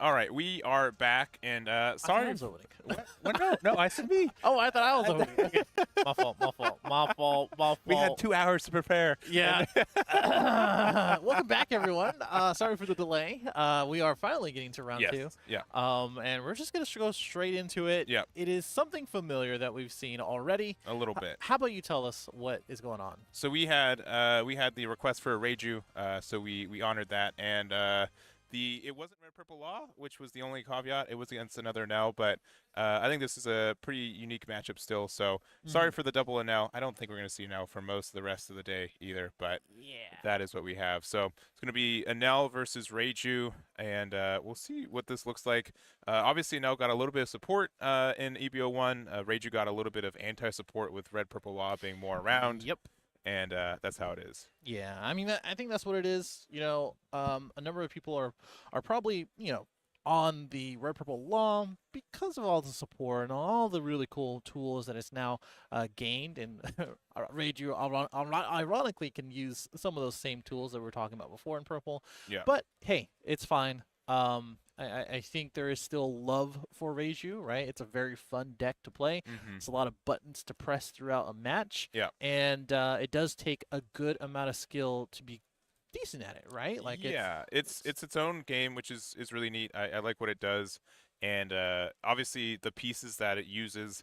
All right, we are back, and I thought I sorry. was opening. No, I said me. Oh, I thought I was opening. Okay. My fault. My fault. My fault. My We had fault. 2 hours to prepare. Yeah. Welcome back, everyone. Sorry for the delay. We are finally getting to round Yes. two. Yeah. And we're just gonna go straight into it. Yeah. It is something familiar that we've seen already. A little bit. How about you tell us what is going on? So we had the request for a Reiju, so we honored that, and it wasn't Red Purple Law, which was the only caveat. It was against another Enel, but I think this is a pretty unique matchup still. So sorry for the double Enel. I don't think we're going to see Enel for most of the rest of the day either, but Yeah. that is what we have. So it's going to be Enel versus Reiju, and we'll see what this looks like. Obviously, Enel got a little bit of support in EBO1. Reiju got a little bit of anti-support with Red Purple Law being more around. Yep. And that's how it is. Yeah, I mean, I think that's what it is. You know, a number of people are probably, on the Red Purple Law because of all the support and all the really cool tools that it's now gained. And Reiju, ironically, can use some of those same tools that we were talking about before in Purple. Yeah. But hey, it's fine. I think there is still love for Reiju, right? It's a very fun deck to play. It's a lot of buttons to press throughout a match. Yeah. And it does take a good amount of skill to be decent at it, right? Like yeah, it's its own game, which is really neat. I like what it does, and obviously the pieces that it uses,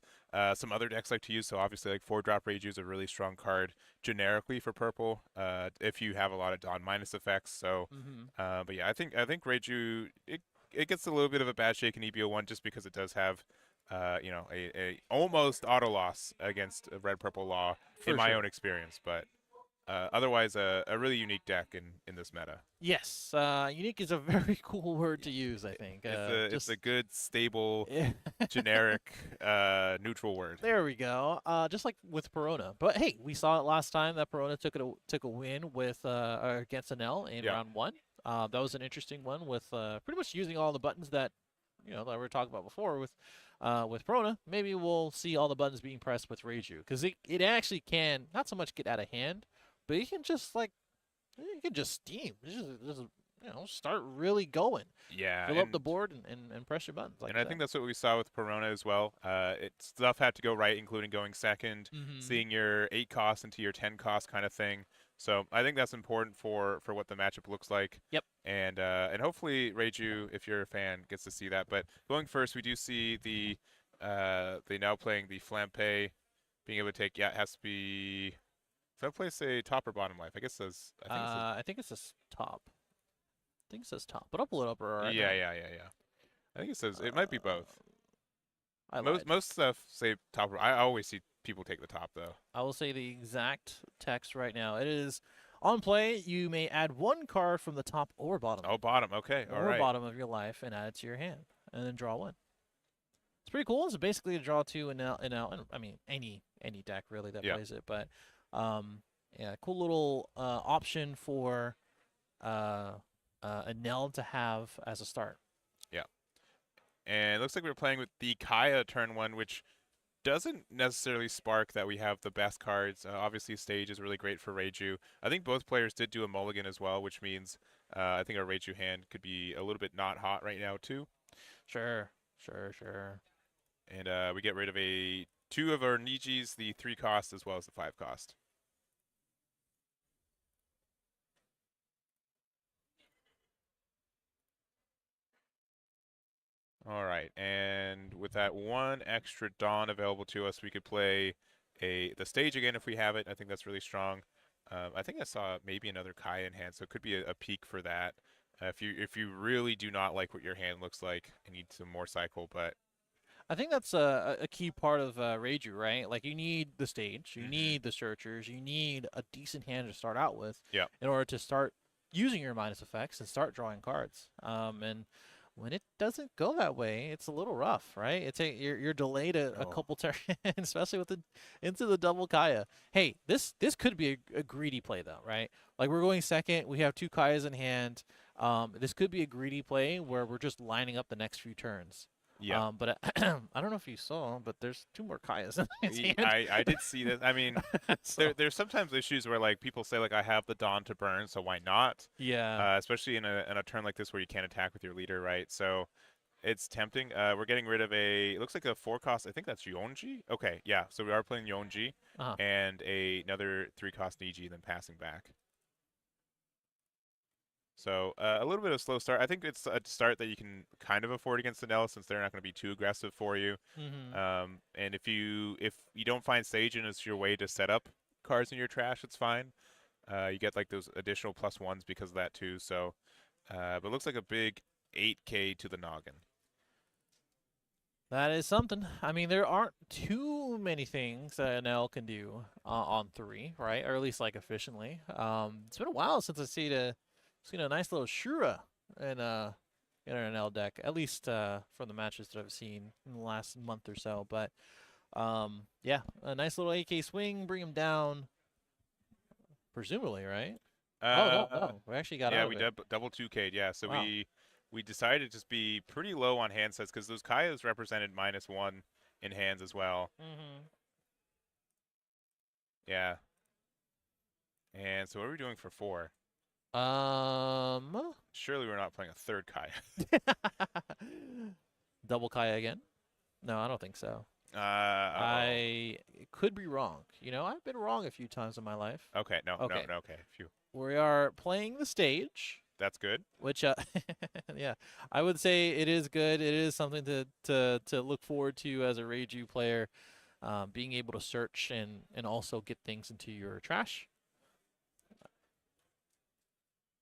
some other decks like to use. So obviously, like 4-drop Reiju is a really strong card generically for purple. If you have a lot of Dawn minus effects. So, but yeah, I think Reiju it gets a little bit of a bad shake in EBO1 just because it does have. A almost auto loss against Red Purple Law in my own experience, but otherwise a really unique deck in this meta. Yes, unique is a very cool word to use, I think. It's a good, stable, Yeah. generic, neutral word. There we go. Just like with Perona. But hey, we saw it last time that Perona took a win with against Enel in round one. That was an interesting one with pretty much using all the buttons that that we were talking about before with Perona. Maybe we'll see all the buttons being pressed with Reiju because it actually can not so much get out of hand, but you can just steam. Just start really going. Yeah. Fill up the board and press your buttons. I think that's what we saw with Perona as well. Stuff had to go right, including going second, seeing your 8 cost into your 10 cost kind of thing. So I think that's important for what the matchup looks like. Yep. And hopefully Reiju, if you're a fan, gets to see that. But going first, we do see they now playing the Flampe, being able to take. Yeah, it has to be. Does that play say top or bottom life? I guess it says. I think it says top. I think it says top, but I'll pull it up right yeah. now. I think it says it might be both. Most most stuff say top. I always see people take the top though. I will say the exact text right now. It is on play. You may add 1 card from the top or bottom. Oh, bottom. Okay, all or right. bottom of your life and add it to your hand, and then draw 1. It's pretty cool. It's basically a draw 2 and I mean any deck really that plays it, but yeah, cool little option for Enel to have as a start. Yeah. And it looks like we're playing with the Kaya turn 1, which doesn't necessarily spark that we have the best cards. Obviously, stage is really great for Reiju. I think both players did do a mulligan as well, which means I think our Reiju hand could be a little bit not hot right now too. Sure. And we get rid of 2 of our Nijis, the 3 cost as well as the 5 cost. All right, and with that 1 extra Dawn available to us, we could play the stage again if we have it. I think that's really strong. I think I saw maybe another Kaya in hand, so it could be a peak for that. If you really do not like what your hand looks like and need some more cycle, but I think that's a key part of Reiju, right? Like you need the stage, you need the searchers, you need a decent hand to start out with in order to start using your minus effects and start drawing cards. And when it doesn't go that way, it's a little rough, right? You're delayed a couple turns, especially with into the double Kaya. Hey, this could be a greedy play though, right? Like we're going second, we have 2 Kayas in hand. This could be a greedy play where we're just lining up the next few turns. Yeah. But I don't know if you saw, but there's 2 more Kayas in his hand. I did see this. I mean, So, there's sometimes issues where like people say like I have the Dawn to burn, so why not? yeah. Especially in a turn like this where you can't attack with your leader, right? So it's tempting. We're getting rid of it looks like a 4 cost. I think that's Yonji. Okay, yeah. So we are playing Yonji Uh-huh. and another 3 cost Niji, then passing back. So a little bit of a slow start. I think it's a start that you can kind of afford against Enel since they're not going to be too aggressive for you. And if you don't find Sage and it's your way to set up cards in your trash, it's fine. You get like those additional +1s because of that too. So, but it looks like a big 8K to the noggin. That is something. I mean, there aren't too many things that Enel can do on 3, right? Or at least like efficiently. It's been a while since I've seen a nice little Shura in an Enel deck, at least from the matches that I've seen in the last month or so. But yeah, a nice little AK swing, bring him down, presumably, right? Oh no, we actually got yeah, out of we it. double 2K'd. Yeah, so Wow. we decided to just be pretty low on hand sets because those Kayas represented -1 in hands as well. Yeah. And so what are we doing for 4? Surely we're not playing a third Kaya. Double Kaya again? No, I don't think so. I could be wrong. You know, I've been wrong a few times in my life. Okay, no, Okay. no, okay. Phew. We are playing the stage. That's good. Which, yeah, I would say it is good. It is something to look forward to as a Reiju player, being able to search and also get things into your trash.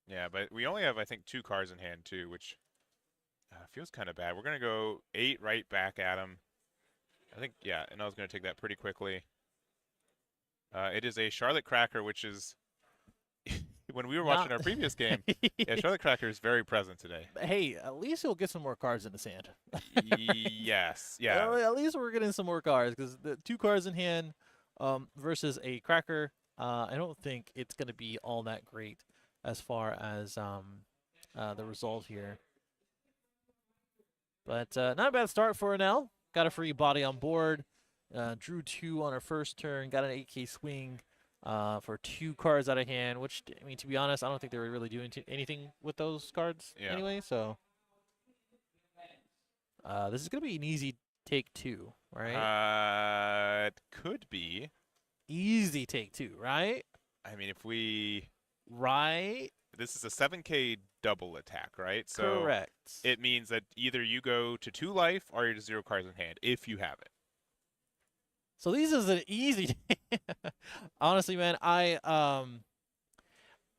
Yeah, but we only have, I think, 2 cards in hand, too, which feels kind of bad. We're going to go 8 right back at him. I think, yeah, and I was going to take that pretty quickly. It is a Charlotte Cracker, which is, when we were watching our previous game, yeah, Charlotte Cracker is very present today. Hey, at least he'll get some more cards in his hand. Yes, yeah. At least we're getting some more cards, because the 2 cards in hand versus a Cracker, I don't think it's going to be all that great as far as the result here. But not a bad start for Enel. Got a free body on board. Drew 2 on our first turn. Got an 8K swing for 2 cards out of hand, which, I mean, to be honest, I don't think they were really doing anything with those cards anyway. So this is going to be an easy take 2, right? It could be. Easy take 2, right? I mean, if we... Right? This is a 7K double attack, right? So correct. It means that either you go to 2 life or you're to 0 cards in hand, if you have it. So these is an easy. Honestly, man,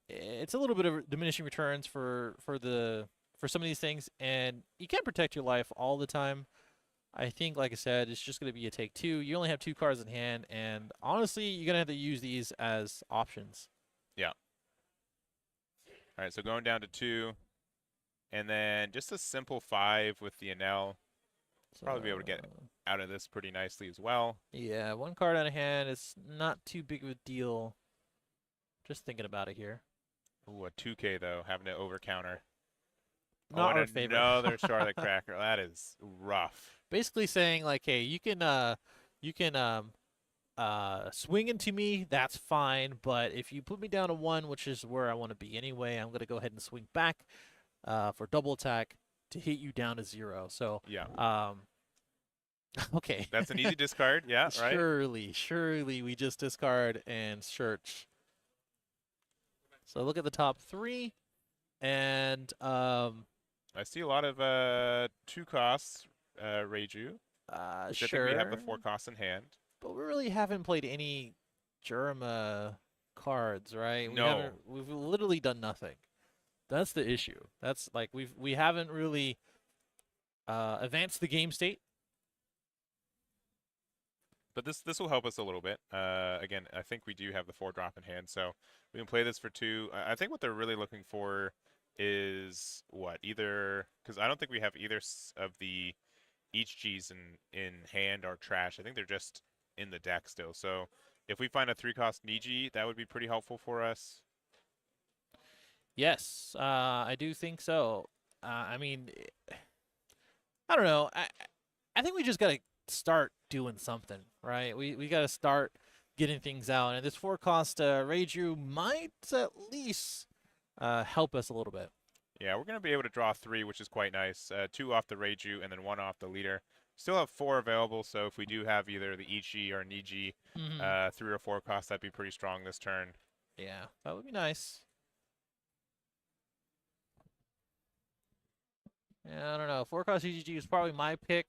it's a little bit of diminishing returns for some of these things, and you can't protect your life all the time. I think, like I said, it's just going to be a take 2. You only have 2 cards in hand, and honestly, you're going to have to use these as options. Yeah. All right, so going down to 2, and then just a simple 5 with the Enel. So, probably be able to get out of this pretty nicely as well. Yeah, 1 card out of hand is not too big of a deal. Just thinking about it here. Ooh, a 2K though, having to over counter. Not our favorite. Another Charlotte Cracker. That is rough. Basically saying like, hey, you can swing into me, that's fine, but if you put me down to 1, which is where I want to be anyway, I'm going to go ahead and swing back for double attack to hit you down to 0. So, yeah. Okay. That's an easy discard, yeah, right? Surely we just discard and search. So look at the top 3, and I see a lot of 2 costs, Reiju. Sure. I think we have the 4 costs in hand. But we really haven't played any Jerma cards, right? No. We've literally done nothing. That's the issue. That's like we haven't really advanced the game state. But this will help us a little bit. Again, I think we do have the 4 drop in hand, so we can play this for 2. I think what they're really looking for is what? Either, because I don't think we have either of the HGs in hand or trash. I think they're just in the deck still. So if we find a 3-cost Niji, that would be pretty helpful for us. Yes, I do think so. I mean, I don't know. I think we just gotta start doing something, right? We gotta start getting things out, and this 4-cost Reiju might at least help us a little bit. Yeah, we're going to be able to draw 3, which is quite nice. 2 off the Reiju and then 1 off the leader. Still have 4 available, so if we do have either the Ichi or Niji, 3 or 4 costs, that'd be pretty strong this turn. Yeah, that would be nice. Yeah, I don't know. 4-cost CGG is probably my pick.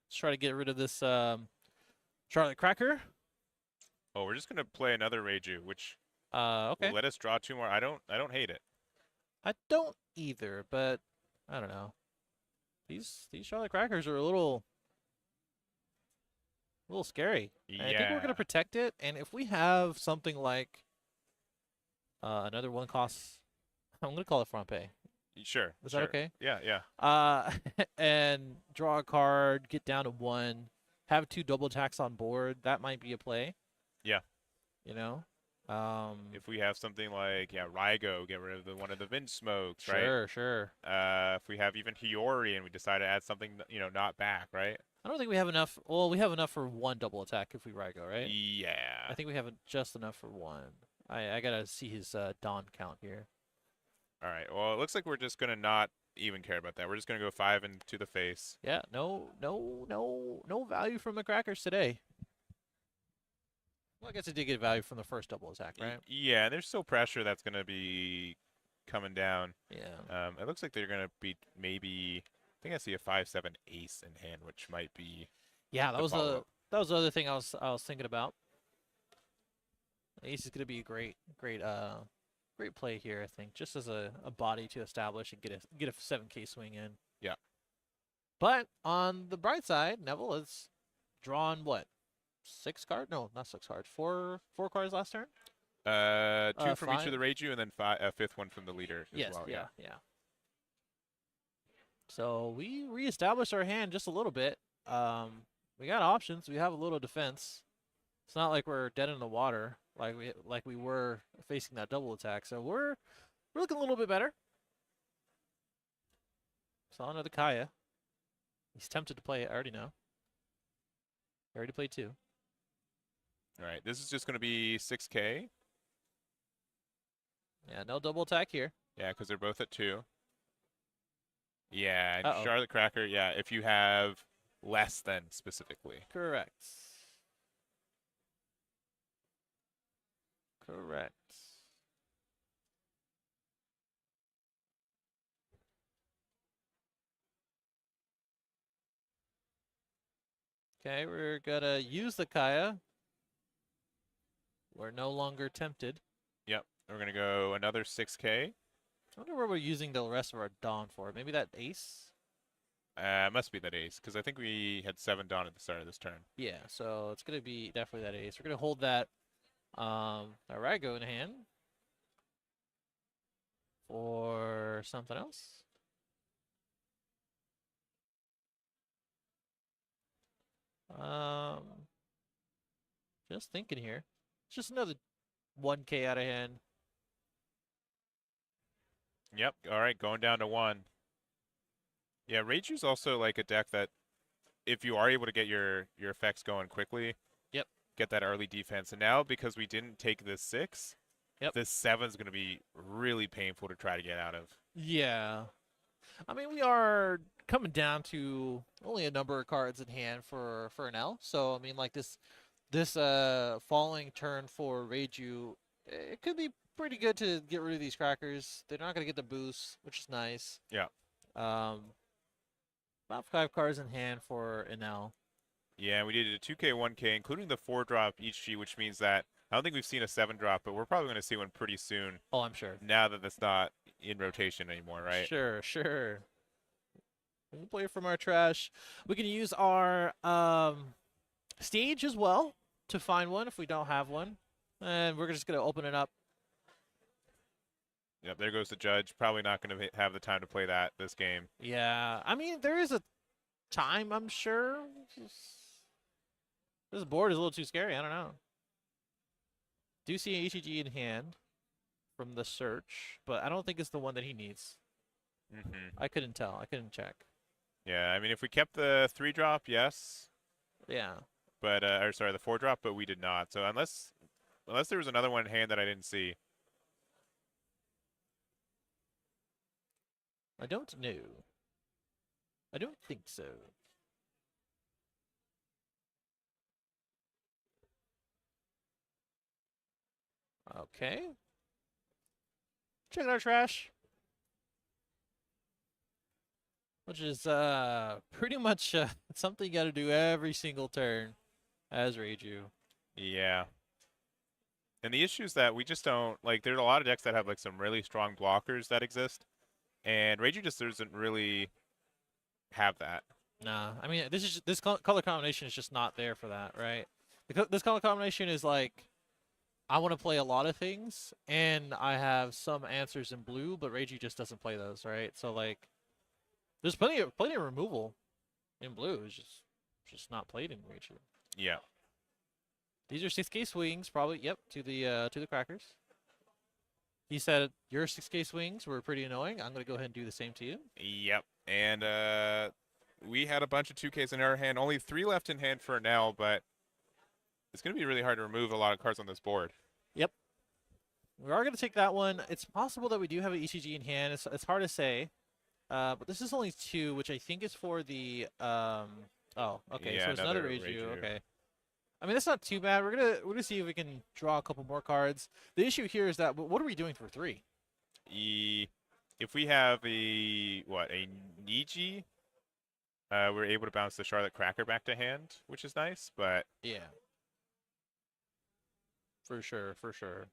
Let's try to get rid of this Charlotte Cracker. Oh, we're just going to play another Reiju, which okay. will let us draw 2 more. I don't hate it. I don't either, but I don't know. These Charlotte Crackers are a little scary. Yeah. I think we're gonna protect it, and if we have something like another 1-cost, I'm gonna call it front pay. Sure. Is that okay? Yeah. And draw a card, get down to 1, have 2 double attacks on board. That might be a play. Yeah. You know. If we have something like Raigo, get rid of one of the Wind Smokes, right? Sure. If we have even Hiyori and we decide to add something, not back, right? I don't think we have enough. Well, we have enough for 1 double attack if we Raigo, right? Yeah. I think we have just enough for 1. I gotta see his Dawn count here. All right. Well, it looks like we're just gonna not even care about that. We're just gonna go 5 into the face. Yeah. No value from the Crackers today. Well, I guess it did get value from the first double attack, right? Yeah, and there's still pressure that's going to be coming down. Yeah. It looks like they're going to be maybe, I think I see a 5-7 ace in hand, which might be. Yeah, that was the other thing I was thinking about. Ace is going to be a great play here, I think, just as a body to establish and get a 7K swing in. Yeah. But on the bright side, Neville has drawn what? 6 cards? No, not 6 cards. 4 cards last turn? 2 from 5? each of the Reiju, and then a 5th one from the leader as well. Yeah. So we reestablished our hand just a little bit. We got options. We have a little defense. It's not like we're dead in the water like we were facing that double attack. So we're looking a little bit better. Saw another Kaya. He's tempted to play it. I already know. I already played 2. All right, this is just going to be 6K. Yeah, no double attack here. Yeah, because they're both at 2. Yeah, and Uh-oh. Charlotte Cracker, yeah, if you have less than specifically. Correct. Okay, we're gonna use the Kaya. We're no longer tempted. Yep, we're going to go another 6K. I wonder what we're using the rest of our Dawn for. Maybe that Ace? Must be that ace, because I think we had 7 Dawn at the start of this turn. Yeah, so it's going to be definitely that Ace. We're going to hold that Raigo in hand for something else. Just thinking here. Just another 1K out of hand. Yep. All right, going down to 1. Yeah, Reiju's also like a deck that if you are able to get your effects going quickly, yep, get that early defense. And now because we didn't take this 6, yep, this 7's going to be really painful to try to get out of. Yeah. I mean, we are coming down to only a number of cards in hand for Enel. So, I mean, like this following turn for Reiju, it could be pretty good to get rid of these Crackers. They're not going to get the boost, which is nice. Yeah. About 5 cards in hand for Enel. Yeah, we did a 2K, 1K, including the 4-drop each G, which means that I don't think we've seen a 7-drop, but we're probably going to see one pretty soon. Oh, I'm sure. Now that that's not in rotation anymore, right? Sure. We'll play from our trash. We can use our stage as well to find one if we don't have one. And we're just going to open it up. Yep, there goes the judge. Probably not going to have the time to play this game. Yeah, I mean, there is a time, I'm sure. This board is a little too scary. I don't know. Do see an ECG in hand from the search, but I don't think it's the one that he needs. Mm-hmm. I couldn't tell. I couldn't check. Yeah, I mean, if we kept the 3-drop, yes. Yeah. But, or sorry, the 4-drop, but we did not. So unless there was another one in hand that I didn't see. I don't know. I don't think so. Okay. Check out our trash. Which is pretty much something you got to do every single turn as Reiju. Yeah. And the issue is that we just don't, like, there's a lot of decks that have, like, some really strong blockers that exist. And Reiju just doesn't really have that. Nah, I mean, this color combination is just not there for that, right? This color combination is like, I want to play a lot of things, and I have some answers in blue, but Reiju just doesn't play those, right? So, like, there's plenty of removal in blue. It's just not played in Reiju. Yeah. These are 6K swings, probably. Yep, to the crackers. He said your 6K swings were pretty annoying. I'm gonna go ahead and do the same to you. Yep. And we had a bunch of 2Ks in our hand. Only 3 left in hand for now, but it's gonna be really hard to remove a lot of cards on this board. Yep. We are gonna take that one. It's possible that we do have an ECG in hand. It's hard to say. But this is only 2, which I think is for the oh, okay, Yeah, so it's another another Reiju. Reiju. Okay. I mean, that's not too bad. We're gonna see if we can draw a couple more cards. The issue here is that what are we doing for 3? If we have a Niji, we're able to bounce the Charlotte Cracker back to hand, which is nice, but Yeah. For sure, for sure.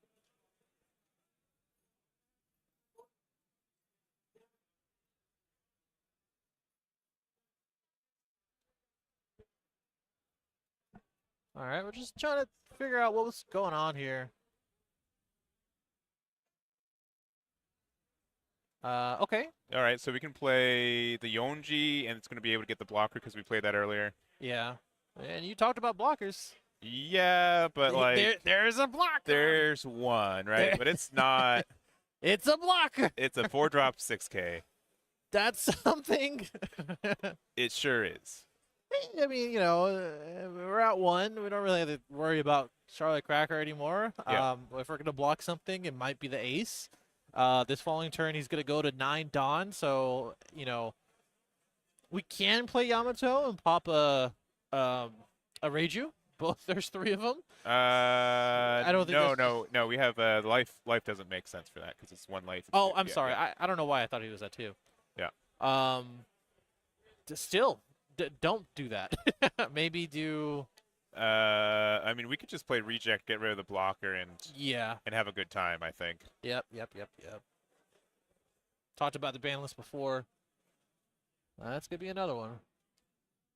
All right, we're just trying to figure out what was going on here. Okay. all right, so we can play the Yonji, and it's going to be able to get the blocker because we played that earlier. Yeah. And you talked about blockers. Yeah, but like there's a blocker. There's one, right? But it's not. It's a blocker. It's a 4-drop 6K. That's something. It sure is. I mean, you know, we're at 1. We don't really have to worry about Charlotte Cracker anymore. Yeah. If we're gonna block something, it might be the ace. This following turn, he's gonna go to 9 Dawn. So you know, we can play Yamato and pop a Reiju. Both there's 3 of them. I don't think. No. We have life. Life doesn't make sense for that because it's 1 life. Oh, I'm sorry. Yeah. I don't know why I thought he was at 2. Yeah. Still, don't do that. Maybe do. I mean, we could just play reject, get rid of the blocker, and have a good time. I think. Yep. Talked about the ban list before. That's gonna be another one.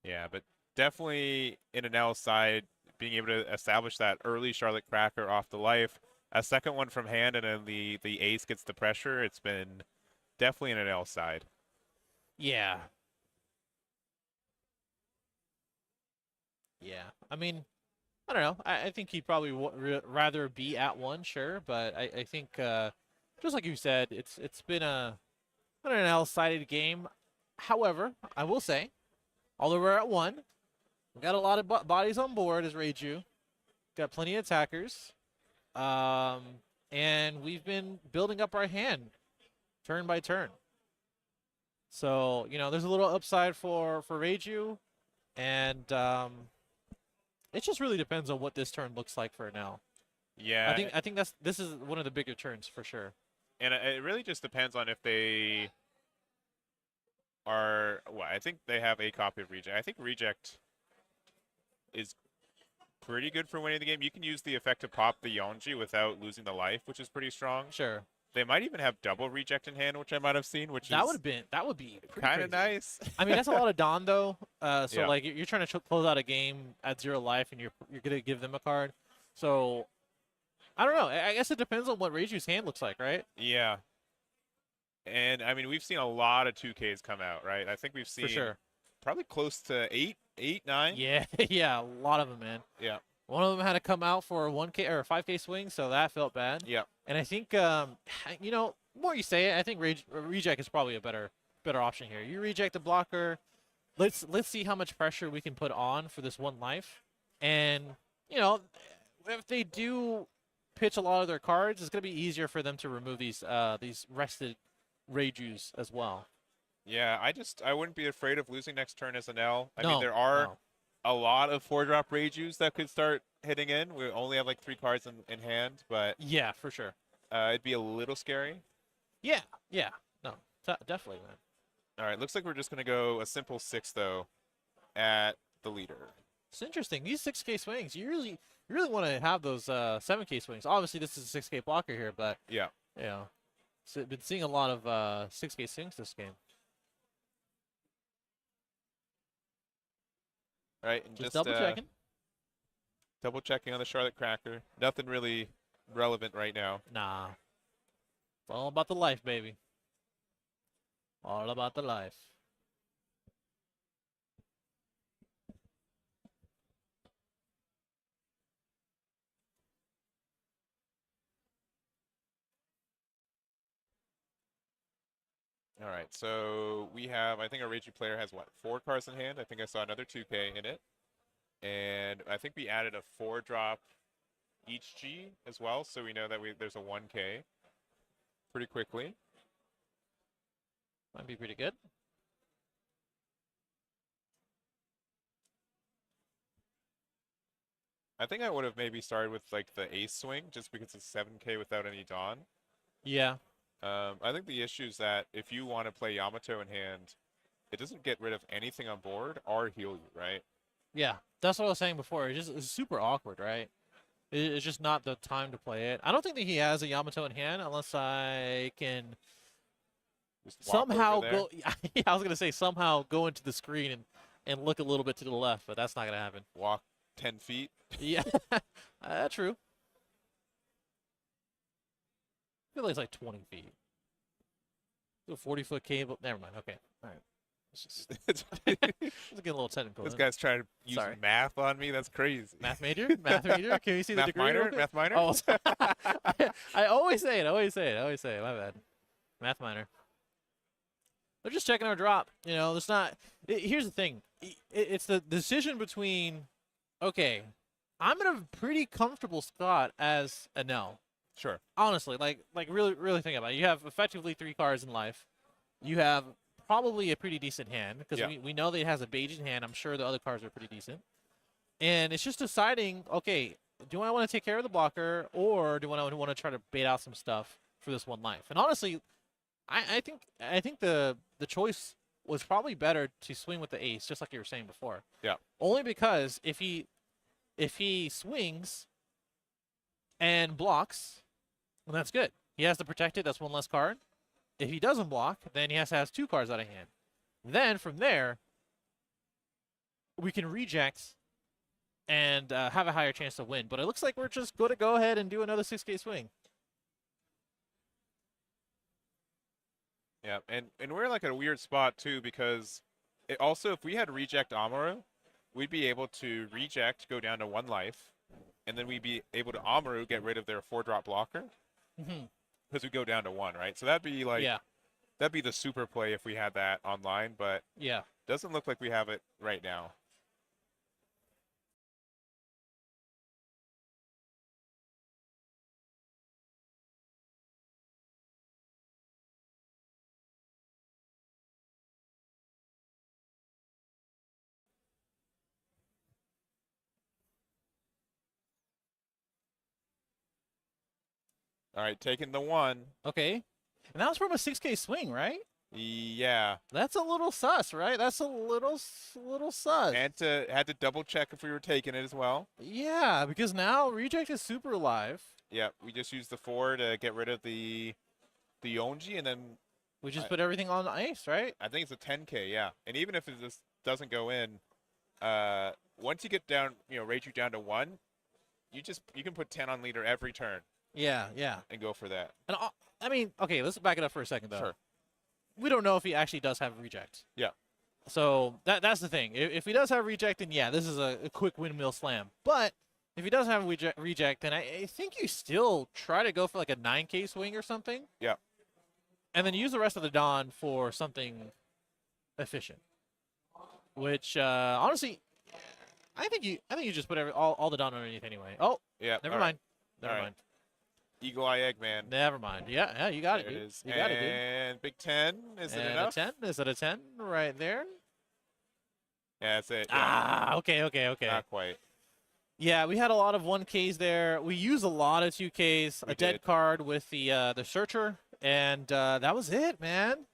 Yeah, but definitely in Enel's side, being able to establish that early Charlotte Cracker off the life, a second one from hand, and then the ace gets the pressure. It's been definitely in Enel's side. Yeah. Yeah. I mean, I don't know. I think he'd probably rather be at 1, sure, but I think just like you said, it's been an Enel-sided game. However, I will say, although we're at 1, we got a lot of bodies on board as Reiju. Got plenty of attackers. And we've been building up our hand turn by turn. So, you know, there's a little upside for Reiju. And it just really depends on what this turn looks like for now. Yeah. I think this is one of the bigger turns for sure. And it really just depends on if they are. Well, I think they have a copy of Reject. I think Reject is pretty good for winning the game. You can use the effect to pop the Yonji without losing the life, which is pretty strong. Sure. They might even have double Reject in hand, which I might have seen, which that would be kind of nice. I mean, that's a lot of Dawn though. So yeah. like you're trying to close out a game at 0 life, and you're gonna give them a card. So I don't know. I guess it depends on what Reiju's hand looks like, right? Yeah. And I mean, we've seen a lot of 2Ks come out, right? I think we've seen for sure probably close to 8, 9. Yeah, yeah, a lot of them, man. Yeah. One of them had to come out for a 1K or a 5K swing, so that felt bad. Yeah. And I think, you know, the more you say it, I think Reject is probably a better option here. You reject the blocker, let's see how much pressure we can put on for this one life, and you know, if they do pitch a lot of their cards, it's gonna be easier for them to remove these rested Reijus as well. Yeah, I wouldn't be afraid of losing next turn as Enel. I mean, No, there are no. a lot of 4-drop Reijus that could start hitting in. We only have like 3 cards in hand, but Yeah, for sure. it'd be a little scary. Yeah, yeah. No, definitely, man. All right, looks like we're just going to go a simple 6, though, at the leader. It's interesting. These 6K swings, you really want to have those 7K swings. Obviously, this is a 6K blocker here, but yeah, you know, so been seeing a lot of 6K swings this game. All right, and Just double checking. Double checking on the Charlotte Cracker. Nothing really relevant right now. Nah. It's all about the life, baby. All about the life. All right, so we have, I think our Reiju player has, what, 4 cards in hand? I think I saw another 2K in it. And I think we added a 4-drop each G as well, so we know that there's a 1K pretty quickly. Might be pretty good. I think I would have maybe started with like the ace swing just because it's 7K without any Dawn. Yeah. I think the issue is that if you want to play Yamato in hand, it doesn't get rid of anything on board or heal you, right? Yeah, that's what I was saying before. It's super awkward, right? It's just not the time to play it. I don't think that he has a Yamato in hand unless I can somehow go. Yeah, I was gonna say somehow go into the screen and look a little bit to the left, but that's not gonna happen. Walk 10 feet. Yeah, true. I feel like it's like 20 feet. A 40-foot cable. Never mind. Okay. All right. Let's get a little technical. This guy's trying to use math on me. That's crazy. Math major? Math major? Can we see the degree? Math minor? Oh, I always say it. My bad. Math minor. They're just checking our drop. You know, it's not. Here's the thing. It's the decision between, okay, I'm in a pretty comfortable spot as Enel. Sure. Honestly, like really think about it. You have effectively 3 cards in life. You have probably a pretty decent hand because we know that it has a Bajan hand. I'm sure the other cards are pretty decent. And it's just deciding, okay, do I want to take care of the blocker or do I want to try to bait out some stuff for this one life? And honestly, I think the choice was probably better to swing with the ace, just like you were saying before. Yeah. Only because if he swings and blocks, well, that's good. He has to protect it. That's one less card. If he doesn't block, then he has to have 2 cards out of hand. Then from there, we can reject and have a higher chance to win. But it looks like we're just going to go ahead and do another 6K swing. Yeah, and we're like at a weird spot too because also if we had reject Amaru, we'd be able to reject, go down to 1 life, and then we'd be able to Amaru get rid of their 4-drop blocker. Because we go down to 1, right? So that'd be like, that'd be the super play if we had that online, but doesn't look like we have it right now. All right, taking the 1. Okay. And that was from a 6K swing, right? Yeah. That's a little sus, right? That's a little sus. And had to double check if we were taking it as well. Yeah, because now reject is super alive. Yeah, we just used the 4 to get rid of the Onji, and then we just put everything on the ice, right? I think it's a 10K, yeah. And even if it just doesn't go in, once you get down, rate you down to 1, you can put 10 on leader every turn. Yeah. And go for that. And I mean, okay, let's back it up for a second, though. Sure. We don't know if he actually does have reject. Yeah. So that's the thing. If he does have reject, then yeah, this is a quick windmill slam. But if he doesn't have reject, then I think you still try to go for like a 9K swing or something. Yeah. And then use the rest of the Dawn for something efficient. which honestly, I think you just put all the down underneath anyway. Oh, Yeah. never mind. Never All mind. Eagle Eye Eggman. Never mind. Yeah, you got There it, it dude. is. You got it, dude. And Big 10. Is it And enough? a 10. Is it a 10 right there? Yeah, that's it. Yeah. Ah, okay. Not quite. Yeah, we had a lot of 1Ks there. We used a lot of 2Ks. We a dead did. card with the Searcher, and that was it, man.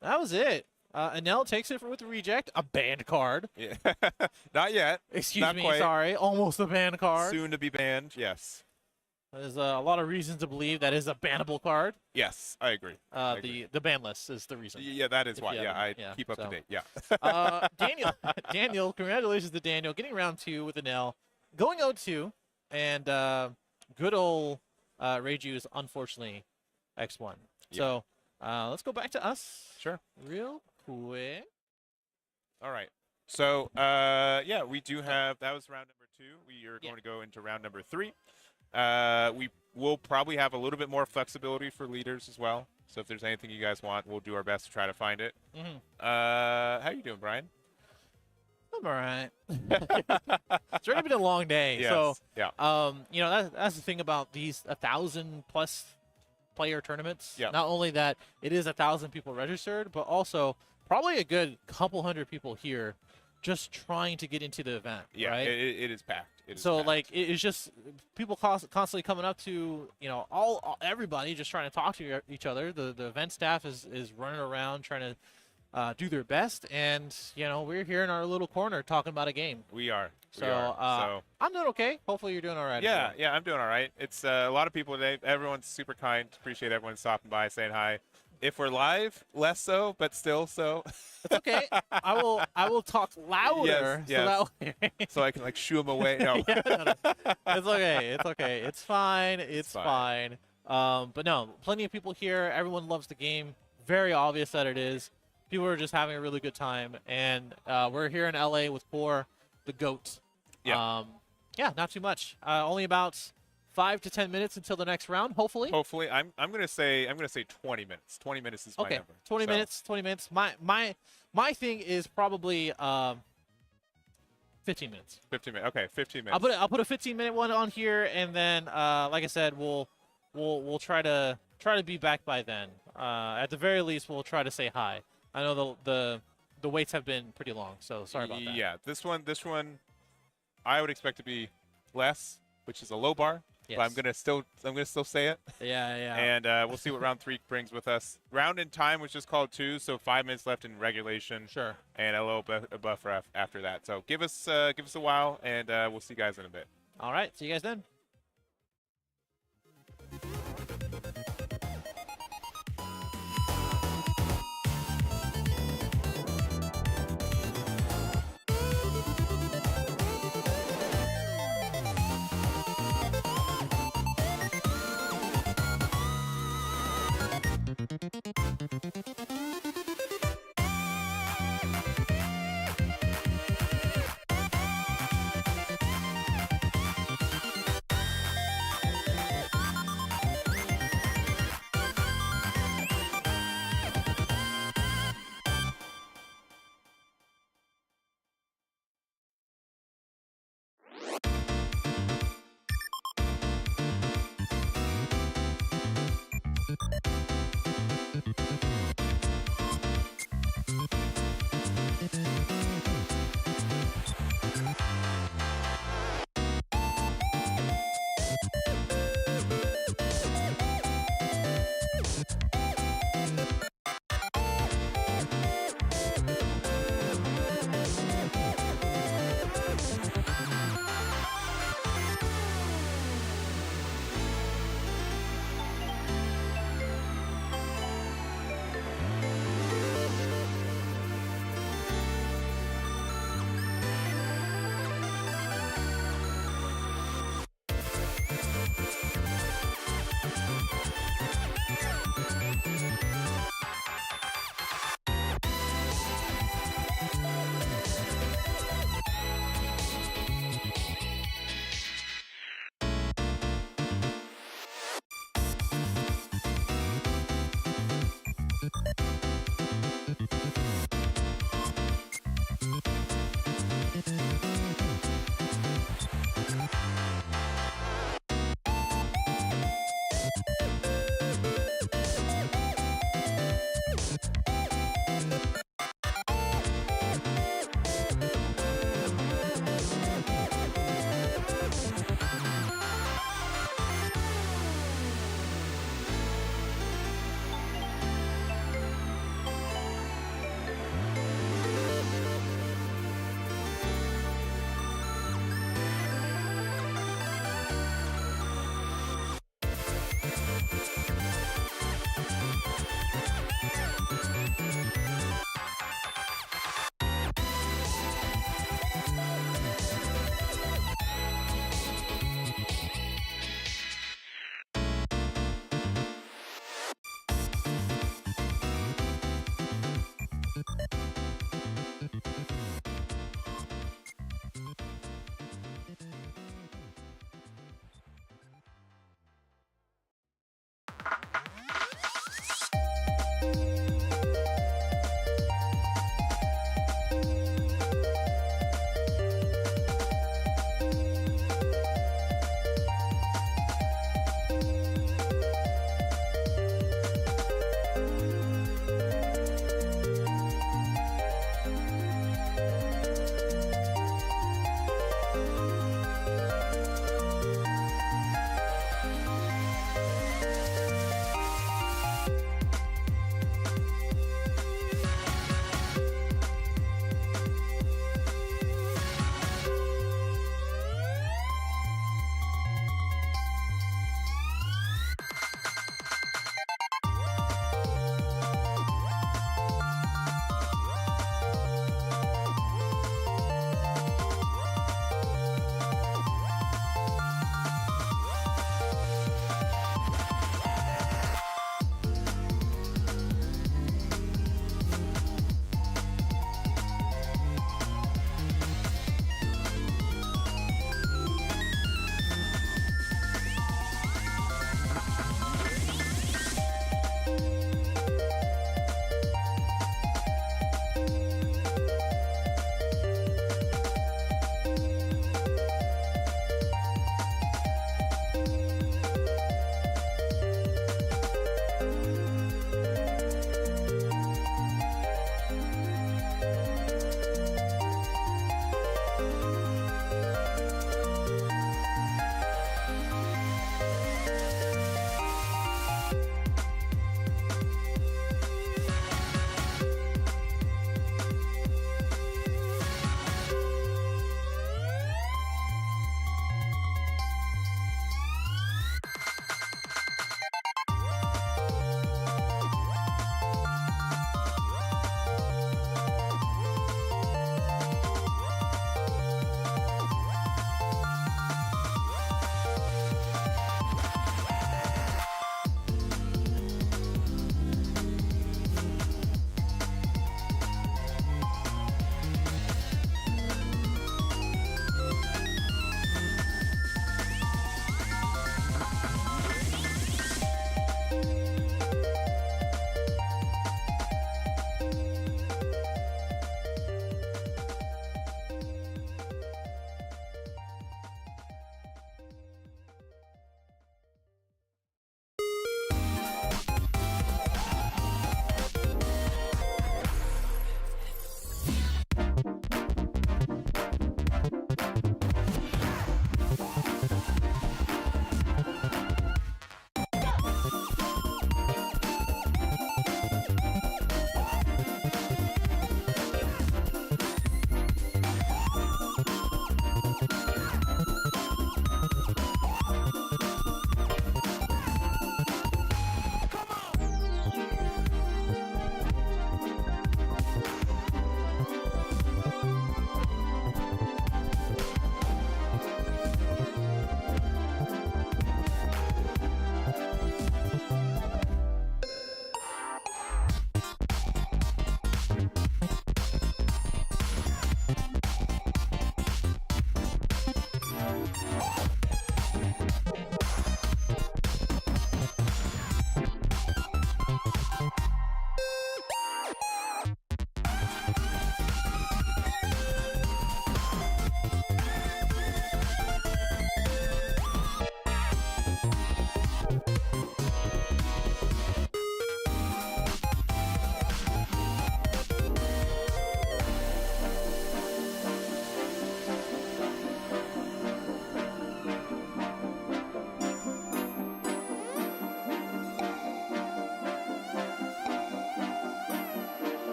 That was it. Enel takes it with the reject, a banned card. Yeah. Not yet. Excuse Not me, quite. sorry, almost a banned card. Soon to be banned. Yes. There's a lot of reasons to believe that is a bannable card. Yes, I agree. I agree. The ban list is the reason. Yeah, that is If why. you Yeah, I haven't- keep up to so. date. Yeah. Daniel, congratulations to Daniel getting round 2 with Enel, going 0-2, and good old Reiju is unfortunately X1. Yeah. So let's go back to us. Sure. Real quick. All right. So, yeah, we do have, that was round number 2. We are going to go into round number 3. We will probably have a little bit more flexibility for leaders as well. So if there's anything you guys want, we'll do our best to try to find it. How you doing, Brian? I'm all right. It's already been a long day. Yes. So, yeah. you know, that's the thing about these 1,000+ player tournaments. Yeah. Not only that it is 1,000 people registered, but also probably a good couple hundred people here just trying to get into the event. Yeah, right? it is packed. So like it's just people constantly coming up to, you know, everybody just trying to talk to each other. The event staff is running around trying to do their best, and you know, we're here in our little corner talking about a game. We are. So I'm doing okay. Hopefully you're doing all right. Yeah, yeah, I'm doing all right. It's a lot of people today. Everyone's super kind. Appreciate everyone stopping by, saying hi. If we're live, less so, but still so. It's okay. I will talk louder. Yes. So, so I can like shoo them away. No. Yeah, no. It's okay. It's okay. It's fine. It's fine. But no, plenty of people here. Everyone loves the game. Very obvious that it is. People are just having a really good time, and we're here in LA with Core, the GOAT. Yeah. Yeah, not too much. Only about 5 to 10 minutes until the next round, hopefully. Hopefully, I'm gonna say 20 minutes. 20 minutes is my okay. number. 20 minutes. 20 minutes. My thing is probably 15 minutes. 15 minutes. Okay, 15 minutes. I'll put a 15-minute one on here, and then like I said, we'll try to be back by then. At the very least, we'll try to say hi. I know the waits have been pretty long, so sorry about that. Yeah, this one, I would expect to be less, which is a low bar. Yes. But I'm gonna still say it. Yeah, yeah. And we'll see what round 3 brings with us. Round in time was just called 2, so 5 minutes left in regulation. Sure. And a little buffer after that. So give us a while, and we'll see you guys in a bit. All right. See you guys then.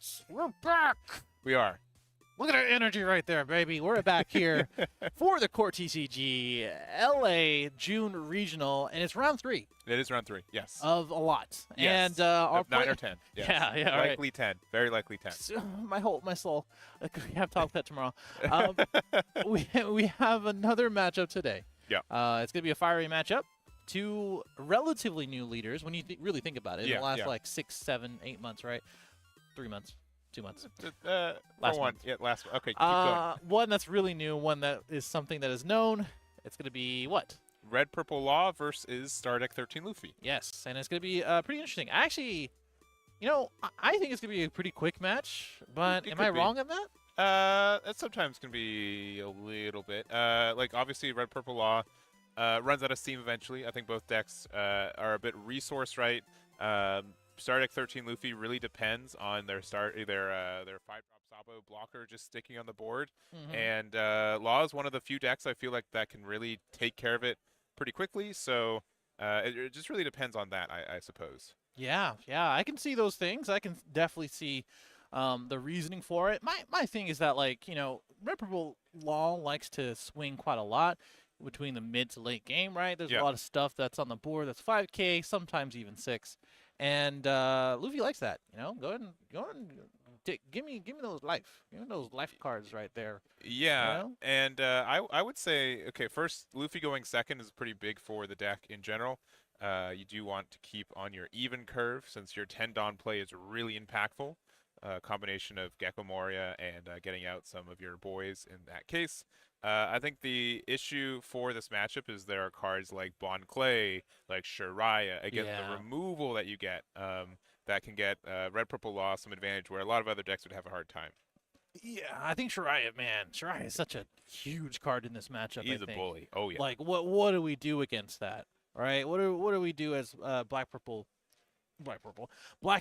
Yes, we're back. We are. Look at our energy right there, baby. We're back here for the CoreTCG LA June Regional, and it's round 3. It is round 3, yes. Of a lot. Yes. And our 9 or 10. Yes. Yeah, likely 10. Very likely 10. So, my soul. We have talk that tomorrow. We have another matchup today. Yeah. It's gonna be a fiery matchup. 2 relatively new leaders when you really think about it. In the last like 6, 7, 8 months, right? 3 months. 2 months. Last one. Yeah, last one. Okay, keep going. One that's really new, one that is something that is known. It's going to be what? Red Purple Law versus Star Deck 13 Luffy. Yes, and it's going to be pretty interesting. Actually, I think it's going to be a pretty quick match, but am I wrong on that? It sometimes can be a little bit. Like, obviously, Red Purple Law runs out of steam eventually. I think both decks are a bit resource right. Star Deck 13 Luffy really depends on their 5-drop Sabo blocker just sticking on the board. And Law is one of the few decks I feel like that can really take care of it pretty quickly. So it just really depends on that, I suppose. Yeah, I can see those things. I can definitely see the reasoning for it. My thing is that, like, Red Purple Law likes to swing quite a lot between the mid to late game, right? There's a lot of stuff that's on the board that's 5K, sometimes even 6. And Luffy likes that, Go ahead and give me those life. Give me those life cards right there. Yeah, and I would say, okay, first, Luffy going second is pretty big for the deck in general. You do want to keep on your even curve since your 10 Dawn play is really impactful. Combination of Gecko Moria and getting out some of your boys in that case. I think the issue for this matchup is there are cards like Bon Clay, like Shariah, again, the removal that you get that can get Red Purple Law some advantage where a lot of other decks would have a hard time. Yeah, I think Shariah is such a huge card in this matchup. He's a bully. Oh, yeah. Like, what do we do against that? Right? What do we do as black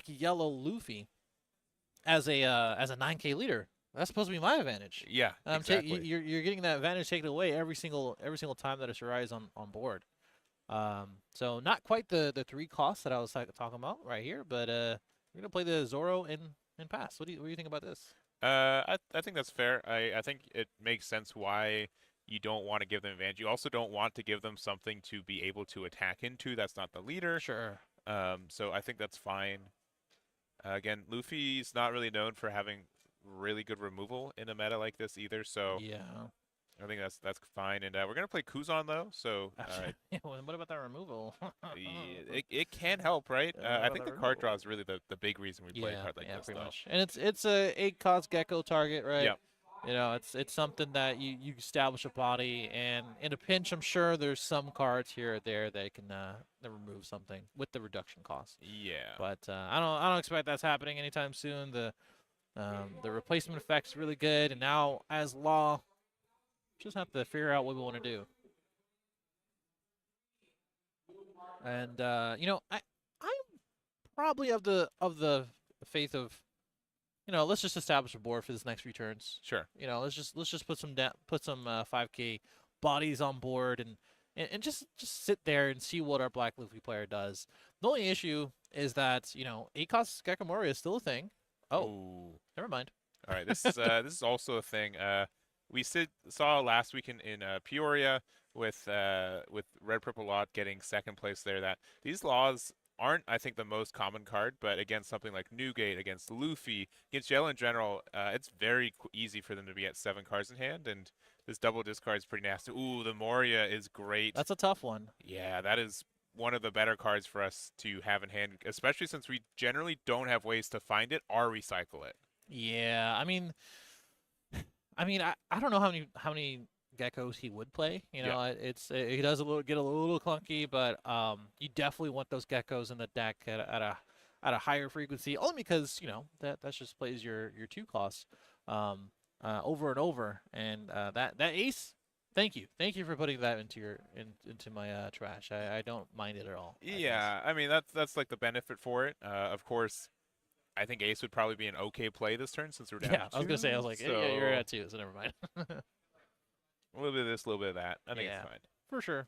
yellow Luffy as a 9K leader? That's supposed to be my advantage. Yeah, exactly. You're getting that advantage taken away every single time that a Shariah is on board. So not quite the 3 costs that I was talking about right here, but we're gonna play the Zoro and pass. What do you think about this? I think that's fair. I think it makes sense why you don't want to give them advantage. You also don't want to give them something to be able to attack into. That's not the leader. Sure. So I think that's fine. Again, Luffy's not really known for having really good removal in a meta like this either, so yeah, I think that's fine. And we're gonna play Kuzan though, so what about that removal? it can help, right? I think the card draw is really the big reason we play a card like this, pretty though. much. And it's a 8-cost Gecko target, right? Yeah. It's something that you establish a body, and in a pinch, I'm sure there's some cards here or there that can remove something with the reduction cost. Yeah. But I don't expect that's happening anytime soon. The replacement effect's really good, and now as Law, just have to figure out what we want to do. And I'm probably of the faith of, let's just establish a board for this next few turns. Sure. Let's just put some 5K bodies on board and just sit there and see what our Black Luffy player does. The only issue is that 8-cost Gecko Moria is still a thing. Oh, never mind. All right, this is also a thing. We saw last week in Peoria with Red Purple Law getting second place there that these laws aren't, I think, the most common card, but against something like Newgate, against Luffy, against Yellow in general, it's very easy for them to be at 7 cards in hand, and this double discard is pretty nasty. Ooh, the Moria is great. That's a tough one. Yeah, that is one of the better cards for us to have in hand, especially since we generally don't have ways to find it or recycle it. Yeah, I mean, I don't know how many geckos he would play. He does get a little clunky, but you definitely want those geckos in the deck at a higher frequency, only because that just plays your 2 costs over and over, and that ace. Thank you for putting that into my trash. I don't mind it at all. Yeah, I mean that's like the benefit for it. Of course, I think ace would probably be an okay play this turn since we're down. Yeah, I was gonna say, I was like, yeah, you're at 2, so never mind. A little bit of this, a little bit of that. I think it's fine for sure.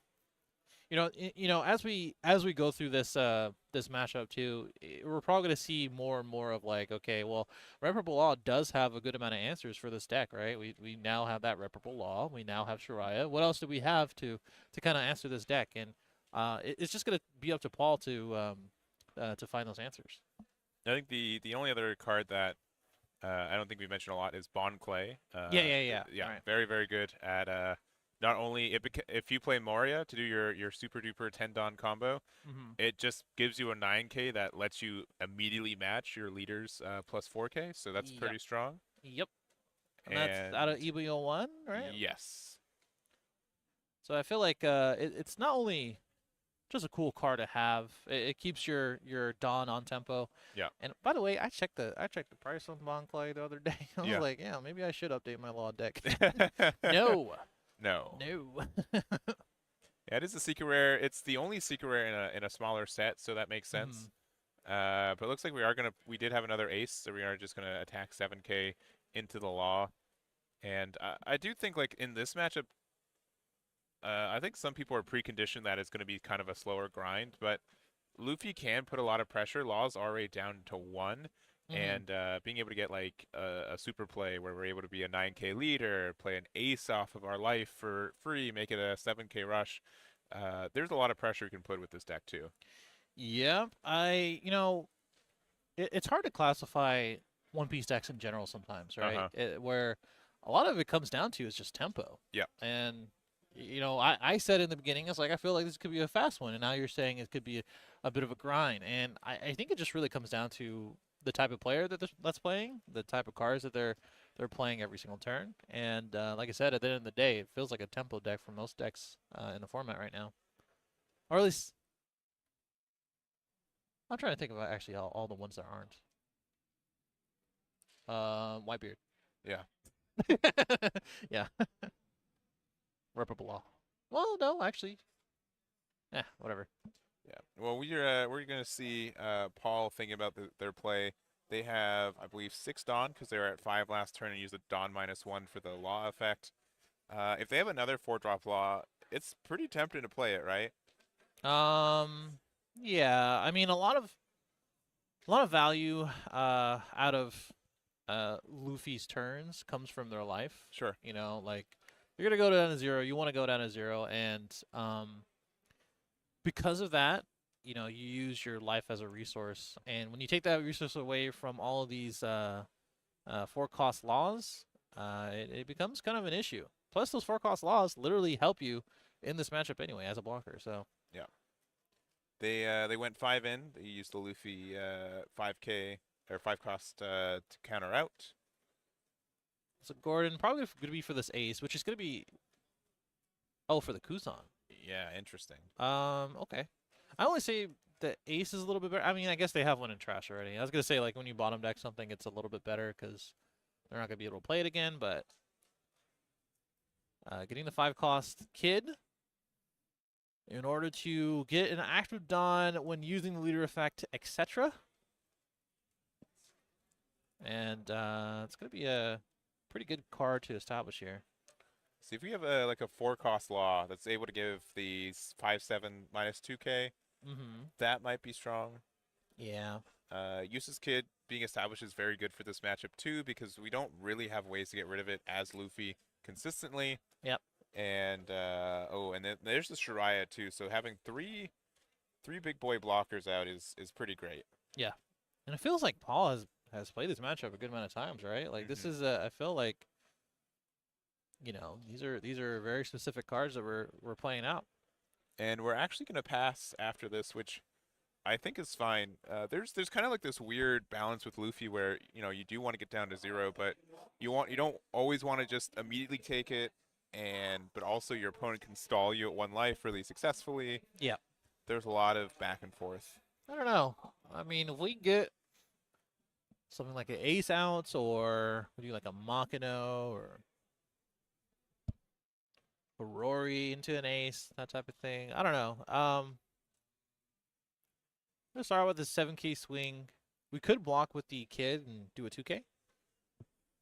As we go through this this matchup too, we're probably gonna see more and more of like, okay, well, Reparable Law does have a good amount of answers for this deck, right? We now have that Reparable Law. We now have Shariah. What else do we have to kind of answer this deck? And it's just gonna be up to Paul to find those answers. I think the only other card that I don't think we mentioned a lot is Bond Clay. Yeah. Right. Very, very good at not only if you play Moria to do your super duper 10 Don combo, it just gives you a 9K that lets you immediately match your leader's plus 4K, so that's pretty strong. Yep. And that's out of EBO 1, right? Yes. So I feel like it's not only just a cool card to have. It keeps your Dawn on tempo. Yeah. And by the way, I checked the price on Bon Clay the other day. I was like, yeah, maybe I should update my law deck. No. No. No. Yeah, it is a secret rare. It's the only secret rare in a smaller set, so that makes sense. But it looks like we did have another ace, so we are just gonna attack 7K into the law. And I do think like in this matchup, I think some people are preconditioned that it's going to be kind of a slower grind, but Luffy can put a lot of pressure. Law's already down to 1, and being able to get like a super play where we're able to be a 9K leader, play an ace off of our life for free, make it a 7K rush. There's a lot of pressure you can put with this deck too. Yeah, it's hard to classify One Piece decks in general sometimes, right? Where a lot of it comes down to is just tempo. Yeah. And I said in the beginning, I was like, I feel like this could be a fast one, and now you're saying it could be a bit of a grind. And I think it just really comes down to the type of player that's playing, the type of cards that they're playing every single turn. And like I said, at the end of the day, it feels like a tempo deck for most decks in the format right now, or at least I'm trying to think of actually all the ones that aren't. Whitebeard. Yeah. Yeah. Reparable Law. Well, no, actually. Whatever. Yeah. Well, we're gonna see Paul thinking about their play. They have, I believe, 6 Dawn because they were at 5 last turn and used a Dawn -1 for the Law effect. If they have another 4-drop Law, it's pretty tempting to play it, right? Yeah. I mean, a lot of value out of Luffy's turns comes from their life. Sure. Like you're gonna go down to 0. You want to go down to 0, and because of that, you use your life as a resource. And when you take that resource away from all of these 4-cost laws, it becomes kind of an issue. Plus, those 4-cost laws literally help you in this matchup anyway as a blocker. So yeah, they went 5 in. They used the Luffy 5K or 5-cost to counter out. So Gordon probably going to be for this ace, which is going to be for the Kuzan. Yeah, interesting. Okay. I only say the ace is a little bit better. I mean, I guess they have one in trash already. I was going to say, like, when you bottom deck something, it's a little bit better because they're not going to be able to play it again, but getting the 5-cost Kid in order to get an active Dawn when using the leader effect, etc. And it's going to be a pretty good card to establish here. See, if we have like a 4-cost Law that's able to give the 5/7 -2K, that might be strong. Yeah. Use's Kid being established is very good for this matchup too because we don't really have ways to get rid of it as Luffy consistently. Yep. And and then there's the Shariah too. So having three big boy blockers out is pretty great. Yeah. And it feels like Paul has played this matchup a good amount of times, right? Like this is I feel like these are very specific cards that we're playing out. And we're actually going to pass after this, which I think is fine. There's kind of like this weird balance with Luffy where, you do want to get down to 0, but you don't always want to just immediately take it, but also your opponent can stall you at 1 life really successfully. Yeah. There's a lot of back and forth. I don't know. I mean, if we get something like an ace out, or we do like a Makino or a Rory into an ace, that type of thing. I don't know. Let's start with the 7K swing. We could block with the Kid and do a 2K.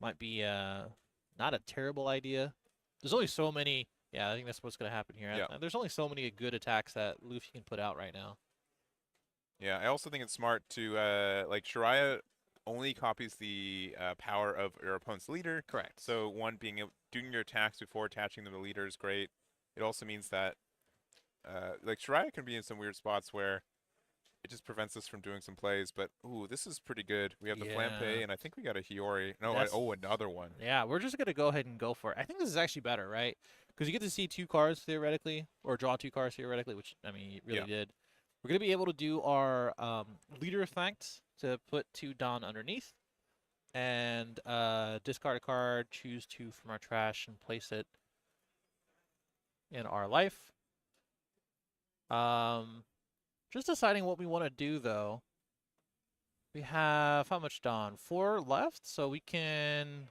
Might be not a terrible idea. There's only so many Yeah, I think that's what's going to happen here. Yeah. There's only so many good attacks that Luffy can put out right now. Yeah, I also think it's smart to, like, Shiraya only copies the power of your opponent's leader. Correct. So one, doing your attacks before attaching them to the leader is great. It also means that, like, Shiraya can be in some weird spots where it just prevents us from doing some plays. But, ooh, this is pretty good. We have the Flampe, and I think we got a Hiyori. No, another one. Yeah, we're just going to go ahead and go for it. I think this is actually better, right? Because you get to see 2 cards, theoretically, or draw 2 cards, theoretically, which, I mean, you really did. We're going to be able to do our leader effect to put 2 Dawn underneath. And discard a card, choose 2 from our trash, and place it in our life. Just deciding what we want to do, though. We have, how much Dawn? 4 left, so we can...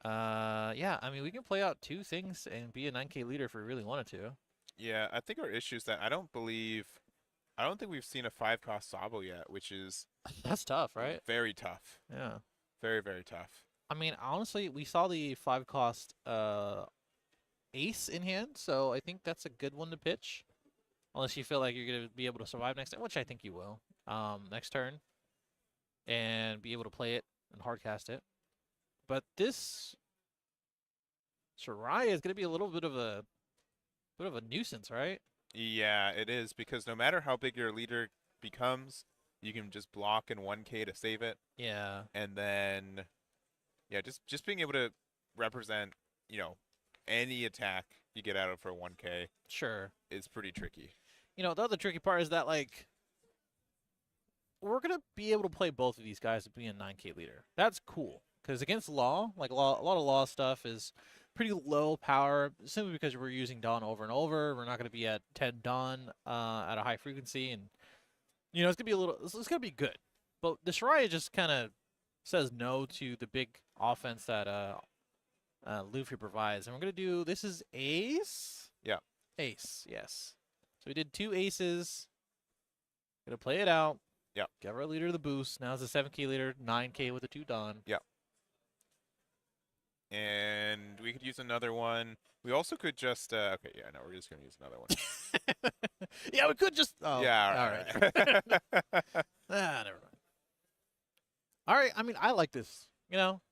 yeah, I mean, we can play out 2 things and be a 9K leader if we really wanted to. Yeah, I think our issue is that I don't think we've seen a 5-cost Sabo yet, which is... That's tough, right? Very tough. Yeah. Very, very tough. I mean, honestly, we saw the 5-cost ace in hand, so I think that's a good one to pitch. Unless you feel like you're going to be able to survive next turn, which I think you will. Next turn. And be able to play it and hardcast it. But this Shiraya is going to be a little bit of a nuisance, right? Yeah, it is, because no matter how big your leader becomes, you can just block in 1K to save it. Yeah. And then, yeah, just being able to represent, you know, any attack you get out of for 1K. Sure. Is pretty tricky. You know, the other tricky part is that, like, we're going to be able to play both of these guys to be a 9K leader. That's cool. Because against Law, like, a lot of Law stuff is pretty low power, simply because we're using Dawn over and over. We're not going to be at 10 Dawn at a high frequency, and you know, it's gonna be good. But the Shiraya just kind of says no to the big offense that Luffy provides, and we're gonna do, this is ace. Yeah. Ace, yes. So we did 2 aces. Gonna play it out. Yeah. Give our leader the boost. Now it's a 7K leader, 9K with a 2 Dawn. Yeah. And we could use another one. We also could just, okay, yeah, no, we're just going to use another one. Yeah, we could just, oh. Yeah, all right. Never mind. All right, I mean, I like this, you know,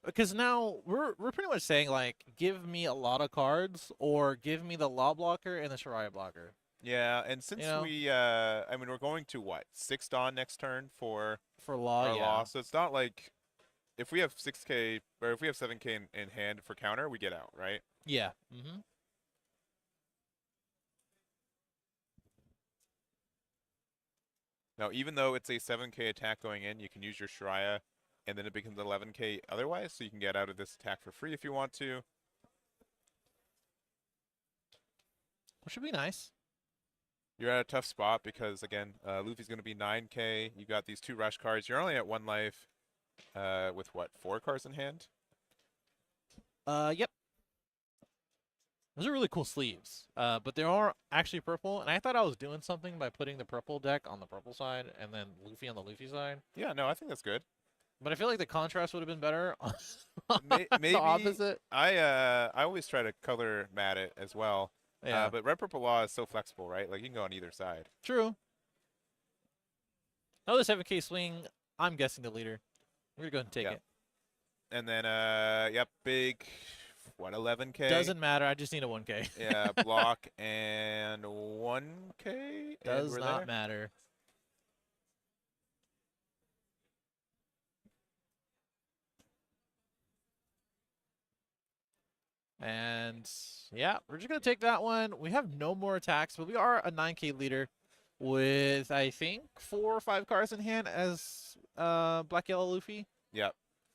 because now we're pretty much saying, like, give me a lot of cards or give me the Law blocker and the Shiraya blocker. Yeah, and since we, I mean, we're going to what, 6 Dawn next turn for Law, our Law, so it's not like, if we have 6K, or if we have 7K in hand for counter, we get out, right? Yeah. Mm-hmm. Now, even though it's a 7K attack going in, you can use your Shiraya, and then it becomes 11K otherwise, so you can get out of this attack for free if you want to. Which would be nice. You're at a tough spot because, again, Luffy's going to be 9K. You got these 2 rush cards. You're only at 1 life. With what, 4 cards in hand? Yep. Those are really cool sleeves. But they are actually purple, and I thought I was doing something by putting the purple deck on the purple side and then Luffy on the Luffy side. Yeah, no, I think that's good. But I feel like the contrast would have been better. Maybe the opposite. I always try to color mat it as well. Yeah. But red purple law is so flexible, right? Like you can go on either side. True. Another 7K swing. I'm guessing the leader. We're gonna go ahead and take it. And then yep, big, what, 11K? Doesn't matter. I just need a 1K. Yeah, block and 1K. Does not matter. And yeah, we're just gonna take that one. We have no more attacks, but we are a 9K leader with, I think, 4 or 5 cards in hand as Black Yellow Luffy. Yep.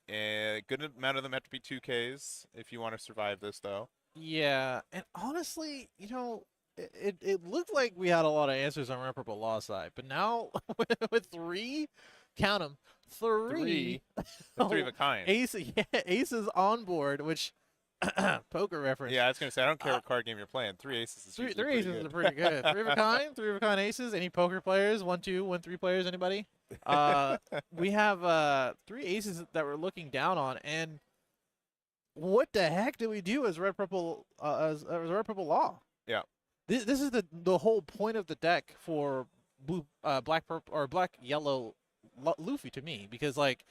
A good amount of them have to be 2Ks if you want to survive this, though. Yeah, and honestly, you know, it looked like we had a lot of answers on Red Purple Law side, but now with 3, count them, 3. 3 of a kind. Aces on board, which poker reference. Yeah, I was gonna say I don't care what card game you're playing. 3 aces is 3 pretty aces good. are pretty good. 3 of a kind, 3 of a kind aces. Any poker players? 1, 2, 1, 3 players. Anybody? We have 3 aces that we're looking down on, and what the heck do we do as red purple as red purple law? Yeah. This is the whole point of the deck for blue black purple or black yellow Luffy to me, because like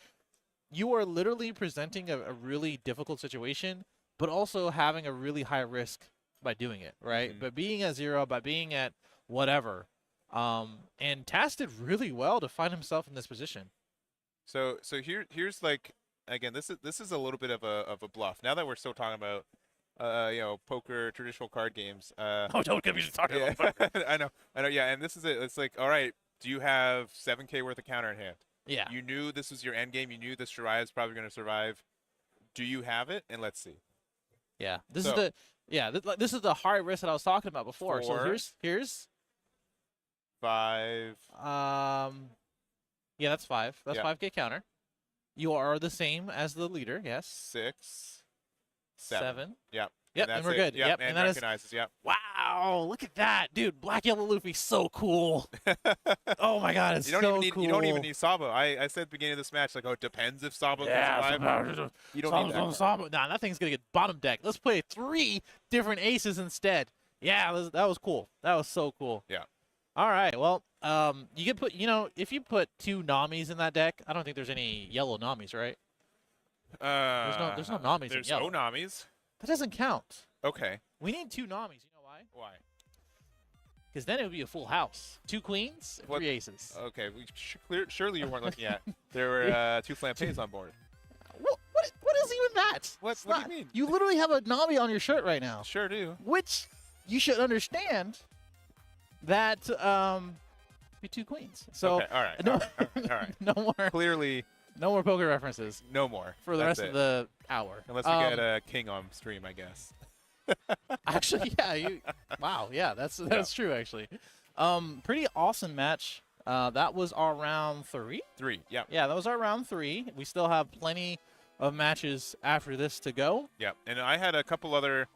you are literally presenting a really difficult situation, but also having a really high risk by doing it, right? Mm-hmm. But being at 0, by being at whatever, and Taz did really well to find himself in this position. So here's like, again, this is a little bit of a bluff. Now that we're still talking about poker, traditional card games. Oh, don't get me started on poker. I know, yeah, and this is it. It's like, all right, do you have 7K worth of counter in hand? Yeah. You knew this was your end game. You knew this Shiraiya is probably going to survive. Do you have it? And let's see. Yeah. This is the high risk that I was talking about before. 4, so here's 5. Yeah, that's 5. That's 5K counter. You are the same as the leader. Yes. 6, 7. Yep. Yep, and we're good. Yep, and that recognizes. Yep. Wow, look at that, dude! Black yellow Luffy, so cool. Oh my god, it's you don't so even need, cool. You don't even need Sabo. I said at the beginning of this match, like, oh, it depends if Sabo can survive. You don't need that. Sabo. Nah, that thing's gonna get bottom deck. Let's play 3 different aces instead. Yeah, that was cool. That was so cool. Yeah. All right, well, you can put, if you put 2 Namis in that deck, I don't think there's any yellow Namis, right? There's no Namis in yellow. There's no Namis. That doesn't count. Okay. We need 2 Namis. You know why? Why? Because then it would be a full house. 2 queens, 3 aces. Okay. Surely you weren't looking at. There were 2 Flampeys on board. What is even that? What do you mean? You literally have a Nami on your shirt right now. Sure do. Which you should understand that be 2 queens. So okay. All right. No, all right. no more. Clearly. No more poker references. No more. For the rest of the hour. Unless we get a king on stream, I guess. Actually, yeah. Wow. Yeah, that's true. Actually, pretty awesome match. That was our round 3. 3. Yeah. Yeah, that was our round 3. We still have plenty of matches after this to go. Yeah, and I had a couple other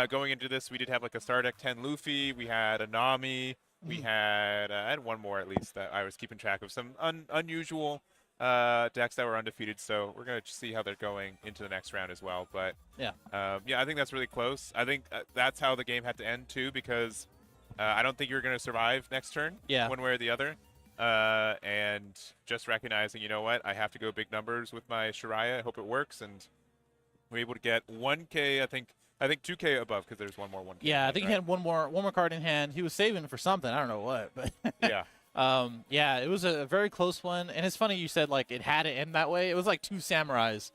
going into this. We did have like a Star Deck 10 Luffy. We had a Nami. We had I had one more at least that I was keeping track of. Some unusual decks that were undefeated, so we're going to see how they're going into the next round as well. But yeah, I think that's really close. I think that's how the game had to end too, because I don't think you're going to survive next turn, one way or the other. And just recognizing, you know what, I have to go big numbers with my Shiraiya. I hope it works, and we're able to get 1K. I think 2K above because there's one more 1K. Yeah, I think he had one more card in hand. He was saving for something. I don't know what, but yeah. Yeah, it was a very close one, and it's funny you said like it had to end that way. It was like 2 samurais,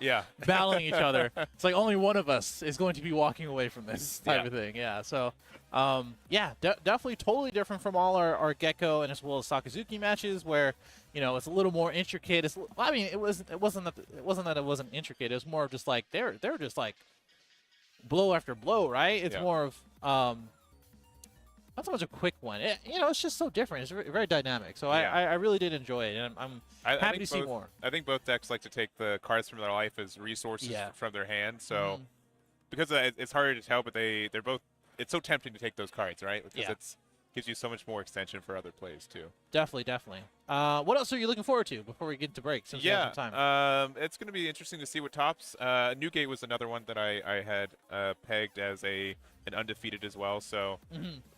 battling each other. It's like only one of us is going to be walking away from this type of thing. Yeah, so definitely totally different from all our Gecko and as well as Sakazuki matches, where it's a little more intricate. I mean, it wasn't that it wasn't intricate. It was more of just like they're just like blow after blow, right? It's more of not so much a quick one. It's just so different. It's very, very dynamic. So I really did enjoy it, and I'm happy to see more. I think both decks like to take the cards from their life as resources from their hand. So because it's harder to tell, but they're both. It's so tempting to take those cards, right? Because it gives you so much more extension for other plays too. Definitely. What else are you looking forward to before we get to break? Since we have some time. It's going to be interesting to see what tops. Newgate was another one that I had pegged as an undefeated as well. So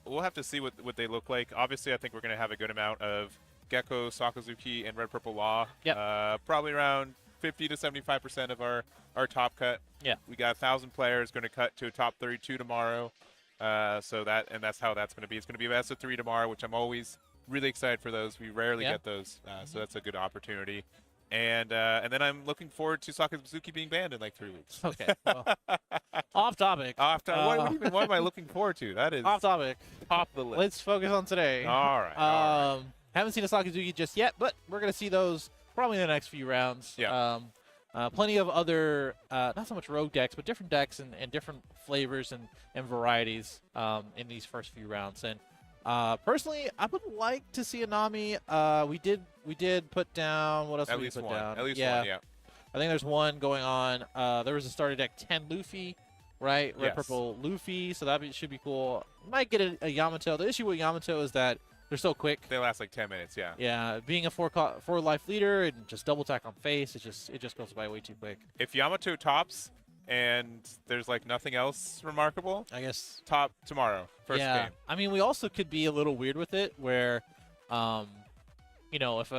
we'll have to see what they look like. Obviously, I think we're going to have a good amount of Gecko, Sakazuki, and Red Purple Law. Probably around 50 to 75% of our top cut. Yeah. We got 1,000 players going to cut to a top 32 tomorrow. So that's how that's going to be. It's going to be a best of 3 tomorrow, which I'm always really excited for those. We rarely get those, so that's a good opportunity. And then I'm looking forward to Sakazuki being banned in like 3 weeks. Okay. Well, off topic. What am I looking forward to? That is off topic. Top of the list. Let's focus on today. All right. Haven't seen a Sakazuki just yet, but we're gonna see those probably in the next few rounds. Yeah. Plenty of other, not so much rogue decks, but different decks and different flavors and varieties in these first few rounds. And personally, I would like to see a Nami. We did put down, what else did we put down? At least one, yeah. I think there's one going on. There was a starter deck 10 Luffy, right? Red Purple Luffy, so that should be cool. Might get a Yamato. The issue with Yamato is that they're so quick. They last like 10 minutes, yeah. Yeah, being a 4 life leader and just double attack on face, it just goes by way too quick. If Yamato tops, and there's like nothing else remarkable, I guess. top tomorrow, first Yeah. game. I mean, we also could be a little weird with it, where, you know, if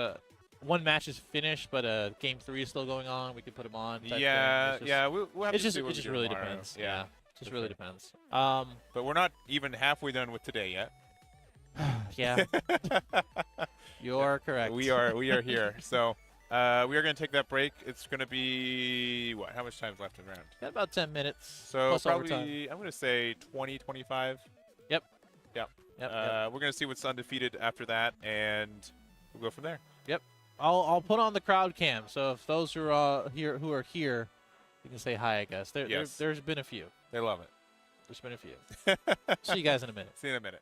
one match is finished but game 3 is still going on, we could put them on. Yeah, yeah. We'll have to see what it just we do really tomorrow. depends. Yeah, just for really sure. depends. But we're not even halfway done with today yet. Yeah. You're correct. We are here. So we are going to take that break. It's going to be what? How much time's left in the round? Got about 10 minutes. So plus probably overtime. I'm going to say 20, 25. Yep. Yep. Yep. We're going to see what's undefeated after that, and we'll go from there. Yep. I'll put on the crowd cam. So if those who are here, you can say hi. I guess there's been a few. They love it. There's been a few. See you guys in a minute. See you in a minute.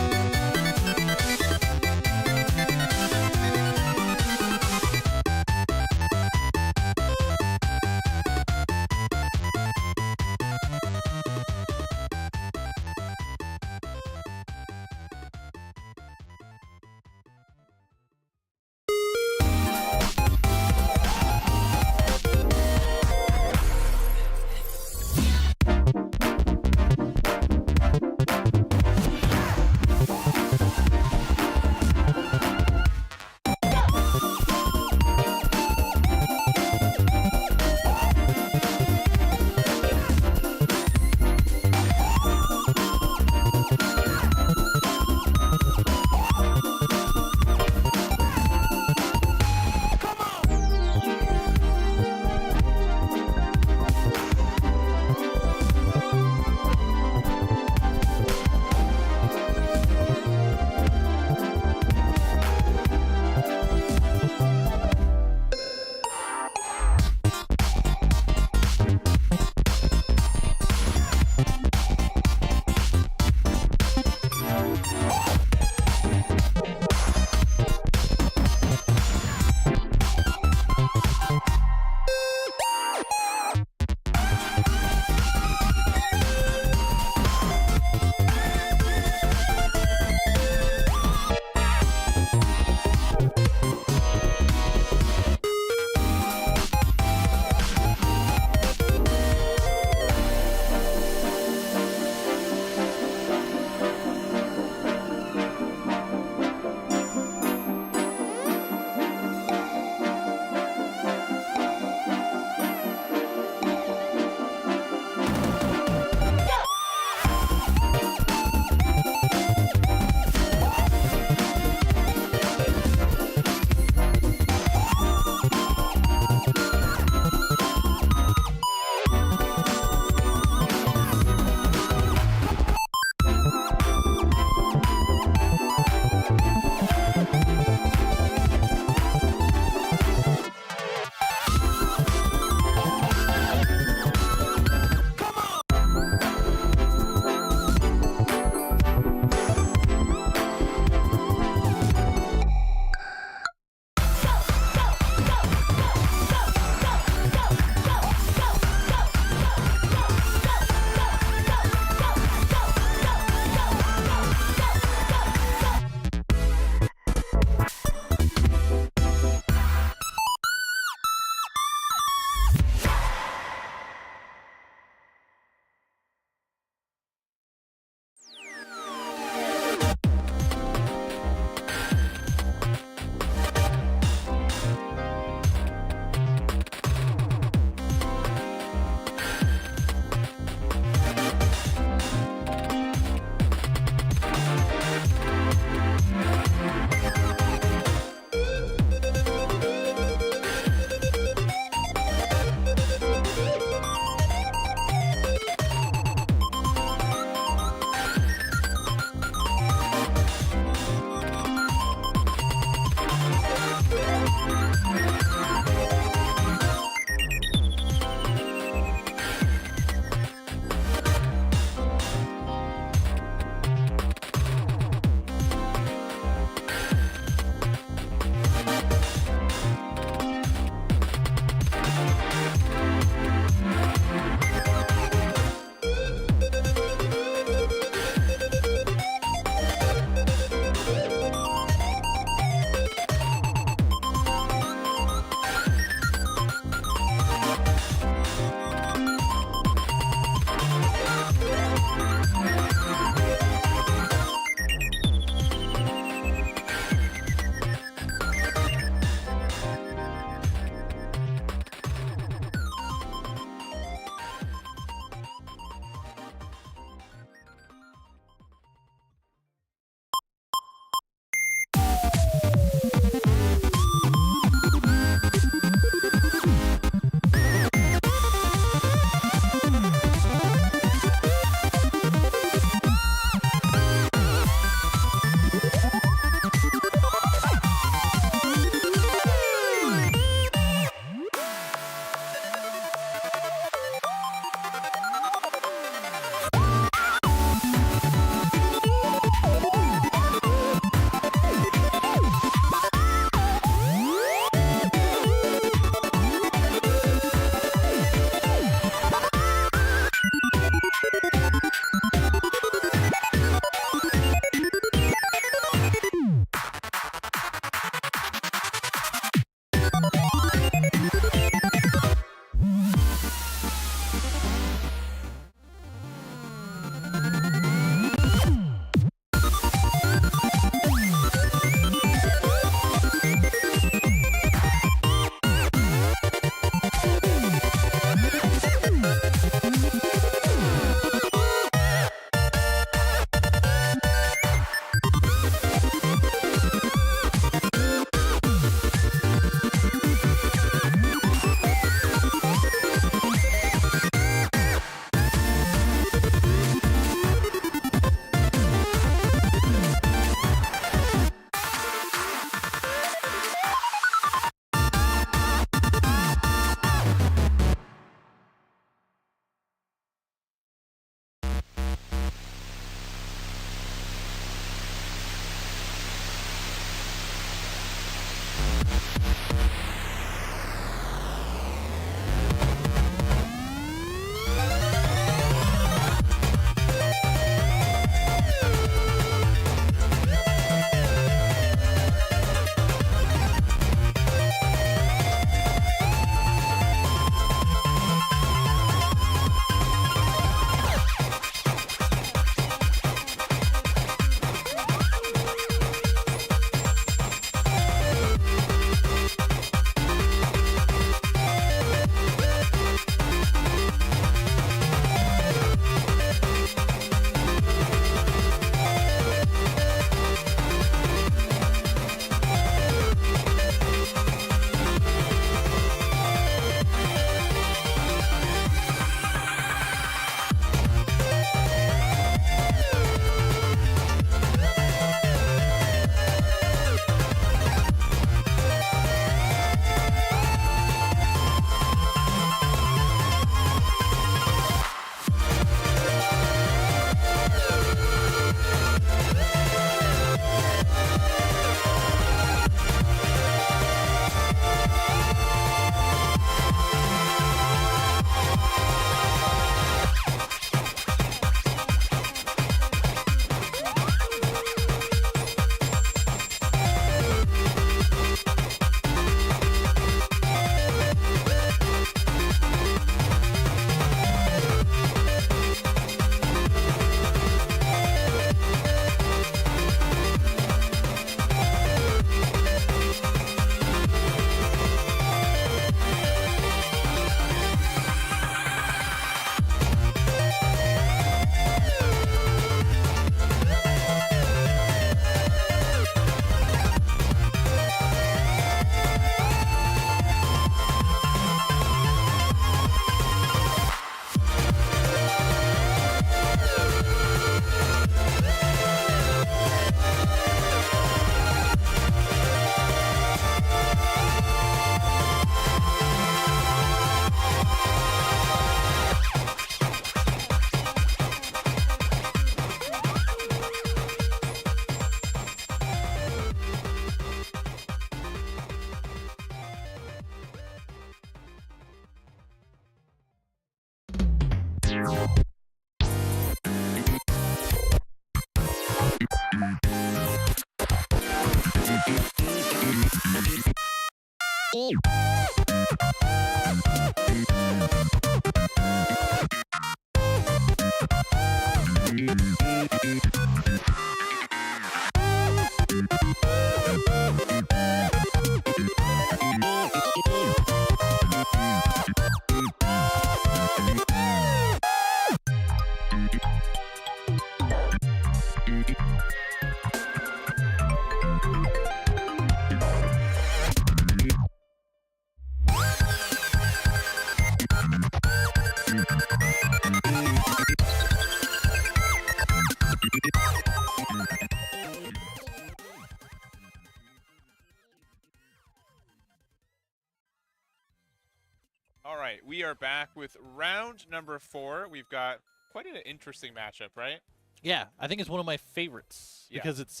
All right, we are back with round number 4. We've got quite an interesting matchup, right? Yeah, I think it's one of my favorites Yeah. because it's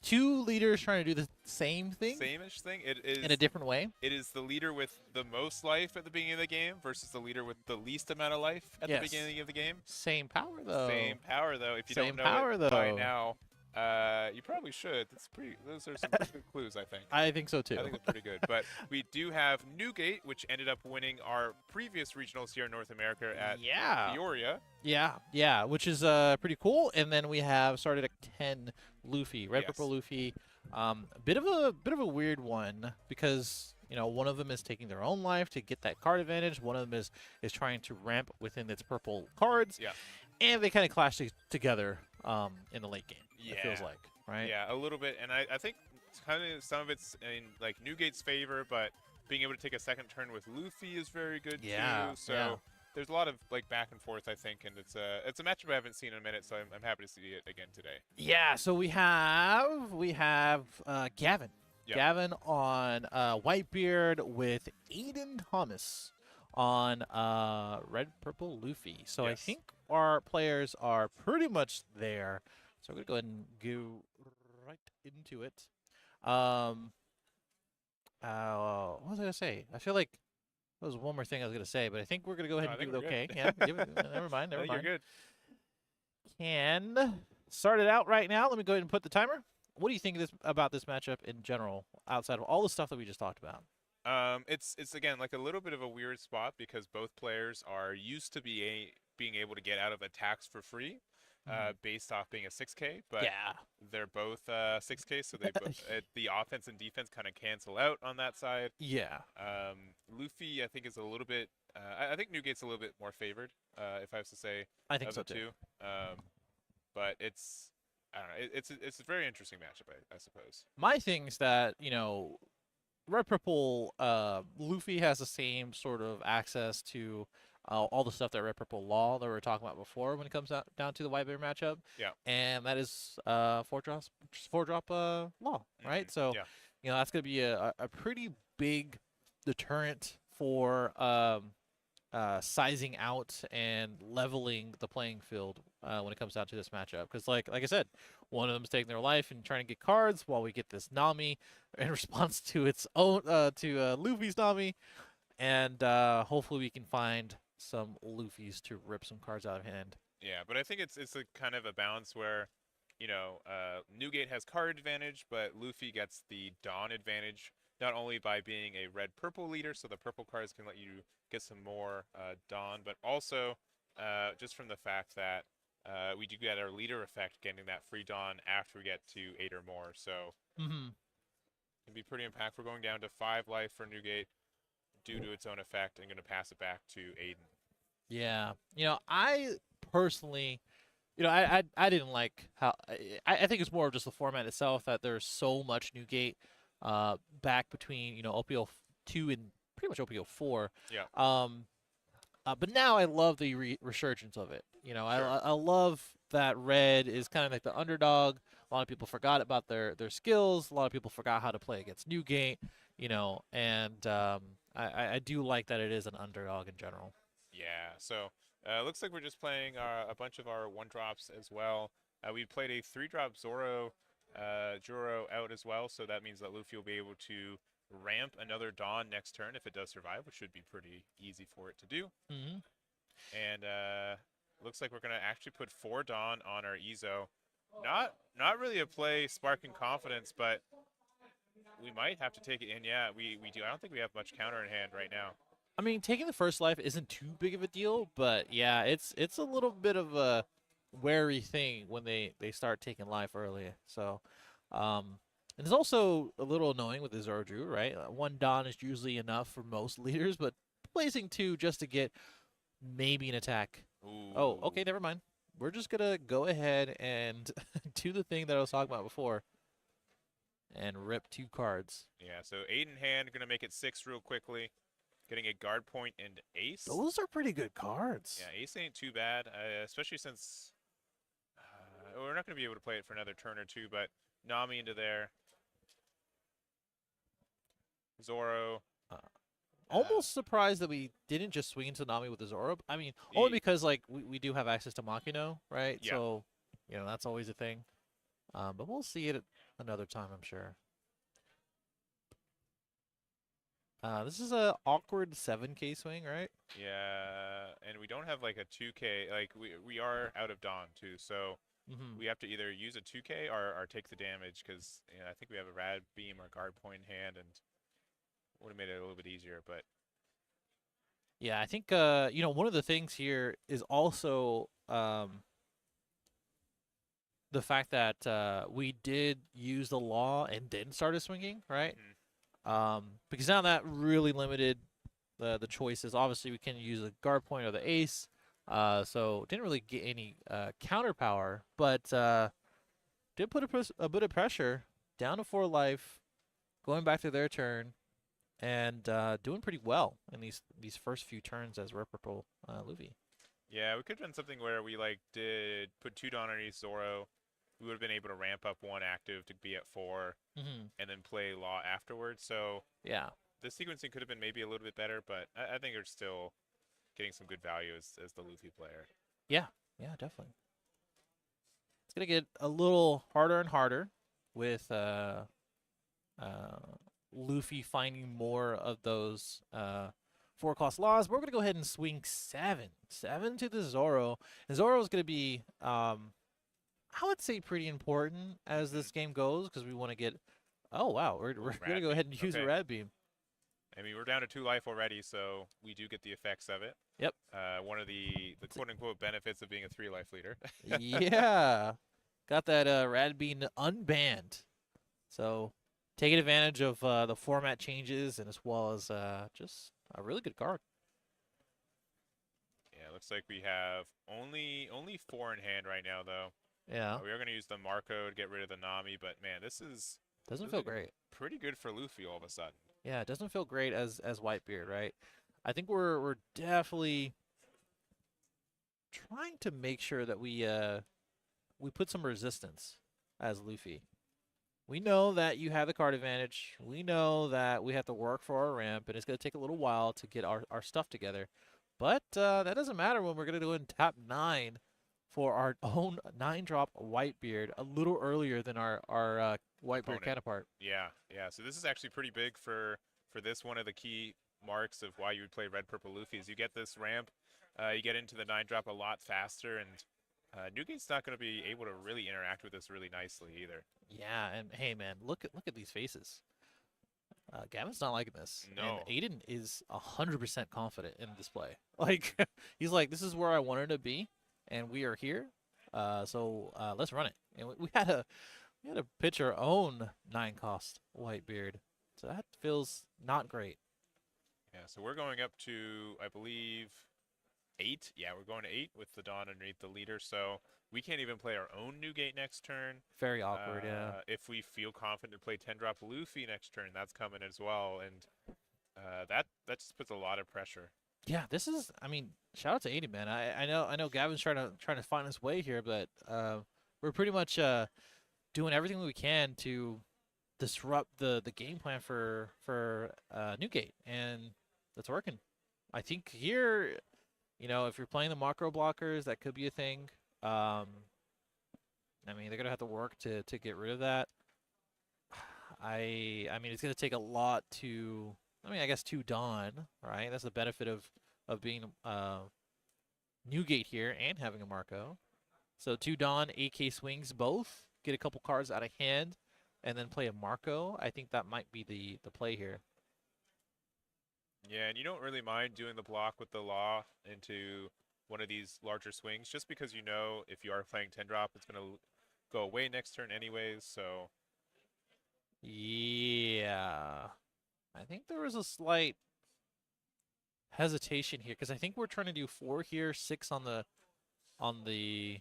two leaders trying to do the same thing. Same-ish thing. It is in a different way. It is the leader with the most life at the beginning of the game versus the leader with the least amount of life at the beginning of the game. Same power though. Same power though. If you Same don't know power, it though. by now, you probably should. Those are some pretty good clues, I think. I think so too. I think they're pretty good. But we do have Newgate, which ended up winning our previous regionals here in North America at Moria. Yeah, which is pretty cool. And then we have started at 10 Luffy, red purple Luffy. Bit of a weird one because one of them is taking their own life to get that card advantage. One of them is trying to ramp within its purple cards. Yeah. And they kind of clash together in the late game. Yeah. It feels like, right? Yeah, a little bit. And I think kind of some of it's in like Newgate's favor, but being able to take a second turn with Luffy is very good too. So there's a lot of like back and forth, I think, and it's a matchup I haven't seen in a minute, so I'm happy to see it again today. Yeah. So we have Gavin. Yep. Gavin on Whitebeard with Aiden Thomas on red purple Luffy. So I think our players are pretty much there. So we're gonna go ahead and go right into it. What was I gonna say? I feel like there was one more thing I was gonna say, but I think we're gonna go ahead and do it okay. Yeah, never mind. Never mind. You're good. Can start it out right now. Let me go ahead and put the timer. What do you think about this matchup in general, outside of all the stuff that we just talked about? It's again like a little bit of a weird spot because both players are used to being able to get out of attacks for free. Based off being a 6K, but they're both 6K, so they the offense and defense kind of cancel out on that side. Yeah. Luffy, I think, is a little bit. I think Newgate's a little bit more favored, if I have to say. I think so too. But it's I don't know. It's a very interesting matchup, I suppose. My thing is that red purple Luffy has the same sort of access to all the stuff that red purple law that we were talking about before when it comes down to the Whitebeard matchup. Yeah. And that is 4-drop law, right? So that's gonna be a pretty big deterrent for sizing out and leveling the playing field when it comes down to this matchup. Because like I said, one of them is taking their life and trying to get cards while we get this Nami in response to its own to Luffy's Nami, and hopefully we can find some Luffy's to rip some cards out of hand. Yeah, but I think it's a kind of a balance where, Newgate has card advantage, but Luffy gets the Dawn advantage, not only by being a red-purple leader, so the purple cards can let you get some more Dawn, but also just from the fact that we do get our leader effect, getting that free Dawn after we get to 8 or more, so it can be pretty impactful. Going down to 5 life for Newgate due to its own effect, and going to pass it back to Aiden. Yeah, I personally, I didn't like how I think it's more of just the format itself that there's so much Newgate back between OPO 2 and pretty much OPO 4. Yeah. But now I love the resurgence of it. I love that red is kind of like the underdog. A lot of people forgot about their skills. A lot of people forgot how to play against Newgate. And I do like that it is an underdog in general. Yeah, so looks like we're just playing a bunch of our 1-drops as well. We played a 3-drop Zoro Juro out as well, so that means that Luffy will be able to ramp another Dawn next turn if it does survive, which should be pretty easy for it to do. And looks like we're gonna actually put 4 Dawn on our Ezo. Not really a play sparking confidence, but we might have to take it in. Yeah, we do. I don't think we have much counter in hand right now. I mean, taking the first life isn't too big of a deal, but yeah, it's a little bit of a wary thing when they start taking life early. So, and it's also a little annoying with the Zordru, right? 1 Dawn is usually enough for most leaders, but placing 2 just to get maybe an attack. Ooh. Oh, okay, never mind. We're just gonna go ahead and do the thing that I was talking about before, and rip 2 cards. Yeah, so 8 in hand, gonna make it 6 real quickly. Getting a guard point and ace. Those are pretty good cards. Yeah, ace ain't too bad, especially since we're not gonna be able to play it for another turn or 2. But Nami into there. Zoro. Almost surprised that we didn't just swing into Nami with the Zoro. I mean, only because like we do have access to Makino, right? Yeah. So, you know, that's always a thing. But we'll see it another time, I'm sure. This is a awkward 7K swing, right? Yeah, and we don't have like a 2K. Like we are out of Dawn too, so we have to either use a 2K or take the damage because I think we have a Rad Beam or Guard Point in hand, and would have made it a little bit easier. But yeah, I think one of the things here is also the fact that we did use the law and didn't start a swinging, right? Because now that really limited the choices. Obviously, we can use a guard point or the ace, so didn't really get any counter power, but did put a bit of pressure down to 4 life, going back to their turn, and doing pretty well in these first few turns as Red Purple Luffy. Yeah, we could have done something where we did put 2 Dawn underneath Zoro. We would have been able to ramp up 1 active to be at 4, and then play Law afterwards. So yeah, the sequencing could have been maybe a little bit better, but I think we're still getting some good value as the Luffy player. Yeah, definitely. It's gonna get a little harder and harder with Luffy finding more of those 4-cost laws. We're gonna go ahead and swing 7 to the Zoro, and Zoro is gonna be I would say pretty important as this game goes because we want to get. Oh wow, we're gonna go ahead and use a Rad Beam. I mean, we're down to 2 life already, so we do get the effects of it. Yep. One of the quote unquote benefits of being a 3 life leader. Yeah, got that Rad Beam unbanned, so taking advantage of the format changes and as well as just a really good card. Yeah, looks like we have only 4 in hand right now, though. Yeah. We are going to use the Marco to get rid of the Nami, but man, this doesn't feel great. Pretty good for Luffy all of a sudden. Yeah, it doesn't feel great as Whitebeard, right? I think we're definitely trying to make sure that we put some resistance as Luffy. We know that you have the card advantage. We know that we have to work for our ramp, and it's going to take a little while to get our stuff together. But that doesn't matter when we're going to go and tap 9 for our own 9-drop Whitebeard a little earlier than our Whitebeard counterpart. Yeah. So this is actually pretty big for this. One of the key marks of why you would play Red Purple Luffy is you get this ramp, you get into the 9-drop a lot faster, and Newgate's not going to be able to really interact with this really nicely either. Yeah, and hey man, look at these faces. Gavin's not liking this. No. And Aiden is 100% confident in this play. Like he's like, this is where I wanted to be. And we are here, so let's run it. And we had to pitch our own 9-cost Whitebeard, so that feels not great. Yeah, so we're going up to, I believe, 8. Yeah, we're going to 8 with the Dawn underneath the leader, so we can't even play our own Newgate next turn. Very awkward, yeah. If we feel confident to play 10-drop Luffy next turn, that's coming as well, and that just puts a lot of pressure. Yeah, this is. I mean, shout out to 80, man. I know Gavin's trying to find his way here, but we're pretty much doing everything we can to disrupt the game plan for Newgate, and that's working. I think here, if you're playing the macro blockers, that could be a thing. I mean, they're gonna have to work to get rid of that. I mean, it's gonna take a lot to. I mean, I guess 2 Dawn, right? That's the benefit of being Newgate here and having a Marco. So 2 Dawn, AK swings both. Get a couple cards out of hand and then play a Marco. I think that might be the play here. Yeah, and you don't really mind doing the block with the Law into one of these larger swings, just because you know if you are playing 10-drop, it's going to go away next turn anyways, so... Yeah. I think there was a slight hesitation here, because I think we're trying to do 4 here, 6 on the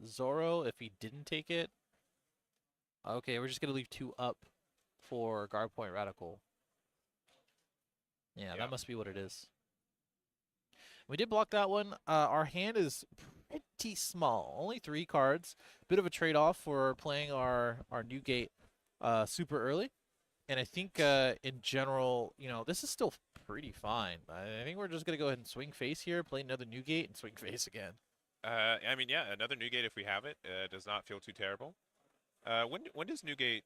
Zoro if he didn't take it. Okay, we're just going to leave 2 up for guard point Radical. Yeah, that must be what it is. We did block that one. Our hand is pretty small. Only 3 cards. Bit of a trade-off for playing our Newgate super early. And I think in general, you know, this is still pretty fine. I think we're just going to go ahead and swing face here, play another Newgate, and swing face again. I mean, yeah, another Newgate if we have it. Does not feel too terrible. When does Newgate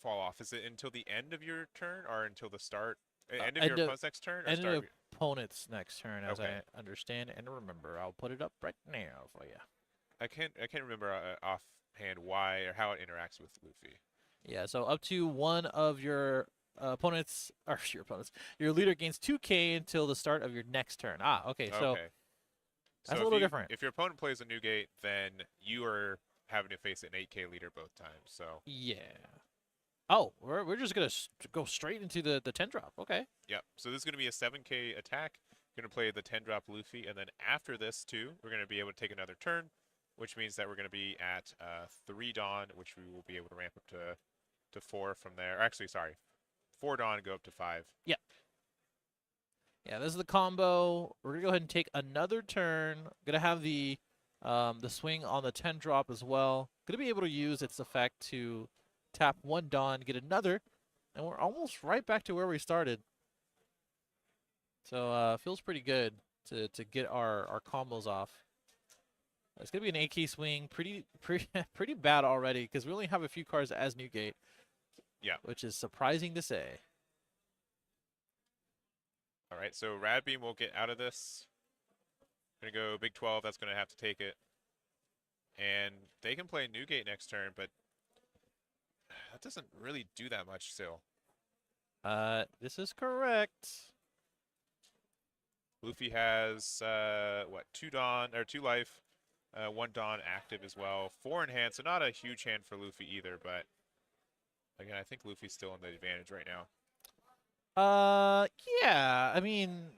fall off? Is it until the end of your turn or until the start? End of your opponent's next turn? Or end start of your opponent's next turn, as I understand and remember. I'll put it up right now for you. I can't remember offhand why or how it interacts with Luffy. Yeah, so up to one of your opponents, or your leader gains 2k until the start of your next turn. Ah, okay, so that's a little different. If your opponent plays a Newgate, then you are having to face an 8k leader both times. So yeah. Oh, we're just gonna go straight into the 10-drop. Okay. Yep. So this is gonna be a 7k attack. We're gonna play the 10-drop Luffy, and then after this too, we're gonna be able to take another turn, which means that we're gonna be at 3 Dawn, which we will be able to ramp up to 4 from there. Actually, sorry, 4 Dawn, go up to 5. Yep. Yeah, this is the combo. We're gonna go ahead and take another turn. Gonna have the swing on the 10-drop as well. Gonna be able to use its effect to tap 1 Dawn, get another, and we're almost right back to where we started. So feels pretty good to get our combos off. It's gonna be an AK swing, pretty bad already, because we only have a few cards as Newgate. Yeah, which is surprising to say. All right, so Rad Beam will get out of this. Gonna go Big 12. That's gonna have to take it, and they can play Newgate next turn, but that doesn't really do that much still. This is correct. Luffy has what, 2 Dawn or 2 life, 1 Dawn active as well, 4 in hand, so not a huge hand for Luffy either. But again, I think Luffy's still in the advantage right now. Yeah. I mean,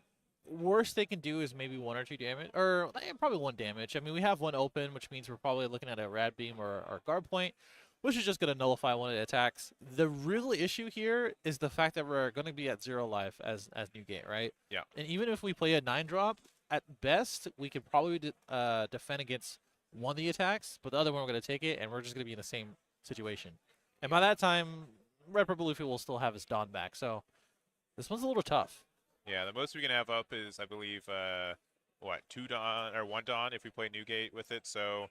worst they can do is maybe 1 or 2 damage, or probably 1 damage. I mean, we have 1 open, which means we're probably looking at a Rad Beam or guard point, which is just going to nullify one of the attacks. The real issue here is the fact that we're going to be at 0 life as Newgate, right? Yeah. And even if we play a 9-drop, at best, we could probably defend against one of the attacks, but the other one we're going to take it, and we're just going to be in the same situation. And by that time, Red Purple Luffy will still have his Dawn back, so this one's a little tough. Yeah, the most we can have up is, I believe, what, 2 Dawn or 1 Dawn if we play Newgate with it, so...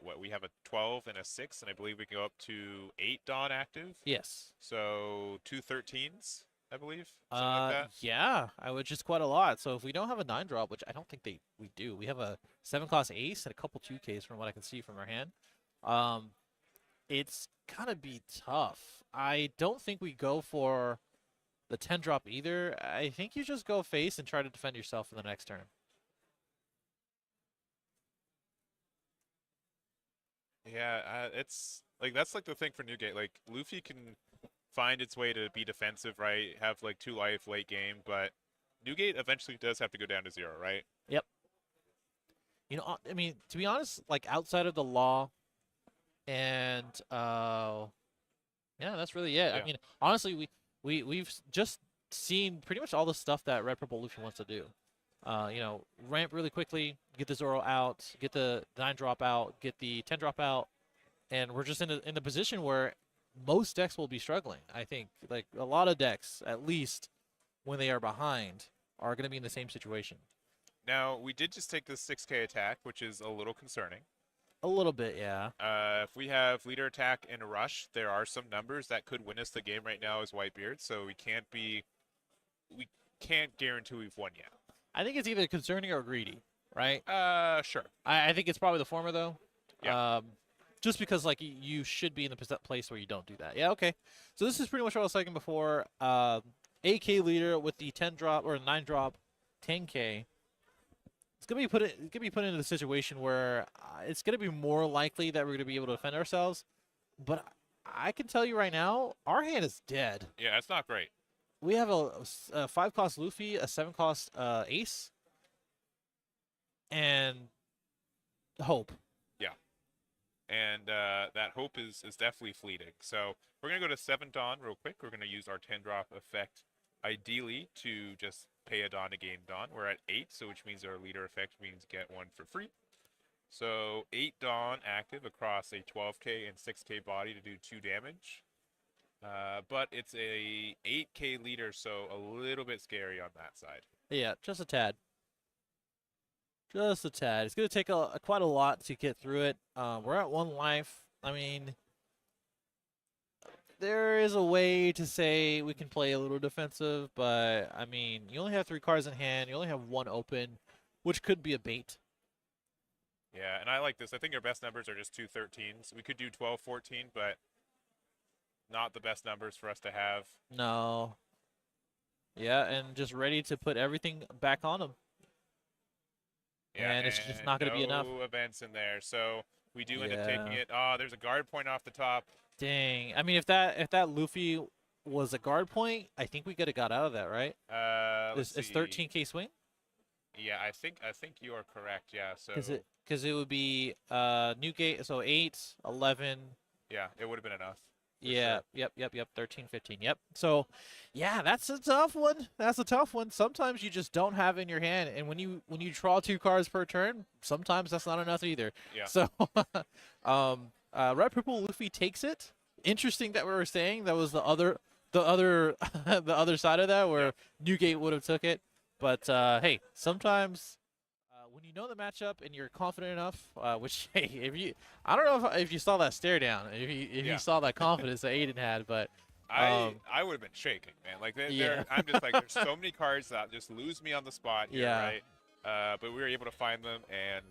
what, we have a 12 and a 6, and I believe we can go up to 8 Dawn active. Yes. So 2 13s, I believe. Something like that. Yeah, which is quite a lot. So if we don't have a 9-drop, which I don't think we do, we have a 7-class ace and a couple 2Ks from what I can see from our hand. It's gonna be tough. I don't think we go for the 10-drop either. I think you just go face and try to defend yourself for the next turn. Yeah, it's like that's like the thing for Newgate. Like Luffy can find its way to be defensive, right? Have like 2 life late game, but Newgate eventually does have to go down to 0, right? Yep. You know, I mean, to be honest, like outside of the law, and yeah, that's really it. Yeah. I mean, honestly, we've just seen pretty much all the stuff that Red Purple Luffy wants to do. You know, ramp really quickly, get the Zoro out, get the 9-drop out, get the 10-drop out, and we're just in the position where most decks will be struggling. I think like a lot of decks, at least when they are behind, are going to be in the same situation. Now we did just take this 6k attack, which is a little concerning. A little bit, yeah. If we have leader attack and rush, there are some numbers that could win us the game right now as Whitebeard, so we can't guarantee we've won yet. I think it's either concerning or greedy, right? Sure. I think it's probably the former though. Yeah. Just because like you should be in the place where you don't do that. Yeah, okay. So this is pretty much what I was saying before. AK leader with the 10 drop or 9 drop, 10K. It's gonna be put into the situation where it's gonna be more likely that we're gonna be able to defend ourselves. But I can tell you right now, our hand is dead. Yeah, it's not great. We have a 5 cost Luffy, a 7 cost Ace, and Hope. Yeah. And that Hope is definitely fleeting. So we're going to go to 7 Dawn real quick. We're going to use our 10 drop effect ideally to just pay a Dawn to gain Dawn. We're at 8, so which means our leader effect means get 1 for free. So 8 Dawn active across a 12k and 6k body to do 2 damage. But it's a 8k leader, so a little bit scary on that side. Yeah, just a tad. Just a tad. It's going to take quite a lot to get through it. We're at 1 life. I mean, there is a way to say we can play a little defensive, but, I mean, you only have 3 cards in hand. You only have 1 open, which could be a bait. Yeah, and I like this. I think our best numbers are just 2 13s. We could do 12 14, but not the best numbers for us to have. No. Yeah, and just ready to put everything back on them. Yeah, and it's just not going to be enough. No events in there, so we do end up taking it. Oh, there's a guard point off the top. Dang. I mean, if that Luffy was a guard point, I think we could have got out of that, right? Let's see. It's 13k swing? Yeah, I think you are correct. Yeah, so because it would be new gate, so 8, 11. Yeah, it would have been enough. Yeah, sure. Yep. 13, 15. Yep. So, yeah, that's a tough one. That's a tough one. Sometimes you just don't have it in your hand, and when you draw 2 cards per turn, sometimes that's not enough either. Yeah. So, Red Purple Luffy takes it. Interesting that we were saying that was the other the other side of that where Newgate would have took it. But hey, sometimes when you know the matchup and you're confident enough, which hey, I don't know if you saw that stare down, if you saw that confidence that Aiden had, but I would have been shaking, man. Like I'm just like, there's so many cards that just lose me on the spot here, right? But we were able to find them, and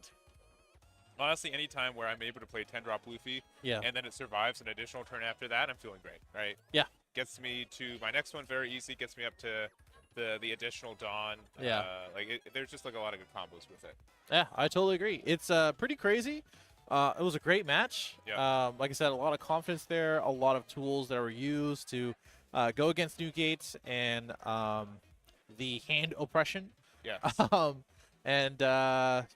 honestly, any time where I'm able to play 10 drop Luffy, and then it survives an additional turn after that, I'm feeling great, right? Yeah. Gets me to my next one very easy. Gets me up to the additional Dawn. There's just like a lot of good combos with it. Yeah, I totally agree. It's pretty crazy. It was a great match. Yeah. Like I said, a lot of confidence there, a lot of tools that were used to go against Newgate and the hand oppression. Yes.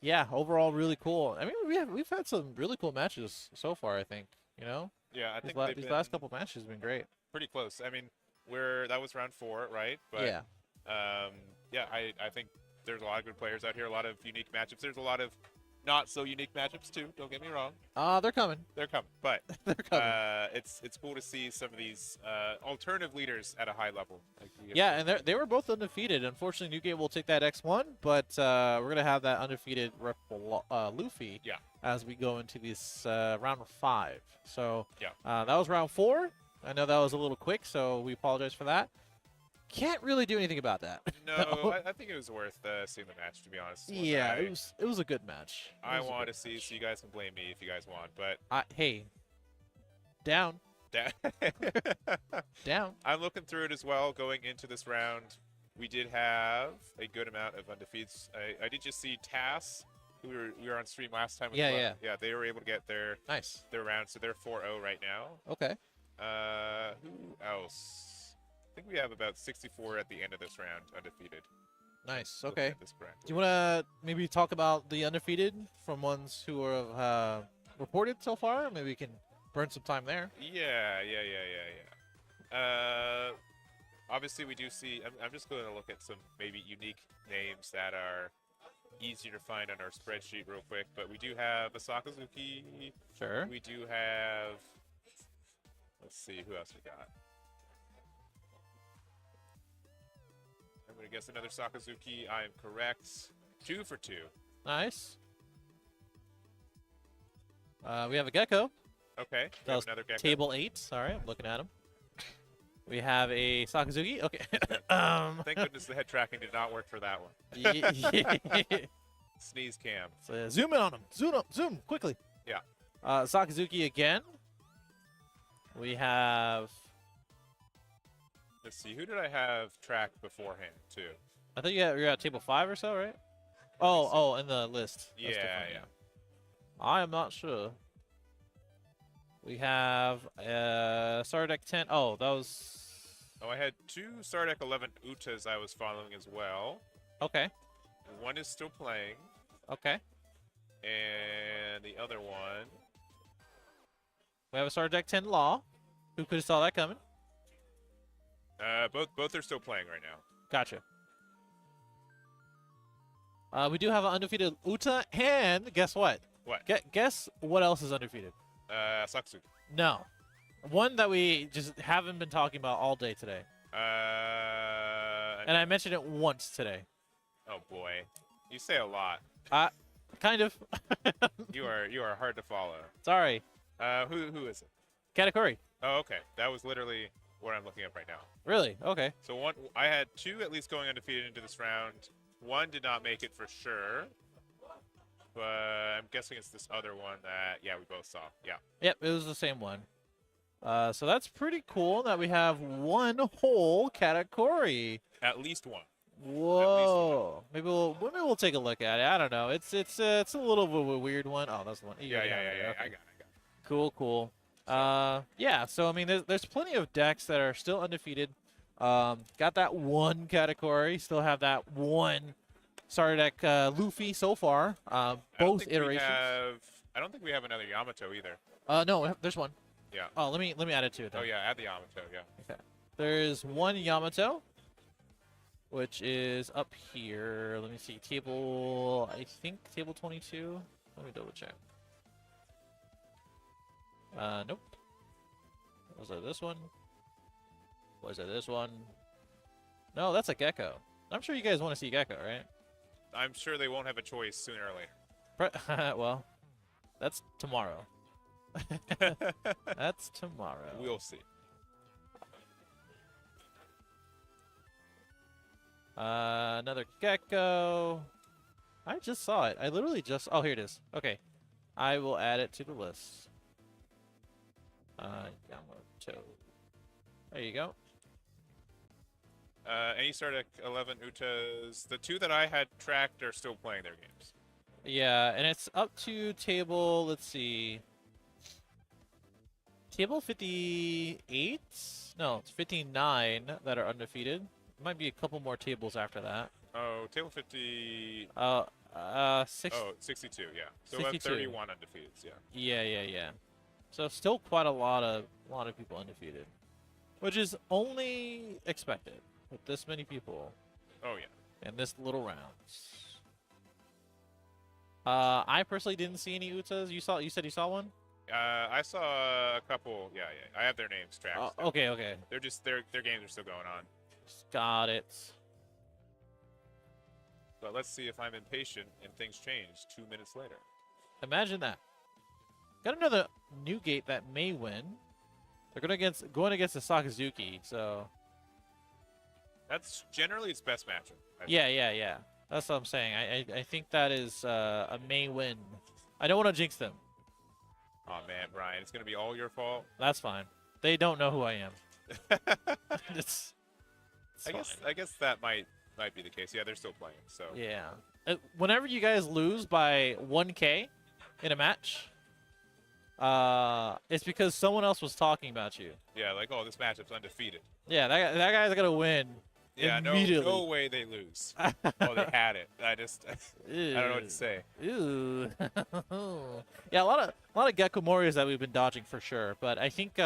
Yeah, overall really cool. I mean, we've had some really cool matches so far, I think, you know? Yeah, I think these last couple matches have been great. Pretty close. I mean, that was round 4, right? But yeah. I think there's a lot of good players out here, a lot of unique matchups. There's a lot of not so unique matchups too, don't get me wrong. They're coming. They're coming. But they're coming. It's cool to see some of these alternative leaders at a high level. Yeah, and they were both undefeated. Unfortunately, Newgate will take that X1, but we're going to have that undefeated Luffy as we go into this round 5. So that was round 4. I know that was a little quick, so we apologize for that. Can't really do anything about that. No, I think it was worth seeing the match, to be honest. Yeah, it was a good match. I want to see, so you guys can blame me if you guys want, but hey, down. Down. I'm looking through it as well. Going into this round, we did have a good amount of undefeats. I did just see Tass, who we were on stream last time. Yeah, they were able to get their round, so they're 4-0 right now. Okay. Who else? I think we have about 64 at the end of this round, undefeated. Nice. Okay. Do you want to maybe talk about the undefeated from ones who are reported so far? Maybe we can burn some time there. Yeah. Obviously, we do see. I'm just going to look at some maybe unique names that are easier to find on our spreadsheet real quick. But we do have a Sakazuki. Sure. We do have. Let's see who else we got. I'm going to guess another Sakazuki. I am correct. 2 for 2. Nice. We have a Gecko. Okay. That was another Gecko. table 8. Sorry, I'm looking at him. We have a Sakazuki. Okay. Thank goodness the head tracking did not work for that one. Sneeze cam. So zoom in on him. Zoom quickly. Yeah. Sakazuki again. We have. Let's see. Who did I have tracked beforehand too? I think you're at table 5 or so, right? Oh, in the list. That's Yeah. different. I am not sure. We have Star Deck 10. Oh, that was. Oh, I had 2 Star Deck 11 Utas I was following as well. Okay. One is still playing. Okay. And the other one. We have a Star Deck 10 Law. Who could have saw that coming? Both are still playing right now. Gotcha. We do have an undefeated Uta, and guess what? What? Guess what else is undefeated? Sakazuki. No. One that we just haven't been talking about all day today. And I mentioned it once today. Oh boy, you say a lot. Kind of. You are hard to follow. Sorry. Who is it? Katakuri. Oh, okay. That was literally what I'm looking at right now. Really? Okay. So I had 2 at least going undefeated into this round. 1 did not make it for sure. But I'm guessing it's this other one that, yeah, we both saw. Yeah. Yep, it was the same one. So that's pretty cool that we have 1 whole Katakuri. At least 1. Whoa. Maybe we'll take a look at it. I don't know. It's a little bit of a weird one. Oh, that's the one. Yeah. Okay. I got it. Cool. Yeah. So I mean, there's plenty of decks that are still undefeated. Got that 1 Katakuri. Still have that 1 Star Deck Luffy so far. Both iterations. I don't think we have another Yamato either. No, there's 1. Yeah. Oh, let me add it to it then. Oh yeah, add the Yamato. Yeah. Okay. There's 1 Yamato, which is up here. Let me see. I think table 22. Let me double check. Nope. Was it this one? Was it this one? No, that's a Gecko. I'm sure you guys want to see Gecko, right? I'm sure they won't have a choice sooner or later. Well, that's tomorrow. That's tomorrow. We'll see. Another Gecko. I just saw it. I literally just... Oh, here it is. Okay. I will add it to the list. Yamato. There you go. Any Star Deck 11 Utas, the 2 that I had tracked are still playing their games. Yeah, and it's up to table, let's see. Table 58? No, it's 59 that are undefeated. Might be a couple more tables after that. Oh, table 50. 6. Oh, 62, yeah. So 62. we have 31 undefeateds, yeah. Yeah. So still quite a lot of people undefeated, which is only expected with this many people. Oh yeah. In this little rounds. I personally didn't see any Utas. You said you saw one? I saw a couple. Yeah. I have their names tracked. Okay. They're just their games are still going on. Got it. But let's see if I'm impatient and things change 2 minutes later. Imagine that. Got another Newgate that may win. They're going against the Sakazuki, so. That's generally its best matchup. Yeah. That's what I'm saying. I think that is a may win. I don't want to jinx them. Oh man, Brian, it's gonna be all your fault. That's fine. They don't know who I am. it's I guess that might be the case. Yeah, they're still playing. So yeah. Whenever you guys lose by 1K in a match, it's because someone else was talking about you. Yeah, like, oh, this matchup's undefeated. Yeah, that guy's gonna win. Yeah, no way they lose. Oh, they had it. I don't know what to say. Ew. Yeah, a lot of Gecko Morias that we've been dodging for sure, but I think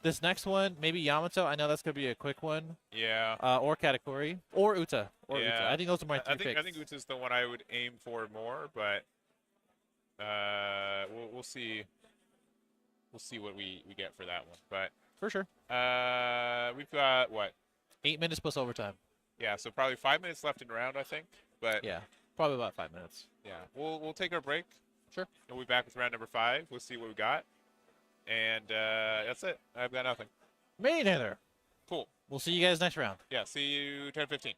this next one, maybe Yamato. I know that's gonna be a quick one. Yeah. Or Katakuri, or Uta, Uta. I think those are my 3 picks. I think Uta's the one I would aim for more, but we'll see. We'll see what we get for that one, but for sure. We've got what? 8 minutes plus overtime. Yeah, so probably 5 minutes left in the round, I think. But yeah, probably about 5 minutes. Yeah, we'll take our break. Sure. And we'll be back with round number 5. We'll see what we got, and that's it. I've got nothing. Me neither. Cool. We'll see you guys next round. Yeah, see you 10:15.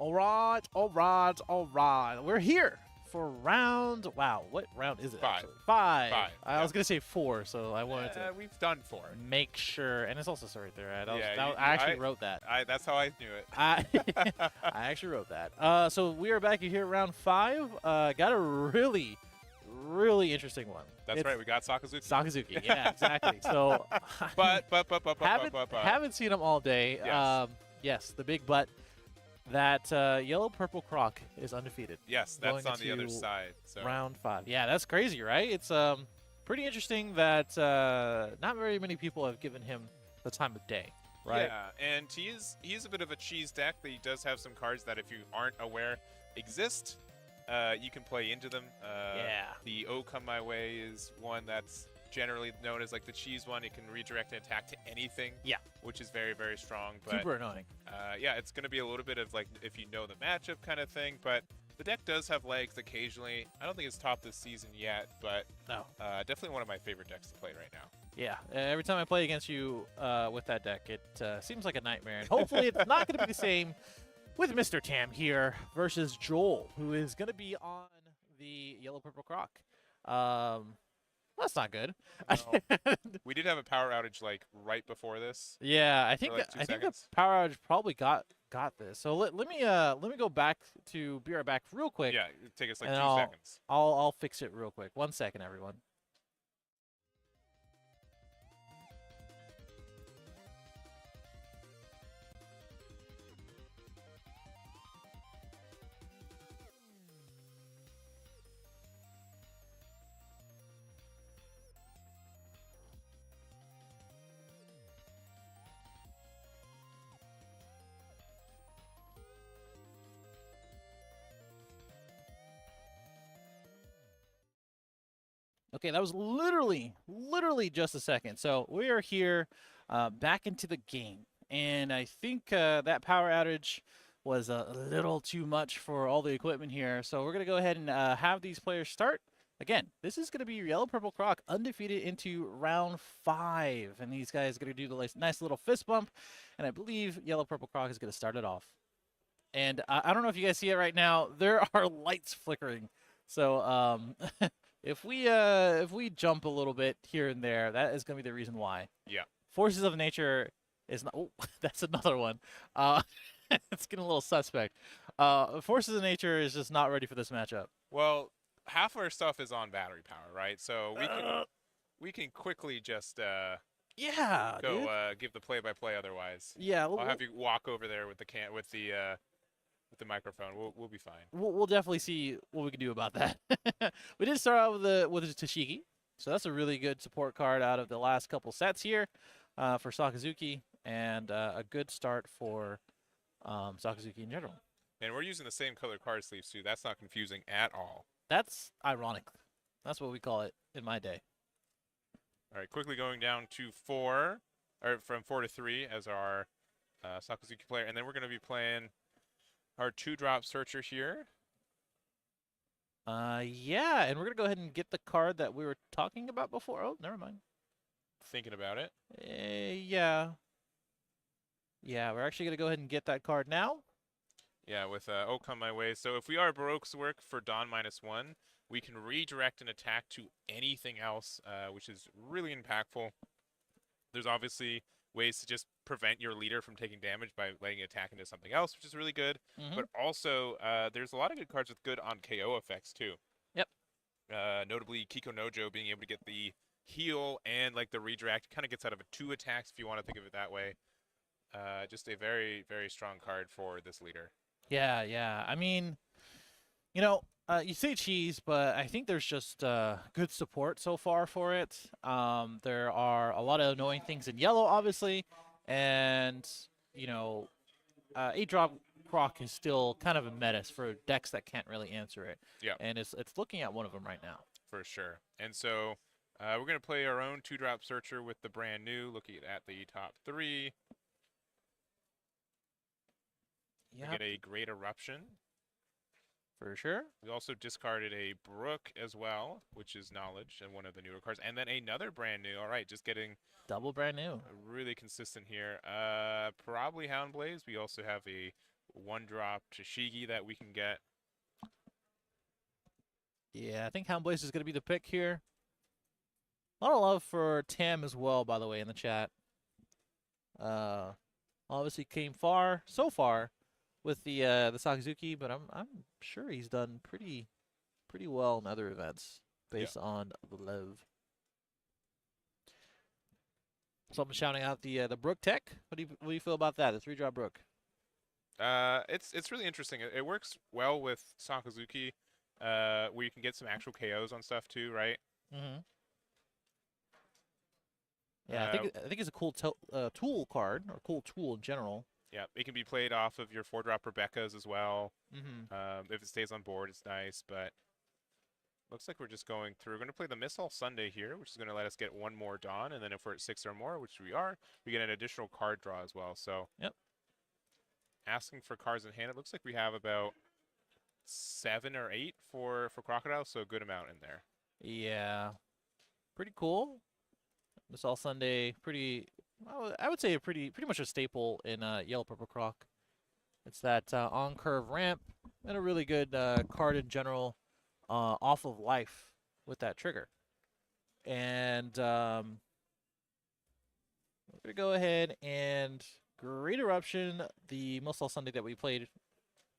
All right, all right, all right. We're here for round. Wow, what round is it? 5. Actually? 5. I Yeah. was gonna say 4, so I wanted to. We've done 4. Make sure, and it's also right there. Yeah, I actually wrote that. That's how I knew it. I actually wrote that. So we are back here, round 5. Got a really interesting one. That's right. We got Sakazuki. Sakazuki, yeah, exactly. So, but haven't seen him all day. Yes. Yes, the big but. That yellow purple Croc is undefeated. Yes, that's on the other side. So. Round 5. Yeah, that's crazy, right? It's pretty interesting that not very many people have given him the time of day, right? Yeah, and he is a bit of a cheese deck. That he does have some cards that, if you aren't aware, exist. You can play into them. Yeah. The Oh Come My Way is one that's generally known as like the cheese one. It can redirect an attack to anything. Yeah. Which is very, very strong. But, super annoying. Yeah, it's going to be a little bit of like if you know the matchup kind of thing. But the deck does have legs occasionally. I don't think it's topped this season yet, but no. Definitely one of my favorite decks to play right now. Yeah, every time I play against you with that deck, it seems like a nightmare. And hopefully it's not going to be the same with Mr. Tam here versus Joel, who is going to be on the yellow-purple Croc. That's not good. No. We did have a power outage like right before this. Yeah, I think like I think the power outage probably got this. So let me go back to be right back real quick. Yeah, take us like 2 seconds. I'll fix it real quick. 1 second, everyone. Okay, that was literally just a second. So we are here back into the game. And I think that power outage was a little too much for all the equipment here. So we're going to go ahead and have these players start. Again, this is going to be yellow-purple Croc undefeated into round 5. And these guys are going to do the nice little fist bump. And I believe yellow-purple Croc is going to start it off. And I don't know if you guys see it right now. There are lights flickering. So if we jump a little bit here and there, that is going to be the reason why. Yeah. Forces of Nature is not. Oh, that's another one. It's getting a little suspect. Forces of Nature is just not ready for this matchup. Well, half of our stuff is on battery power, right? So we can quickly just yeah, go give the play-by-play. Otherwise, yeah, I'll have you walk over there with the microphone. We'll be fine. We'll definitely see what we can do about that. We did start out with the Tashigi, so that's a really good support card out of the last couple sets here for Sakazuki, and a good start for Sakazuki in general. And we're using the same color card sleeves too. That's not confusing at all. That's ironic. That's what we call it in my day. All right, quickly going down to 4, or from 4 to 3 as our Sakazuki player, and then we're going to be playing our 2-drop searcher here. Yeah, and we're going to go ahead and get the card that we were talking about before. Oh, never mind. Thinking about it. Yeah. Yeah, we're actually going to go ahead and get that card now. Yeah, with Oh Come My Way. So if we are Baroque's work for Dawn -1, we can redirect an attack to anything else, which is really impactful. There's obviously ways to just prevent your leader from taking damage by letting it attack into something else, which is really good. But also, there's a lot of good cards with good on KO effects too. Yep. Notably, Kiko Nojo being able to get the heal and like the redirect. Kind of gets out of 2 attacks if you want to think of it that way. Just a very, very strong card for this leader. Yeah, yeah. I mean, you know, you say cheese, but I think there's just good support so far for it. There are a lot of annoying things in yellow, obviously, and you know, 8-drop Croc is still kind of a menace for decks that can't really answer it. Yeah, and it's looking at one of them right now for sure. And so we're gonna play our own 2-drop searcher with the brand new. Looking at the top 3. Yeah. Get a Great Eruption. For sure. We also discarded a Brook as well, which is Knowledge and one of the newer cards. And then another brand new. All right, just getting double brand new. Really consistent here. Probably Houndblaze. We also have a 1-drop Tashigi that we can get. Yeah, I think Houndblaze is going to be the pick here. A lot of love for Tam as well, by the way, in the chat. Obviously came so far with the Sakazuki, but I'm sure he's done pretty well in other events based on the love. So I'm shouting out the Brook tech. What do you feel about that? The 3-drop Brook. It's really interesting. It works well with Sakazuki, where you can get some actual KOs on stuff too, right? Mm-hmm. Yeah, I think it's a cool tool card, or cool tool in general. Yeah, it can be played off of your 4-drop Rebecca's as well. Mm-hmm. If it stays on board, it's nice, but looks like we're just going through. We're going to play the Missile Sunday here, which is going to let us get 1 more Dawn, and then if we're at 6 or more, which we are, we get an additional card draw as well. So, yep. Asking for cards in hand, it looks like we have about 7 or 8 for Crocodile, so a good amount in there. Yeah, pretty cool. Missile Sunday, I would say pretty much a staple in Yellow Purple Croc. It's that on curve ramp and a really good card in general off of life with that trigger. And we're gonna go ahead and Great Eruption, the Missile Sunday that we played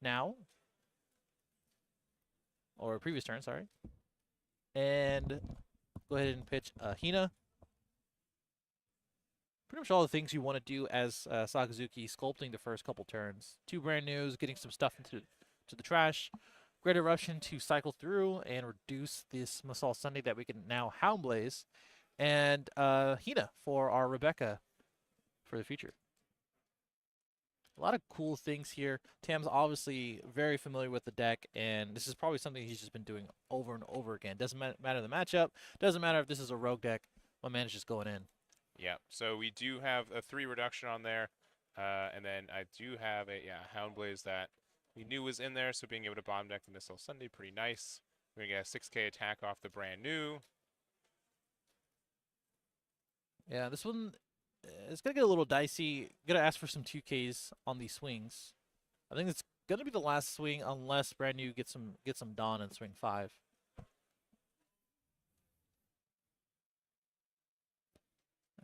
now, or previous turn, sorry, and go ahead and pitch Hina. Pretty much all the things you want to do as Sakazuki, sculpting the first couple turns. 2 brand news, getting some stuff into the trash. Great Eruption to cycle through and reduce this Missile Sunday that we can now Houndblaze. And Hina for our Rebecca for the future. A lot of cool things here. Tam's obviously very familiar with the deck, and this is probably something he's just been doing over and over again. Doesn't matter the matchup. Doesn't matter if this is a rogue deck. My man is just going in. Yeah, so we do have a 3 reduction on there, and then I do have a Houndblaze that we knew was in there, so being able to bomb deck the Missile Sunday, pretty nice. We're going to get a 6k attack off the brand new. Yeah, this one is going to get a little dicey. Going to ask for some 2Ks on these swings. I think it's going to be the last swing unless brand new gets some Dawn and swing 5.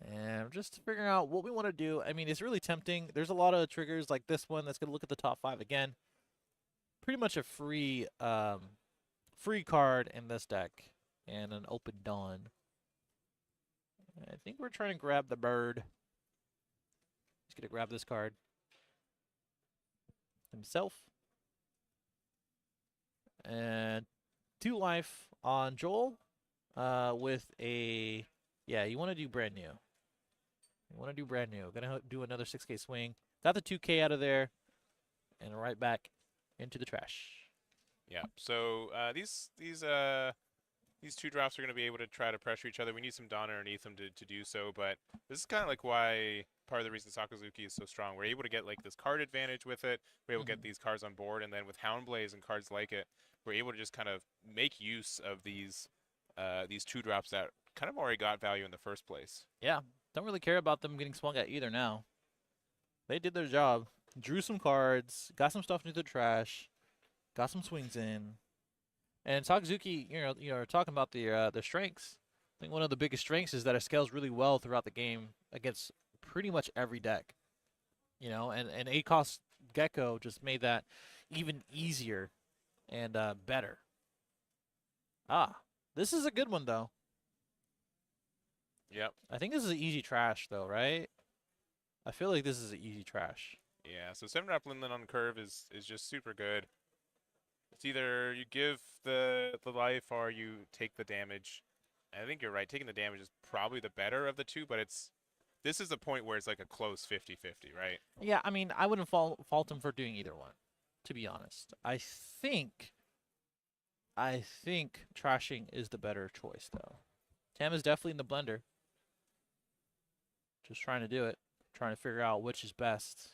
And I'm just figuring out what we want to do. I mean, it's really tempting. There's a lot of triggers like this one that's going to look at the top 5 again. Pretty much a free card in this deck and an open Dawn. I think we're trying to grab the bird. He's going to grab this card himself. And 2 life on Joel with a... Yeah, you want to do brand new. You want to do brand new. Gonna do another 6k swing. Got the 2k out of there, and right back into the trash. Yeah. So these 2 drops are going to be able to try to pressure each other. We need some Dawn underneath them to do so, but this is kind of like why part of the reason Sakazuki is so strong. We're able to get like this card advantage with it. We're able to get these cards on board, and then with Houndblaze and cards like it, we're able to just kind of make use of these 2 drops that kind of already got value in the first place. Yeah, don't really care about them getting swung at either now. They did their job. Drew some cards, got some stuff into the trash, got some swings in. And Sakazuki, you know, talking about their strengths. I think one of the biggest strengths is that it scales really well throughout the game against pretty much every deck. You know, and ACOS Gecko just made that even easier and better. This is a good one though. Yep. I think this is an easy trash, though, right? I feel like this is an easy trash. Yeah, so 7-drop Linlen on curve is just super good. It's either you give the life or you take the damage. I think you're right. Taking the damage is probably the better of the 2, but this is a point where it's like a close 50-50, right? Yeah, I mean, I wouldn't fault him for doing either one, to be honest. I think trashing is the better choice, though. Tam is definitely in the blender. Just trying to do it. Trying to figure out which is best.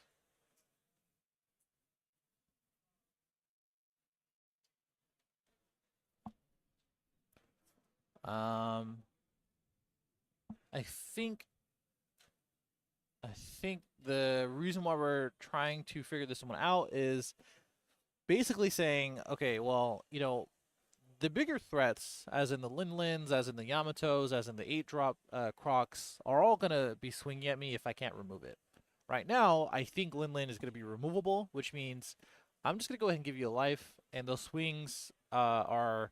I think I think the reason why we're trying to figure this one out is basically saying, okay, well, the bigger threats, as in the Linlins, as in the Yamatos, as in the 8-drop Crocs, are all going to be swinging at me if I can't remove it. Right now, I think Linlin is going to be removable, which means I'm just going to go ahead and give you a life, and those swings are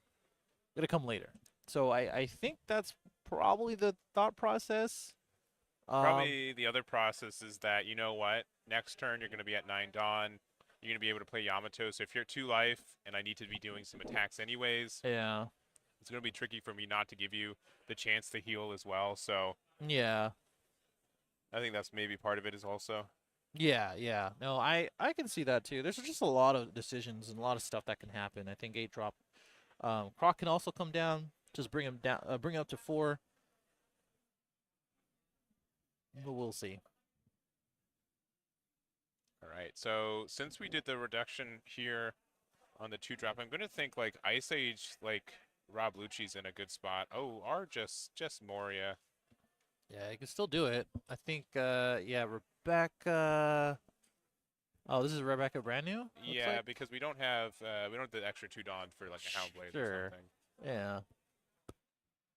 going to come later. So I think that's probably the thought process. Probably the other process is that, you know what, next turn you're going to be at 9 Dawn. You're going to be able to play Yamato. So if you're at 2 life and I need to be doing some attacks anyways, yeah, it's going to be tricky for me not to give you the chance to heal as well. So yeah, I think that's maybe part of it is also. yeah. No, I can see that too. There's just a lot of decisions and a lot of stuff that can happen. I think 8-drop Croc can also come down. Just bring him down, bring him up to 4. But we'll see. All right. So since we did the reduction here on the 2-drop, I'm going to think like Ice Age, like Rob Lucci's in a good spot. Oh, or just Moria. Yeah, you can still do it. I think, yeah, Rebecca. Oh, this is Rebecca brand new? Yeah, like? because we don't have the extra 2 Dawn for like a Houndblade or something. Yeah.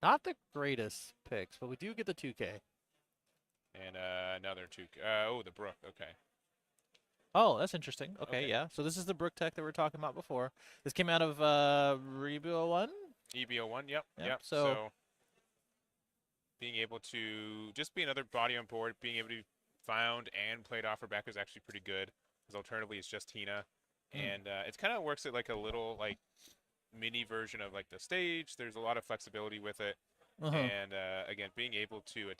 Not the greatest picks, but we do get the 2K. And another 2K. Oh, the Brook. Okay. Oh, that's interesting. Okay, yeah. So this is the Brook tech that we were talking about before. This came out of Rebio 1? EBO 1, yep. So being able to just be another body on board, being able to be found and played off Rebecca is actually pretty good. Because alternatively, it's just Tina. And it kind of works at like a little like mini version of like the stage. There's a lot of flexibility with it. And again, being able to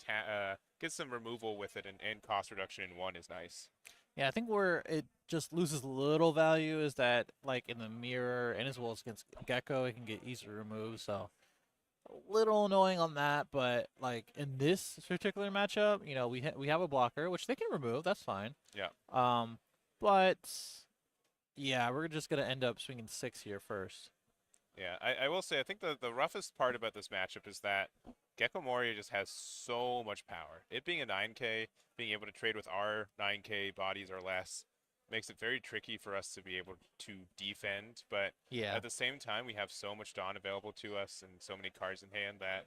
get some removal with it and cost reduction in 1 is nice. Yeah, I think where it just loses a little value is that, like, in the mirror and as well as against Gecko, it can get easily removed. So a little annoying on that, but like in this particular matchup, we have a blocker which they can remove. That's fine. Yeah. But yeah, we're just gonna end up swinging 6 here first. Yeah, I will say I think the roughest part about this matchup is that Gecko Moria just has so much power. It being a 9K, being able to trade with our 9K bodies or less, makes it very tricky for us to be able to defend. But yeah, at the same time, we have so much Dawn available to us and so many cards in hand that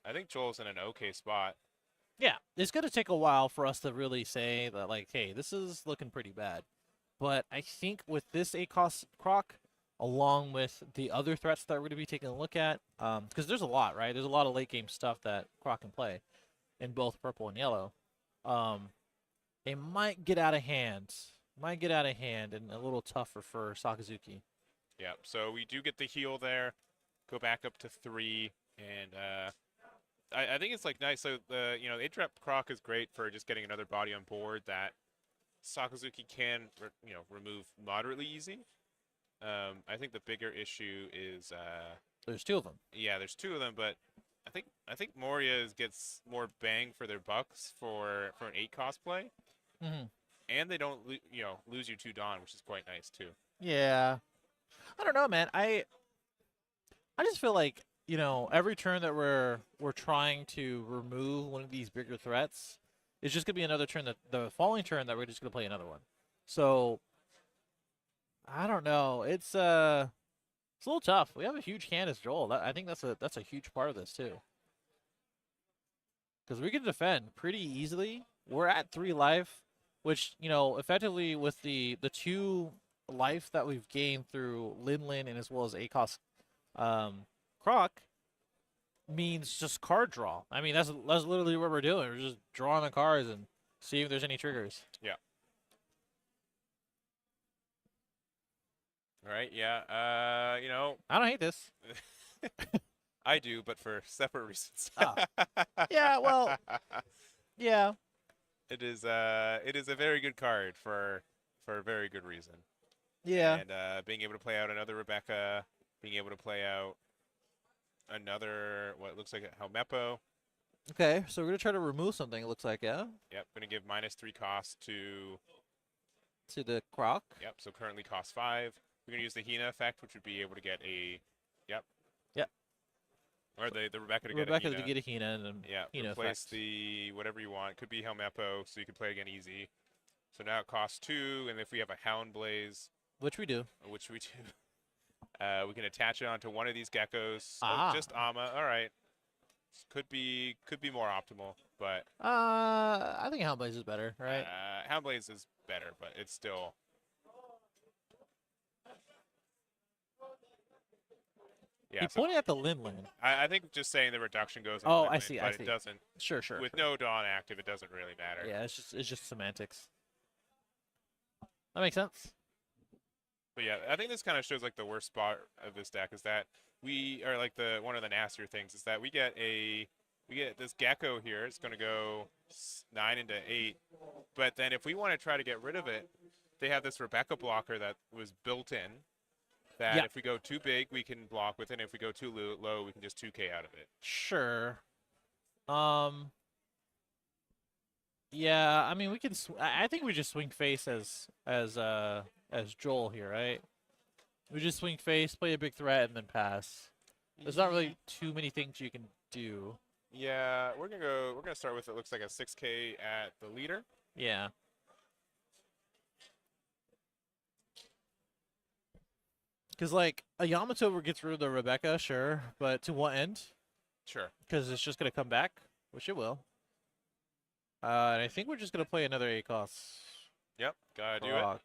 I think Joel's in an okay spot. Yeah, it's going to take a while for us to really say that, like, hey, this is looking pretty bad. But I think with this ACOS Croc, along with the other threats that we're going to be taking a look at, because there's a lot, right? There's a lot of late game stuff that Croc can play in both purple and yellow. It might get out of hand. Might get out of hand and a little tougher for Sakazuki. Yeah, so we do get the heal there, go back up to 3, and I think it's like nice. So the 8-drop Croc is great for just getting another body on board that Sakazuki can remove moderately easy. I think the bigger issue is there's 2 of them. Yeah, there's 2 of them, but I think Moria gets more bang for their bucks for an 8 cost play, and they don't lose you 2 Dawn, which is quite nice too. Yeah, I don't know, man. I just feel like every turn that we're trying to remove one of these bigger threats, it's just gonna be another turn that the following turn that we're just gonna play another one. So I don't know. It's a little tough. We have a huge hand as Joel. I think that's a huge part of this too. Because we can defend pretty easily. We're at 3 life, which effectively with the 2 life that we've gained through Linlin and as well as ACOS Croc means just card draw. I mean that's literally what we're doing. We're just drawing the cards and seeing if there's any triggers. Yeah. All right, yeah. I don't hate this. I do, but for separate reasons. Yeah, well, yeah. It is a very good card for a very good reason. Yeah. And being able to play out another Rebecca, being able to play out another what looks like a Helmeppo. Okay, so we're gonna try to remove something. It looks like, yeah. Yep, gonna give -3 cost to the Croc. Yep, so currently cost 5. We're gonna use the Hina effect, which would be able to get a Or the Rebecca to get Rebecca a to Hina. get a Hina and Yeah, Hina replace effect. the whatever you want. Could be Helmeppo, so you can play again easy. So now it costs 2, and if we have a Hound Blaze, which we do, we can attach it onto one of these geckos. Oh, Ah. just Ama. All right. Could be more optimal, but I think Houndblaze is better, right? Hound Blaze is better, but it's still. Yeah, He pointed at the Linland. I think just saying the reduction goes on Oh, Linland, I see. but it doesn't. Sure. With no Dawn active, it doesn't really matter. Yeah, it's just semantics. That makes sense. But yeah, I think this kind of shows like the worst spot of this deck is that we are like one of the nastier things is that we get this gecko here. It's going to go 9 into 8, but then if we want to try to get rid of it, they have this Rebecca blocker that was built in. That if we go too big, we can block with it. And if we go too low, we can just 2K out of it. Sure. Yeah, I mean we can. I think we just swing face as Joel here, right? We just swing face, play a big threat, and then pass. There's not really too many things you can do. Yeah, we're gonna start with it looks like a 6K at the leader. Yeah. Because like a Yamato gets rid of the Rebecca, sure, but to what end? Sure. Because it's just gonna come back, which it will. And I think we're just gonna play another ACOS. Yep, gotta do Croc, it.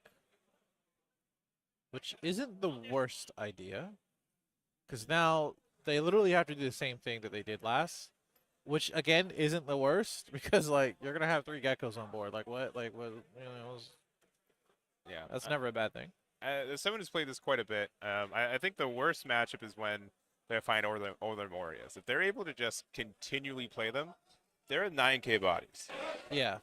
which isn't the worst idea. Because now they literally have to do the same thing that they did last, which again isn't the worst because like you're gonna have 3 geckos on board. Like what? Like what? You know, Yeah, that's never a bad thing. Someone has played this quite a bit. I think the worst matchup is when they find all their Morias. If they're able to just continually play them, they're at 9K bodies. Yeah.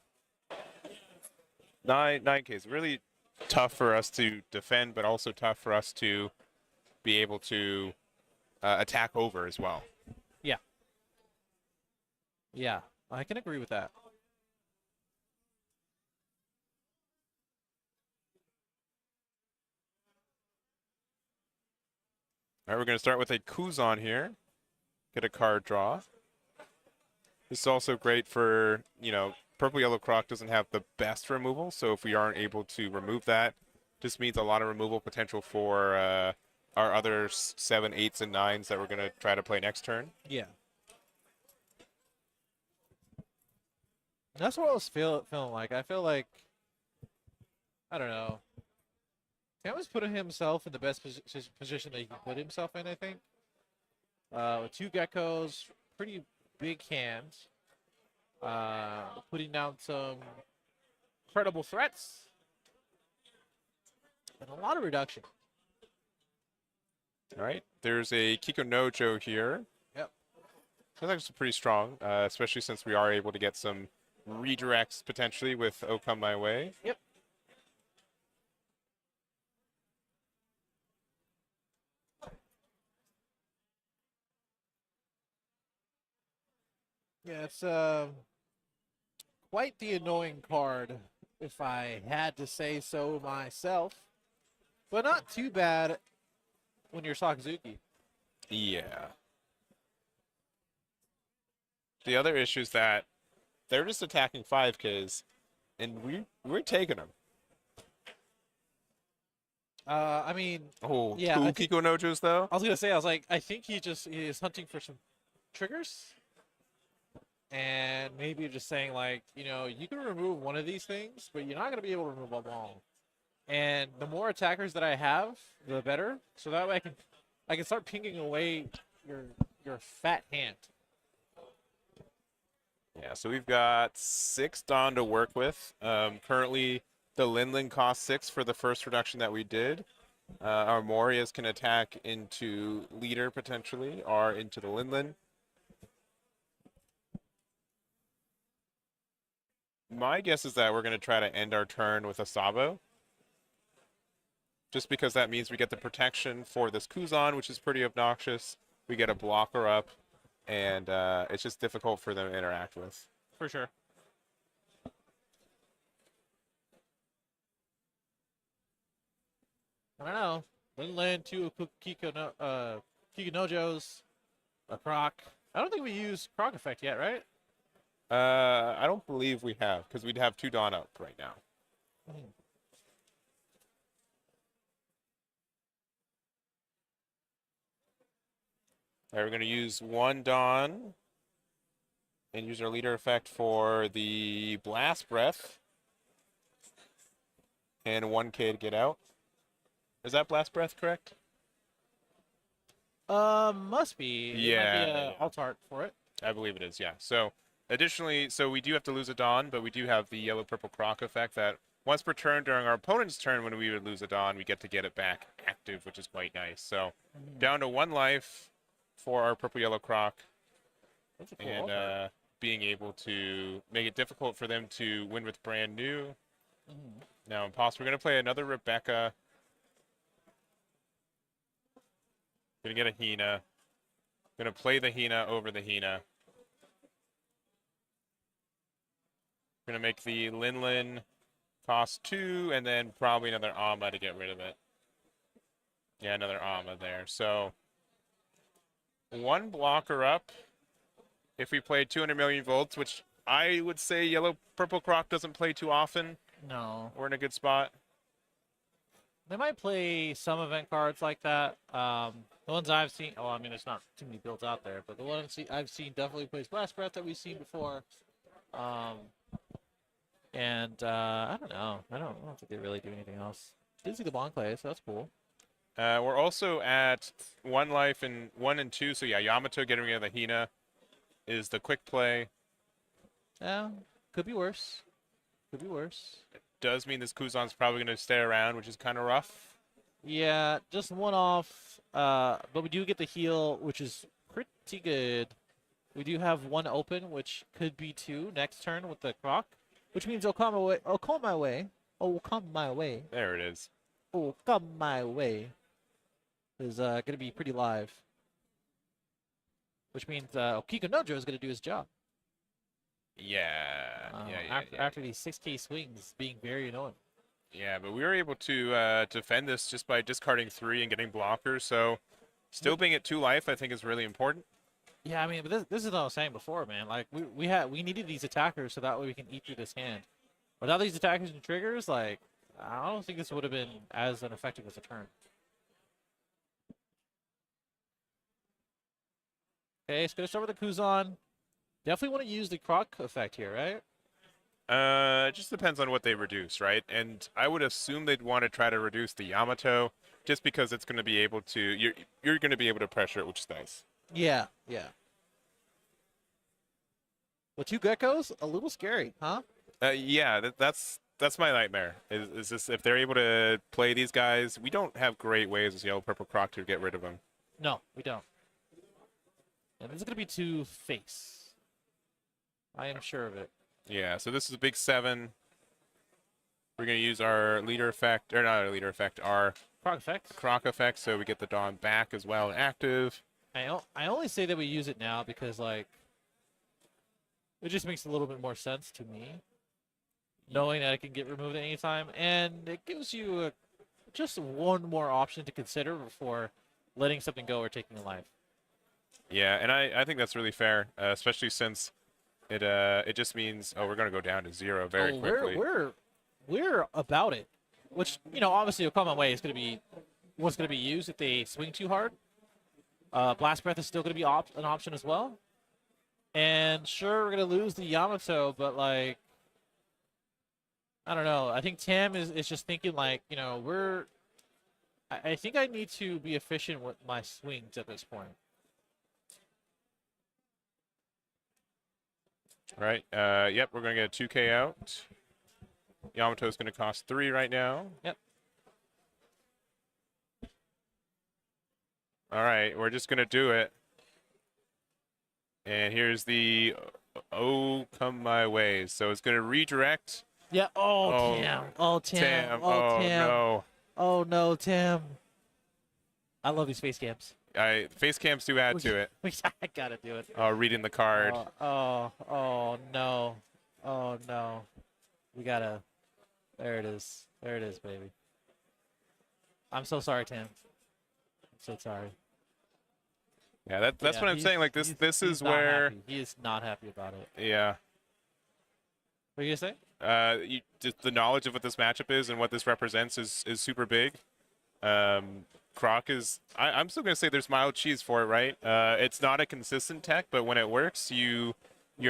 9K is really tough for us to defend, but also tough for us to be able to attack over as well. Yeah. Yeah, I can agree with that. All right, we're going to start with a Kuzan here. Get a card draw. This is also great for, Purple Yellow Croc doesn't have the best removal, so if we aren't able to remove that, just means a lot of removal potential for our other 7, 8s, and 9s that we're going to try to play next turn. Yeah. That's what I was feeling like. I feel like, I don't know. Cam was putting himself in the best position that he can put himself in, I think. With 2 geckos, pretty big hands. Putting down some credible threats. And a lot of reduction. All right. There's a Kikonojo here. Yep. That's actually pretty strong, especially since we are able to get some redirects potentially with O Come My Way. Yep. Yeah, it's quite the annoying card, if I had to say so myself. But not too bad when you're Sakazuki. Yeah. The other issue is that they're just attacking 5Ks, and we're taking them. I mean, yeah, 2 Kikonojos though. I was gonna say, I think he is hunting for some triggers, and maybe just saying like, you can remove one of these things, but you're not gonna be able to remove them all. And the more attackers that I have, the better. So that way I can start pinging away your fat hand. Yeah, so we've got 6 Dawn to work with. Currently, the Linland cost 6 for the first reduction that we did. Our Morias can attack into leader potentially, or into the Linland. My guess is that we're going to try to end our turn with a Sabo. Just because that means we get the protection for this Kuzan, which is pretty obnoxious. We get a blocker up, and it's just difficult for them to interact with. For sure. I don't know. Linland, 2 Kikonojos. a Croc. I don't think we use Croc effect yet, right? I don't believe we have, because we'd have 2 Dawn up right now. Mm-hmm. All right, we're going to use 1 Dawn and use our leader effect for the Blast Breath. And 1K to get out. Is that Blast Breath correct? Must be. Yeah. It might be a alt art for it. I believe it is, yeah. So, additionally, we do have to lose a Dawn, but we do have the yellow-purple Croc effect that once per turn during our opponent's turn when we would lose a Dawn, we get to get it back active, which is quite nice. So, down to 1 life for our purple-yellow Croc. That's a cool and being able to make it difficult for them to win with brand new. Now, Imposter, we're going to play another Rebecca. Going to get a Hina. Going to play the Hina over the Hina. Going to make the Linlin cost 2, and then probably another Amma to get rid of it. Yeah, another Amma there. So, 1 blocker up. If we play 200 million volts, which I would say yellow-purple Croc doesn't play too often. No. We're in a good spot. They might play some event cards like that. The ones I've seen, I mean, there's not too many builds out there, but the ones I've seen definitely plays Blast Breath that we've seen before. I don't know. I don't think they really do anything else. Did see the Bonclay, so that's cool. We're also at 1 life and 1 and 2, so yeah, Yamato getting rid of the Hina is the quick play. Yeah, could be worse. Could be worse. It does mean this Kuzan's probably going to stay around, which is kind of rough. Yeah, just 1 off. But we do get the heal, which is pretty good. We do have 1 open, which could be 2 next turn with the Croc, which means it'll come my way. Oh, come my way. Oh, come my way. There it is. Oh, come my way. Is going to be pretty live. Which means Okiko Nojo is going to do his job. Yeah. After these 6K swings being very annoying. Yeah, but we were able to defend this just by discarding 3 and getting blockers. So, still being at 2 life, I think, is really important. Yeah, I mean, but this is what I was saying before, man. Like we needed these attackers so that way we can eat through this hand. Without these attackers and triggers, like I don't think this would have been as effective as a turn. Okay, it's gonna start with the Kuzan. Definitely want to use the Croc effect here, right? It just depends on what they reduce, right? And I would assume they'd want to try to reduce the Yamato, just because it's going to be able to. You're going to be able to pressure it, which is nice. Yeah. With 2 geckos, a little scary, huh? Yeah, that's my nightmare. Is this if they're able to play these guys? We don't have great ways as Yellow Purple Croc to get rid of them. No, we don't. And this is going to be 2 face. I am sure of it. Yeah, so this is a big 7. We're going to use our leader effect, or not our leader effect, our Croc effect, so we get the Dawn back as well and active. I only say that we use it now because, like, it just makes a little bit more sense to me, knowing that it can get removed at any time, and it gives you just 1 more option to consider before letting something go or taking a life. Yeah, and I think that's really fair, especially since it just means we're gonna go down to 0 very quickly. We're about it, which obviously a common way is gonna be what's gonna be used if they swing too hard. Blast Breath is still gonna be an option as well, and sure we're gonna lose the Yamato, but like I don't know. I think Tam is just thinking like I think I need to be efficient with my swings at this point. Right. Yep, we're going to get a 2K out. Yamato's going to cost 3 right now. Yep. All right, we're just going to do it. And here's the Oh Come My Way. So it's going to redirect. Yeah. Oh, Tam. Oh, Tam. Oh, Tam. No. Oh, no, Tam. I love these face cams. Face cams do add to it. I gotta do it. Reading the card. Oh, no. Oh, no. We gotta. There it is. There it is, baby. I'm so sorry, Tim. I'm so sorry. Yeah, that's what I'm saying. Like this is not where happy. He is not happy about it. yeah. What are you gonna say? Just the knowledge of what this matchup is and what this represents is super big. Croc is. I'm still gonna say there's mild cheese for it, right? It's not a consistent tech, but when it works, you're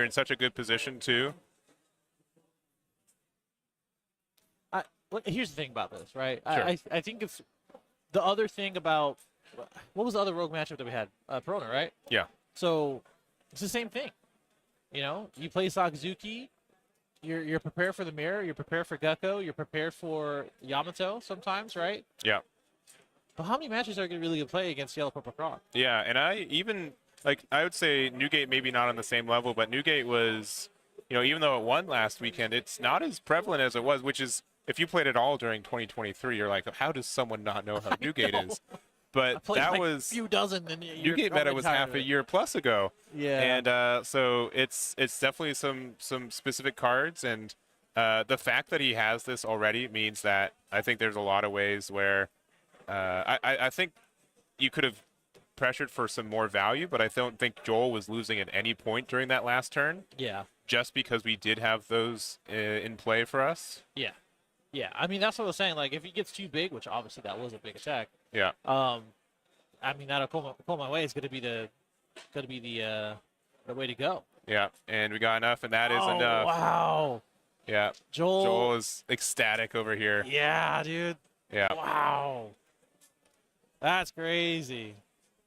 in such a good position too. Here's the thing about this, right? Sure. I think it's the other thing about what was the other rogue matchup that we had? Perona, right? Yeah. So it's the same thing. You know, you play Sakazuki, you're prepared for the mirror, you're prepared for Gecko, you're prepared for Yamato sometimes, right? Yeah. But how many matches are you really gonna play against Yellow Purple Croc? Yeah, and I would say Newgate maybe not on the same level, but Newgate was, even though it won last weekend, it's not as prevalent as it was, which is if you played it all during 2023, you're like, how does someone not know how Newgate is? But that was a few dozen. Newgate meta was half a year plus ago. Yeah. And so it's definitely some specific cards, and the fact that he has this already means that I think there's a lot of ways where I think you could have pressured for some more value, but I don't think Joel was losing at any point during that last turn. Yeah. Just because we did have those in play for us. Yeah. Yeah. I mean, that's what I was saying. Like, if he gets too big, which obviously that was a big attack. Yeah. I mean, that'll pull my way is gonna be the way to go. Yeah, and we got enough, and that is enough. Wow. Yeah. Joel is ecstatic over here. Yeah, dude. Yeah. Wow. That's crazy.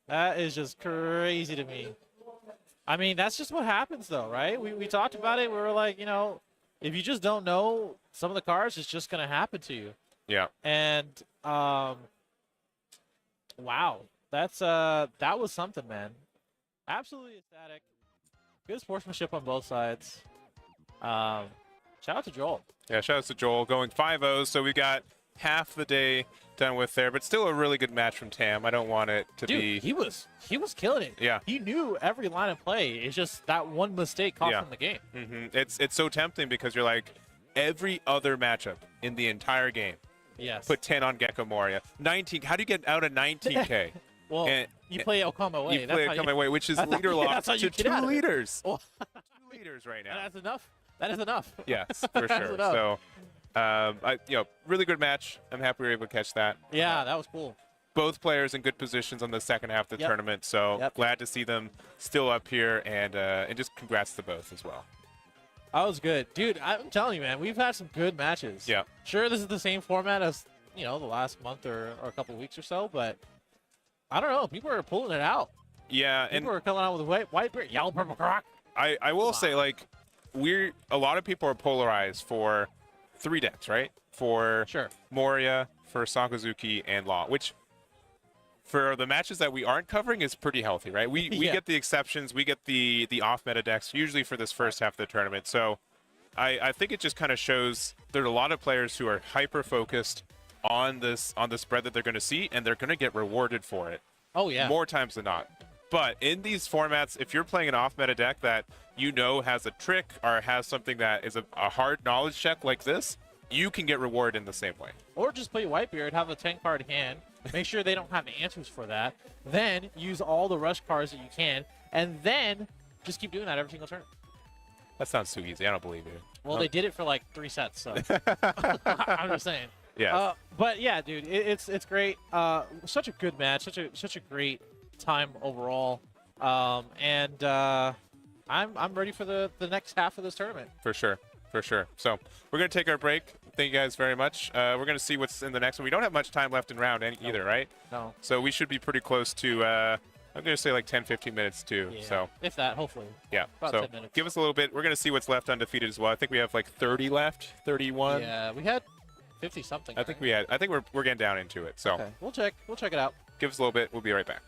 That is just crazy to me. I mean, that's just what happens, though, right? We talked about it. We were like, if you just don't know some of the cards, it's just gonna happen to you. Yeah. And wow, that was something, man. Absolutely ecstatic. Good sportsmanship on both sides. Shout out to Joel. Yeah, shout out to Joel going 5-0. So we got half the day done with there, but still a really good match from Tam. I don't want it to be. He was killing it. Yeah. He knew every line of play. It's just that one mistake cost him the game. Mm-hmm. It's so tempting because you're like, every other matchup in the entire game. Yes. Put 10 on Gecko Moria. 19. How do you get out of 19K? Well, you play Okama Way. You play Okama Way, which is leader lock to 2 liters. 2 liters right now. That's enough. That is enough. Yes, for sure. So, really good match. I'm happy we were able to catch that. Yeah, that was cool. Both players in good positions on the second half of the tournament. So glad to see them still up here, and just congrats to both as well. That was good. Dude, I'm telling you, man, we've had some good matches. Yeah. Sure, this is the same format as, the last month or a couple weeks or so, but I don't know. People are pulling it out. Yeah. People are coming out with Whitebeard, Yellow Purple Croc. I will say, like, a lot of people are polarized for 3 decks, right? For Moria, for Sakazuki, and Law, which for the matches that we aren't covering is pretty healthy, right? We get the exceptions, we get the off-meta decks, usually for this first half of the tournament. So I think it just kind of shows there are a lot of players who are hyper-focused on the spread that they're going to see, and they're going to get rewarded for it. Oh, yeah. More times than not. But in these formats, if you're playing an off-meta deck that has a trick or has something that is a hard knowledge check like this, you can get rewarded in the same way. Or just play Whitebeard, have a 10-card hand, make sure they don't have answers for that, then use all the rush cards that you can, and then just keep doing that every single turn. That sounds too easy. I don't believe you. Well, they did it for like 3 sets, so I'm just saying. Yeah. But yeah, dude, it's great. Such a good match. Such a great time overall. I'm ready for the next half of this tournament. For sure. So we're gonna take our break. Thank you guys very much. We're gonna see what's in the next one. We don't have much time left in round either, right? No. So we should be pretty close to. I'm gonna say like 10-15 minutes too. Yeah, so if that, hopefully. Yeah. About so 10 minutes. Give us a little bit. We're gonna see what's left undefeated as well. I think we have like 30 left, 31. Yeah, we had 50 something. I think we had. I think we're getting down into it. So okay. We'll check it out. Give us a little bit. We'll be right back.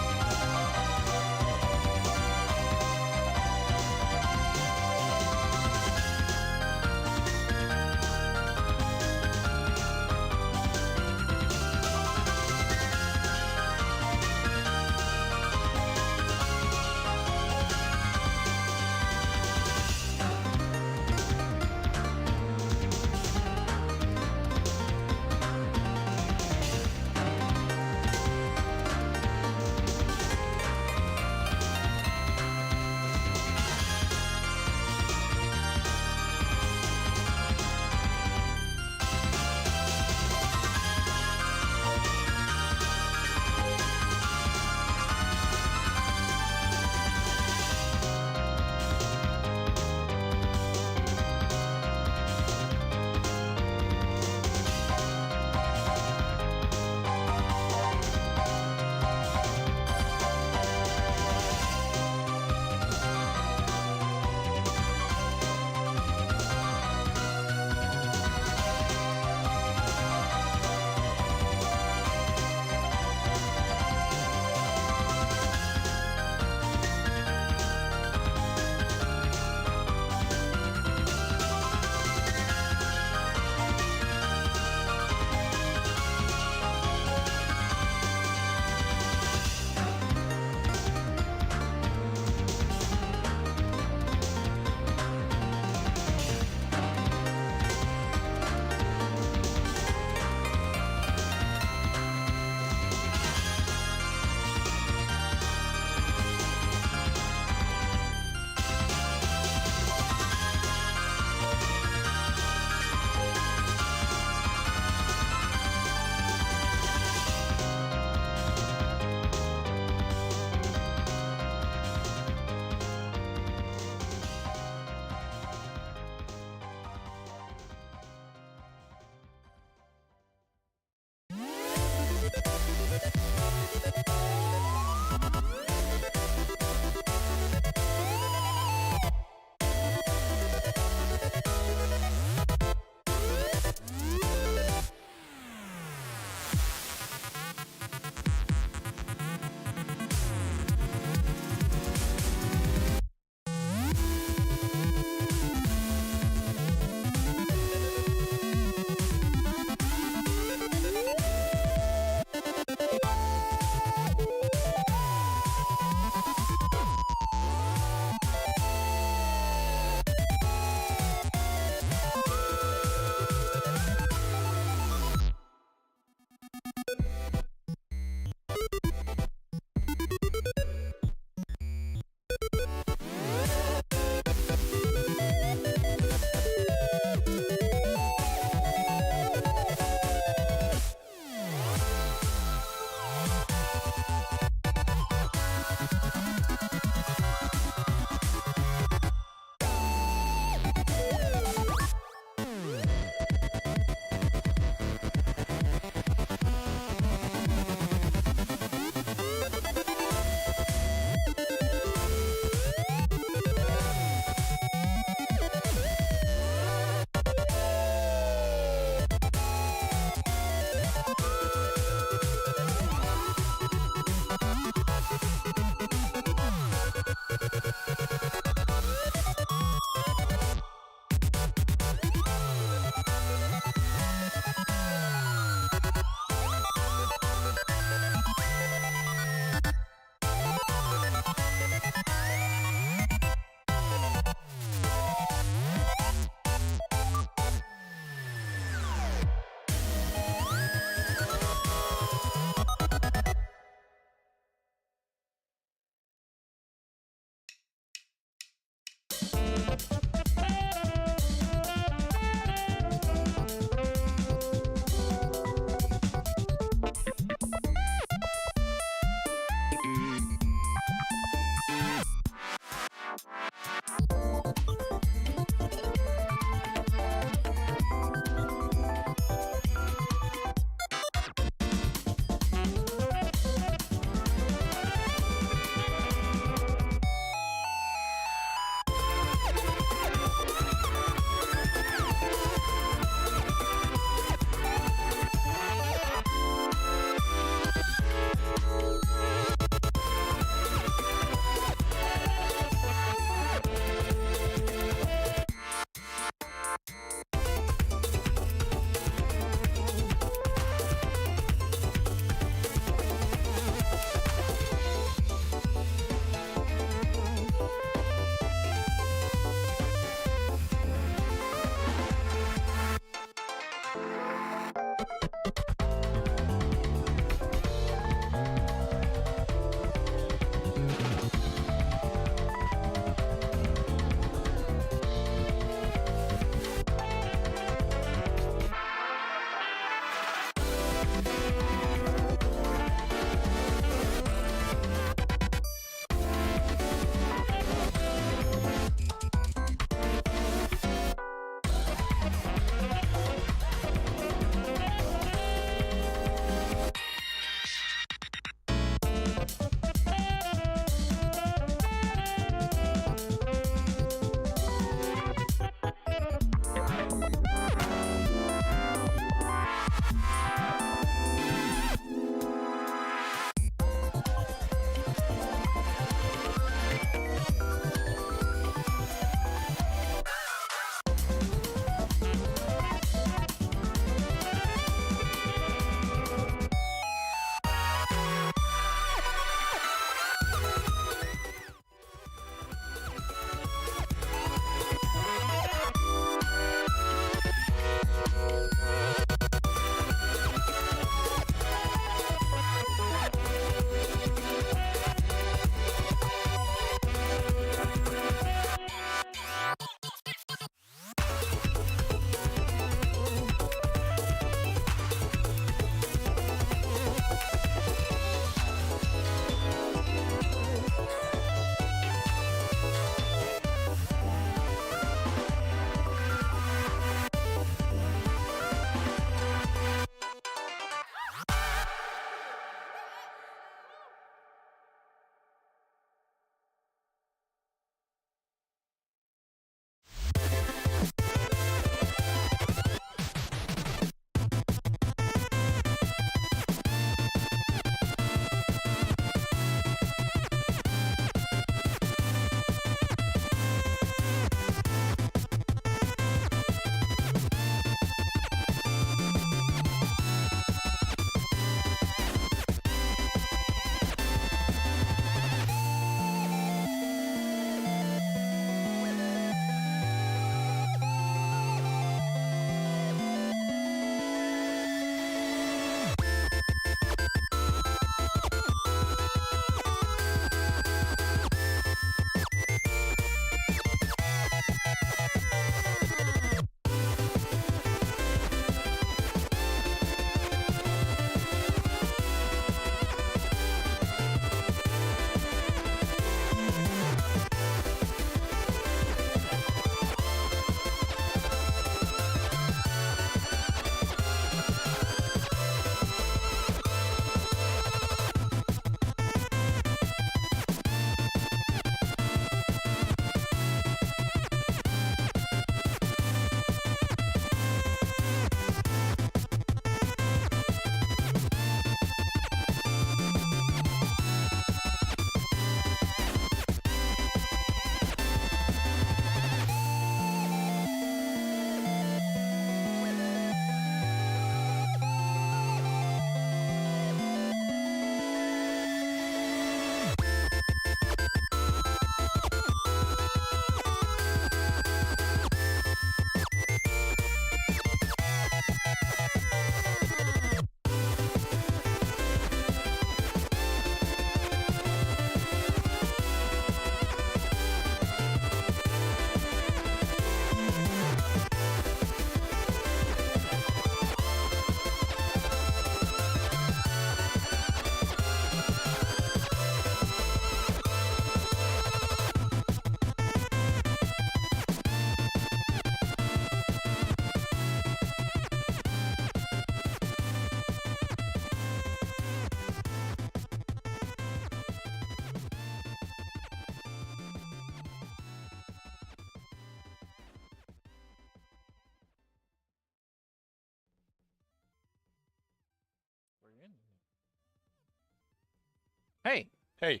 Hey. Hey.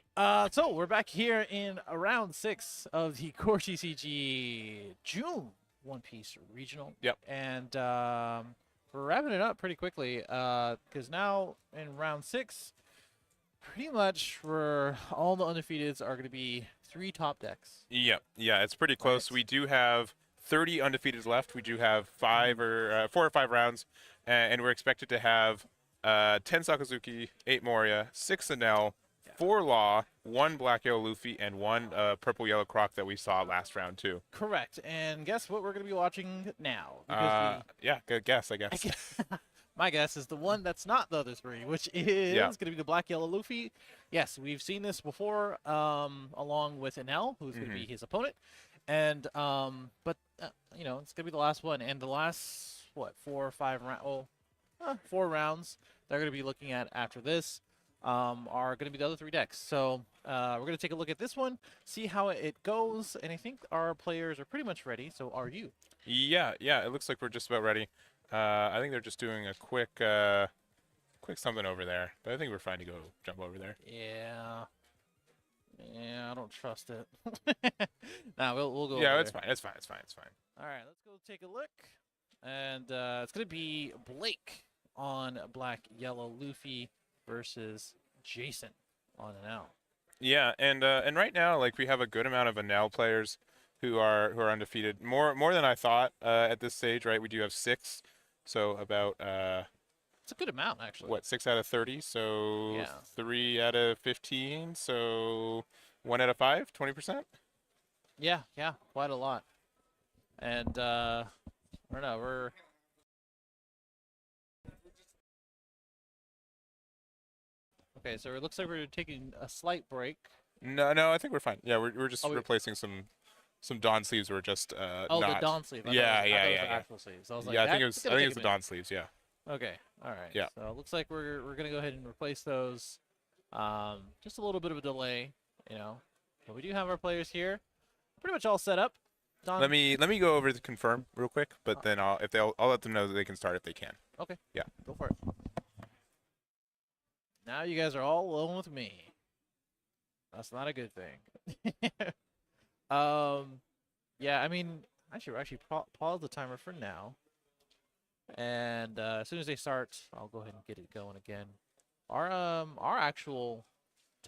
So we're back here in round 6 of the CoreTCG June One Piece Regional. Yep. And we're wrapping it up pretty quickly because now in round 6, pretty much for all the undefeateds are going to be 3 top decks. Yep. Yeah, it's pretty close. Right. We do have 30 undefeateds left. We do have 4 or 5 rounds, and we're expected to have 10 Sakazuki, 8 Moria, 6 Enel, 4 Law, 1 Black Yellow Luffy, and 1 Purple Yellow Croc that we saw last round too. Correct. And guess what we're going to be watching now? Yeah, good guess, I guess. My guess is the one that's not the other 3, which is going to be the Black Yellow Luffy. Yes, we've seen this before, along with Enel, who's going to be his opponent. And but you know, it's going to be the last one, and the last 4 or 5 rounds. Well, 4 rounds they're going to be looking at after this. Are going to be the other 3 decks. So we're going to take a look at this one, see how it goes, and I think our players are pretty much ready. So are you? Yeah, it looks like we're just about ready. I think they're just doing a quick something over there, but I think we're fine to go jump over there. Yeah, I don't trust it. Nah, we'll go. Yeah, over it's there. fine. It's fine. All right, let's go take a look, and it's going to be Blake on Black Yellow Luffy versus Jason on Enel. Yeah, and right now, like, we have a good amount of Enel players who are undefeated. More than I thought at this stage, right? We do have 6, so about it's a good amount actually. What, 6 out of 30? So yeah. 3 out of 15. So 1 out of 5, 20%. Yeah, quite a lot. And I don't know, we're. Okay, so it looks like we're taking a slight break. No, I think we're fine. Yeah, we're just replacing some Dawn sleeves. Were just the Dawn sleeve. Yeah. Actual sleeves. I was like, I think it was the Dawn sleeves. Yeah. Okay. All right. Yeah. So it looks like we're gonna go ahead and replace those. Just a little bit of a delay, you know, but we do have our players here, pretty much all set up. Dawn. Let me go over to confirm real quick, but then I'll let them know that they can start if they can. Okay. Yeah. Go for it. Now you guys are all alone with me. That's not a good thing. Yeah, I mean, we're actually pause the timer for now. And as soon as they start, I'll go ahead and get it going again. Our actual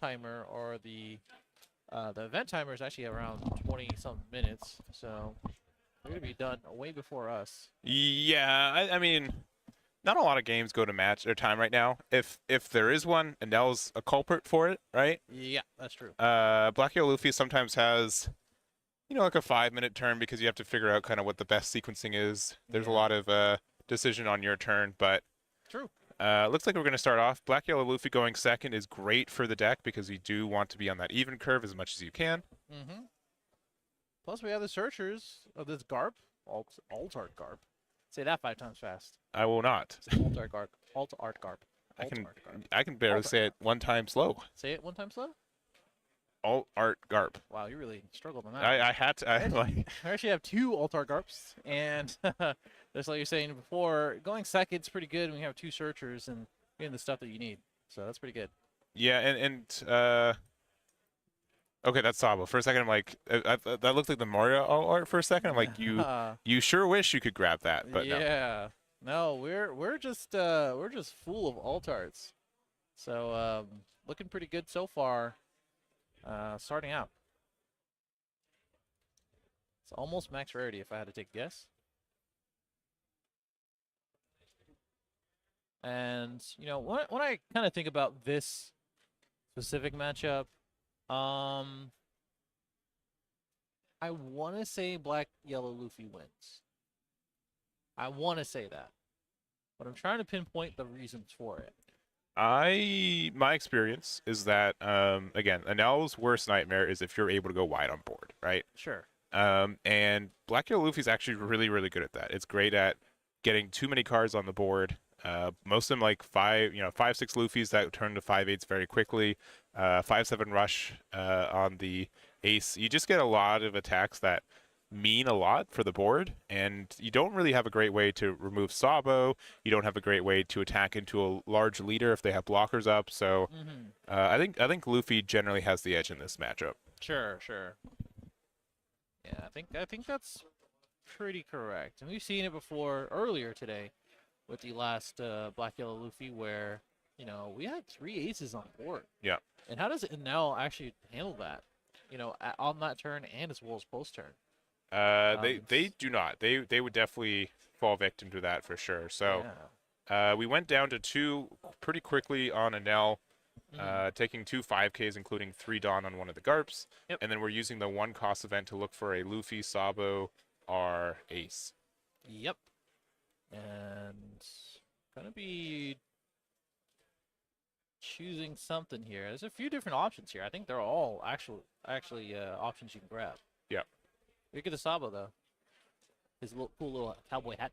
timer, or the event timer, is actually around 20-some minutes. So they're gonna be done way before us. Yeah, I mean, not a lot of games go to match their time right now. If there is one, Enel's a culprit for it, right? Yeah, that's true. Black Yellow Luffy sometimes has, you know, like a 5-minute turn because you have to figure out kind of what the best sequencing is. There's a lot of decision on your turn, but true. Looks like we're going to start off. Black Yellow Luffy going second is great for the deck because you do want to be on that even curve as much as you can. Plus, we have the searchers of this Garp, Alt-Art Garp. Say that 5 times fast. I will not. Alt-Art Garp. I can barely say it 1 time slow. Say it 1 time slow? Alt-Art Garp. Wow, you really struggled on that. I had to. I actually have 2 Alt-Art Garps, and just like you're saying before, going second's pretty good when you have 2 searchers and getting the stuff that you need. So that's pretty good. Yeah, and okay, that's Sabo. For a second, I'm like, that looked like the Moria art for a second. I'm like, you sure wish you could grab that, but yeah, no, we're just full of alt-arts. So looking pretty good so far. Starting out, it's almost max rarity if I had to take a guess. And you know, when I kind of think about this specific matchup, I want to say Black Yellow Luffy wins. I want to say that, but I'm trying to pinpoint the reasons for it. My experience is that again, Enel's worst nightmare is if you're able to go wide on board, right? Sure. And Black Yellow Luffy's actually really good at that. It's great at getting too many cards on the board. Most of them like 5-6 Luffys that turn to 5/8s very quickly. 5/7 rush on the ace. You just get a lot of attacks that mean a lot for the board, and you don't really have a great way to remove Sabo. You don't have a great way to attack into a large leader if they have blockers up. So I think Luffy generally has the edge in this matchup. Sure, sure. Yeah, I think that's pretty correct. And we've seen it before earlier today with the last Black Yellow Luffy where, we had 3 aces on board. Yeah. And how does Enel actually handle that? On that turn and as well as post turn. They do not. They would definitely fall victim to that for sure. So we went down to 2 pretty quickly on Enel, taking 2 5Ks, including 3 Dawn on one of the Garps. Yep. And then we're using the 1 cost event to look for a Luffy, Sabo, or Ace. Yep. And gonna be choosing something here. There's a few different options here. I think they're all actually options you can grab. Yep. Look at the Sabo though. His cool little cowboy hat.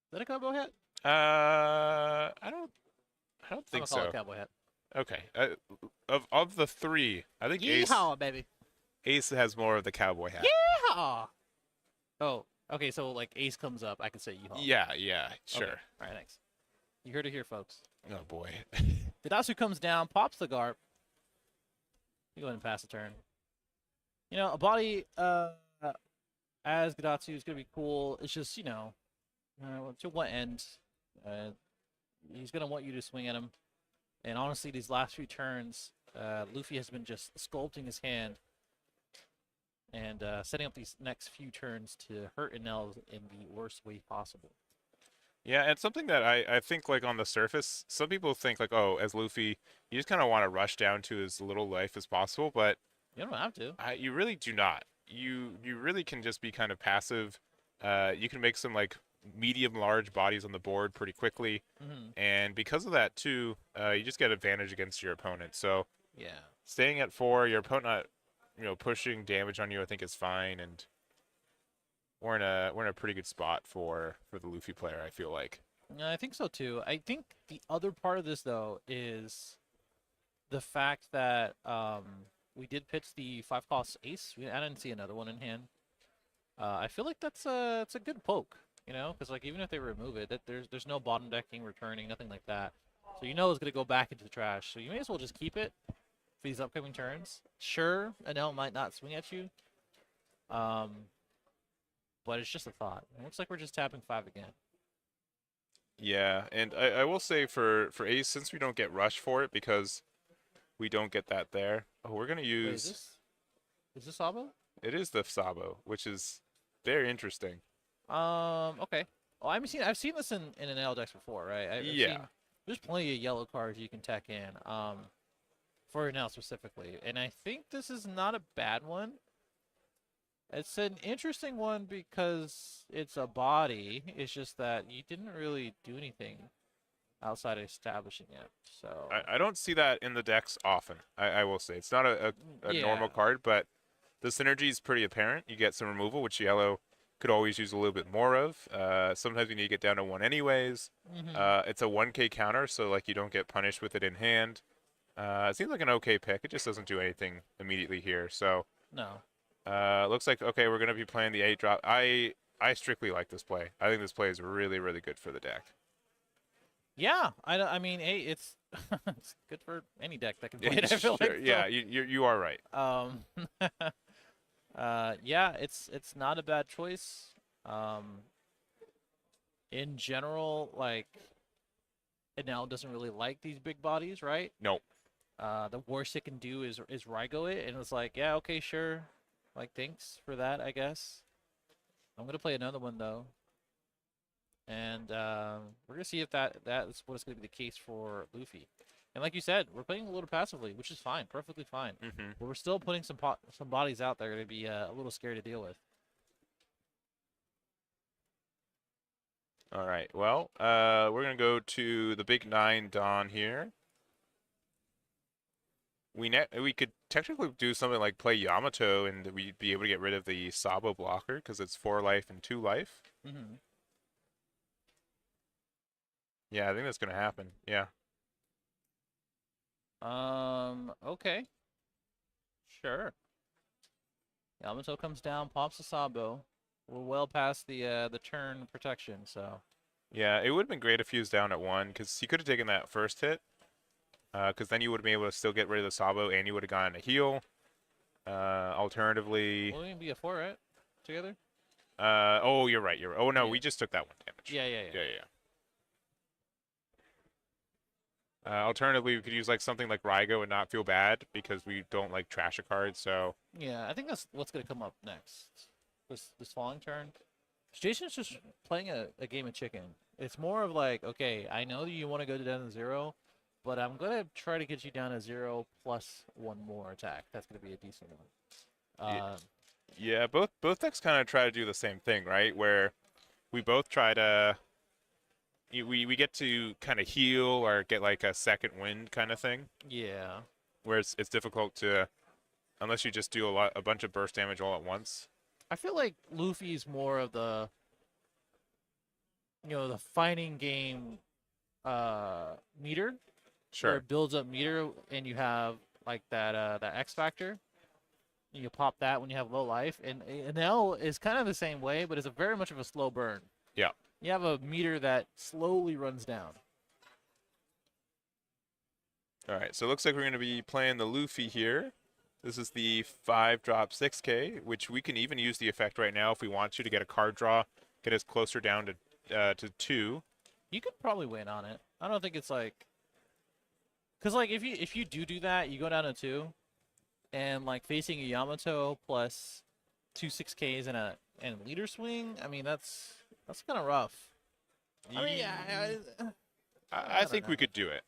Is that a cowboy hat? I don't think I'm gonna call it so. a cowboy hat. Okay. Of the 3, I think Yeehaw, baby. Ace has more of the cowboy hat. Yeehaw. Oh, okay. So like Ace comes up, I can say yeehaw. Yeah, sure. Okay. All right, thanks. You heard it here, folks. Oh boy. Hidatsu comes down, pops the Garp. You go ahead and pass the turn. A body as Hidatsu is gonna be cool. It's just to what end? He's gonna want you to swing at him. And honestly, these last few turns, Luffy has been just sculpting his hand and setting up these next few turns to hurt Enel in the worst way possible. Yeah, and something that I think, like, on the surface, some people think, like, oh, as Luffy, you just kind of want to rush down to as little life as possible, but You don't have to. you really do not. You really can just be kind of passive. You can make some, like, medium-large bodies on the board pretty quickly, and because of that, too, you just get advantage against your opponent. So Yeah. staying at 4, your opponent not, pushing damage on you, I think is fine, and we're in a pretty good spot for the Luffy player, I feel like. I think so too. I think the other part of this though is the fact that we did pitch the 5-cost ace. I didn't see another one in hand. I feel like it's a good poke, because like even if they remove it, that there's no bottom decking, returning, nothing like that. So it's gonna go back into the trash. So you may as well just keep it for these upcoming turns. Sure, Enel might not swing at you. But it's just a thought. It looks like we're just tapping 5 again. Yeah, and I will say for Ace, since we don't get rush for it because we don't get that there. Oh, we're gonna use. Wait, is this Sabo? It is the Sabo, which is very interesting. Okay. Well, I've seen this in an Enel decks before, right? There's plenty of yellow cards you can tech in. For Enel specifically, and I think this is not a bad one. It's an interesting one because it's a body. It's just that you didn't really do anything outside of establishing it. So I don't see that in the decks often. I will say it's not a normal card, but the synergy is pretty apparent. You get some removal, which yellow could always use a little bit more of. Sometimes you need to get down to 1 anyways. It's a 1K counter, so like you don't get punished with it in hand. It seems like an okay pick. It just doesn't do anything immediately here. So no. Looks like, okay, we're going to be playing the 8-drop. I strictly like this play. I think this play is really, really good for the deck. Yeah, I mean, hey, it's it's good for any deck that can play it. I feel sure. like. Yeah, you are right. Yeah, it's not a bad choice. In general, like, Enel doesn't really like these big bodies, right? Nope. The worst it can do is Rygo it, and it's like, yeah, okay, sure. Like, thanks for that, I guess. I'm gonna play another one though, and we're gonna see if that's what is gonna be the case for Luffy. And like you said, we're playing a little passively, which is fine, perfectly fine. But we're still putting some bodies out there to be a little scary to deal with. All right. Well, we're gonna go to the big 9 Dawn here. We could technically do something like play Yamato, and we'd be able to get rid of the Sabo blocker because it's 4 life and 2 life. Yeah, I think that's gonna happen. Yeah. Okay. Sure. Yamato comes down, pops a Sabo. We're well past the turn protection, so. Yeah, it would have been great if he was down at 1, because he could have taken that first hit. Because then you would have been able to still get rid of the Sabo, and you would have gotten a heal. Alternatively... Will we be a 4, right? Together? Oh, you're right. Oh, no, Yeah. we just took that 1 damage. Yeah. Alternatively, we could use like something like Rygo and not feel bad because we don't like trash a card. So yeah, I think that's what's gonna come up next. This following turn, Jason's just playing a game of chicken. It's more of like, okay, I know that you want to go down to 0, but I'm gonna try to get you down to 0 plus 1 more attack. That's gonna be a decent one. Yeah, both decks kind of try to do the same thing, right? Where we both try to we get to kind of heal or get like a second wind kind of thing. Yeah. Where it's difficult to, unless you just do a bunch of burst damage all at once. I feel like Luffy's more of the, the fighting game meter. Sure. Where it builds up meter and you have like that X factor. You pop that when you have low life. And Enel is kind of the same way, but it's a very much of a slow burn. Yeah. You have a meter that slowly runs down. All right, so it looks like we're going to be playing the Luffy here. This is the 5-drop 6K, which we can even use the effect right now if we want to get a card draw, get us closer down to 2. You could probably win on it. I don't think it's like, because like if you do that, you go down to 2, and like facing a Yamato plus 2 6Ks and a leader swing. I mean that's kind of rough. I mean, I think we could do it,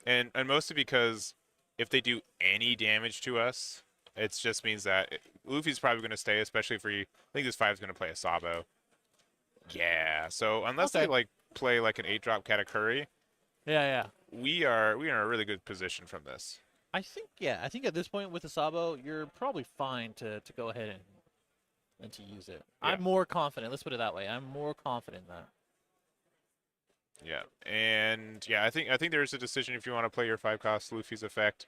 and mostly because if they do any damage to us, it just means that Luffy's probably going to stay, especially if I think this 5 is going to play a Sabo. Yeah, so unless they like play like an 8-drop Katakuri, yeah, we are in a really good position from this. I think at this point with the Sabo, you're probably fine to go ahead and to use it. Yeah. I'm more confident. Let's put it that way. I'm more confident in that. Yeah, and yeah, I think there's a decision if you want to play your 5-cost Luffy's effect.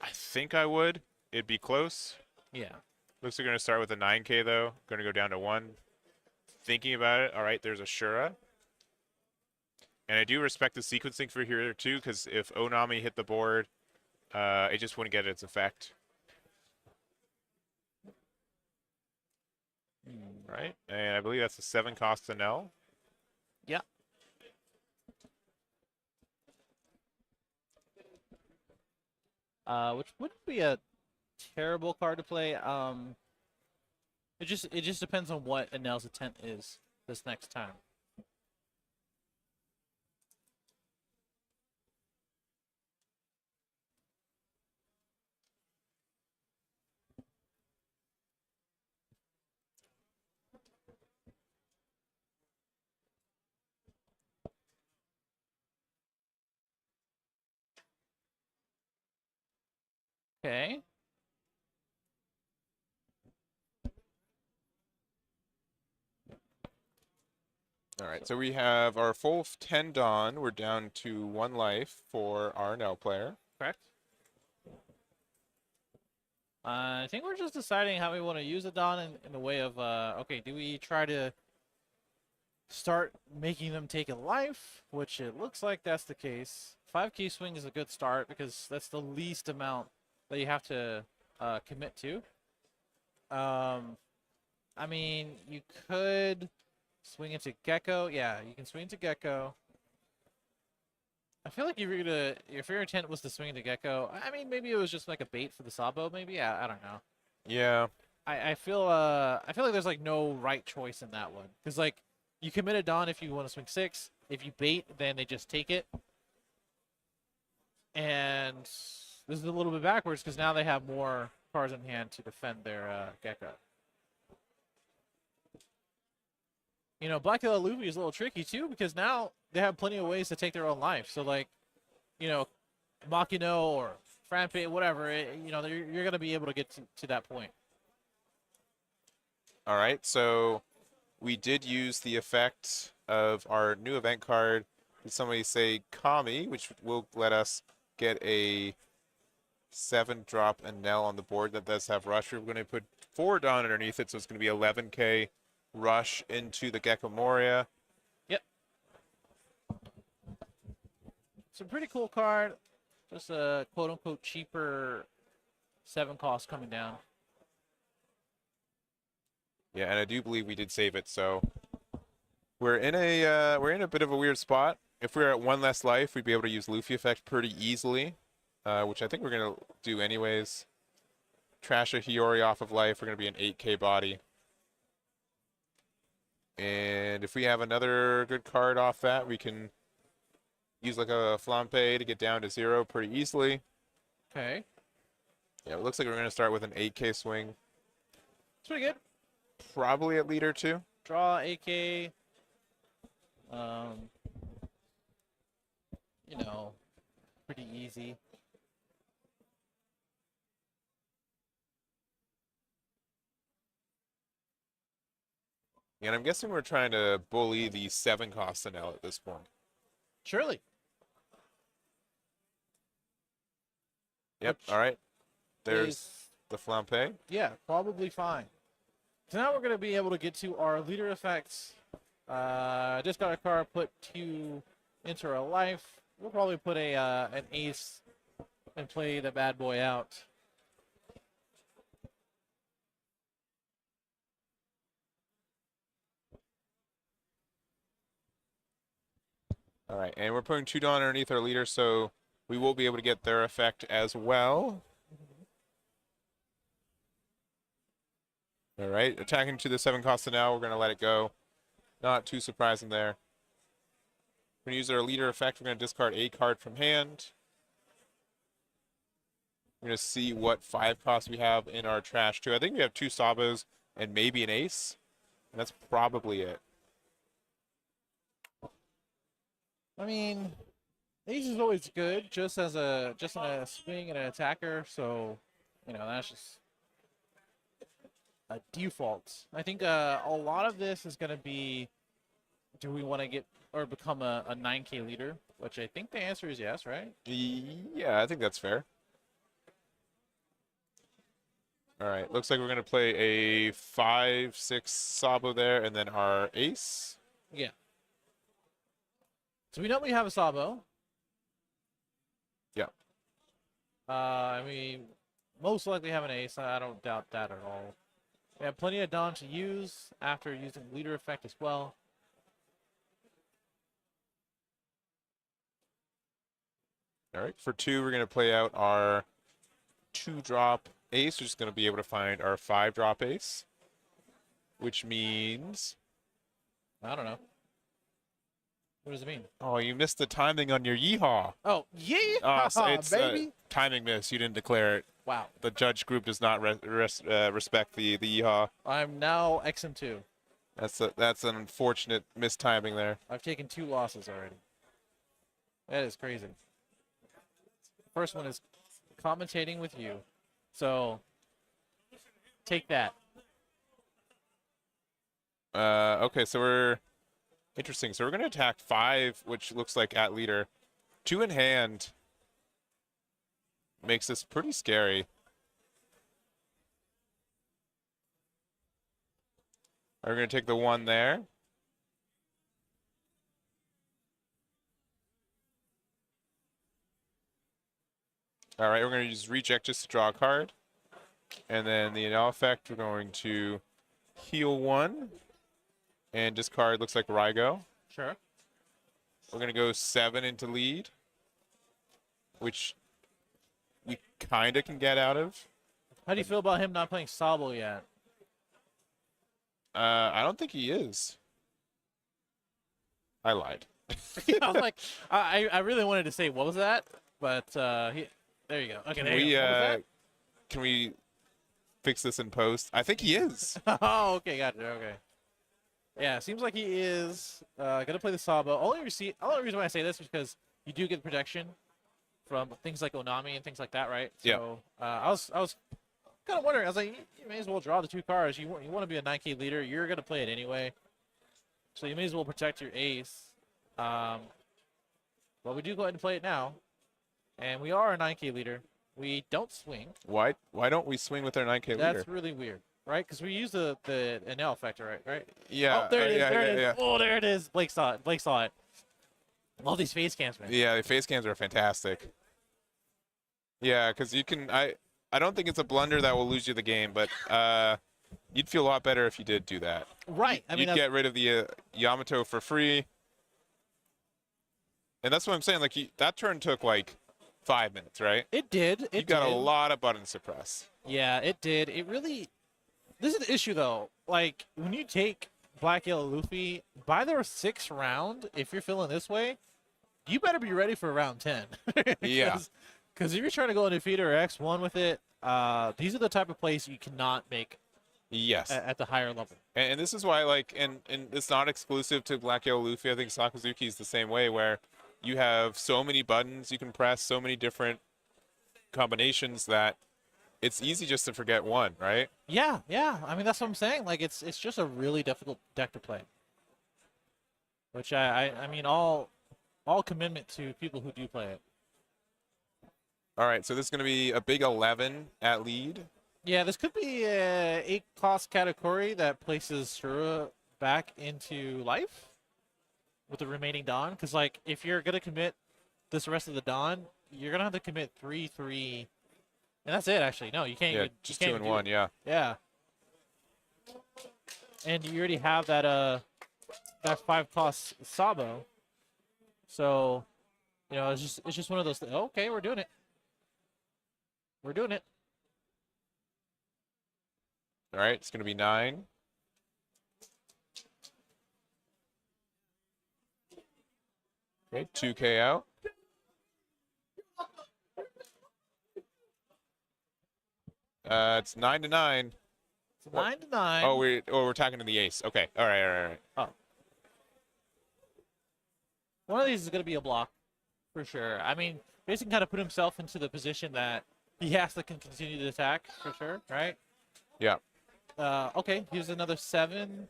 I think I would. It'd be close. Yeah. Looks like we're going to start with a 9K though. Going to go down to 1. Thinking about it, all right, there's a Shura. And I do respect the sequencing for here too, because if Onami hit the board, it just wouldn't get its effect. Right? And I believe that's a 7-cost Enel. Yeah. Which wouldn't be a terrible card to play. It just depends on what Enel's intent is this next time. Okay. All right, so we have our full 10 Dawn. We're down to 1 life for our Enel player. Correct. I think we're just deciding how we want to use the Dawn in the way of, okay, do we try to start making them take a life, which it looks like that's the case. 5 key swing is a good start because that's the least amount that you have to commit to. I mean, you could swing into Gecko. Yeah, you can swing into Gecko. I feel like if your intent was to swing into Gecko, I mean, maybe it was just like a bait for the Sabo. Maybe I don't know. Yeah. I feel like there's like no right choice in that one because like you commit a Dawn if you want to swing 6. If you bait, then they just take it. And this is a little bit backwards because now they have more cards in hand to defend their Gecko. You know, Black Yellow Luffy is a little tricky too because now they have plenty of ways to take their own life. So like, you know, Makino or Frampe, whatever, you're going to be able to get to that point. All right, so we did use the effect of our new event card. Did somebody say Kami, which will let us get a 7-drop Enel on the board that does have Rush. We're going to put 4 Dawn underneath it, so it's going to be 11k Rush into the Gecko Moria. Yep. It's a pretty cool card. Just a quote-unquote cheaper 7 cost coming down. Yeah, and I do believe we did save it, so we're in a bit of a weird spot. If we were at 1 less life, we'd be able to use Luffy effect pretty easily, which I think we're gonna do anyways. Trash a Hiyori off of life. We're gonna be an 8k body, and if we have another good card off that, we can use like a Flampe to get down to 0 pretty easily. Okay. Yeah, it looks like we're gonna start with an 8k swing. It's pretty good. Probably at leader 2. Draw AK. You know, pretty easy. And I'm guessing we're trying to bully the 7 cost Enel at this point. Surely. Yep. All right. There's the Flampe. Yeah, probably fine. So now we're going to be able to get to our leader effects. Discard a card, put 2 into our life. We'll probably put an ace and play the bad boy out. All right, and we're putting 2 Dawn underneath our leader, so we will be able to get their effect as well. All right, attacking to the 7 cost now. We're going to let it go. Not too surprising there. We're going to use our leader effect. We're going to discard a card from hand. We're going to see what 5 costs we have in our trash, too. I think we have 2 Sabos and maybe an ace. And that's probably it. I mean, ace is always good, just in a swing and an attacker. So, you know, that's just a default. I think a lot of this is going to be, do we want to get or become a 9k leader? Which I think the answer is yes, right? Yeah, I think that's fair. All right, looks like we're going to play a 5-6 Sabo there, and then our ace. Yeah. So we know we have a Sabo. Yeah. I mean, most likely have an ace. I don't doubt that at all. We have plenty of Dawn to use after using leader effect as well. All right, for 2, we're going to play out our 2-drop ace. We're just going to be able to find our 5-drop ace, which means... I don't know. What does it mean? Oh, you missed the timing on your yeehaw. Oh, yeah, it's baby. Timing miss. You didn't declare it. Wow. The judge group does not respect the yeehaw. I'm now XM2. That's an unfortunate mistiming there. I've taken 2 losses already. That is crazy. First one is commentating with you. So, take that. Okay, so we're... Interesting. So we're going to attack 5, which looks like at leader. 2 in hand makes this pretty scary. We're going to take the 1 there. All right, we're going to use reject just to draw a card. And then the Enel effect, we're going to heal 1. And discard looks like Rygo. Sure. We're going to go 7 into lead, which we kind of can get out of. How do you feel about him not playing Sabo yet? I don't think he is. I lied. I was like, I really wanted to say, what was that? But there you go. Okay, there you go. What was that? Can we fix this in post? I think he is. Oh, okay, got it. Okay. Yeah, seems like he is gonna play the Sabo. Only reason why I say this is because you do get protection from things like Onami and things like that, right? Yeah. So I was kind of wondering. I was like, you may as well draw the 2 cards. You want to be a 9k leader. You're gonna play it anyway, so you may as well protect your ace. But we do go ahead and play it now, and we are a 9k leader. We don't swing. Why don't we swing with our 9K leader? That's really weird, right? Because we use the Enel factor, right? Yeah. Oh, there it is. Yeah, there it is. yeah. Oh, there it is. Blake saw it. Blake saw it. All these face cams, man. Yeah, the face cams are fantastic. Yeah, because you can. I don't think it's a blunder that will lose you the game, but you'd feel a lot better if you did do that. Right. I mean, you'd get rid of the Yamato for free. And that's what I'm saying. Like, that turn took like 5 minutes, right? It did. You got a lot of buttons to press. Yeah, it did. It really. This is the issue, though. Like, when you take Black Yellow Luffy, by their 6th round, if you're feeling this way, you better be ready for round 10. Yeah. Because if you're trying to go undefeated or X1 with it, these are the type of plays you cannot make. Yes. At the higher level. And this is why, like, and it's not exclusive to Black Yellow Luffy. I think Sakazuki is the same way, where you have so many buttons you can press, so many different combinations that it's easy just to forget one, right? Yeah. I mean, that's what I'm saying. Like, it's just a really difficult deck to play. Which I mean, all commitment to people who do play it. All right, so this is going to be a big 11 at lead. Yeah, this could be a 8-cost category that places Shura back into life with the remaining Dawn. Because, like, if you're going to commit this rest of the Dawn, you're going to have to commit 3-3. And that's it, actually. No, you can't Yeah, even. just 2 and 1, yeah. Yeah. And you already have that 5-cost Sabo. So, you know, it's just one of those things. Okay, we're doing it. We're doing it. All right, it's going to be 9. Okay, 2 KO. It's 9 to 9. It's 9 to 9. Oh, we're talking to the ace. Okay. All right. Oh. One of these is going to be a block, for sure. I mean, Jason kind of put himself into the position that he has to continue to attack, for sure, right? Yeah. Okay, here's another 7.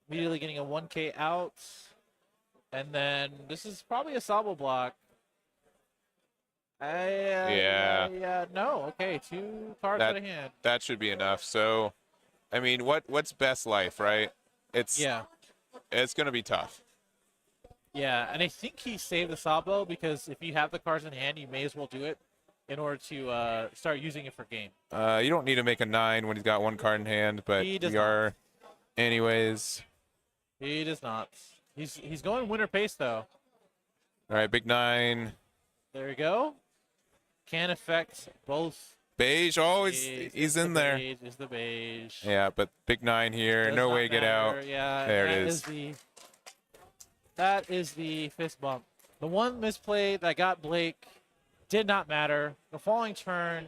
Immediately getting a 1K out. And then this is probably a Sabo block. Yeah. No, okay, 2 cards out of hand. That should be enough. So, I mean, what's best life, right? It's going to be tough. Yeah, and I think he saved the Sabo because if you have the cards in hand, you may as well do it in order to start using it for game. You don't need to make a 9 when he's got 1 card in hand, but we are anyways. He does not. He's going winner pace, though. All right, big 9. There we go. Can affect both. Beige, he's in there. Beige is the beige. Yeah, but big 9 here. No way to get out. Yeah, there it is. That is the fist bump. The one misplay that got Blake did not matter. The falling turn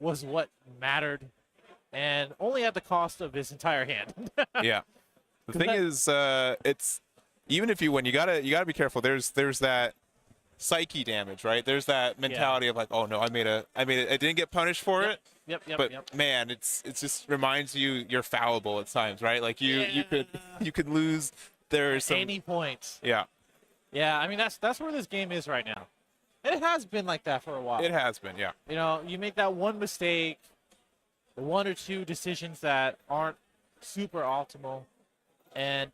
was what mattered, and only at the cost of his entire hand. Yeah. The thing is, it's even if you win, you gotta be careful. There's that psyche damage, right? There's that mentality of like, oh no, I didn't get punished for it. Yep. But man, it just reminds you you're fallible at times, right? Like you could lose. There's some any points. Yeah. Yeah, I mean that's where this game is right now. It has been like that for a while. It has been, yeah. You know, you make that one mistake, 1 or 2 decisions that aren't super optimal, and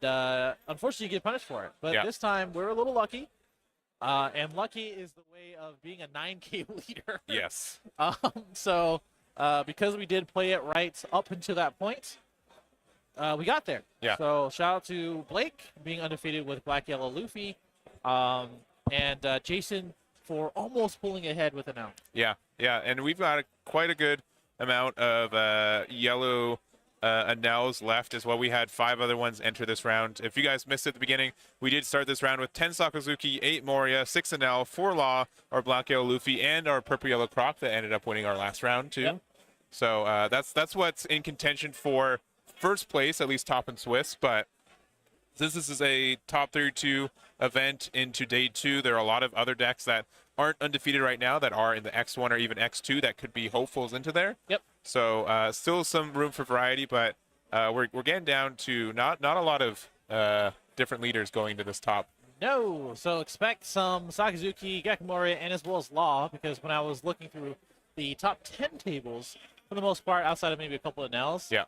unfortunately you get punished for it. But this time we're a little lucky, and lucky is the way of being a 9K leader. Yes. So because we did play it right up until that point, we got there. Yeah. So shout out to Blake being undefeated with Black Yellow Luffy, and Jason for almost pulling ahead with an out. Yeah, and we've got quite a good amount of yellow Enels left as well. We had 5 other ones enter this round. If you guys missed it at the beginning, we did start this round with 10 Sakazuki, 8 Moria, 6 Enel, 4 Law, our Black Yellow Luffy, and our Purple Yellow Croc that ended up winning our last round too. Yep. So that's what's in contention for first place, at least top and Swiss. But since this is a top 32 event into day 2, there are a lot of other decks that aren't undefeated right now that are in the X1 or even X2 that could be hopefuls into there. Yep. So still some room for variety, but we're getting down to not a lot of different leaders going to this top. No, so expect some Sakazuki, Moria, and as well as Law, because when I was looking through the top 10 tables for the most part, outside of maybe a couple of Enels. Yeah.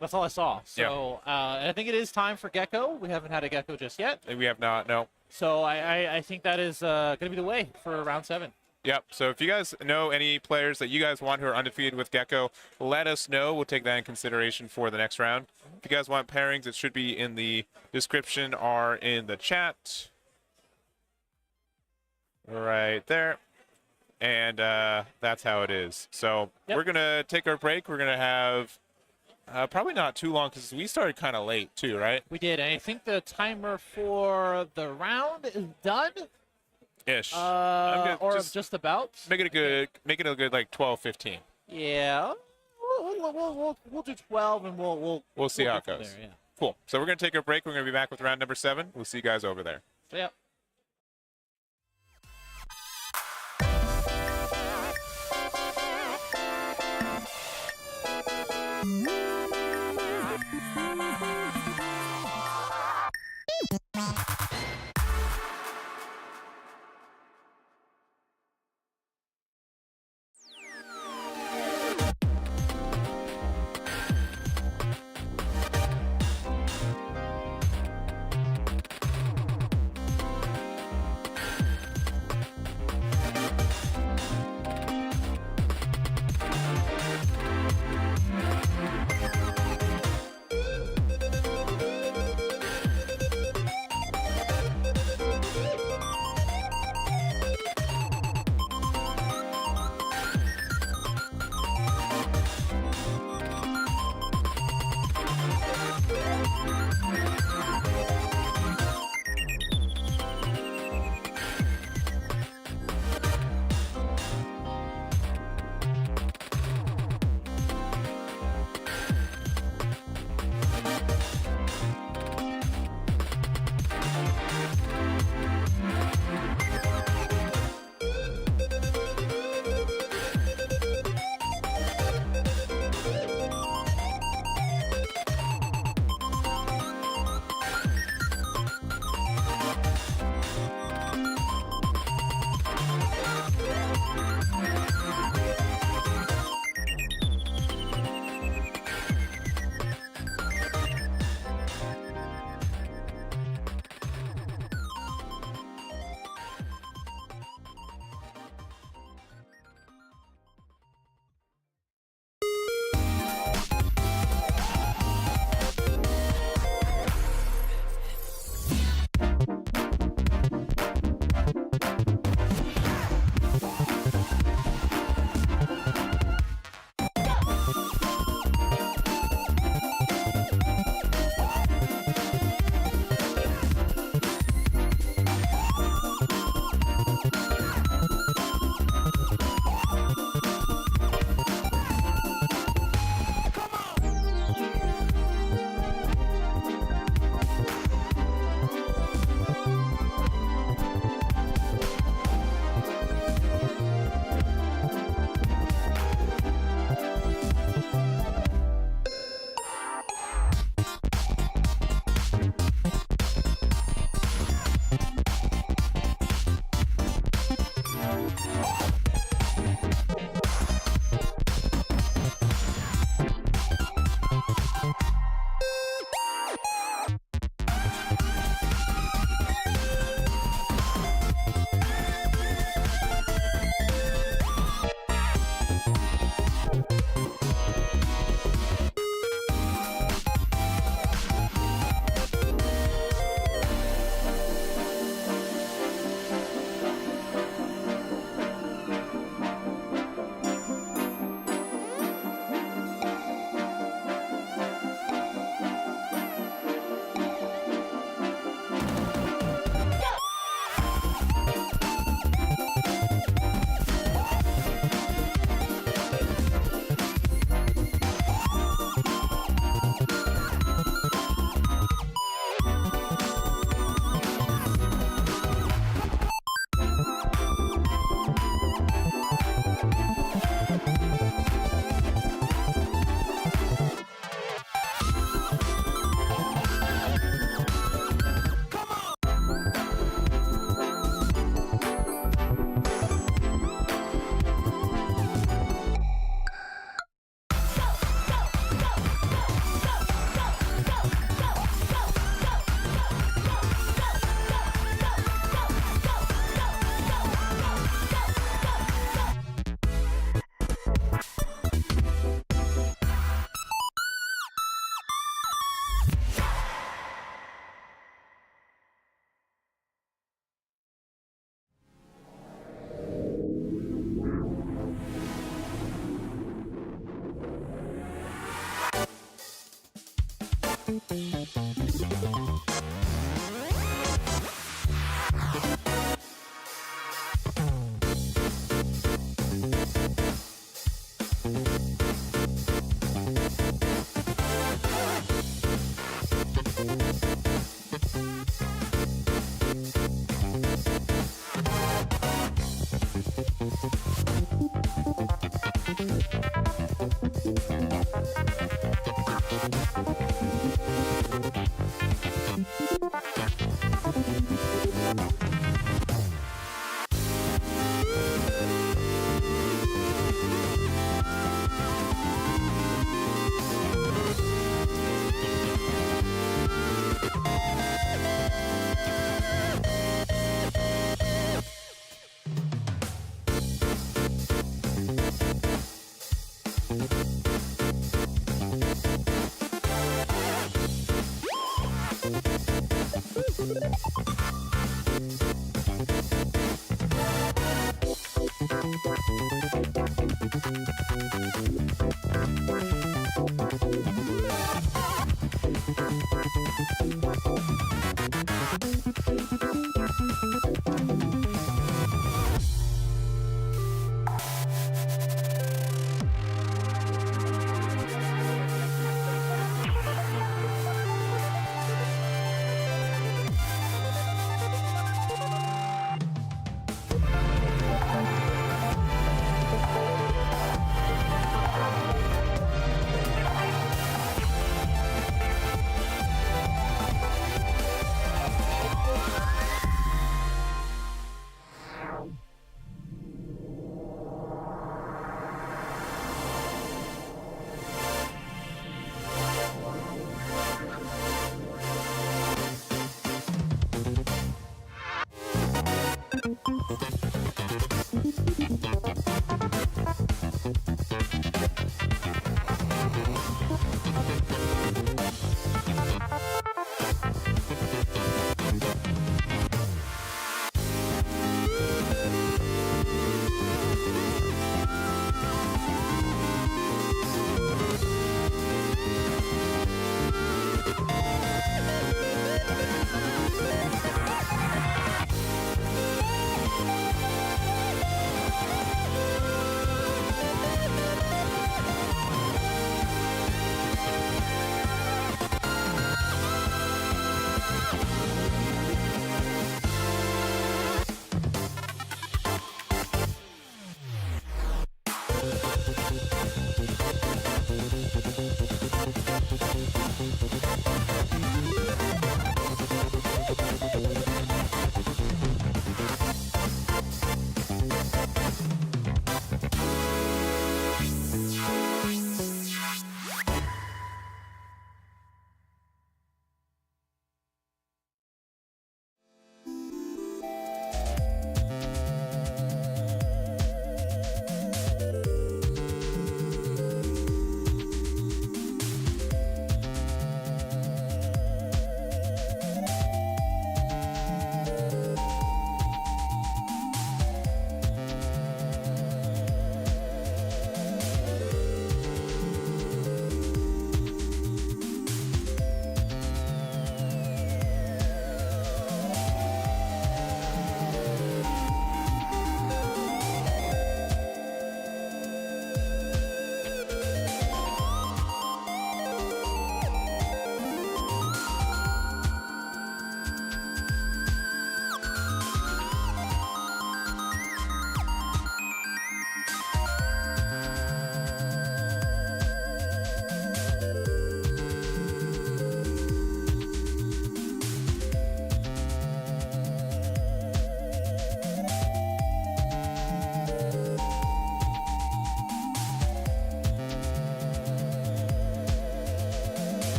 That's all I saw. So and I think it is time for Gecko. We haven't had a Gecko just yet. We have not, no. So I think that is going to be the way for round 7. Yep. So if you guys know any players that you guys want who are undefeated with Gecko, let us know. We'll take that in consideration for the next round. If you guys want pairings, it should be in the description or in the chat. Right there. And that's how it is. So we're going to take our break. We're going to have probably not too long because we started kind of late too, right? We did. And I think the timer for the round is done. Ish. Or just about. Make it a good like 12-15. Yeah. We'll do 12 and we'll see how it goes. There, yeah. Cool. So we're going to take a break. We're going to be back with round number 7. We'll see you guys over there. Yeah.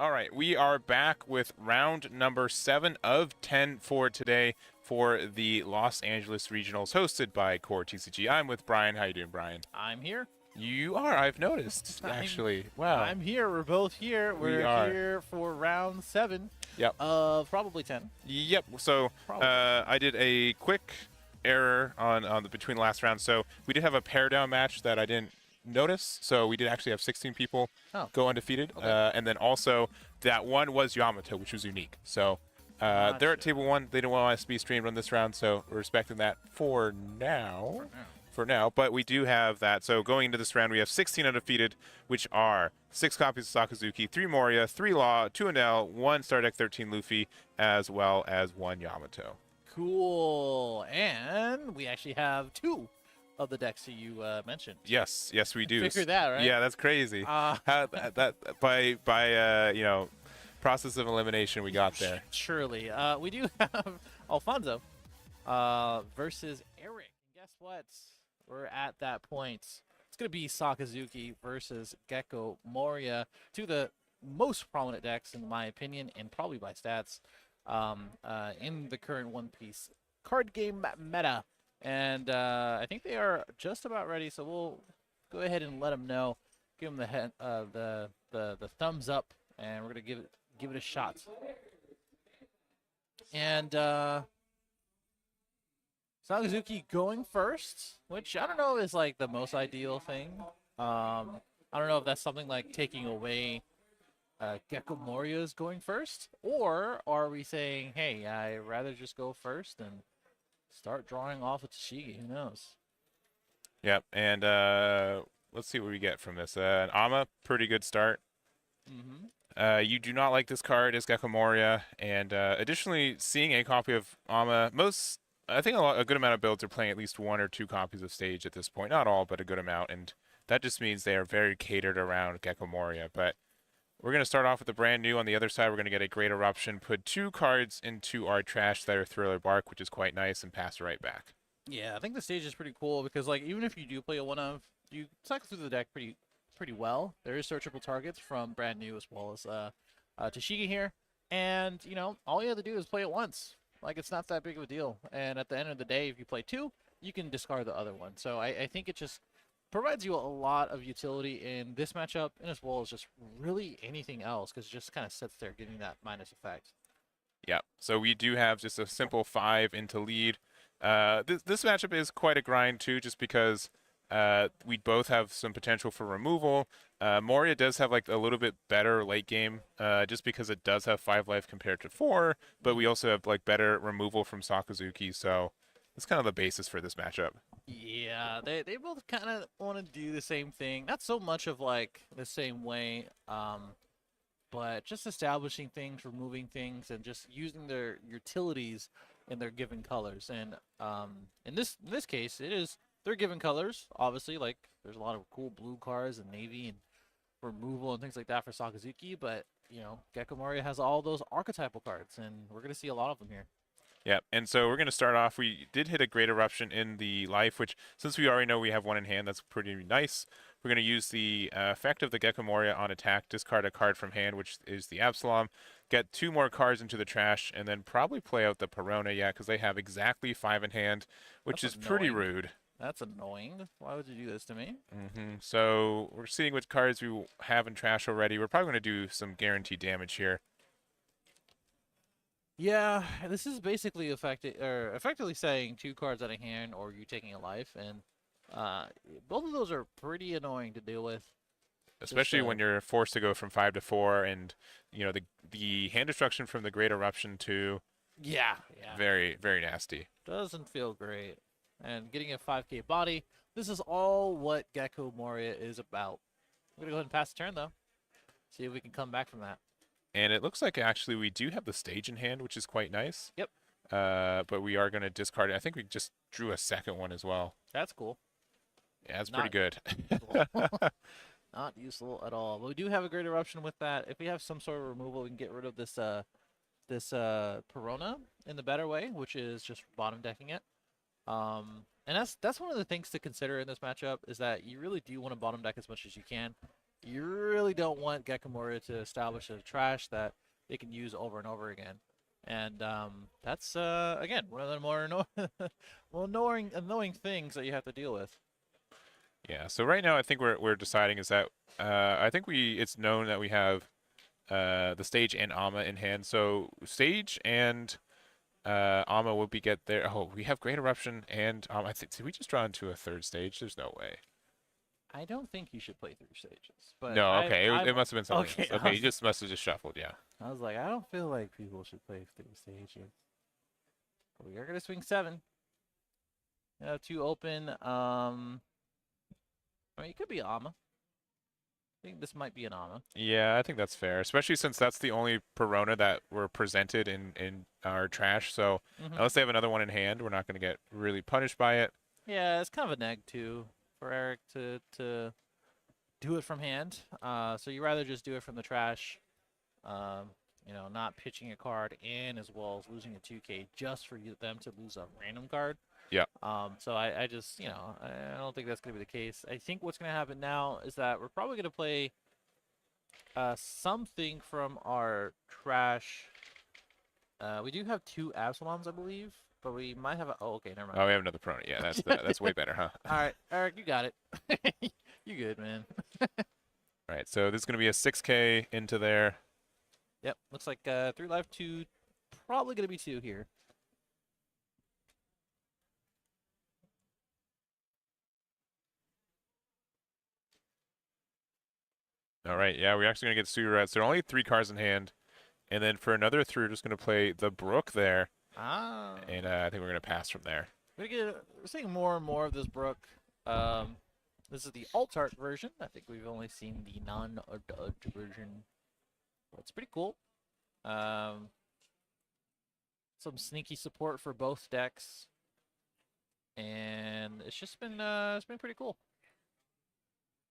All right, we are back with round number 7 of 10 for today for the Los Angeles Regionals, hosted by CoreTCG. I'm with Brian. How you doing, Brian? I'm here. You are. I've noticed, actually. Wow. I'm here. We're both here. We're here for round 7 of probably 10. Yep. So I did a quick error on the between the last round. So we did have a pair down match that I didn't notice. So we did actually have 16 people go undefeated. Okay. And then also that one was Yamato, which was unique. So they're at table 1. They didn't want us to be streamed on this round, so we're respecting that for now. But we do have that. So going into this round, we have 16 undefeated, which are 6 copies of Sakazuki, 3 Moria, 3 Law, 2 Enel, 1 Star Deck 13 Luffy, as well as 1 Yamato. Cool. And we actually have 2 of the decks that you mentioned. Yes, we do. Figure that, right? Yeah, that's crazy. That by you know, process of elimination we got there. Surely. We do have Alfonso versus Eric. And guess what? We're at that point. It's going to be Sakazuki versus Gecko Moria, 2 of the most prominent decks, in my opinion, and probably by stats, in the current One Piece card game meta. And I think they are just about ready, so we'll go ahead and let them know. Give them the thumbs up, and we're going to give it a shot. And Sakazuki going first, which I don't know is like the most ideal thing. I don't know if that's something like taking away Gecko Moria's going first, or are we saying, hey, I'd rather just go first and start drawing off with Tashigi? Who knows? Yep, and let's see what we get from this. An Ama, pretty good start. You do not like this card as Gecko Moria, and additionally, seeing a copy of Ama, I think a good amount of builds are playing at least 1 or 2 copies of Stage at this point. Not all, but a good amount, and that just means they are very catered around Gecko Moria. But we're going to start off with the brand new. On the other side, we're going to get a Great Eruption, put 2 cards into our trash that are Thriller Bark, which is quite nice, and pass it right back. Yeah, I think the Stage is pretty cool because, like, even if you do play a 1-of, you cycle through the deck pretty well. There is searchable targets from brand new as well as Tashigi here, and you know, all you have to do is play it once. Like, it's not that big of a deal. And at the end of the day, if you play 2, you can discard the other one. So I think it just provides you a lot of utility in this matchup, and as well as just really anything else, because it just kind of sits there giving that minus effect. Yeah, so we do have just a simple 5 into lead. This matchup is quite a grind too, just because we both have some potential for removal. Moria does have like a little bit better late game, just because it does have 5 life compared to 4, but we also have like better removal from Sakazuki, so that's kind of the basis for this matchup. Yeah, they both kind of want to do the same thing. Not so much of like the same way, but just establishing things, removing things, and just using their utilities in their given colors. And in this case, it is their given colors. Obviously, like there's a lot of cool blue cards and navy and removal and things like that for Sakazuki. But you know, Gecko Moria has all those archetypal cards, and we're gonna see a lot of them here. Yeah, and so we're going to start off. We did hit a Great Eruption in the life, which, since we already know we have 1 in hand, that's pretty nice. We're going to use the effect of the Gecko Moria on attack, discard a card from hand, which is the Absalom, get 2 more cards into the trash, and then probably play out the Perona, because they have exactly 5 in hand, which is pretty rude. That's annoying. Why would you do this to me? So we're seeing which cards we have in trash already. We're probably going to do some guaranteed damage here. Yeah, this is basically effectively saying 2 cards out of hand or you taking a life, and both of those are pretty annoying to deal with. Especially when you're forced to go from 5 to 4, and you know the hand destruction from the Great Eruption too. Yeah. Very, very nasty. Doesn't feel great. And getting a 5k body, this is all what Gecko Moria is about. I'm gonna go ahead and pass the turn though. See if we can come back from that. And it looks like actually we do have the Stage in hand, which is quite nice. Yep. But we are going to discard it. I think we just drew a second one as well. That's cool. Yeah, that's pretty good. Not useful at all. But we do have a Great Eruption with that. If we have some sort of removal, we can get rid of this Perona in the better way, which is just bottom decking it. And that's one of the things to consider in this matchup, is that you really do want to bottom deck as much as you can. You really don't want Gecko Moria to establish a trash that they can use over and over again. And that's again one of the more annoying things that you have to deal with. Yeah. So right now, I think we're deciding is that I think it's known that we have the stage and Ama in hand. So stage and Ama will be get there. Oh, we have Great Eruption and I think did we just draw into a third stage? There's no way. I don't think you should play 3 stages, but No, okay, it must have been something okay. else. Okay, you just must have just shuffled, yeah. I was like, I don't feel like people should play 3 stages. But we are gonna swing 7. 2 open. I mean, it could be Ama. I think this might be an Ama. Yeah, I think that's fair, especially since that's the only Perona that were presented in our trash. So unless they have another one in hand, we're not going to get really punished by it. Yeah, it's kind of a neg too for Eric to do it from hand. So you rather just do it from the trash. You know, not pitching a card and as well as losing a 2K just for them to lose a random card. Yeah. So I just, you know, I don't think that's going to be the case. I think what's going to happen now is that we're probably going to play something from our trash. We do have 2 Absaloms, I believe, but we might have a... Oh, okay, never mind. Oh, we have another Perona. Yeah, that's way better, huh? All right, Eric, you got it. You good, man. All right, so this is going to be a 6K into there. Yep, looks like 3 life, 2, probably going to be 2 here. All right, yeah, we're actually going to get Super Rats. There are only 3 cards in hand. And then for another 3, we're just going to play the Brook there. Ah. And I think we're going to pass from there. We're seeing more and more of this Brook. This is the alt art version. I think we've only seen the non-art version. But it's pretty cool. Some sneaky support for both decks. And it's just been pretty cool.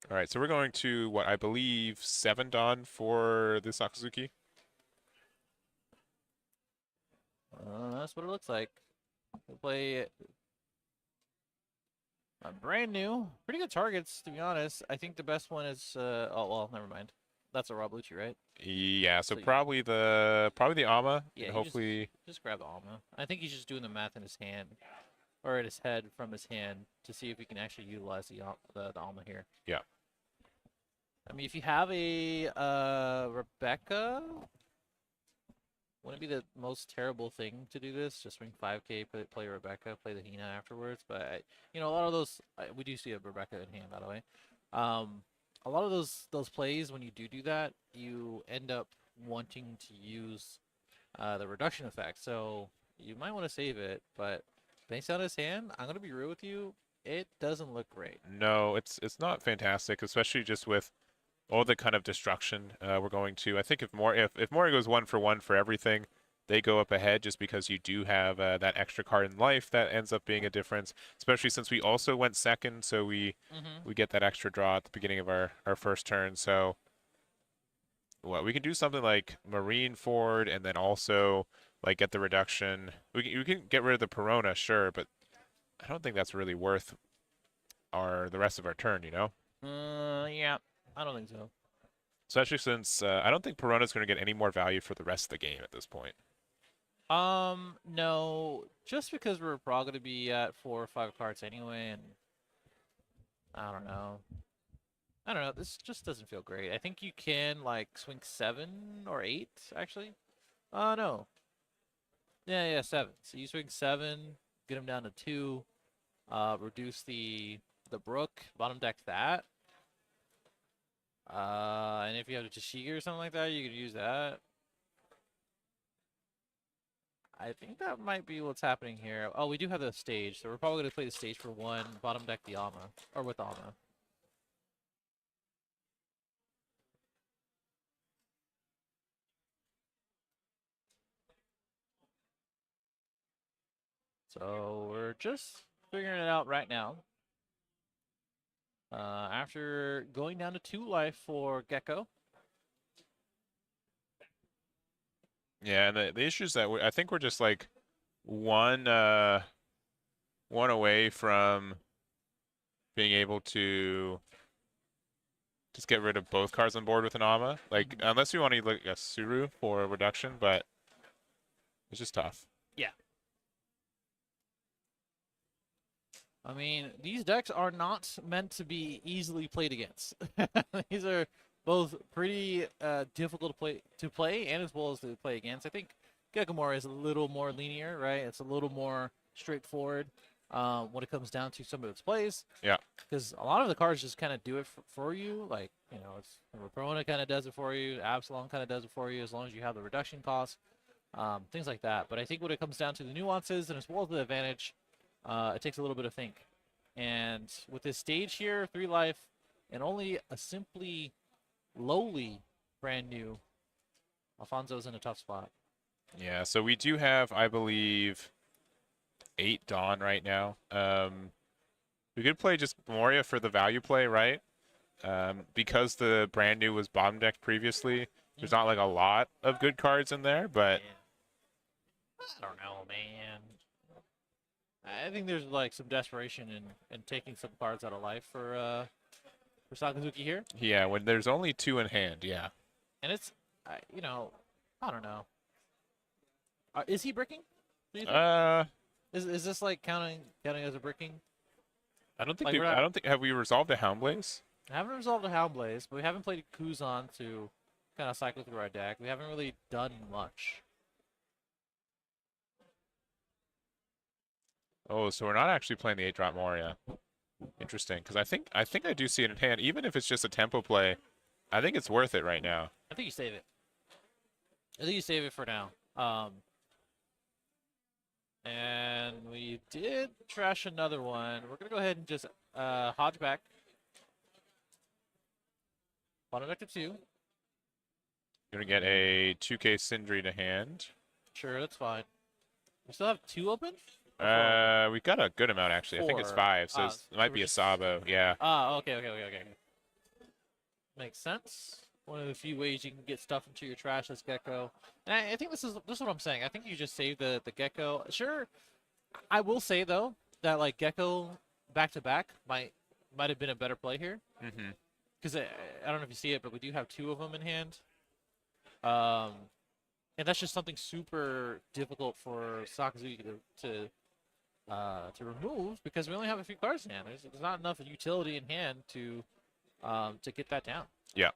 All right, so we're going to, what, I believe 7 Dawn for the Sakazuki? That's what it looks like. We'll play brand new. Pretty good targets, to be honest. I think the best one is, oh, well, never mind. That's a Rob Lucci, right? Yeah, so probably the Ama. Yeah, hopefully. Just grab the Ama. I think he's just doing the math in his hand. Or at his head from his hand to see if he can actually utilize the Alma here. Yeah. I mean, if you have a Rebecca, wouldn't it be the most terrible thing to do this? Just swing 5K, play Rebecca, play the Hina afterwards. But, you know, a lot of those, we do see a Rebecca in hand, by the way. A lot of those plays, when you do that, you end up wanting to use the reduction effect. So you might want to save it, but based on his hand, I'm gonna be real with you, it doesn't look great. No, it's not fantastic, especially just with all the kind of destruction we're going to. I think if Moria goes 1 for 1 for everything, they go up ahead just because you do have that extra card in life that ends up being a difference. Especially since we also went second, so we get that extra draw at the beginning of our first turn. So, well, we can do something like Marine Ford and then also like get the reduction. We can get rid of the Perona, sure, but I don't think that's really worth the rest of our turn, you know? Yeah, I don't think so. Especially since I don't think Perona's going to get any more value for the rest of the game at this point. No, just because we're probably going to be at 4 or 5 cards anyway, and I don't know. This just doesn't feel great. I think you can, like, swing 7 or 8, actually. No. Yeah, 7. So you swing 7, get him down to 2, reduce the Brook, bottom deck that. And if you have a Tashigi or something like that, you could use that. I think that might be what's happening here. Oh, we do have the stage, so we're probably going to play the stage for 1, bottom deck the Alma, or with Alma. So we're just figuring it out right now. After going down to 2 life for Gecko. Yeah, and the issue is that I think we're just like one away from being able to Just get rid of both cards on board with an Ama. Like, unless you want to like a Suru for a reduction, but it's just tough. Yeah. I mean, these decks are not meant to be easily played against. These are both pretty difficult to play and as well as to play against. I think Gecko Moria is a little more linear, right? It's a little more straightforward when it comes down to some of its plays. Yeah. Because a lot of the cards just kind of do it for you. Like, you know, it's Reprona kind of does it for you. Absalom kind of does it for you as long as you have the reduction cost. Things like that. But I think when it comes down to the nuances and as well as the advantage, it takes a little bit of think. And with this stage here, 3 life, and only a simply lowly brand new, Alfonso's in a tough spot. Yeah, so we do have, I believe, 8 Dawn right now. We could play just Moria for the value play, right? Because the brand new was bottom decked previously, there's not like a lot of good cards in there, but I don't know, man. I think there's like some desperation in taking some cards out of life for Sakazuki here. Yeah, when there's only 2 in hand, yeah. And it's, you know, I don't know. Is he bricking? Is this like counting as a bricking? I don't think. Like I don't think. Have we resolved the Houndblaze? I haven't resolved the Houndblaze, but we haven't played Kuzan to kind of cycle through our deck. We haven't really done much. Oh, so we're not actually playing the 8-drop Moria. Interesting, because I think I do see it in hand, even if it's just a tempo play. I think it's worth it right now. I think you save it. I think you save it for now. And we did trash another one. We're gonna go ahead and just hodge back. Bottom deck to 2. You're gonna get a 2K Sindri to hand. Sure, that's fine. We still have 2 open? We've got a good amount actually. 4. I think it's 5, so it might be a Sabo. Yeah. Okay. Makes sense. One of the few ways you can get stuff into your trash as Gecko. And I think this is what I'm saying. I think you just save the Gecko. Sure, I will say though that like Gecko back to back might have been a better play here. Mm-hmm. Because I don't know if you see it, but we do have 2 of them in hand. And that's just something super difficult for Sakazuki to remove because we only have a few cards in hand. There's not enough utility in hand to get that down. Yeah.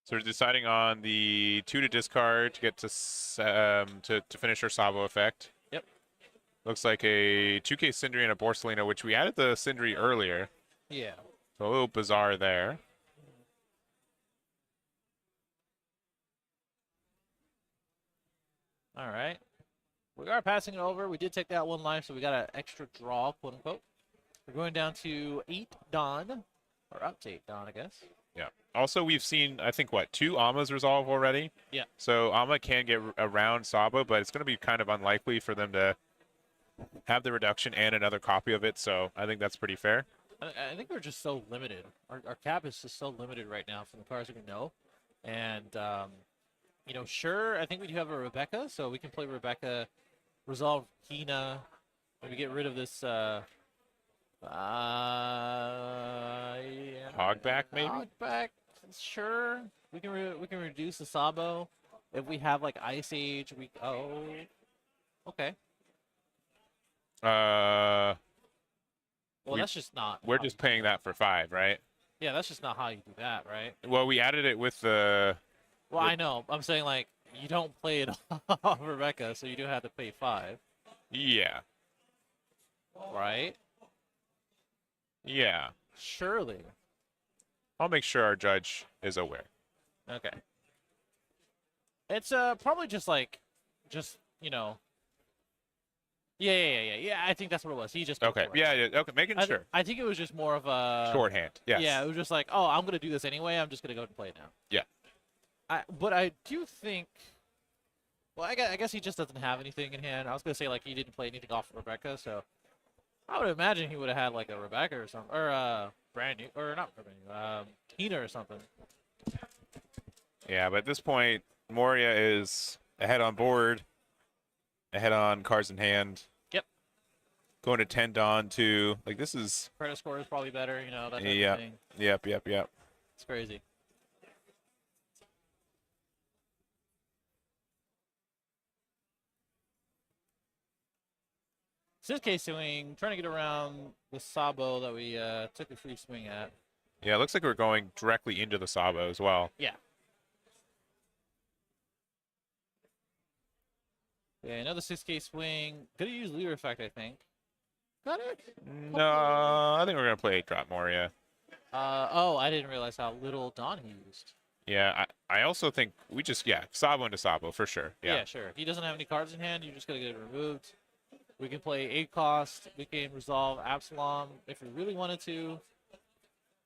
So we're deciding on the 2 to discard to get to finish our Sabo effect. Yep. Looks like a 2K Sindri and a Borsalino, which we added the Sindri earlier. Yeah. So a little bizarre there. All right. We are passing it over. We did take that 1 life, so we got an extra draw, quote unquote. We're going down to 8 Dawn, or up to 8 Dawn, I guess. Yeah. Also, we've seen, I think, 2 Amas resolve already? Yeah. So Ama can get around Sabo, but it's going to be kind of unlikely for them to have the reduction and another copy of it, so I think that's pretty fair. I think we're just so limited. Our cap is just so limited right now from the cards we know. And, you know, sure, I think we do have a Rebecca, so we can play Rebecca, resolve Hina, maybe get rid of this Hogback, maybe? Hogback, sure. We can reduce the Sabo. If we have like Ice Age, okay. Well, that's just not. We're just paying that for 5, right? Yeah, that's just not how you do that, right? Well, we added it with the. Well, I know. I'm saying like you don't play it off Rebecca, so you do have to pay 5. Yeah. Right? Yeah. Surely. I'll make sure our judge is aware. Okay. It's probably just you know. Yeah. I think that's what it was. He just okay. Yeah. Okay. Making sure. I think it was just more of a shorthand. Yes. Yeah. It was just like, oh, I'm gonna do this anyway. I'm just gonna go and play it now. Yeah. But I do think. Well, I guess he just doesn't have anything in hand. I was gonna say like he didn't play anything off of Rebecca, so I would imagine he would have had like a Rebecca or something, or brand new, or not brand new, Hina or something. Yeah, but at this point, Moria is ahead on board, ahead on cards in hand. Yep. Going to tend on to, like, this is... Credit score is probably better, you know, that type Yep. of thing. Yep. It's crazy. So this case swing, trying to get around the Sabo that we took a free swing at. Yeah, it looks like we're going directly into the Sabo as well. Yeah. Yeah, another 6K swing. Gonna use leader effect, I think. Got it? No, I think we're going to play 8-drop Moria. Oh, I didn't realize how little Dawn he used. Yeah, I also think we just, Sabo into Sabo for sure. Yeah, sure. If he doesn't have any cards in hand, you're just going to get it removed. We can play 8 cost. We can resolve Absalom if we really wanted to.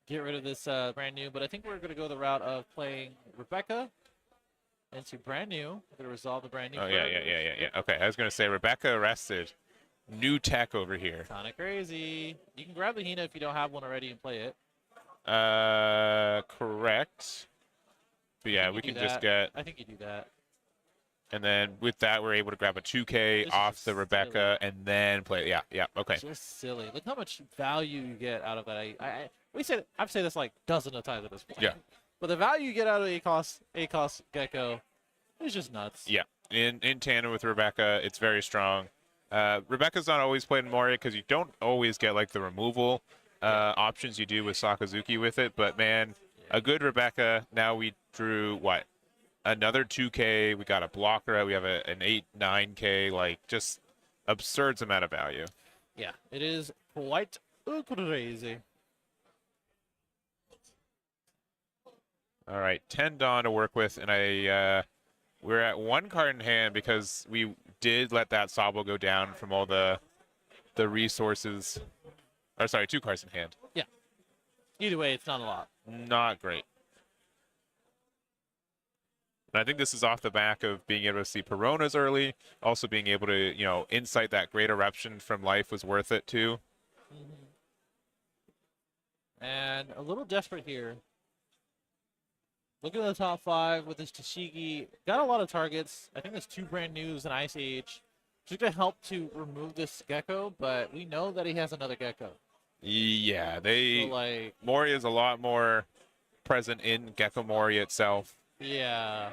Get rid of this brand new. But I think we're going to go the route of playing Rebecca into brand new. We're going to resolve the brand new. Oh, yeah. Okay, I was going to say Rebecca arrested. New tech over here. Kind of crazy. You can grab the Hina if you don't have one already and play it. Correct. But yeah, we can just get... I think you do that. And then with that, we're able to grab a 2K off the Rebecca and then play. Yeah, okay. Just silly. Look how much value you get out of that. I've said this like dozens of times at this point. Yeah. But the value you get out of a cost Gecko is just nuts. Yeah. In tandem with Rebecca, it's very strong. Rebecca's not always played in Moria because you don't always get like the removal options you do with Sakazuki with it. But man, a good Rebecca. Now we drew what? Another 2K. We got a blocker. We have an 8-9K. Like just absurd amount of value. Yeah, it is quite crazy. All right, 10 Dawn to work with, and we're at 1 card in hand because we did let that Sabo go down from all the resources. Or sorry, 2 cards in hand. Yeah. Either way, it's not a lot. Not great. And I think this is off the back of being able to see Peronas early, also being able to, insight that great eruption from life was worth it too. And a little desperate here. Look at the top 5 with this TCG. Got a lot of targets. I think there's 2 brand news and Ice Age. Just going to help to remove this Gecko, but we know that he has another Gecko. Yeah, so, Moria is a lot more present in Gecko Moria itself. Yeah.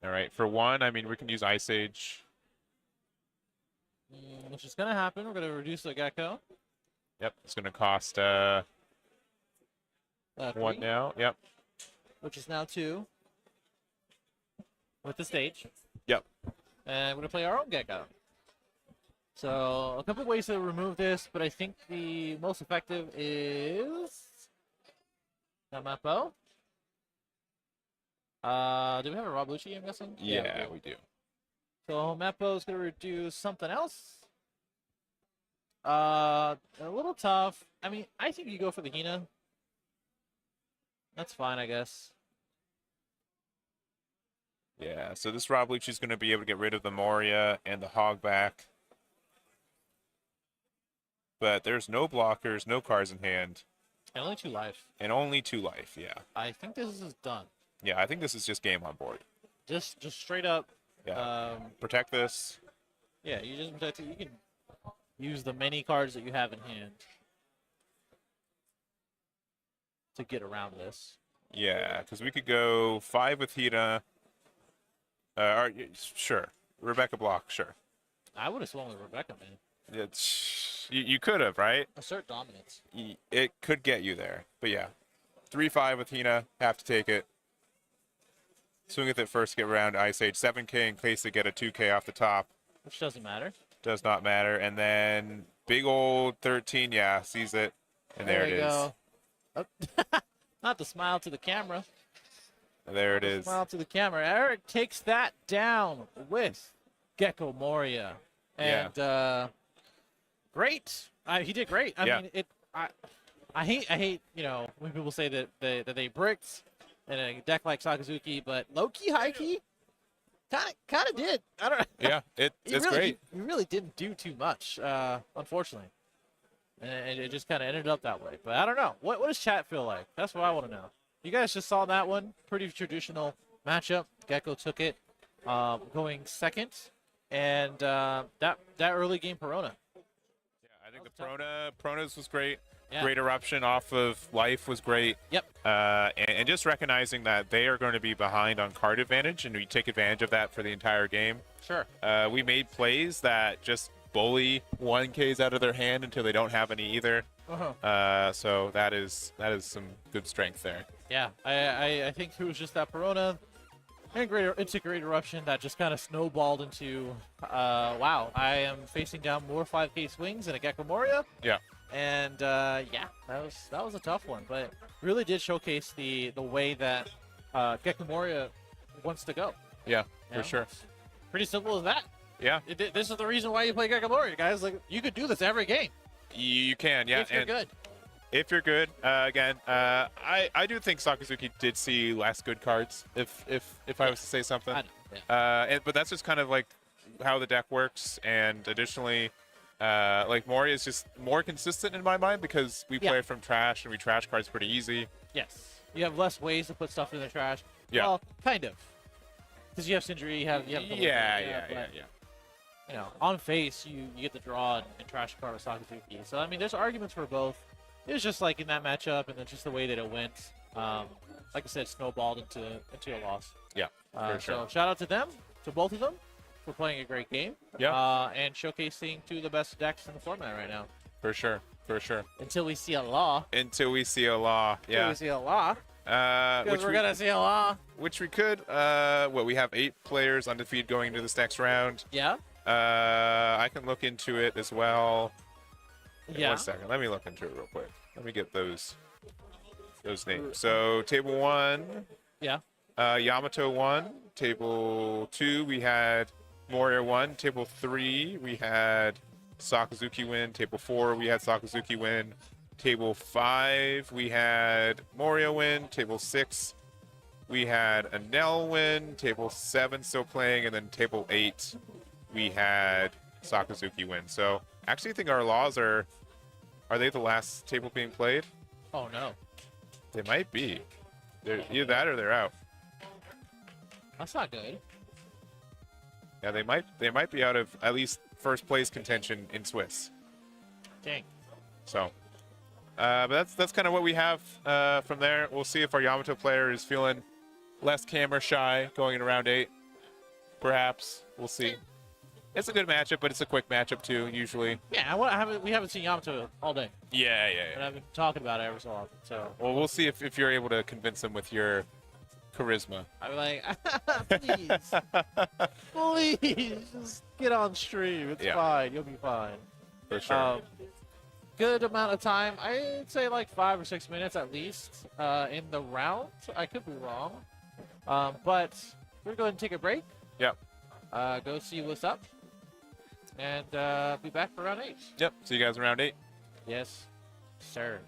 All right, for 1, I mean, we can use Ice Age. Which is going to happen. We're going to reduce the Gecko. Yep, it's going to cost 1 now. Yep. Which is now 2. With the stage. Yep. And we're going to play our own Gecko. So, a couple ways to remove this, but I think the most effective is Namapo. Do we have a Rob Lucci, I'm guessing? Yeah, we do. So, Mappo is going to reduce something else. A little tough. I mean, I think you go for the Hina. That's fine, I guess. Yeah, so this Rob Lucci is going to be able to get rid of the Moria and the Hogback. But there's no blockers, no cards in hand. And only 2 life. And only 2 life, yeah. I think this is done. Yeah, I think this is just game on board. Just straight up. Yeah. Protect this. Yeah, you just protect it. You can use the many cards that you have in hand to get around this. Yeah, because we could go 5 with Hina. Sure. Rebecca block, sure. I would have swung with Rebecca, man. You could have, right? Assert dominance. It could get you there. But yeah. 3-5 with Hina. Have to take it. Swing with it first, get around Ice Age. 7K in case they get a 2K off the top. Which doesn't matter. Does not matter. And then big old 13, yeah, sees it. And there it is. Go. Oh. Not the smile to the camera. There it is. Smile to the camera. Eric takes that down with Gecko Moria. And great. He did great. I mean, I hate, when people say that they bricked in a deck like Sakazuki, but low-key, high-key, kind of did. I don't know. Yeah, it's great. He really didn't do too much, unfortunately. And it just kind of ended up that way. But I don't know. What does chat feel like? That's what I want to know. You guys just saw that one. Pretty traditional matchup. Gecko took it, going second. And that early game Perona. Yeah, I think the Perona's was great. Yeah. Great eruption off of Life was great. Yep. And just recognizing that they are going to be behind on card advantage, and we take advantage of that for the entire game. Sure. We made plays that just bully 1Ks out of their hand until they don't have any either. So that is some good strength there. Yeah, I think it was just that Perona and great eruption that just kind of snowballed into, wow, I am facing down more 5K swings in a Gecko Moria. Yeah. And yeah, that was a tough one, but really did showcase the way that Gecko Moria wants to go. Yeah, for sure. Pretty simple as that. Yeah. This is the reason why you play Gecko Moria, guys. Like, you could do this every game. You can, yeah. If you're good. If you're good, again, I do think Sakazuki did see less good cards. If I was to say something, I know, yeah. but that's just kind of like how the deck works. And additionally, like Moria is just more consistent in my mind because we play from trash and we trash cards pretty easy. Yes, you have less ways to put stuff in the trash. Yeah. Well, kind of, because you have Sindri, you have yeah. You know, on face, you get the draw and trash card with Sakazuki. So, I mean, there's arguments for both. It was just like in that matchup, and then just the way that it went. Like I said, snowballed into a loss. Yeah, for sure. So, shout out to them, to both of them, for playing a great game. Yeah. And showcasing two of the best decks in the format right now. For sure. Until we see a law. Yeah. Until we see a law. Because we're going to see a law. Which we could. We have 8 players undefeated going into this next round. Yeah. I can look into it as well. Yeah. 1 second. Let me look into it real quick. Let me get those names. So table 1. Yeah. Yamato won. Table 2 we had Moria win. Table 3 we had Sakazuki win. Table 4 we had Sakazuki win. Table 5 we had Moria win. Table 6 we had Enel win. Table 7 still playing, and then table 8 we had Sakazuki win. So actually, I think our laws are they the last table being played? Oh no. They might be. They're either that or they're out. That's not good. Yeah, they might be out of at least first place contention in Swiss. Dang. So, but that's kind of what we have from there. We'll see if our Yamato player is feeling less camera shy going into round 8. Perhaps we'll see. It's a good matchup, but it's a quick matchup too, usually. Yeah, we haven't seen Yamato all day. Yeah. And I've been talking about it every so often. So. Well, we'll see if you're able to convince them with your charisma. I'm like, please, just get on stream. It's fine. You'll be fine. For sure. Good amount of time. I'd say like 5 or 6 minutes at least in the round. I could be wrong. But we're going to take a break. Yep. Go see what's up. And be back for round 8. Yep. See you guys in round 8. Yes, sir.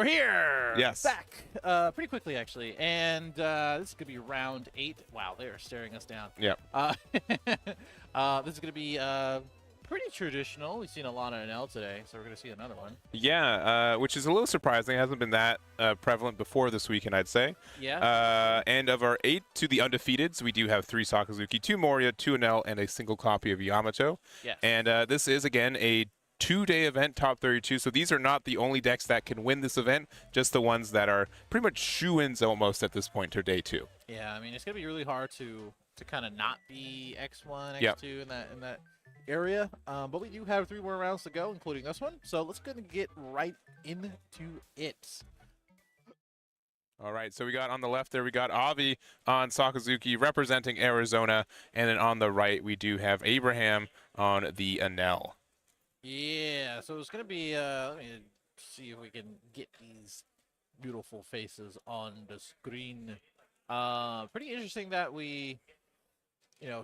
We're here. Yes. Back pretty quickly, actually. And this is going to be round 8. Wow, they are staring us down. Yeah. This is going to be pretty traditional. We've seen a lot of Enel today, so we're going to see another one. Yeah, which is a little surprising. It hasn't been that prevalent before this weekend, I'd say. Yeah. And of our 8 to the undefeateds, we do have 3 Sakazuki, 2 Moria, 2 Enel, and a single copy of Yamato. Yes. And this is, again, a 2-day event, top 32. So these are not the only decks that can win this event, just the ones that are pretty much shoo-ins almost at this point to day 2. Yeah, I mean, it's going to be really hard to kind of not be X1, X2 Yep. in that area. But we do have 3 more rounds to go, including this one. So let's go and get right into it. All right, so we got on the left there, we got Avi on Sakazuki representing Arizona. And then on the right, we do have Abraham on the Enel. Yeah, so it's going to be, let me see if we can get these beautiful faces on the screen. Pretty interesting that we,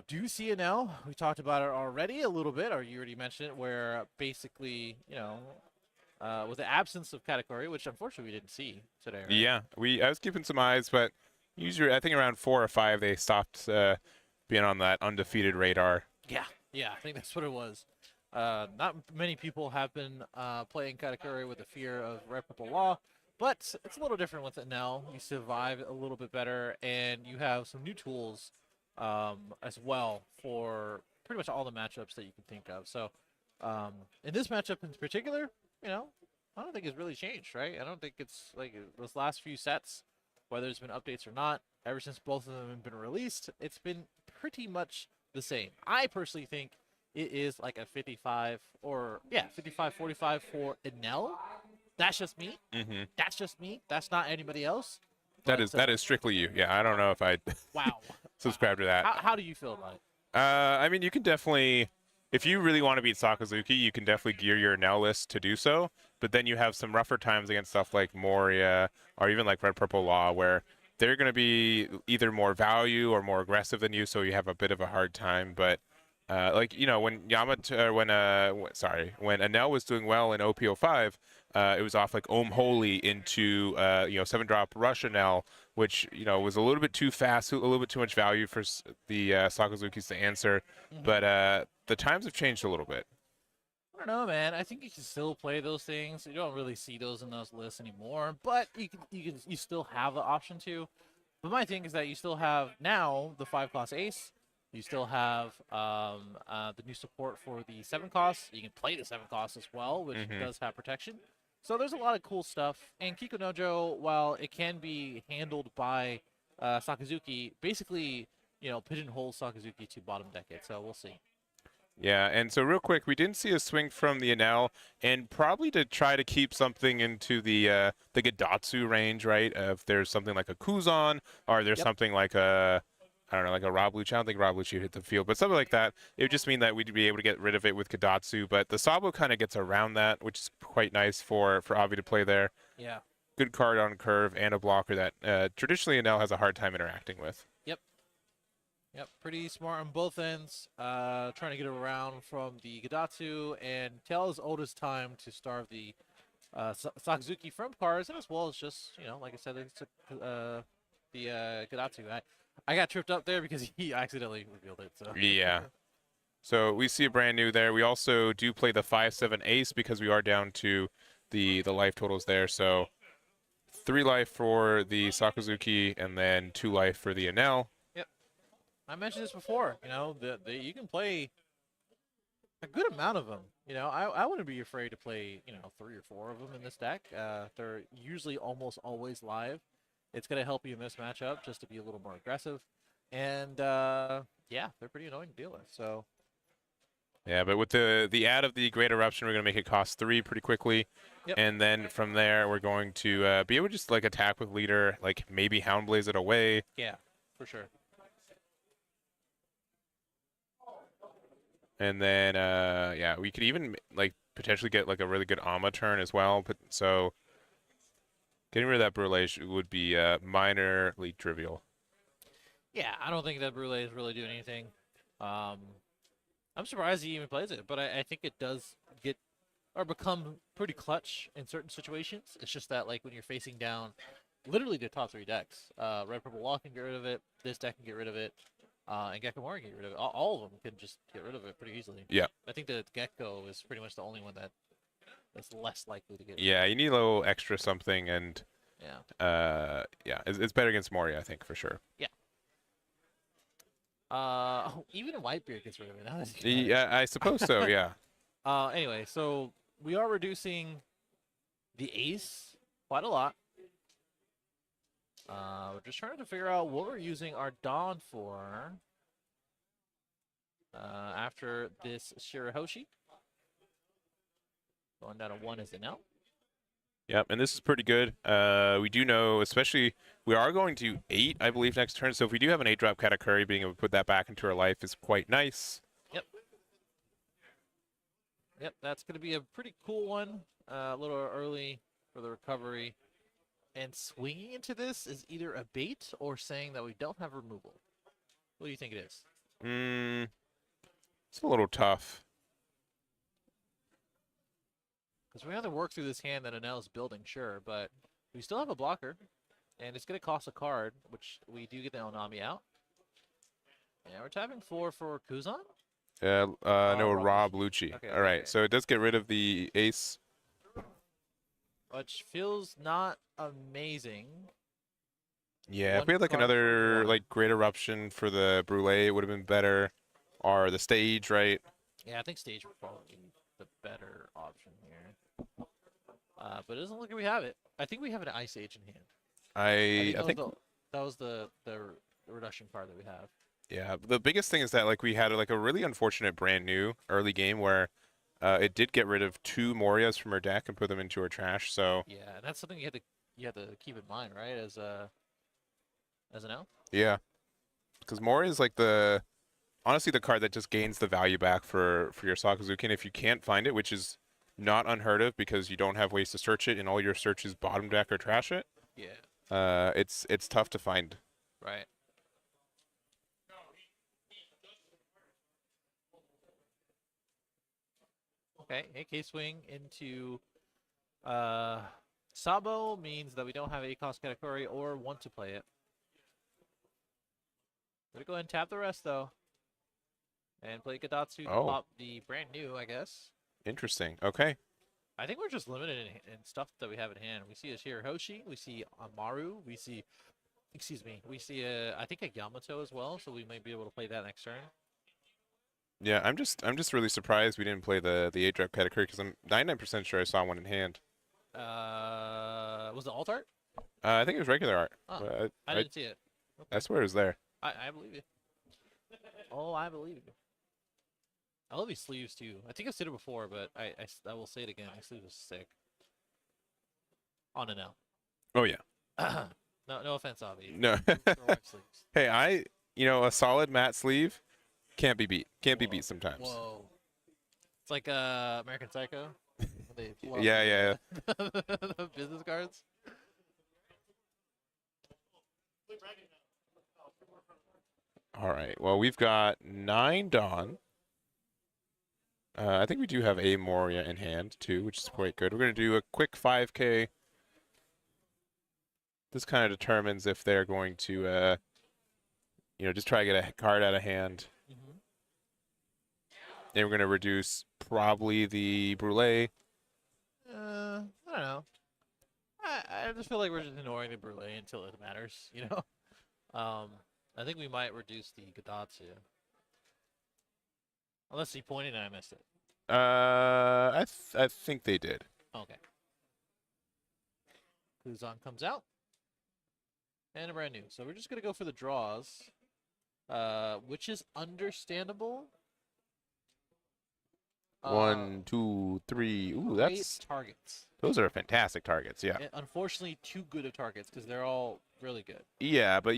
do see Enel. We talked about it already a little bit, or you already mentioned it, where basically, with the absence of category, which unfortunately we didn't see today, right? Yeah, I was keeping some eyes, but usually I think around 4 or 5 they stopped being on that undefeated radar. Yeah, I think that's what it was. Not many people have been playing category with the fear of reputable law, but it's a little different with it now. You survive a little bit better, and you have some new tools as well for pretty much all the matchups that you can think of. So in this matchup in particular, I don't think it's really changed, right? I don't think it's like those last few sets, whether there's been updates or not, ever since both of them have been released, it's been pretty much the same. I personally think it is like a 55 or 55-45 for Enel. That's just me. Mm-hmm. That's just me. That's not anybody else. That is strictly you. Yeah, I don't know if I wow subscribe to that. How do you feel about it? I mean, you can definitely, if you really want to beat Sakazuki, you can definitely gear your Enel list to do so. But then you have some rougher times against stuff like Moria or even like Red Purple Law, where they're going to be either more value or more aggressive than you, so you have a bit of a hard time. But when when Enel was doing well in OP05, it was off like Ohm Holy into 7-drop Rush Enel, which was a little bit too fast, a little bit too much value for the Sakazukis to answer. Mm-hmm. But the times have changed a little bit. I don't know, man. I think you can still play those things. You don't really see those in those lists anymore, but you still have the option to. But my thing is that you still have now the 5-cost Ace. You still have the new support for the 7-cost. You can play the 7-cost as well, which does have protection. So there's a lot of cool stuff. And Kiko Nojo, while it can be handled by Sakazuki, basically, pigeonholes Sakazuki to bottom decade. So we'll see. Yeah, and so real quick, we didn't see a swing from the Enel, and probably to try to keep something into the Gadatsu range, right? If there's something like a Kuzan, or there's something like a Rob Lucci. I don't think Rob Lucci hit the field, but something like that. It would just mean that we'd be able to get rid of it with Gadatsu, but the Sabo kind of gets around that, which is quite nice for Avi to play there. Yeah. Good card on curve and a blocker that traditionally Enel has a hard time interacting with. Yep, pretty smart on both ends, trying to get around from the Gadatsu and tell his oldest time to starve the Sakazuki from cards, and as well as just, like I said, it's the Gadatsu. I got tripped up there because he accidentally revealed it. So yeah. So we see a brand new there. We also do play the 5/7 Ace because we are down to the life totals there. So 3 life for the Sakazuki and then 2 life for the Enel. I mentioned this before, you can play a good amount of them. I wouldn't be afraid to play, 3 or 4 of them in this deck. They're usually almost always live. It's going to help you in this matchup just to be a little more aggressive. And, they're pretty annoying to deal with. So. Yeah, but with the add of the Great Eruption, we're going to make it cost 3 pretty quickly. Yep. And then from there, we're going to be able to just, attack with Leader, maybe Houndblaze it away. Yeah, for sure. And then, we could even, potentially get, a really good Amma turn as well. But, so, getting rid of that Brûlé would be minorly trivial. Yeah, I don't think that Brûlé is really doing anything. I'm surprised he even plays it, but I think it does get or become pretty clutch in certain situations. It's just that like when you're facing down literally the top 3 decks, Red Purple Wall can get rid of it, this deck can get rid of it, and Gecko Moria can get rid of it. All of them can just get rid of it pretty easily. Yeah. I think the Gecko is pretty much the only one that's less likely to get rid Yeah, you need a little extra something, and yeah. yeah, it's better against Moria, I think, for sure. Yeah. Even Whitebeard gets rid of it now. Yeah, I suppose so. Yeah. Anyway, so we are reducing the ace quite a lot. We're just trying to figure out what we're using our Dawn for after this Shirahoshi. Going down to 1 is Enel. Yep, and this is pretty good. We do know, especially, we are going to 8, I believe, next turn. So if we do have an 8-drop Katakuri, being able to put that back into our life is quite nice. Yep. Yep, that's going to be a pretty cool one. A little early for the recovery. And swinging into this is either a bait or saying that we don't have removal. What do you think it is? It's a little tough. Because we have to work through this hand that Enel is building, sure, but we still have a blocker, and it's going to cost a card, which we do get the Onami out. And we're tapping 4 for Kuzan? No, Rob Lucci. Okay, all right, okay. so it does get rid of the ace. Which feels not amazing. Yeah, if we had like another like Great Eruption for the Brûlée, it would have been better. Or the stage, right? Yeah, I think stage would probably be the better option here. But it doesn't look like we have it. I think we have an Ice Age in hand. I think that was the reduction card that we have. Yeah, the biggest thing is that like we had like a really unfortunate brand new early game where it did get rid of 2 Morias from our deck and put them into our trash. So yeah, and that's something you have to keep in mind, right? As an L. Yeah, because Moria is like honestly the card that just gains the value back for your Sakazuki, and if you can't find it, which is not unheard of because you don't have ways to search it and all your searches bottom deck or trash it. Yeah. It's tough to find. Right. Okay, AK swing into Sabo means that we don't have a cost category or want to play it. Gonna go ahead and tap the rest though. And play Gadatsu to pop the brand new, I guess. Interesting. Okay. I think we're just limited in stuff that we have in hand. We see a Shirahoshi, we see Amaru, we see I think a Yamato as well, so we might be able to play that next turn. Yeah, I'm just really surprised we didn't play the 8-drop category because I'm 99% sure I saw one in hand. Was it alt art? I think it was regular art. Oh, I didn't see it. Okay. I swear it was there. I believe you. Oh, I believe you. I love these sleeves too. I think I've said it before, but I will say it again. These sleeves are sick. On Enel. Oh yeah. No offense, Avi. No. Hey, a solid matte sleeve can't be beat. Can't be beat sometimes. Whoa. It's like American Psycho. Yeah. The business cards. All right. Well, we've got 9 Dawn. I think we do have a Moria in hand too, which is quite good. We're going to do a quick 5K. This kind of determines if they're going to, just try to get a card out of hand. Mm-hmm. Then we're going to reduce probably the Brûlée. I don't know. I just feel like we're just ignoring the Brûlée until it matters, I think we might reduce the Gadatsu. Unless he pointed and I missed it. I think they did. Okay. Kuzan comes out. And a brand new. So we're just going to go for the draws. Which is understandable. 1, 2, 3. Ooh, that's targets. Those are fantastic targets. Yeah. And unfortunately, too good of targets because they're all really good. Yeah, but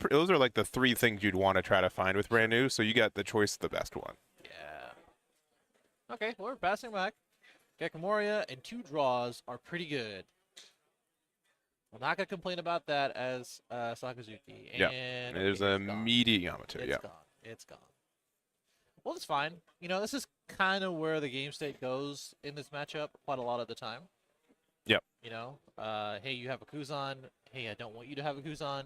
those are like the 3 things you'd want to try to find with brand new. So you got the choice of the best one. Yeah. Okay, well, we're passing back. Gecko Moria and 2 draws are pretty good. I'm not gonna complain about that as Sakazuki. Yeah. And there's a meaty Yamato. It's gone. Well, it's fine. This is kind of where the game state goes in this matchup quite a lot of the time. Yep. You know, hey, you have a Kuzan. Hey, I don't want you to have a Kuzan.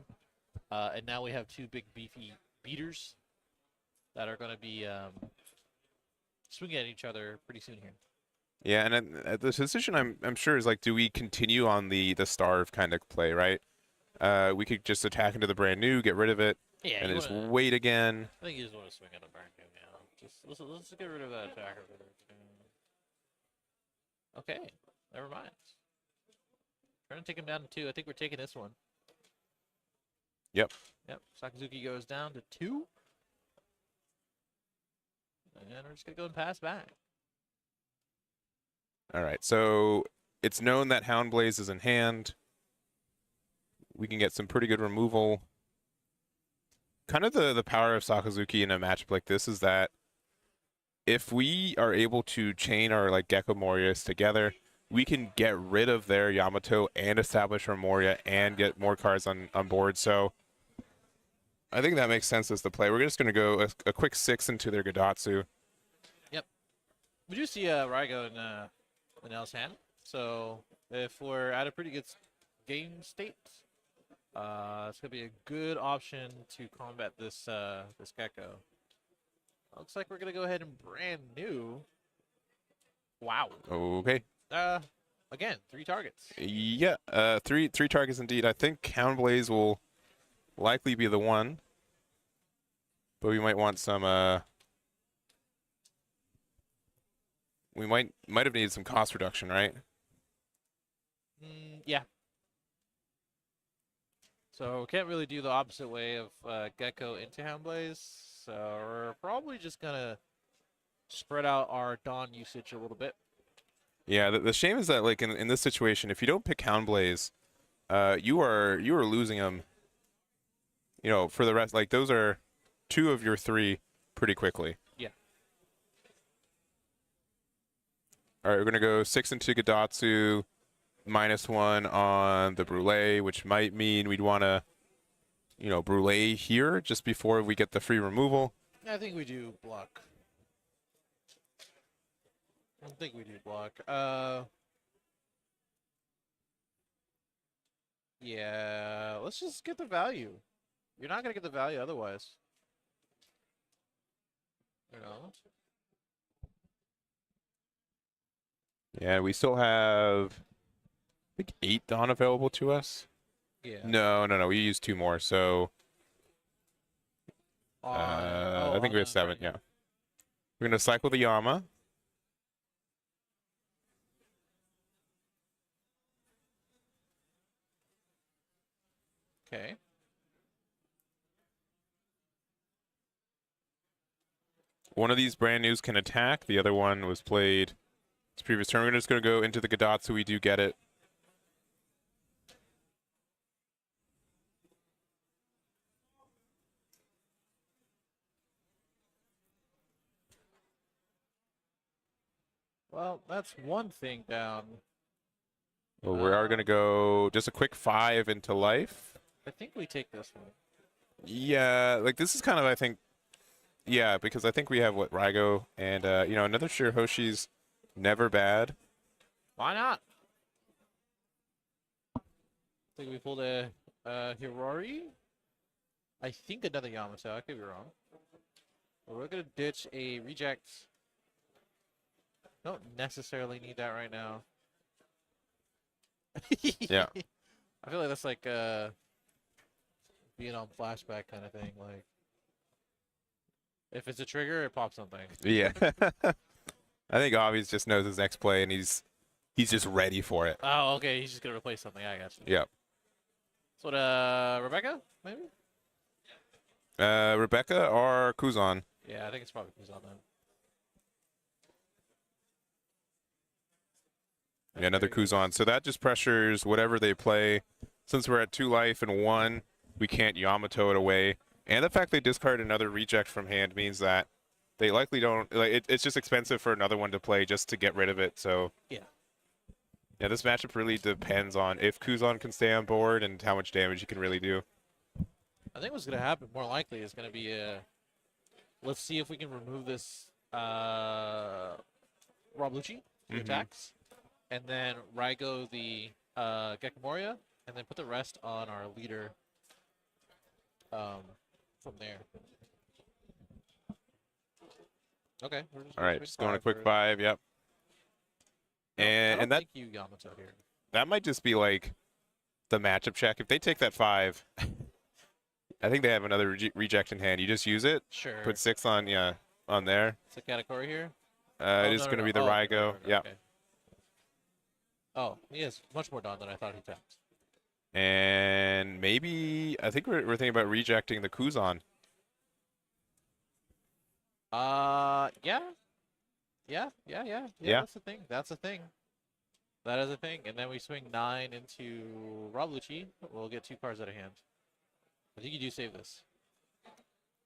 And now we have two big beefy beaters that are going to be swinging at each other pretty soon here. Yeah, and the decision I'm sure is like, do we continue on the starve kind of play, right? We could just attack into the brand new, get rid of it, Yeah, and just wait again. I think you just want to swing at the brand new. Yeah, let's get rid of that attacker. Okay, never mind. Trying to take him down to 2. I think we're taking this one. Yep. Yep. Sakazuki goes down to 2. And we're just going to go and pass back. All right, so it's known that Houndblaze is in hand. We can get some pretty good removal. Kind of the power of Sakazuki in a matchup like this is that if we are able to chain our like Gecko Morias together, we can get rid of their Yamato and establish our Moria and get more cards on board. So I think that makes sense as the play. We're just going to go a quick 6 into their Gadatsu. Yep. We do see Raigo in Enel's hand. So if we're at a pretty good game state, it's going to be a good option to combat this this Gecko. Looks like we're going to go ahead and brand new. Wow. Okay. Again, 3 targets. Yeah, three targets indeed. I think Houndblaze will likely be the one, but we might want some. We might have needed some cost reduction, right? Yeah. So can't really do the opposite way of Gecko into Houndblaze. So we're probably just gonna spread out our Dawn usage a little bit. Yeah, the shame is that like in this situation, if you don't pick Houndblaze, you are losing them. You know, for the rest, like those are 2 of your 3 pretty quickly. Yeah. All right, we're gonna go 6 into Gadatsu, -1 on the Brûlée, which might mean we'd want to, you know, Brûlée here just before we get the free removal. I think we do block. I don't think we do block. Yeah, let's just get the value. You're not gonna get the value otherwise. You know. Yeah, we still have, I think, 8 Dawn available to us. Yeah. No. We used 2 more, so I think we have 7. Yeah. We're gonna cycle the Yama. Okay. One of these brand news can attack. The other one was played its previous turn. We're just going to go into the Gadatsu. We do get it. Well, that's one thing down. Well, we are going to go just a quick 5 into life. I think we take this one. Yeah, like this is kind of, I think, yeah, because I think we have, what, Raigo and, you know, another Shirahoshi's never bad. Why not? I think we pulled a Hirori. I think another Yamato. I could be wrong. But we're going to ditch a reject. Don't necessarily need that right now. Yeah. I feel like that's like being on flashback kind of thing. Like, if it's a trigger, it pops something. Yeah. I think Avi's just knows his next play, and he's just ready for it. Oh, okay. He's just gonna replace something. I got you. Yep. So, Rebecca, maybe? Rebecca or Kuzan? Yeah, I think it's probably Kuzan then. Yeah, another Kuzan. So that just pressures whatever they play. Since we're at 2 life and 1, we can't Yamato it away. And the fact they discard another reject from hand means that they likely don't. Like, it's just expensive for another one to play just to get rid of it. So yeah, this matchup really depends on if Kuzan can stay on board and how much damage he can really do. I think what's gonna happen more likely is gonna be let's see if we can remove this Rob Lucci, 2 attacks, and then Raigo the Gecko Moria, and then put the rest on our leader from there. Okay. All right, just going a quick 5. Yep. No, and that think you Yamato here. That might just be like the matchup check. If they take that 5, I think they have another reject in hand. You just use it. Sure. Put 6 on on there. It's a category here. It is going to be the Raigo. Yeah. Okay. Oh, he has much more Dawn than I thought he tapped. And maybe I think we're thinking about rejecting the Kuzan. Yeah. That's the thing. That's a thing. That is a thing. And then we swing 9 into Rob Lucci. We'll get 2 cards out of hand. I think you do save this.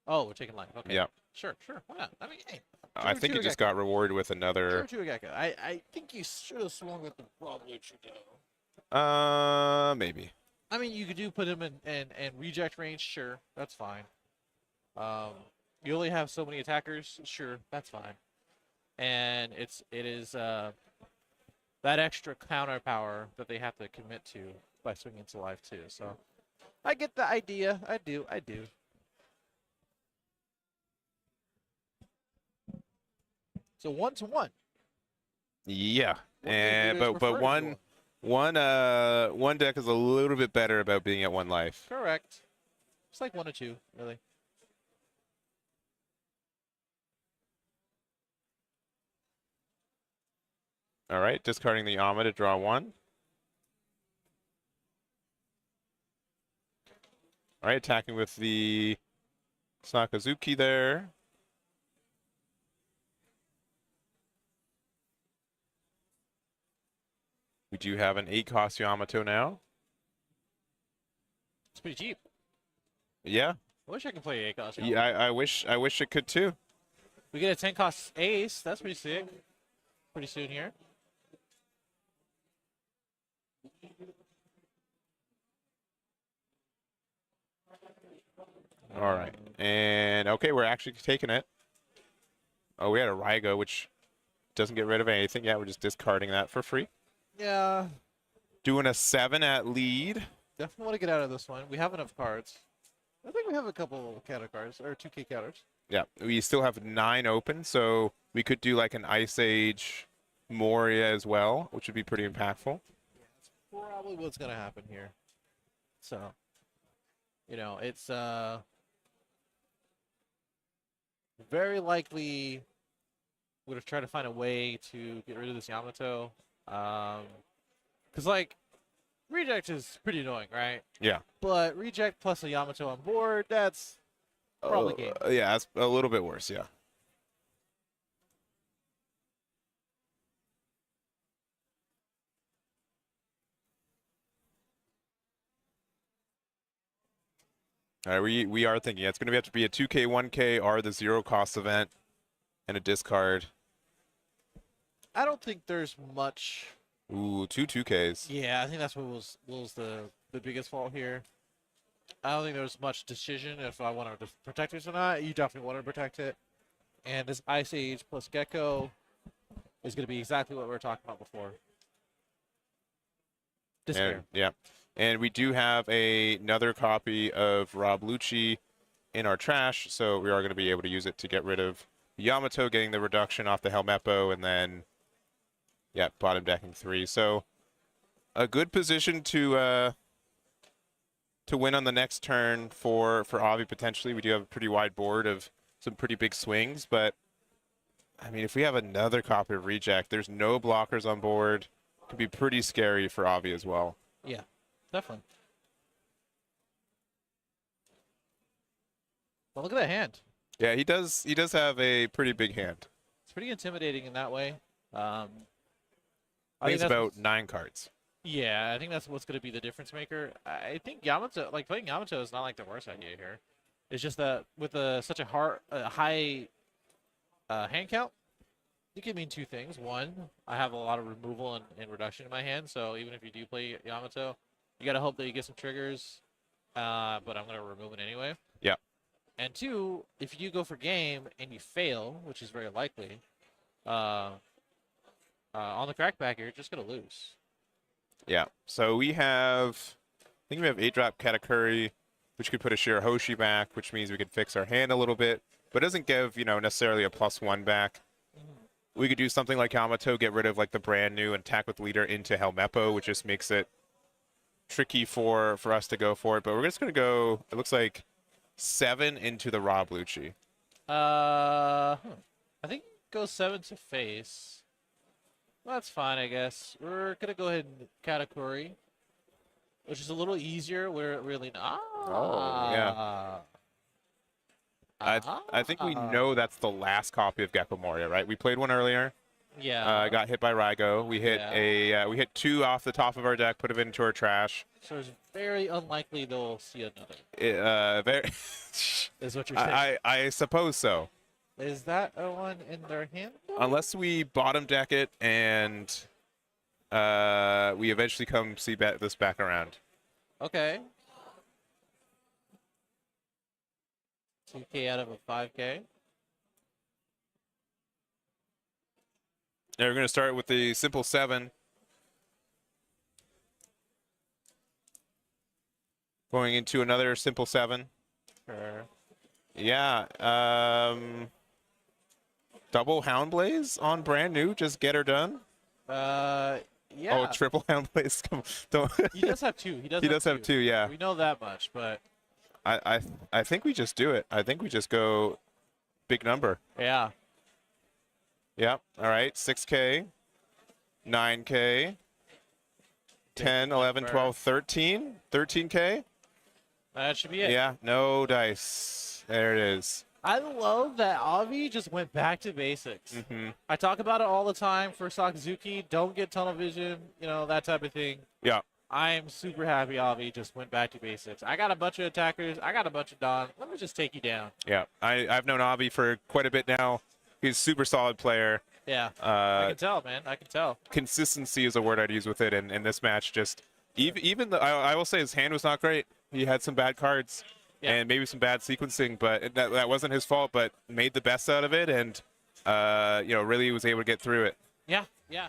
Oh, we're taking life. Okay. Yeah. Sure. Why not? I mean, hey. I think it just got rewarded with another. I think you should have swung with the Rob Lucci though. Maybe. I mean, you could put him in reject range. Sure, that's fine. You only have so many attackers. Sure, that's fine. And it is that extra counter power that they have to commit to by swinging to life too. So I get the idea. I do. So 1-1. Yeah, and but one deck is a little bit better about being at 1 life. Correct. It's like 1 or 2, really. All right, discarding the Aandroidd to draw 1. All right, attacking with the Sakazuki there. We do have an 8-cost Yamato now. It's pretty cheap. Yeah. I wish I could play 8-cost. Yeah, I wish it could too. We get a 10-cost ace. That's pretty sick. Pretty soon here. All right. And okay, we're actually taking it. Oh, we had a Raigo, which doesn't get rid of anything. Yeah, we're just discarding that for free. Yeah. Doing a 7 at lead. Definitely want to get out of this one. We have enough cards. I think we have a couple counter cards, or 2K counters. Yeah, we still have 9 open, so we could do like an Ice Age Moria as well, which would be pretty impactful. Yeah, that's probably what's going to happen here. So, it's very likely would have tried to find a way to get rid of this Yamato. Because, reject is pretty annoying, right? Yeah. But reject plus a Yamato on board, that's probably game. Yeah, that's a little bit worse, yeah. All right, we are thinking it's going to have to be a 2K, 1K, or the 0-cost event, and a discard. I don't think there's much. Ooh, 2 2Ks. Yeah, I think that's what was the biggest fault here. I don't think there was much decision if I wanted to protect this or not. You definitely want to protect it. And this Ice Age plus Gecko is going to be exactly what we were talking about before. Despair. Yeah. And we do have another copy of Rob Lucci in our trash, so we are going to be able to use it to get rid of Yamato, getting the reduction off the Helmeppo, and then, yeah, bottom decking 3. So a good position to win on the next turn for Avi potentially. We do have a pretty wide board of some pretty big swings, but I mean, if we have another copy of Reject, there's no blockers on board. Could be pretty scary for Avi as well. Yeah, definitely. But look at that hand. Yeah, he does have a pretty big hand. It's pretty intimidating in that way. I think it's about 9 cards. Yeah, I think that's what's going to be the difference maker. I think Yamato, playing Yamato is not the worst idea here. It's just that with such a high hand count, it can mean 2 things. One, I have a lot of removal and reduction in my hand, so even if you do play Yamato, you got to hope that you get some triggers, but I'm going to remove it anyway. Yeah. And 2, if you do go for game and you fail, which is very likely, on the crackback, you're just going to lose. Yeah. So we have, I think we have 8-drop Katakuri, which could put a Shirahoshi back, which means we could fix our hand a little bit, but doesn't give, necessarily a +1 back. We could do something like Yamato, get rid of like the brand new and attack with leader into Helmeppo, which just makes it tricky for us to go for it. But we're just going to go, it looks like 7 into the Raw Bluchi. I think go 7 to face. Well, that's fine, I guess. We're going to go ahead and Katakuri, which is a little easier. We're really not. Oh, yeah. I think we know that's the last copy of Gecko Moria, right? We played one earlier. Yeah. Got hit by Raigo. We hit we hit 2 off the top of our deck, put it into our trash. So it's very unlikely they'll see another. Very. Is what you're saying? I suppose so. Is that a one in their hand? Unless we bottom deck it and we eventually come see this back around. Okay. 2K out of a 5K. Now we're going to start with the simple 7. Going into another simple 7. Sure. Yeah. Double Hound Blaze on brand new. Just get her done. Yeah. Oh, triple Hound Blaze. Don't. He does have 2. He does have 2. Yeah. We know that much, but I think we just do it. I think we just go big number. yeah. Yep. All right. 6K, 9K, 10, 11, 12, 13. 13K. That should be it. Yeah. No dice. There it is. I love that Avi just went back to basics. I talk about it all the time for Sakazuki. Don't get tunnel vision, that type of thing. Yeah. I am super happy Avi just went back to basics. I got a bunch of attackers. I got a bunch of Don. Let me just take you down. Yeah. I've known Avi for quite a bit now. He's a super solid player. Yeah. I can tell, man. I can tell. Consistency is a word I'd use with it. And in this match, just even I will say his hand was not great. He had some bad cards. Yeah. And maybe some bad sequencing, but that wasn't his fault, but made the best out of it and, really was able to get through it. Yeah, yeah.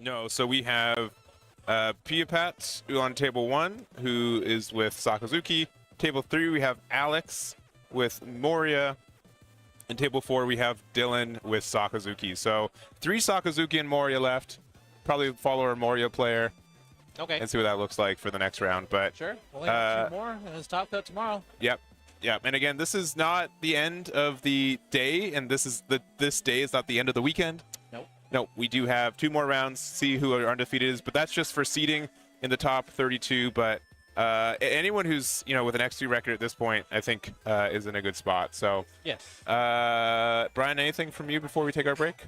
No, so we have Piapat on table 1, who is with Sakazuki. Table 3, we have Alex with Moria. And table 4, we have Dylan with Sakazuki. So 3 Sakazuki and Moria left. Probably follow our Moria player. Okay. And see what that looks like for the next round. But sure. Only have 2 more, and it's top cut tomorrow. Yep. Yep. And again, this is not the end of the day, and this day is not the end of the weekend. No, we do have 2 more rounds, see who our undefeated is, but that's just for seeding in the top 32. But anyone who's, with an X3 record at this point, I think is in a good spot. So, yes. Brian, anything from you before we take our break?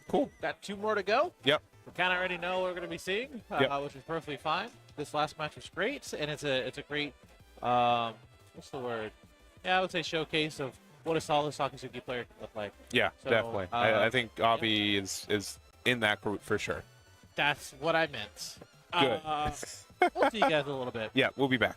Cool. Got 2 more to go. Yep. We kind of already know what we're going to be seeing, which is perfectly fine. This last match was great, and it's a great, what's the word? Yeah, I would say showcase of what a solid Sakazuki player can look like. Yeah, so, definitely. I think Avi is in that group for sure. That's what I meant. Good. We'll see you guys in a little bit. Yeah, we'll be back.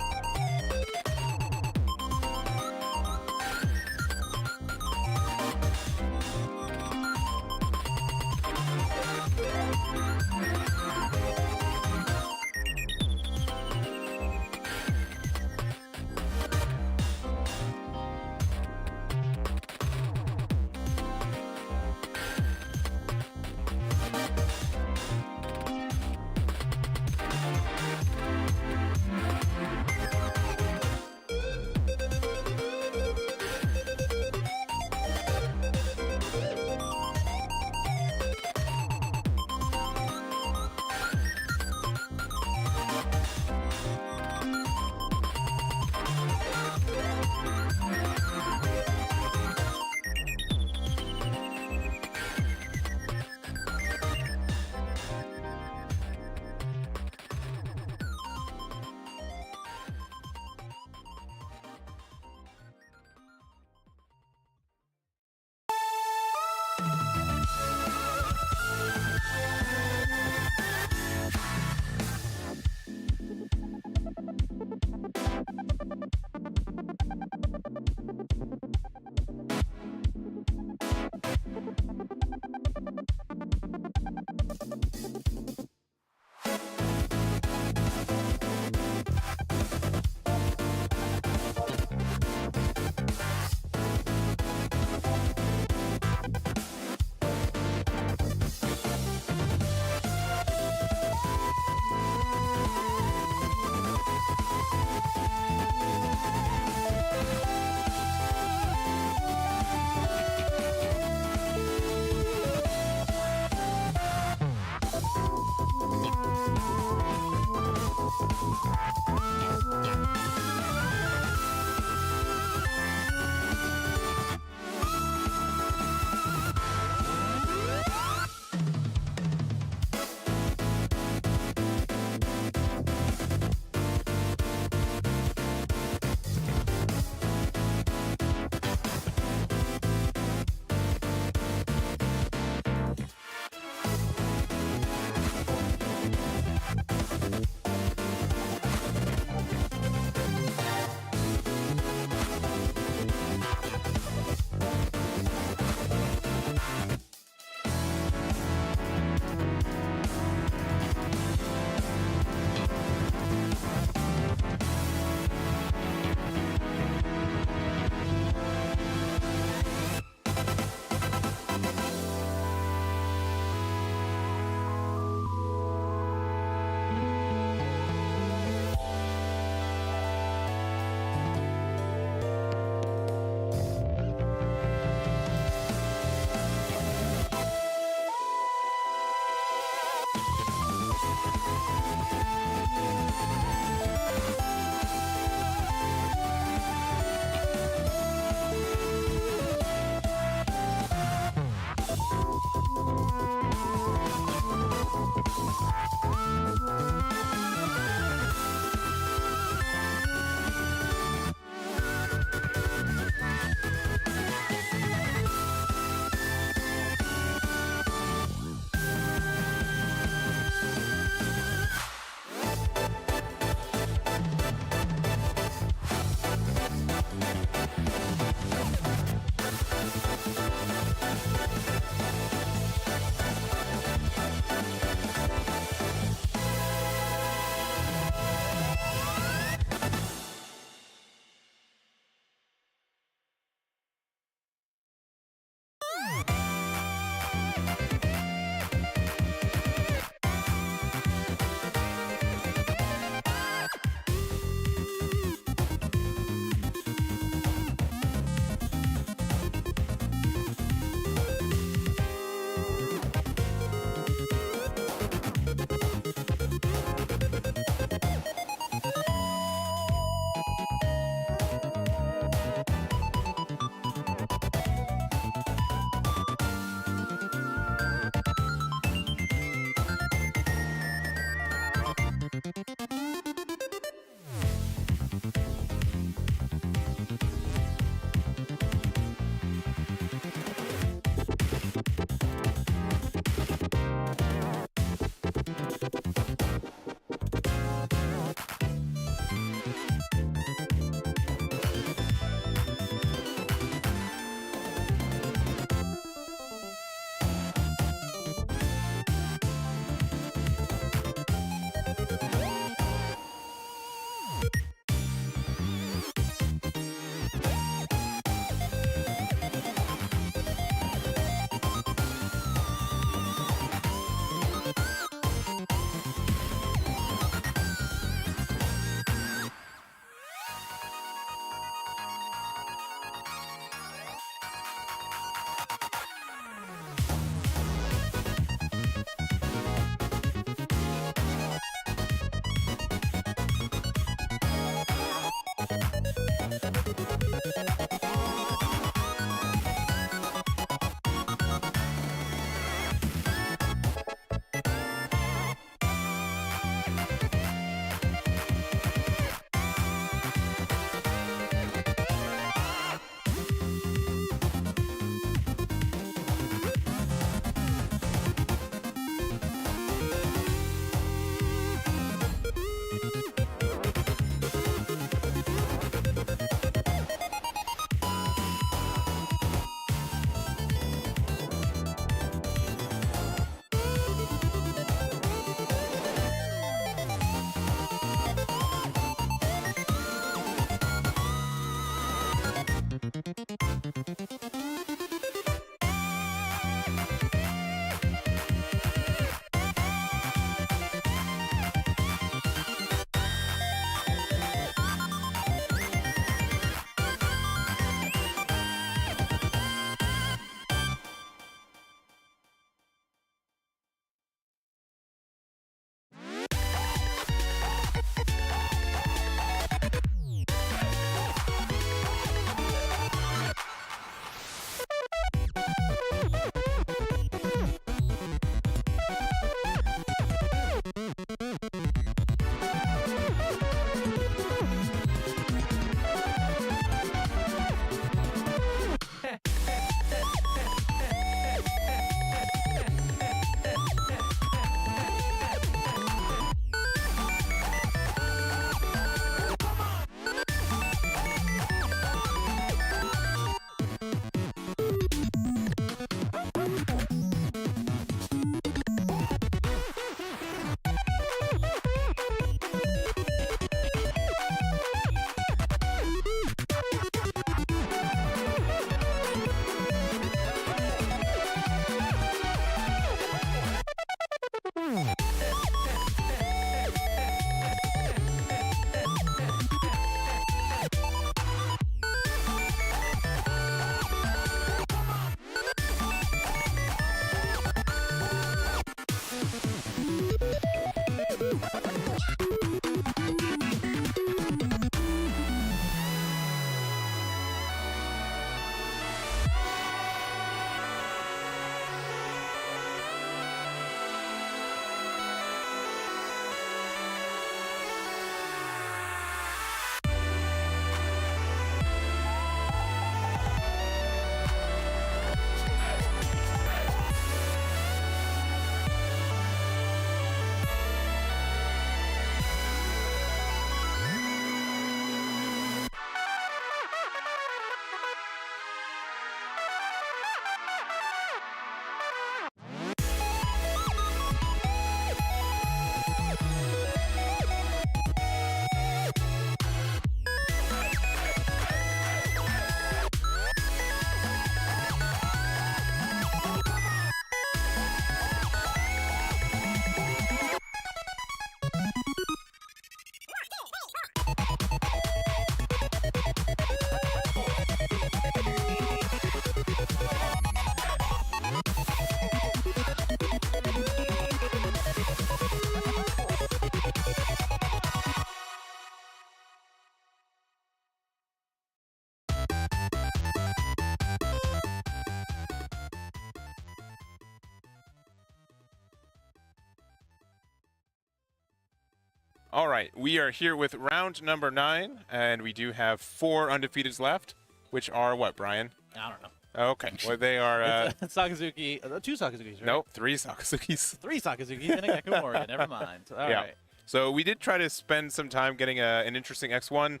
All right, we are here with round number 9, and we do have 4 undefeateds left, which are what, Brian? I don't know. Okay, well, they are... It's Sakazuki, 2 Sakazukis, right? Nope, 3 Sakazukis. 3 Sakazukis and a Gecko Moria, never mind. All right. So we did try to spend some time getting an interesting X1.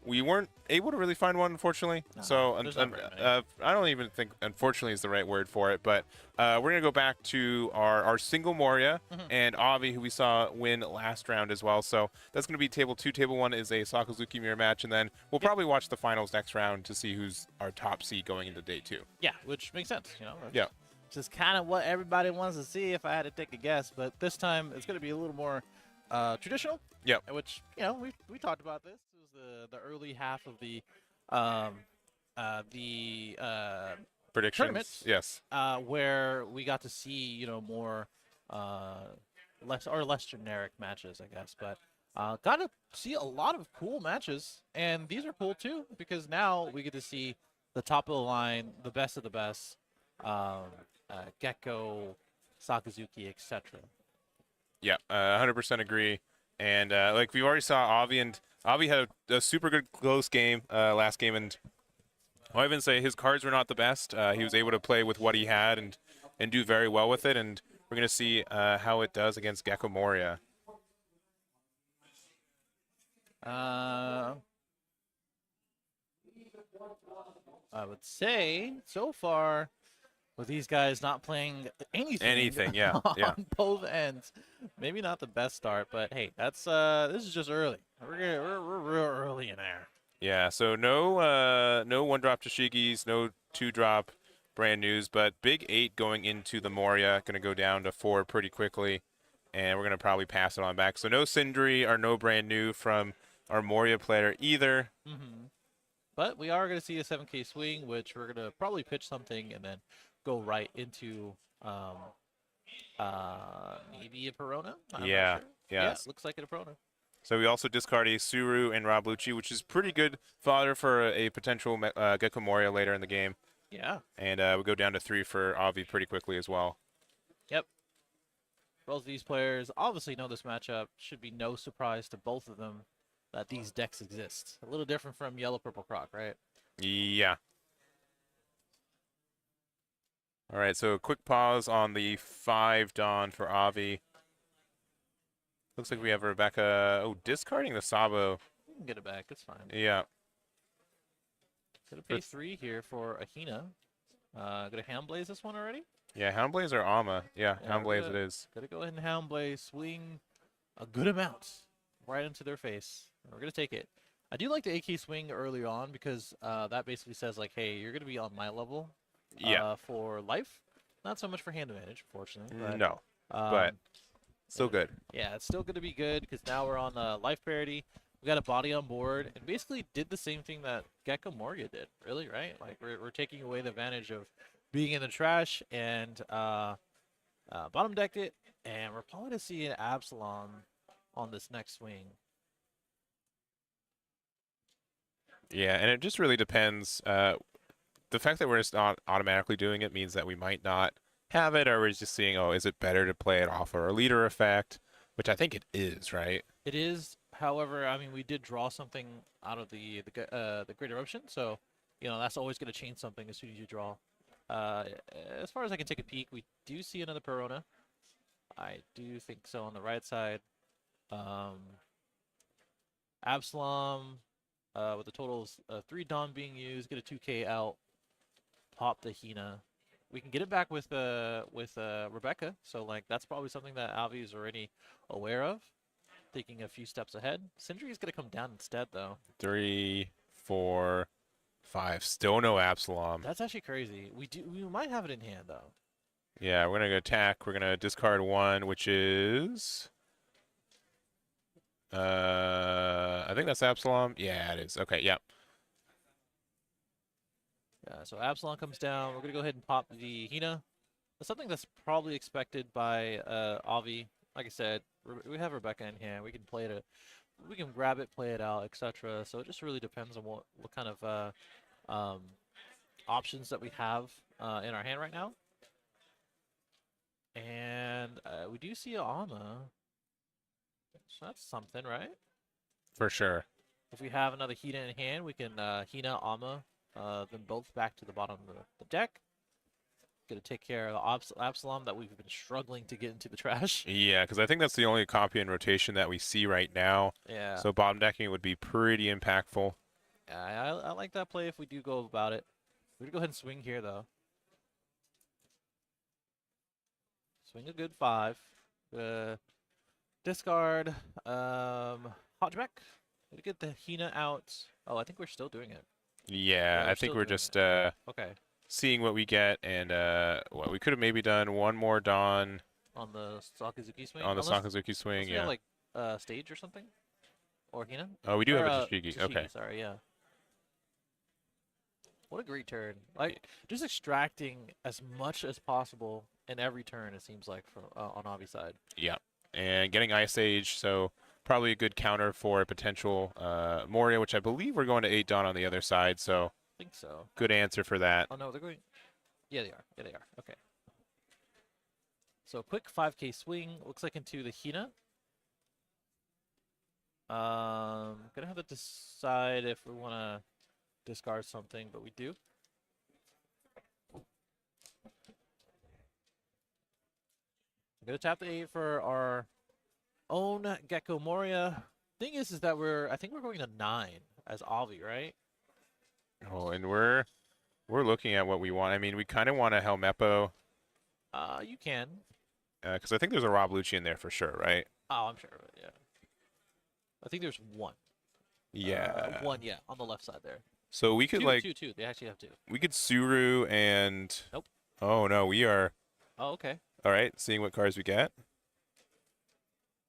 We weren't able to really find one, unfortunately. No, so I don't even think unfortunately is the right word for it. But we're going to go back to our single Moria and Avi, who we saw win last round as well. So that's going to be table 2. Table 1 is a Sakazuki mirror match. And then we'll probably watch the finals next round to see who's our top seed going into day 2. Yeah, which makes sense. Yeah. Just kind of what everybody wants to see if I had to take a guess. But this time it's going to be a little more traditional. Yeah. Which, we talked about this. The early half of the predictions. Tournaments, Yes. where we got to see more less generic matches, I guess, but got to see a lot of cool matches, and these are cool too because now we get to see the top of the line, the best of the best, Gecko, Sakazuki, etc. Yeah, 100% agree. And like we already saw, Avi had a super good close game last game, and I even say his cards were not the best. He was able to play with what he had and do very well with it, and we're going to see how it does against Gecko Moria. I would say so far, with these guys not playing anything yeah, on both ends, maybe not the best start, but hey, that's this is just early. We're real early in there. Yeah, so no 1-drop Tashigis, no 2-drop brand news, but big 8 going into the Moria, going to go down to 4 pretty quickly, and we're going to probably pass it on back. So no Sindri or no brand new from our Moria player either. But we are going to see a 7K swing, which we're going to probably pitch something and then go right into maybe a Perona. Yeah, yeah, looks like a Perona. So we also discard a Suru and Rablucci, which is pretty good fodder for a potential Gecko Moria later in the game. Yeah. And we go down to 3 for Avi pretty quickly as well. Yep. Both of these players obviously know this matchup. Should be no surprise to both of them that these decks exist. A little different from Yellow Purple Croc, right? Yeah. All right, so a quick pause on the 5 Dawn for Avi. Looks like we have Rebecca. Oh, discarding the Sabo. You can get it back. It's fine. Yeah. Gonna pay 3 here for Ahina. Gonna Houndblaze this one already? Yeah, Houndblaze or Alma. Yeah, Houndblaze it is. Gotta go ahead and Houndblaze, swing a good amount right into their face. We're gonna take it. I do like the AK swing early on because that basically says like, hey, you're gonna be on my level. For life, not so much for hand advantage, unfortunately. But, no, but still good. Yeah, it's still going to be good because now we're on life parity. We got a body on board and basically did the same thing that Gecko Moria did, really, right? Like we're taking away the advantage of being in the trash and bottom decked it, and we're probably going to see an Absalom on this next swing. Yeah, and it just really depends. The fact that we're just not automatically doing it means that we might not have it, or we're just seeing, oh, is it better to play it off our leader effect, which I think it is, right? It is. However, I mean, we did draw something out of the Great Eruption, so that's always going to change something as soon as you draw. As far as I can take a peek, we do see another Perona. I do think so on the right side. Absalom with a total of 3 Dawn being used, get a 2K out. Pop the Hina. We can get it back with Rebecca, so like that's probably something that Avi is already aware of, thinking a few steps ahead. Sindri is gonna come down instead, though. 3, 4, 5. Still no Absalom. That's actually crazy. We might have it in hand though. Yeah, we're gonna attack. We're gonna discard 1, which is I think that's Absalom. Yeah, it is. Okay, yeah. So Absalom comes down. We're going to go ahead and pop the Hina. That's something that's probably expected by Avi. Like I said, we have Rebecca in hand. We can play it. We can grab it, play it out, etc. So it just really depends on what kind of options that we have in our hand right now. And we do see Alma. So that's something, right? For sure. If we have another Hina in hand, we can Hina, Amma, them both back to the bottom of the deck. Gonna take care of the Absalom that we've been struggling to get into the trash. Yeah, because I think that's the only copy in rotation that we see right now. Yeah. So bottom decking would be pretty impactful. Yeah, I like that play if we do go about it. We're gonna go ahead and swing here though. Swing a good 5. Discard Hodgeback. Did we get the Hina out? Oh, I think we're still doing it. Yeah, we're I think still we're doing just Okay. seeing what we get, and what we could have maybe done one more Dawn On the Sakazuki swing? on the Unless, Sakazuki swing. unless we Yeah. have, like, stage or something? Or Hina? Oh, we do Or, have a Tashigi. Okay. Sorry, yeah. What a great turn. Like, just extracting as much as possible in every turn, it seems like, from on Avi's side. Yeah, and getting Ice Age, so probably a good counter for a potential Moria, which I believe we're going to 8 Dawn on the other side, so I think so. good answer for that. Oh, no, they're going... Yeah, they are. Yeah, they are. Okay. So, quick 5k swing. Looks like into the Hina. Gonna have to decide if we want to discard something, but we do. I'm gonna tap the 8 for our own Gecko Moria. Thing is that I think we're going to 9 as Avi, right? Oh, and we're looking at what we want. I mean, we kind of want a Helmeppo. You can. Because I think there's a Rob Lucci in there for sure, right? Oh, I'm sure. Yeah. I think there's one. Yeah. One, yeah, on the left side there. So we could like two. They actually have 2. we could Suru and. Nope. Oh no, we are. Oh, okay. All right, seeing what cards we get.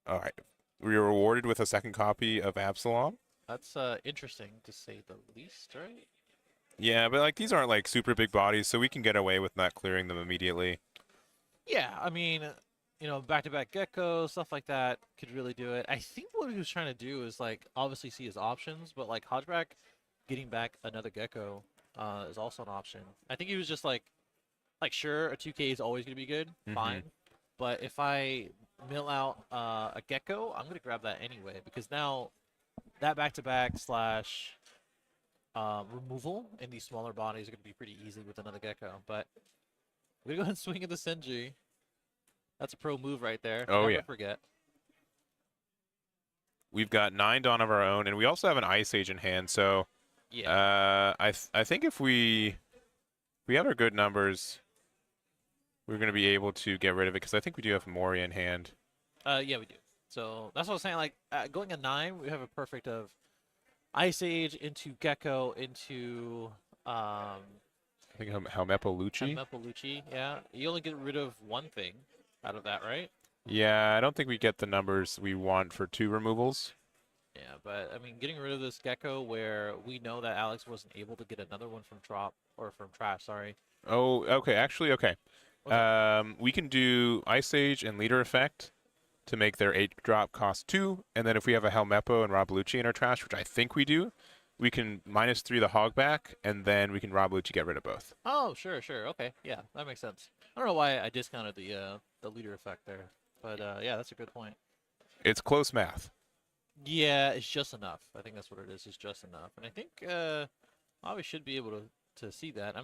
All right, we are rewarded with a second copy of Absalom. That's interesting to say the least, right? Yeah, but like these aren't like super big bodies, so we can get away with not clearing them immediately. Yeah, I mean, back-to-back Gecko, stuff like that could really do it. I think what he was trying to do is, like, obviously see his options, but, like, Hodgeback getting back another Gecko is also an option. I think he was just like, sure, a 2K is always going to be good, fine. But if I mill out a Gecko, I'm going to grab that anyway, because now that back-to-back slash removal in these smaller bodies are going to be pretty easy with another Gecko. But we're going to go ahead and swing at the Senji. That's a pro move right there. Oh, Never yeah. forget. We've got 9 Dawn of our own, and we also have an Ice Age in hand. So, yeah. I think if we have our good numbers, we're going to be able to get rid of it because I think we do have Moria in hand. Yeah, we do. So that's what I was saying. Like going a 9, we have a perfect of Ice Age into Gecko into I think Helmeppo Lucci. Helmeppo Lucci. Yeah, you only get rid of one thing out of that, right? Yeah, I don't think we get the numbers we want for 2 removals. Yeah, but I mean, getting rid of this Gecko where we know that Alex wasn't able to get another one from trash. Sorry. Oh, okay. Actually, okay. We can do Ice Age and Leader Effect to make their 8 drop cost 2, and then if we have a Helmeppo and Rob Lucci in our trash, which I think we do, we can -3 the Hogback, and then we can Rob Lucci get rid of both. Oh, sure. Okay, yeah, that makes sense. I don't know why I discounted the Leader Effect there, but yeah, that's a good point. It's close math. Yeah, it's just enough. I think that's what it is. It's just enough, and I think we should be able to see that.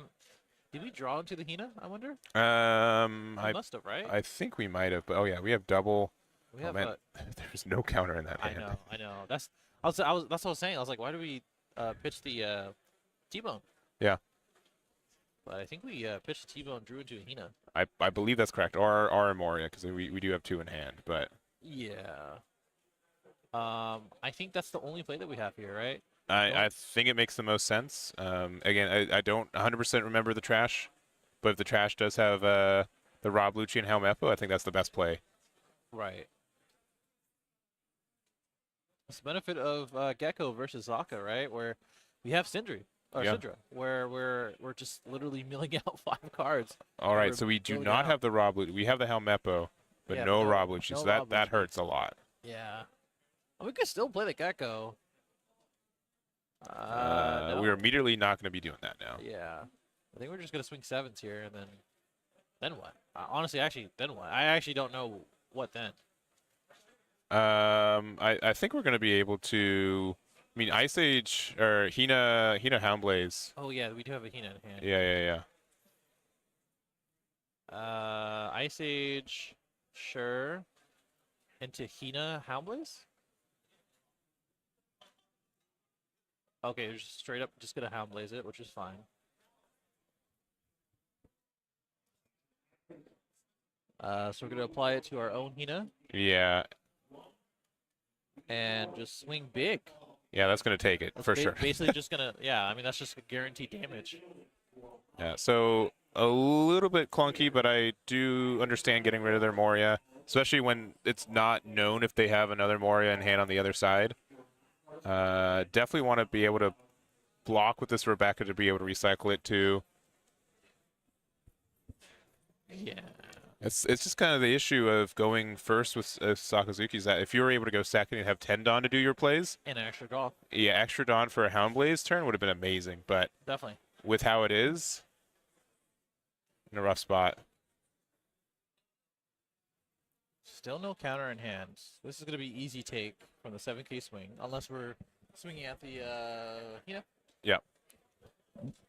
Did we draw into the Hina? I wonder. I must have, right? I think we might have. But oh yeah, we have double. We have. There's no counter in that hand. I know. That's what I was saying. I was like, why do we pitch the T-bone? Yeah. But I think we pitched the T-bone, drew into a Hina. I believe that's correct. Or Moria, because we do have 2 in hand. But yeah. I think that's the only play that we have here, right? I think it makes the most sense. Again, I don't 100% remember the trash, but if the trash does have the Rob Lucci and Helmeppo, I think that's the best play. Right. It's the benefit of Gecko versus Zaka, right? Where we have Syndra, where we're just literally milling out 5 cards. All right, so we do not have the Rob Lucci. We have the Helmeppo, but no Rob Lucci, so that hurts a lot. Yeah. We could still play the Gecko. We're immediately not going to be doing that now. Yeah. I think we're just going to swing 7s here, and then what? Honestly, then what? I actually don't know what then. I think we're gonna be able to. I mean, Ice Age or Hina Houndblaze. Oh yeah, we do have a Hina in hand. Yeah. Ice Age, sure. Into Hina Houndblaze? Okay, we're just straight up just gonna Houndblaze it, which is fine. So we're gonna apply it to our own Hina. Yeah. And just swing big. Yeah, that's gonna take it for sure. Basically just gonna, yeah, I mean, that's just guaranteed damage. Yeah, so a little bit clunky, but I do understand getting rid of their Moria, especially when it's not known if they have another Moria in hand on the other side. Definitely want to be able to block with this Rebecca to be able to recycle it too. Yeah. It's just kind of the issue of going first with Sakazuki is that if you were able to go second and have Tendon to do your plays. And an extra draw. Yeah, extra Dawn for a Houndblaze turn would have been amazing, but definitely with how it is, in a rough spot. Still no counter in hand. This is going to be easy take from the 7K swing, unless we're swinging at the, Yeah.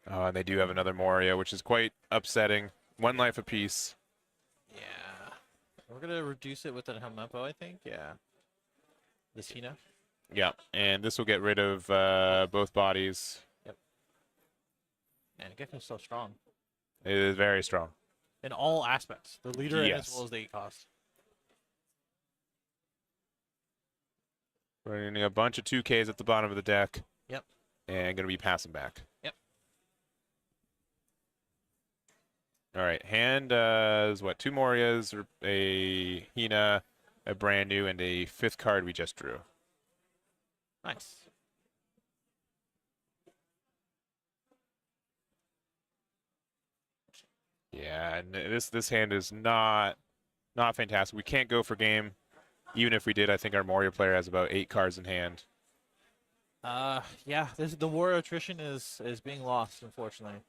And they do have another Moria, which is quite upsetting. 1 life apiece. Yeah. We're going to reduce it with a Helmeppo, I think. Yeah. This Hina. Yeah, and this will get rid of both bodies. Yep. And Gecko's so strong. It is very strong. In all aspects. The leader Yes. as well as the 8 cost. Running a bunch of 2Ks at the bottom of the deck. Yep. And going to be passing back. Yep. All right, hand is what? 2 Morias, a Hina, a brand new, and a 5th card we just drew. Nice. Yeah, and this hand is not fantastic. We can't go for game. Even if we did, I think our Moria player has about 8 cards in hand. Yeah, the war attrition is being lost, unfortunately.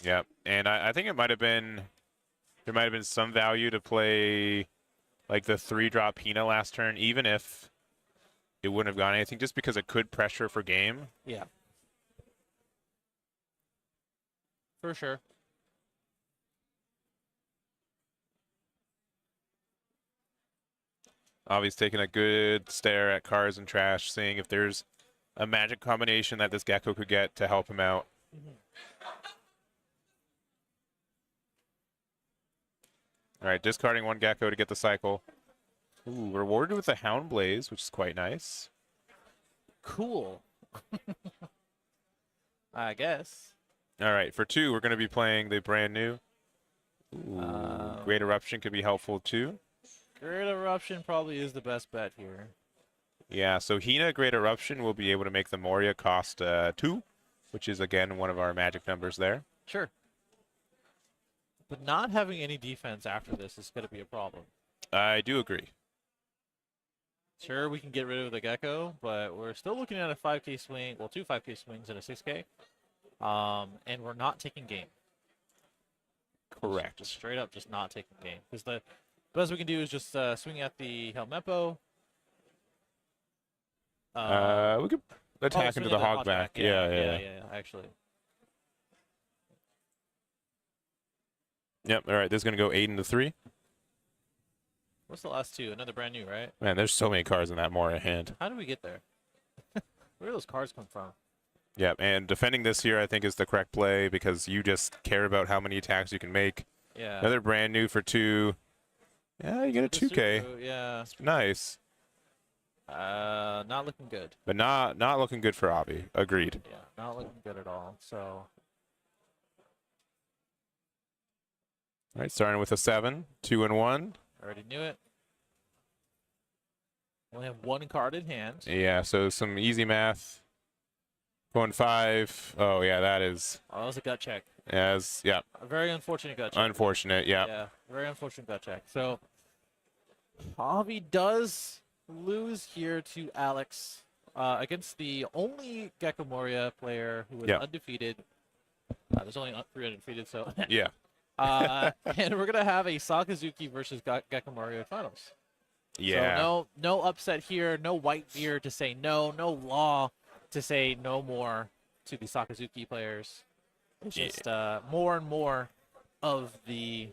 Yep, and I think there might have been some value to play like the 3-drop Hina last turn, even if it wouldn't have gone anything, just because it could pressure for game. Yeah. For sure. Obviously taking a good stare at cards and trash, seeing if there's a magic combination that this Gecko could get to help him out. All right, discarding 1 Gecko to get the cycle. Ooh, rewarded with a Houndblaze, which is quite nice. Cool. I guess. All right, for 2, we're going to be playing the brand new. Ooh, Great Eruption could be helpful too. Great Eruption probably is the best bet here. Yeah, so Hina Great Eruption will be able to make the Moria cost 2, which is, again, one of our magic numbers there. Sure. But not having any defense after this is going to be a problem. I do agree. Sure, we can get rid of the Gecko, but we're still looking at a 5K swing, well, 2 5K swings and a 6K. And we're not taking game. Correct. Just straight up just not taking game. Because the best we can do is just swing at the Helmeppo. We could attack into the Hogback. Yeah, actually. Yep, all right, this is going to go 8 into 3. What's the last 2? Another brand new, right? Man, there's so many cards in that Moria hand. How did we get there? Where do those cards come from? Yep, and defending this here, I think, is the correct play because you just care about how many attacks you can make. Yeah. Another brand new for 2. Yeah, you get a 2K. Yeah. It's nice. Not looking good. But not looking good for Avi. Agreed. Yeah, not looking good at all. So. All right, starting with a 7, 2 and 1. Already knew it. Only have 1 card in hand. Yeah, so some easy math. 1-5. Oh yeah, that is. Oh, that was a gut check. Yeah. A very unfortunate gut check. Unfortunate. Yeah. Yeah, very unfortunate gut check. So, Avi does lose here to Alex against the only Gecko Moria player who is undefeated. There's only 3 undefeated, so. Yeah. And we're going to have a Sakazuki versus Gecko Moria finals. Yeah. So no upset here. No Whitebeard to say no. No Law to say no more to the Sakazuki players. It's just more and more of the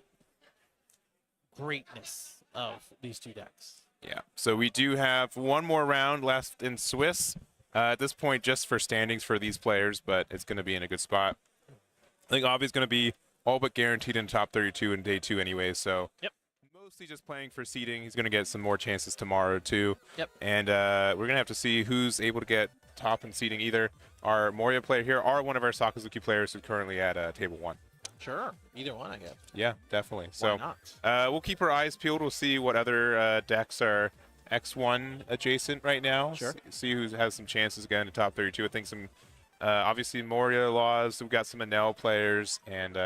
greatness of these two decks. Yeah. So we do have one more round left in Swiss. At this point, just for standings for these players, but it's going to be in a good spot. I think Avi's going to be all but guaranteed in top 32 in day 2 anyway, so yep. Mostly just playing for seeding. He's going to get some more chances tomorrow too. Yep. And we're going to have to see who's able to get top in seeding, either our Moria player here or one of our Sakazuki players who's currently at table 1. Sure, either one, I guess. Yeah, definitely. Why not? We'll keep our eyes peeled. We'll see what other decks are X1 adjacent right now. Sure. See who has some chances again in top 32. I think some, obviously Moria laws. We've got some Enel players and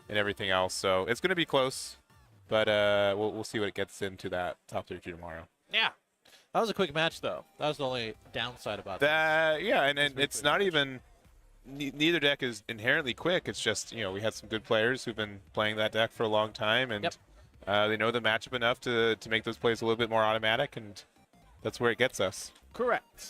everything else. So it's going to be close, but we'll see what it gets into that top 32 tomorrow. Yeah. That was a quick match, though. That was the only downside about that. Yeah, and it's not even. Neither deck is inherently quick. It's just, we had some good players who've been playing that deck for a long time, and they know the matchup enough to make those plays a little bit more automatic, and that's where it gets us. Correct.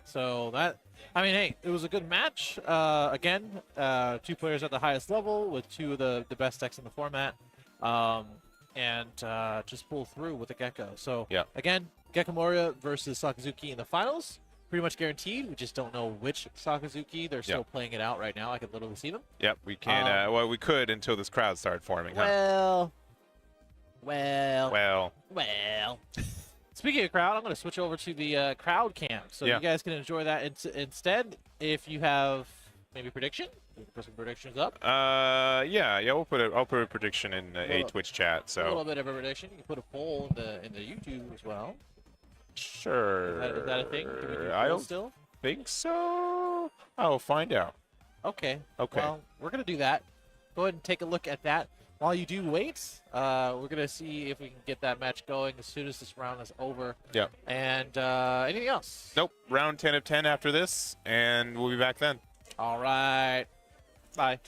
So hey, it was a good match. Again, 2 players at the highest level with 2 of the best decks in the format, and just pull through with the Gecko. So again, Gecko Moria versus Sakazuki in the finals. Pretty much guaranteed. We just don't know which Sakazuki. They're still playing it out right now. I can literally see them. Yep, we can. Well, we could until this crowd started forming. Well. Speaking of crowd, I'm going to switch over to the crowd cam, so you guys can enjoy that. Instead, if you have maybe prediction, you can put some predictions up. Yeah. I'll put a prediction in a Twitch chat. So a little bit of a prediction. You can put a poll in the YouTube as well. Sure. Is that a thing? Can we do I don't still think so. I'll find out. Okay. Well, we're going to do that. Go ahead and take a look at that. While you do wait, we're going to see if we can get that match going as soon as this round is over. Yep. And anything else? Nope. Round 10 of 10 after this, and we'll be back then. All right. Bye.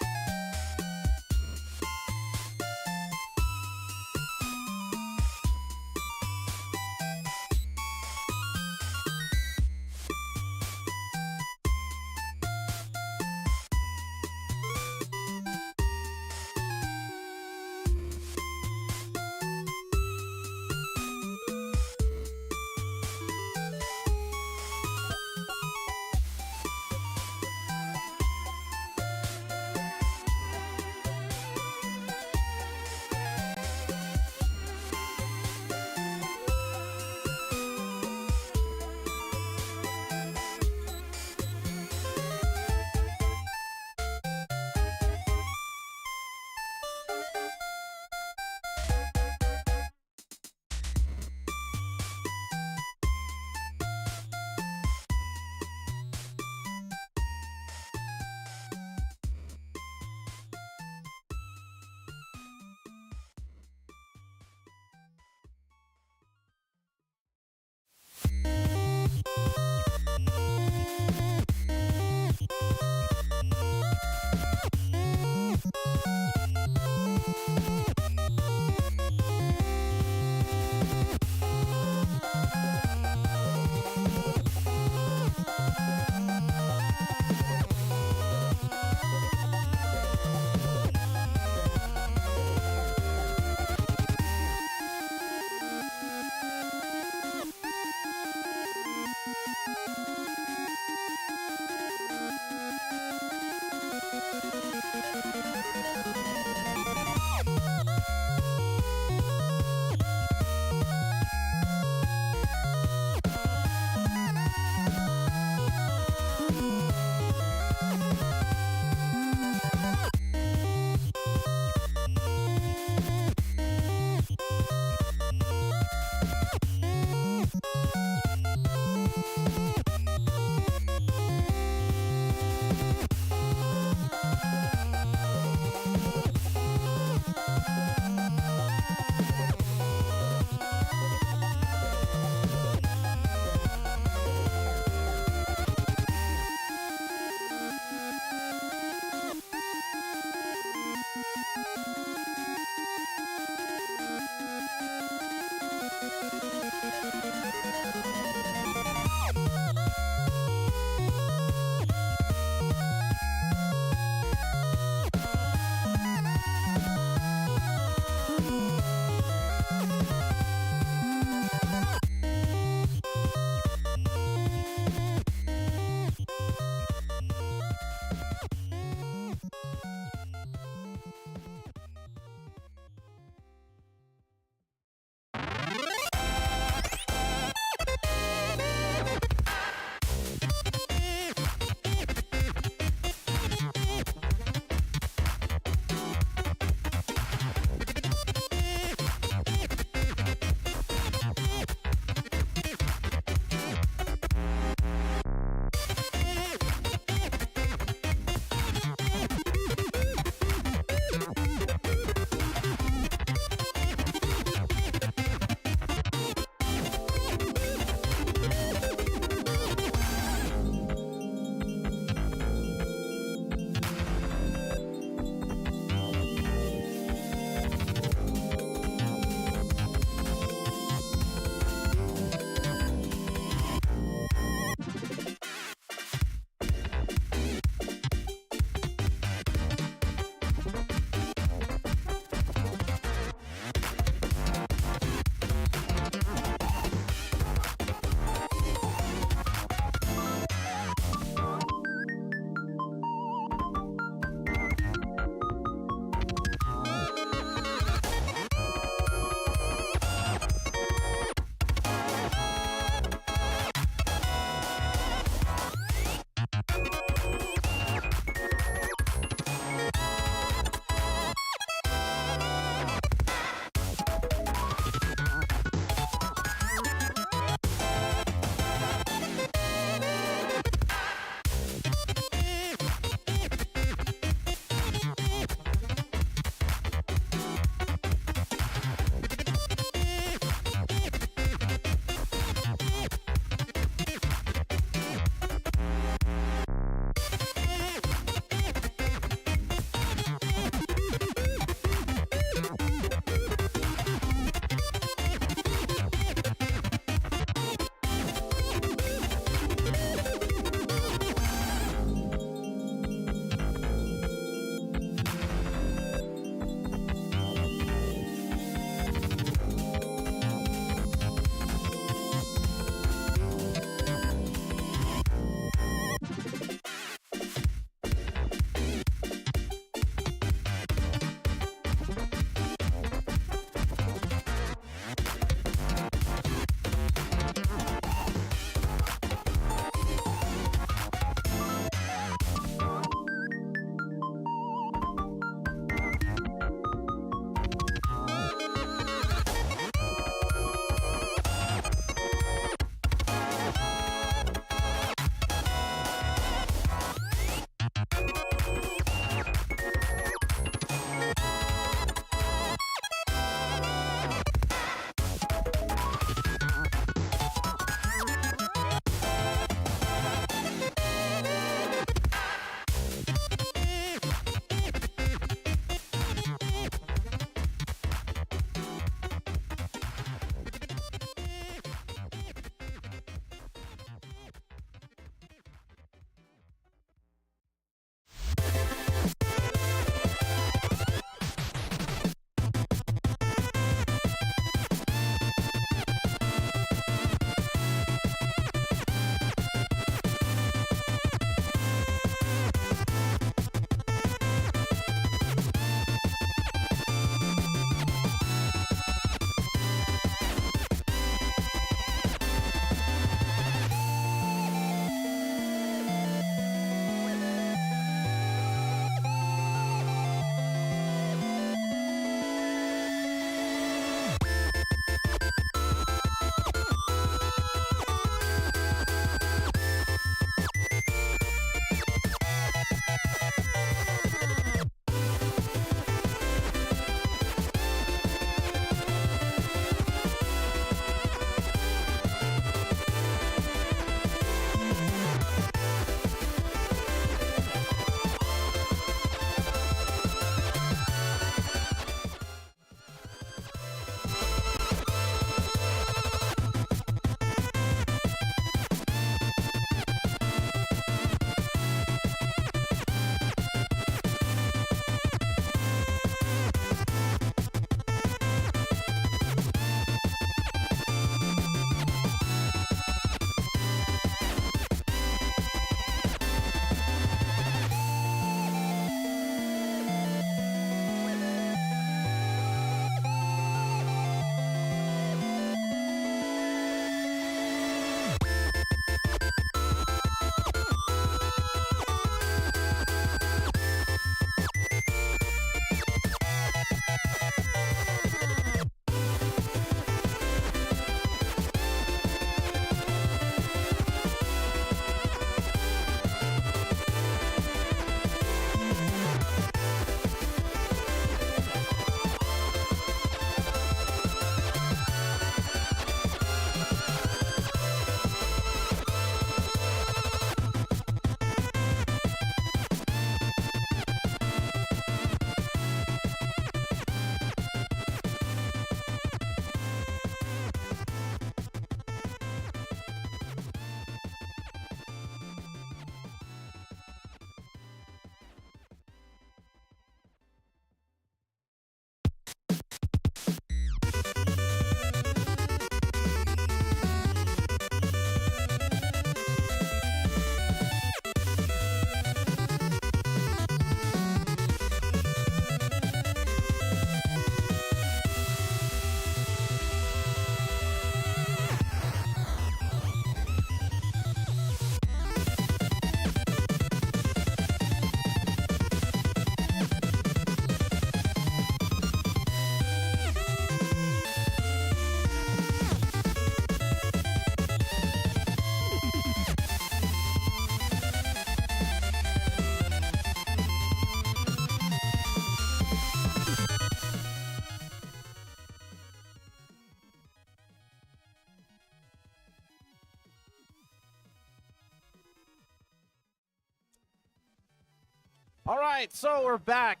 All right, so we're back.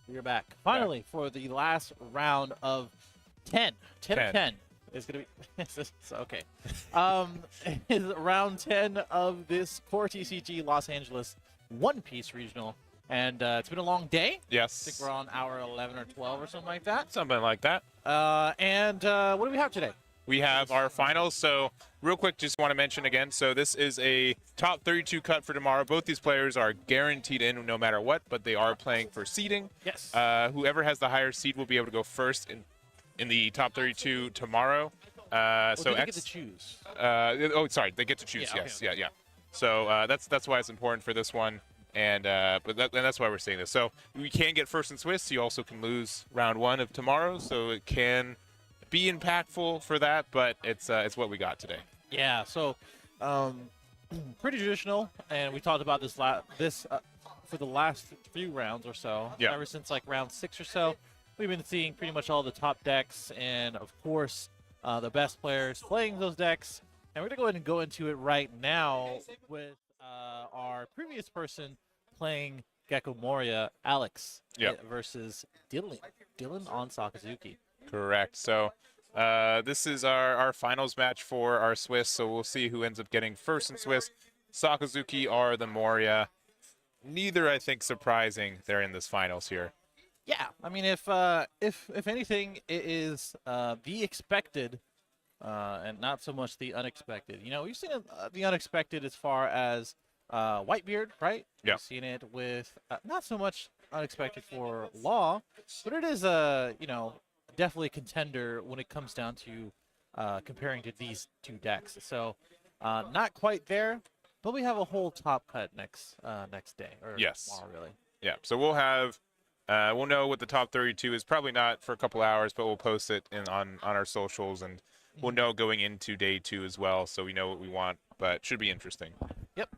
We're back. Finally, for the last round of 10. 10 of 10 is going to be... so, okay. Is round 10 of this CoreTCG Los Angeles One Piece Regional. And it's been a long day. Yes. I think we're on hour 11 or 12 or something like that. Something like that. And what do we have today? We have our finals. So real quick, just want to mention again, so this is a top 32 cut for tomorrow. Both these players are guaranteed in no matter what, but they are playing for seeding. Yes. Whoever has the higher seed will be able to go first in the top 32 tomorrow. So they get to choose. Sorry, they get to choose. Yeah, yes, okay. yeah. So that's why it's important for this one. And that's why we're saying this. So we can get first in Swiss. You also can lose round 1 of tomorrow, so it can be impactful for that. But it's what we got today. Yeah. So pretty traditional, and we talked about this for the last few rounds or so. Yeah. Ever since like round 6 or so, we've been seeing pretty much all the top decks, and of course the best players playing those decks. And we're gonna go ahead and go into it right now with our previous person playing Gecko Moria, Alex, versus Dylan on Sakazuki. Correct. So this is our finals match for our Swiss. So we'll see who ends up getting first in Swiss. Sakazuki are the Moria. Neither, I think, surprising. They're in this finals here. Yeah, I mean, if anything, it is the expected, and not so much the unexpected. You know, we've seen the unexpected as far as Whitebeard, right? Yeah. We've seen it with not so much unexpected for Law, but it is definitely a contender when it comes down to comparing to these two decks. So not quite there, but we have a whole top cut next day or tomorrow, really. Yeah. So we'll have we'll know what the top 32 is. Probably not for a couple hours, but we'll post it on our socials, and we'll know going into day 2 as well, so we know what we want. But should be interesting. Yep.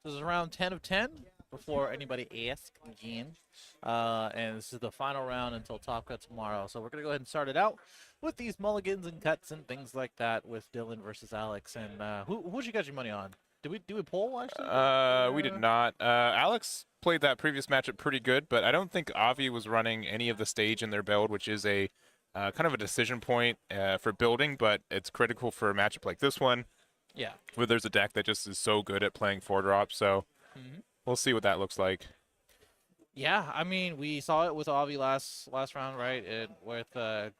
This is around 10 of 10 before anybody asks again. And this is the final round until Top Cut tomorrow. So we're going to go ahead and start it out with these mulligans and cuts and things like that with Dylan versus Alex. And who'd you got your money on? Did we do a poll, actually? We did not. Alex played that previous matchup pretty good, but I don't think Avi was running any of the stage in their build, which is a kind of a decision point for building, but it's critical for a matchup like this one. Yeah. Where there's a deck that just is so good at playing 4-drop, so we'll see what that looks like. Yeah, I mean, we saw it with Avi last round, right? And with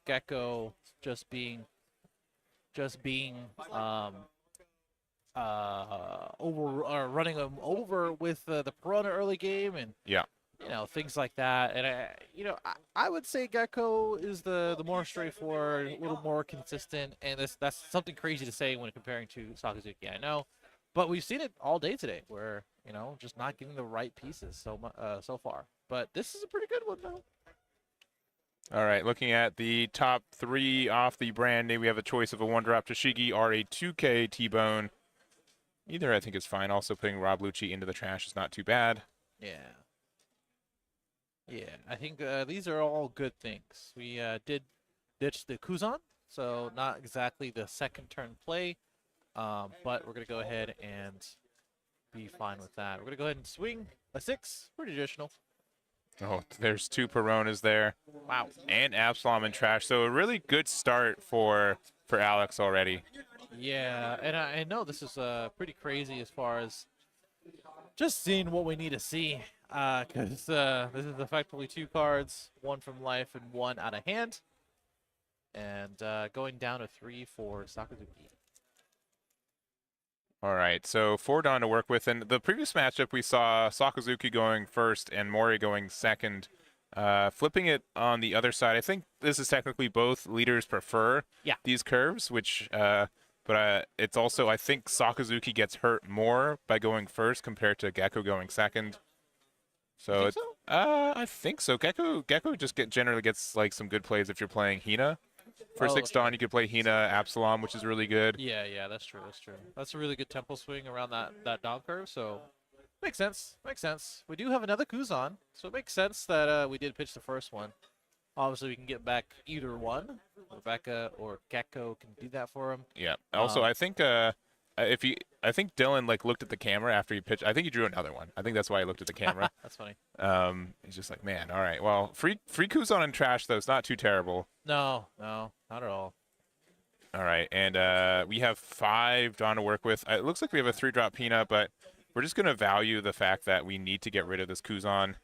Gecko just being running him over with the Piranha early game, and things like that. And I would say Gecko is the more straightforward, a little more consistent, and that's something crazy to say when comparing to Sakazuki, I know, but we've seen it all day today, where just not getting the right pieces so far. But this is a pretty good one, though. All right, looking at the top 3 off the brand name, we have a choice of a 1-drop Toshigi or a 2K T-Bone. Either I think is fine. Also putting Rob Lucci into the trash is not too bad. Yeah. Yeah, I think these are all good things. We did ditch the Kuzan, so not exactly the second turn play, but we're going to go ahead and be fine with that. We're going to go ahead and swing a 6. Pretty traditional. Oh, there's 2 Peronas there. Wow. And Absalom in trash. So a really good start for Alex already. Yeah, and I know this is pretty crazy as far as just seeing what we need to see. Because this is effectively 2 cards, 1 from life and 1 out of hand. And going down to 3 for Sakazuki. All right, so 4 Dawn to work with. And the previous matchup, we saw Sakazuki going first and Moria going second. Flipping it on the other side, I think this is technically both leaders prefer these curves, which, but it's also, I think Sakazuki gets hurt more by going first compared to Gecko going second. So, I think so. Gecko just generally gets like some good plays if you're playing Hina. For 6 Dawn, you could play Hina, Absalom, which is really good. Yeah, that's true. That's a really good tempo swing around that Dawn curve, so makes sense. We do have another Kuzan, so it makes sense that we did pitch the first one. Obviously, we can get back either one. Rebecca or Gecko can do that for him. Yeah. Also, I think if he, I think Dylan like looked at the camera after he pitched. I think he drew another one. I think that's why he looked at the camera. That's funny. He's just like, man, all right. Well, free Kuzan and trash though. It's not too terrible. No, not at all. All right, and we have 5 Dawn to work with. It looks like we have a 3-drop Peanut, but we're just gonna value the fact that we need to get rid of this Kuzan.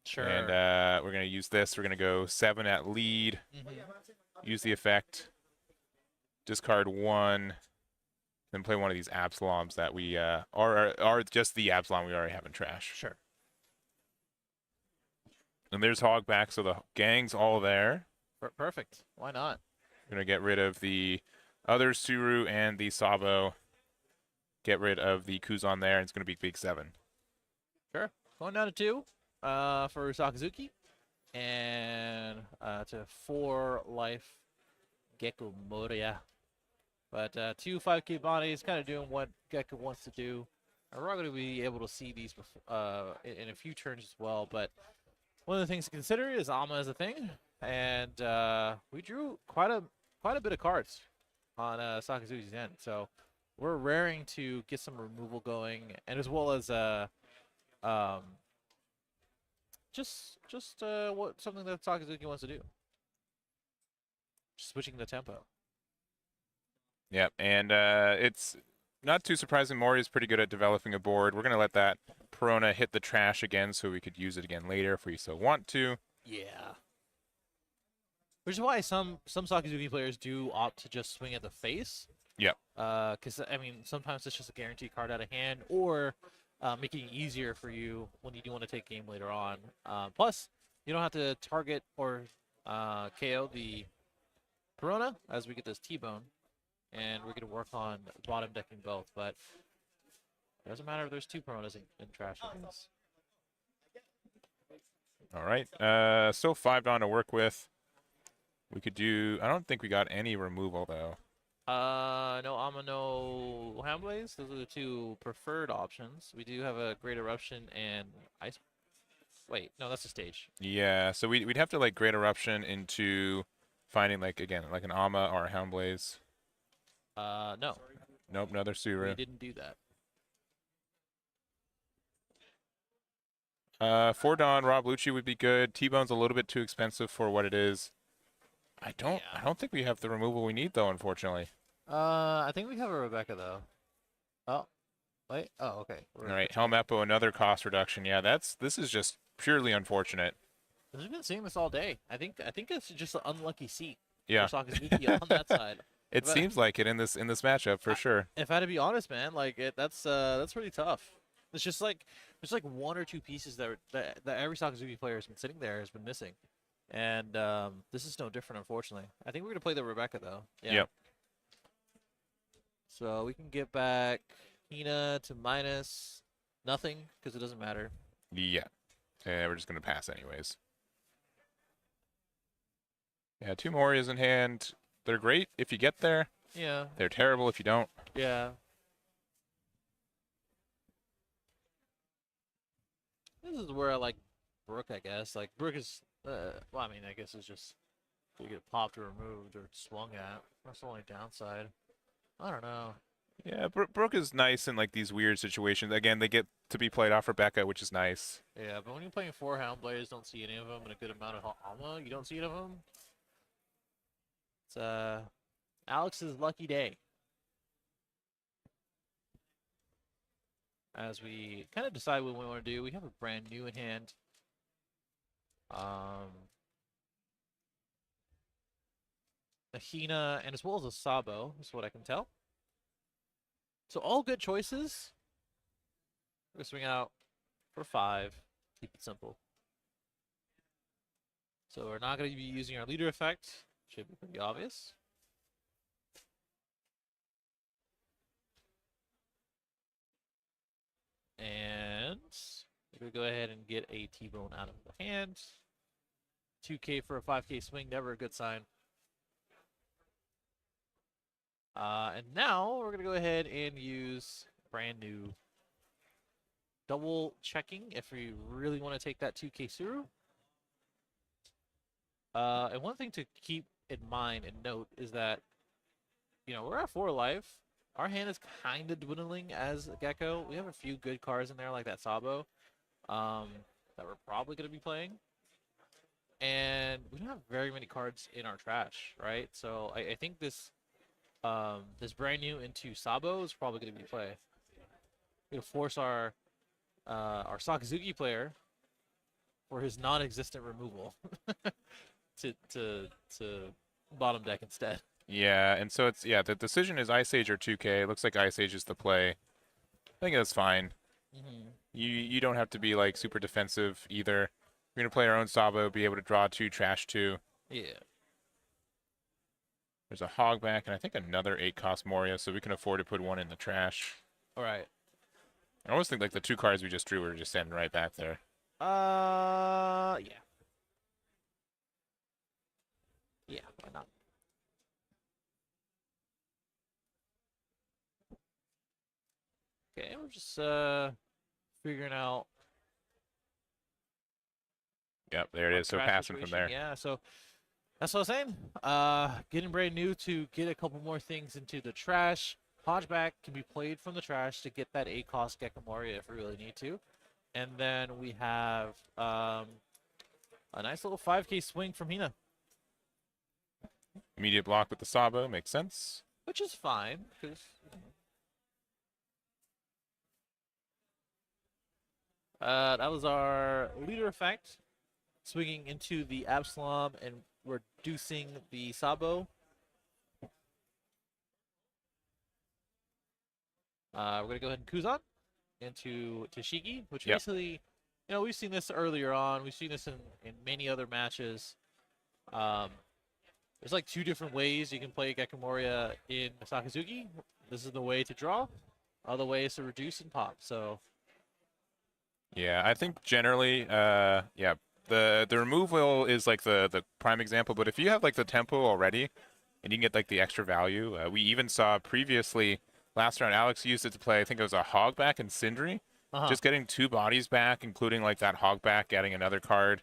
Sure. And we're gonna use this. We're gonna go 7 at lead. Use the effect. Discard 1. Then play one of these Absaloms that we are just the Absalom we already have in trash. Sure. And there's Hogback, so the gang's all there. Perfect. Why not? We're going to get rid of the other Suru and the Sabo. Get rid of the Kuzan there, and it's going to be big 7. Sure. Going down to 2 for Sakazuki. And to 4 life Gecko Moria. But 2 5K bodies, kind of doing what Gecko wants to do. And we're going to be able to see these before, in a few turns as well. But one of the things to consider is Ama as a thing. And we drew quite a bit of cards on Sakazuki's end. So we're raring to get some removal going, and as well as just what something that Sakazuki wants to do. Just switching the tempo. Yep, and it's not too surprising. Moria's pretty good at developing a board. We're going to let that Perona hit the trash again so we could use it again later if we so want to. Yeah. Which is why some Sakazuki players do opt to just swing at the face. Yep. Because, I mean, sometimes it's just a guaranteed card out of hand, or making it easier for you when you do want to take game later on. Plus, you don't have to target or KO the Perona as we get this T-Bone. And we're going to work on bottom decking both, but it doesn't matter if there's 2 Peronas in trash. All right. Still 5 Dawn to work with. We could do... I don't think we got any removal, though. No Ama, no Handblaze. Those are the 2 preferred options. We do have a Great Eruption and Ice... Wait, no, that's a stage. Yeah, so we'd have to, like, Great Eruption into finding, like, again, like an Ama or a Houndblaze. No. Nope, another Suru. We didn't do that. 4 Dawn, Rob Lucci would be good. T-Bone's a little bit too expensive for what it is. I don't think we have the removal we need though, unfortunately. I think we have a Rebecca though. Oh. Wait. Oh, okay. All right, Helm Epo, another cost reduction. Yeah, this is just purely unfortunate. We've been seeing this all day. I think it's just an unlucky seat. Yeah. For Sakazuki on that side. It seems like it in this matchup for sure. If I had to be honest, man, like that's pretty tough. It's just like there's like 1 or 2 pieces that every Sakazuki player has been sitting there has been missing, and this is no different, unfortunately. I think we're gonna play the Rebecca though. Yeah. Yep. So we can get back Hina to minus nothing because it doesn't matter. Yeah. We're just gonna pass anyways. Yeah, 2 Morias in hand. They're great if you get there. Yeah. They're terrible if you don't. Yeah. This is where I like Brook, I guess. Like, Brook is, well, I mean, I guess it's just you get popped or removed or swung at. That's the only downside. I don't know. Yeah, Brook is nice in, like, these weird situations. Again, they get to be played off Rebecca, which is nice. Yeah, but when you're playing 4 Houndblades, don't see any of them, and a good amount of Alma, you don't see any of them. It's Alex's lucky day. As we kind of decide what we want to do, we have a brand new in hand. A Hina, and as well as a Sabo, is what I can tell. So all good choices. We're going to swing out for 5. Keep it simple. So we're not going to be using our leader effect. Should be pretty obvious. And we're going to go ahead and get a T-Bone out of the hand. 2K for a 5K swing, never a good sign. And now we're going to go ahead and use brand new double checking if we really want to take that 2K Suru. And one thing to keep in mind and note is that, you know, we're at 4 life. our hand is kind of dwindling as a Gecko. We have a few good cards in there like that Sabo that we're probably going to be playing. And we don't have very many cards in our trash, right? So I think this this brand new into Sabo is probably going to be play. We're going to force our Sakazuki player for his non-existent removal to bottom deck instead. Yeah, and so it's the decision is Ice Age or 2K. It looks like Ice Age is the play. I think that's fine. You don't have to be like super defensive either. We're gonna play our own Sabo, be able to draw 2, trash 2. Yeah. There's a Hogback and I think another 8-cost Moria, so we can afford to put 1 in the trash. All right. I almost think like the 2 cards we just drew were just standing right back there. Yeah. Yeah, why not? Okay, we're just figuring out. Yep, there it is. So passing from there. Yeah, so that's what I was saying. Getting brand new to get a couple more things into the trash. Hodgeback can be played from the trash to get that 8-cost Gecko Moria if we really need to. And then we have a nice little 5K swing from Hina. Immediate block with the Sabo, makes sense. Which is fine, because... that was our leader effect. Swinging into the Absalom and reducing the Sabo. We're going to go ahead and Kuzan into Tashigi, which basically, you know, we've seen this earlier on. We've seen this in many other matches. There's like 2 different ways you can play Gecko Moria in Sakazuki. This is the way to draw. Other way is to reduce and pop. So, yeah, I think generally, the removal is like the prime example. But if you have like the tempo already, and you can get like the extra value, we even saw previously last round Alex used it to play. I think it was a Hogback and Sindri, just getting 2 bodies back, including like that Hogback, getting another card.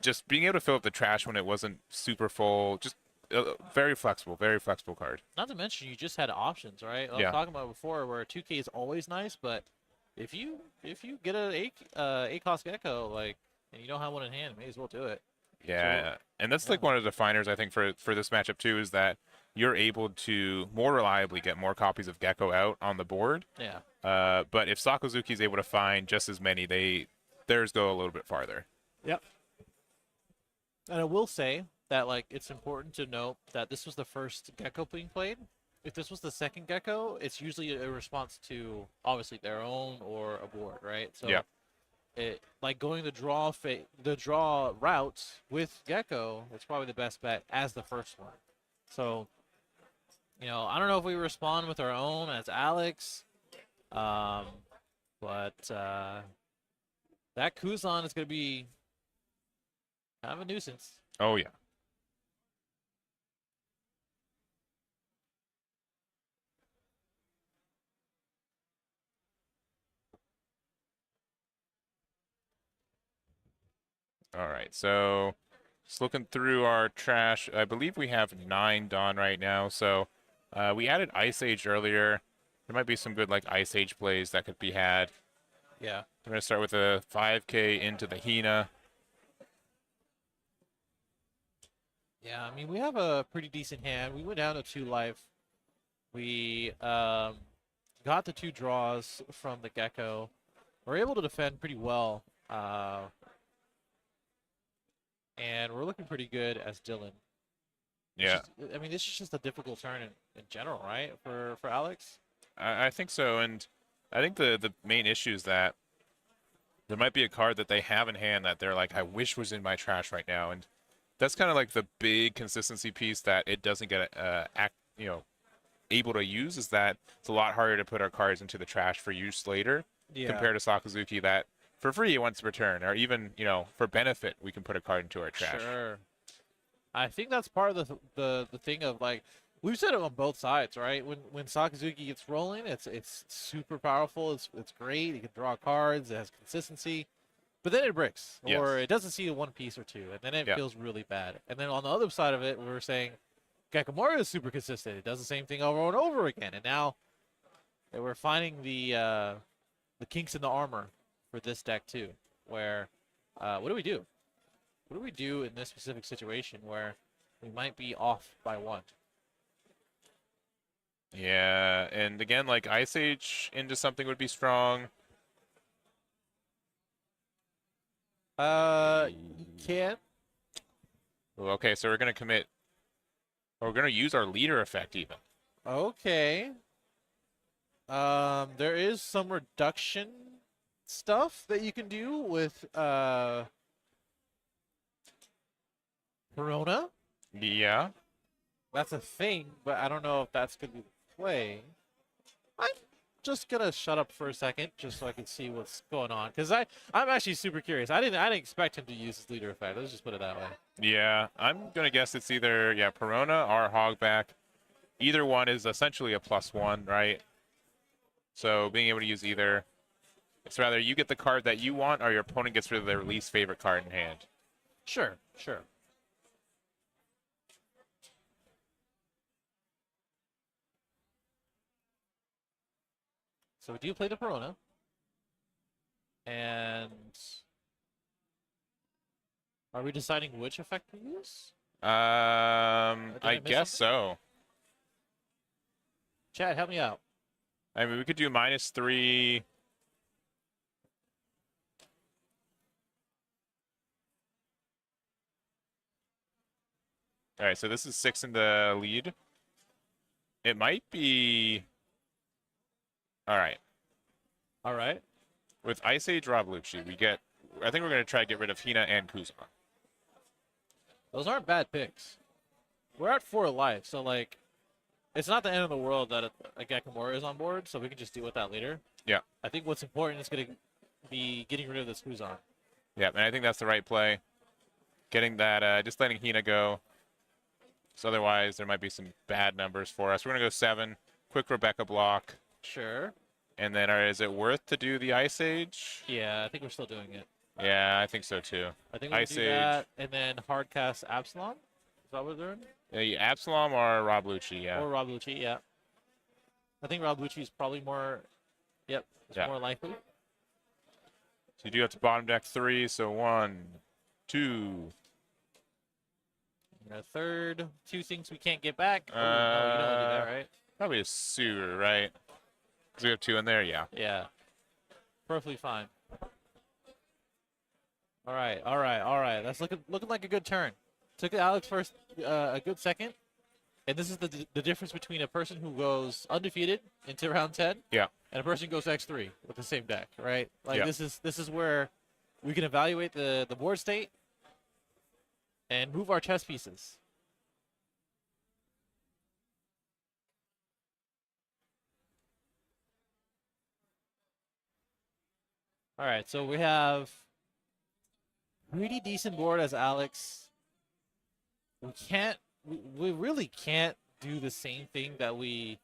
Just being able to fill up the trash when it wasn't super full. Just very flexible card. Not to mention you just had options, right? I was talking about before where 2K is always nice, but if you get an 8-cost Gecko, like, and you don't have one in hand, may as well do it. Yeah, so, and that's like one of the definers I think for this matchup too, is that you're able to more reliably get more copies of Gecko out on the board. Yeah. But if Sakazuki is able to find just as many, theirs go a little bit farther. Yep. And I will say that like it's important to note that this was the first Gecko being played. If this was the second Gecko, it's usually a response to obviously their own or a board, right? So it like going the draw route with Gecko, it's probably the best bet as the first one. So, you know, I don't know if we respond with our own as Alex, but that Kuzan is going to be kind of a nuisance. Oh, yeah. All right, so just looking through our trash, I believe we have 9 done right now. So we added Ice Age earlier. There might be some good like Ice Age plays that could be had. Yeah. We're going to start with a 5K into the Hina. Yeah, I mean, we have a pretty decent hand. We went down to 2 life. We got the 2 draws from the Gecko. We're able to defend pretty well. And we're looking pretty good as Dylan. Yeah. I mean, this is just a difficult turn in general, right, for Alex? I think so, and I think the main issue is that there might be a card that they have in hand that they're like, I wish was in my trash right now, and that's kind of like the big consistency piece that it doesn't get able to use, is that it's a lot harder to put our cards into the trash for use later compared to Sakazuki that for free wants to return, or even, you know, for benefit we can put a card into our trash. Sure. I think that's part of the thing of like, we've said it on both sides, right? When Sakazuki gets rolling, it's super powerful. It's great. He can draw cards. It has consistency, but then it bricks, or it doesn't see a 1 piece or 2, and then it feels really bad. And then on the other side of it, we were saying Gecko Moria is super consistent. It does the same thing over and over again, and now They were finding the kinks in the armor for this deck too. Where, what do we do? What do we do in this specific situation where we might be off by 1? Yeah, and again, like Ice Age into something would be strong. You can. Okay, so we're gonna commit. Or we're gonna use our leader effect even. Okay. There is some reduction stuff that you can do with Verona. Yeah. That's a thing, but I don't know if that's gonna be the play. I'm just gonna shut up for a second, just so I can see what's going on, because I'm actually super curious. I didn't expect him to use his leader effect. Let's just put it that way. Yeah, I'm gonna guess it's either Perona or Hogback. Either one is essentially a +1, right? So being able to use either, it's rather you get the card that you want, or your opponent gets rid of their least favorite card in hand. Sure, sure. So we do play the Verona. And are we deciding which effect to use? I guess so. Chad, help me out. I mean, we could do -3. All right, so this is 6 in the lead. It might be. All right. All right. With Ice Age Roblucci, we get. I think we're going to try to get rid of Hina and Kuzma. Those aren't bad picks. We're at 4 life, so like, it's not the end of the world that a Moria is on board, so we can just deal with that later. Yeah. I think what's important is going to be getting rid of this Kuzan. Yeah, and I think that's the right play. Getting that, just letting Hina go. So otherwise, there might be some bad numbers for us. We're going to go 7. Quick Rebecca block. Sure. And then is it worth to do the Ice Age? Yeah, I think we're still doing it. Yeah, I think so too. I think we'll Ice do Age. that, and then hard cast Absalom. Is that what we're doing? Yeah, Absalom or Roblucci, yeah. Or Roblucci, yeah. I think Roblucci is probably more, more likely. So you do have to bottom deck 3, so 1, 2. And a third, 2 things we can't get back. Oh, no, you don't want to do that, right? Probably a sewer, right? Because we have 2 in there, yeah. Yeah. Perfectly fine. All right. That's looking like a good turn. Took Alex first a good second. And this is the difference between a person who goes undefeated into round 10 and a person who goes X3 with the same deck, right? Like this is where we can evaluate the board state and move our chess pieces. All right, so we have pretty decent board as Alex. We really can't do the same thing that we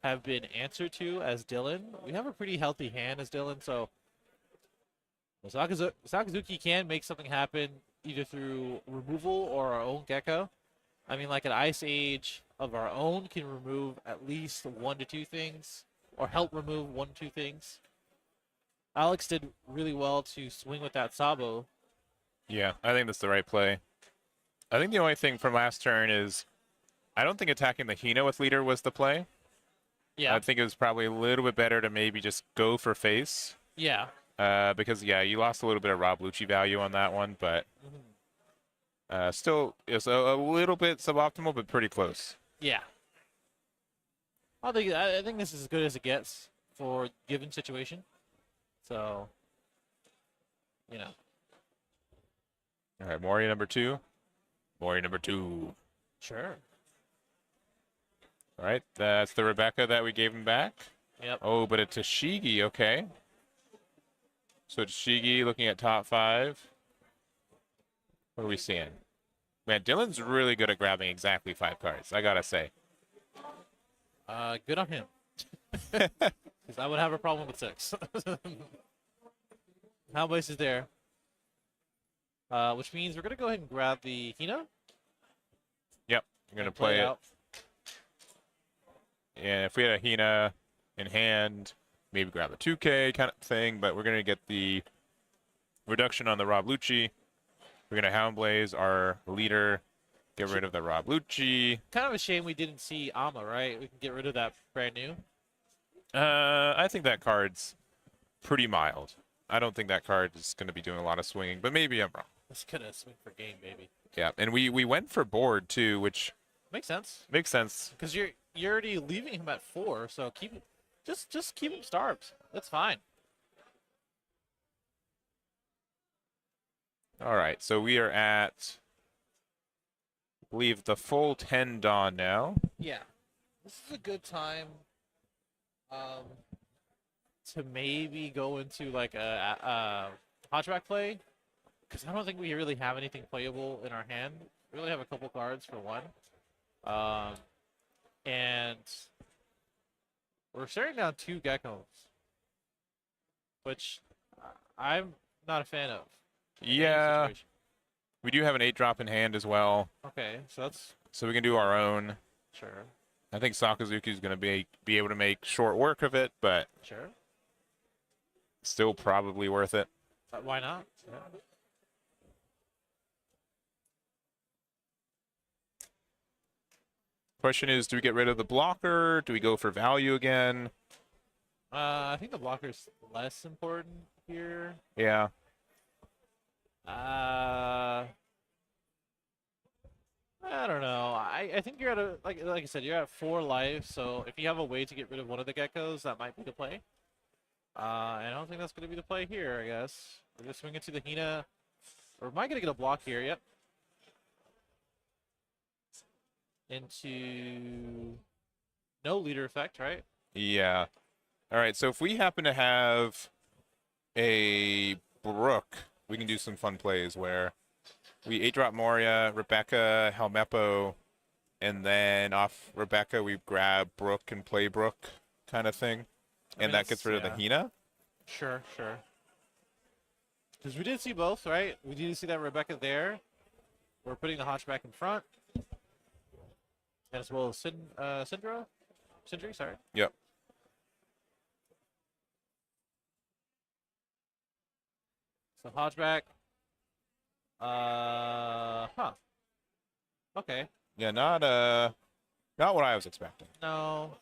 have been answered to as Dylan. We have a pretty healthy hand as Dylan, so Sakazuki can make something happen either through removal or our own Gecko. I mean, like an Ice Age of our own can remove at least 1 to 2 things, or help remove 1 to 2 things. Alex did really well to swing with that Sabo. Yeah, I think that's the right play. I think the only thing from last turn is I don't think attacking the Hina with leader was the play. Yeah. I think it was probably a little bit better to maybe just go for face. Yeah. Because, you lost a little bit of Roblucci value on that one, but still it's a little bit suboptimal, but pretty close. Yeah. I think this is as good as it gets for given situation. So, All right, Moria number 2. Moria number 2. Sure. All right, that's the Rebecca that we gave him back. Yep. Oh, but a Tashigi, okay. So Tashigi looking at top 5. What are we seeing? Man, Dylan's really good at grabbing exactly 5 cards, I gotta say. Good on him. Because I would have a problem with 6. How much is there? Which means we're gonna go ahead and grab the Hina. Yep, I'm gonna play it. Out. And if we had a Hina in hand, maybe grab a 2K kind of thing, but we're going to get the reduction on the Rob Lucci. We're going to Houndblaze our leader, get rid of the Rob Lucci. Kind of a shame we didn't see Ama, right? We can get rid of that brand new. I think that card's pretty mild. I don't think that card is going to be doing a lot of swinging, but maybe I'm wrong. It's going to swing for game, baby. Yeah, and we went for board too, which makes sense. Makes sense. Because you're already leaving him at 4, so keep just keep him starved. That's fine. All right, so we are at, I believe, the full 10 dawn now. Yeah, this is a good time to maybe go into like a Hunchback play, because I don't think we really have anything playable in our hand. We really have a couple cards for one, and we're staring down 2 geckos, which I'm not a fan of. Yeah, we do have an 8-drop in hand as well. Okay, so we can do our own. Sure. I think Sakazuki is going to be able to make short work of it, but sure, still probably worth it. Why not? Yeah. Question is, do we get rid of the blocker? Do we go for value again? I think the blocker's less important here. Yeah. I don't know. I think you're at a like I said, you're at 4 life, so if you have a way to get rid of one of the geckos, that might be the play. And I don't think that's gonna be the play here, I guess. We're gonna swing into the Hina. Or am I gonna get a block here? Yep. Into no leader effect, right? Yeah. All right, so if we happen to have a Brook, we can do some fun plays where we 8-drop Moria, Rebecca, Helmeppo, and then off Rebecca we grab Brook and play Brook kind of thing. And that gets rid of the Hina? Sure, sure. Because we did see both, right? We did see that Rebecca there. We're putting the Hunchback in front. As well as Sindri, sorry. Yep. So Hunchback. Okay. Yeah, not what I was expecting. No.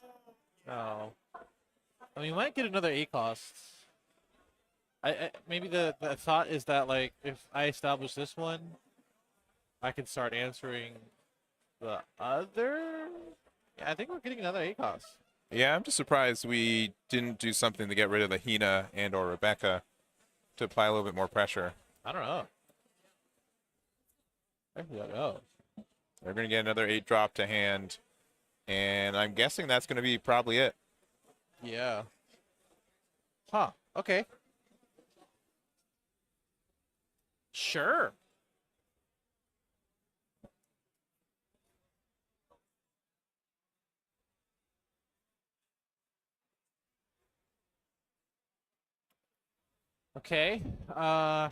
I mean, we might get another 8 costs. I maybe the thought is that, like, if I establish this one, I can start answering the other. Yeah, I think we're getting another 8 cost. Yeah, I'm just surprised we didn't do something to get rid of the Hina and or Rebecca to apply a little bit more pressure. I don't know. Where did that go? They're going to get another 8-drop to hand, and I'm guessing that's going to be probably it. Yeah. Huh. Okay. Sure. Okay.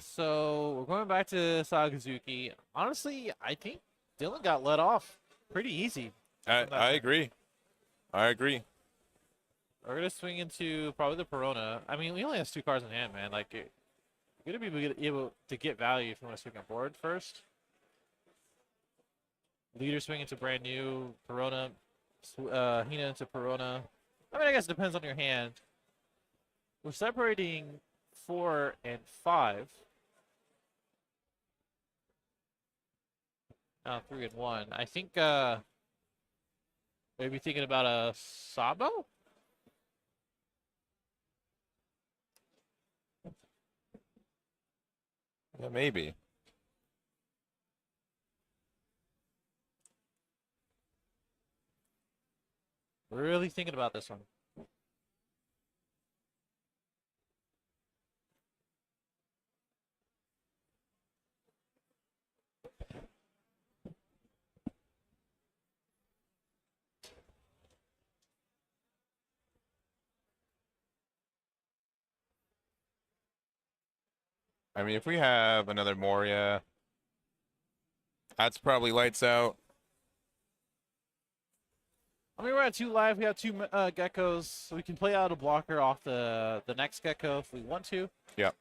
So we're going back to Sakazuki. Honestly, I think Dylan got let off pretty easy. I agree. We're gonna swing into probably the Perona. I mean, we only have 2 cards in hand, man. Like, you're gonna be able to get value if you want to swing on board first. Leader swing into brand new Perona. Hina into Perona. I mean, I guess it depends on your hand. We're separating 4 and 5. Now 3 and 1. I think maybe thinking about a Sabo? Yeah, maybe. Really thinking about this one. I mean, if we have another Moria, that's probably lights out. I mean, we're at 2 live. We have 2 geckos, so we can play out a blocker off the next gecko if we want to. Yeah.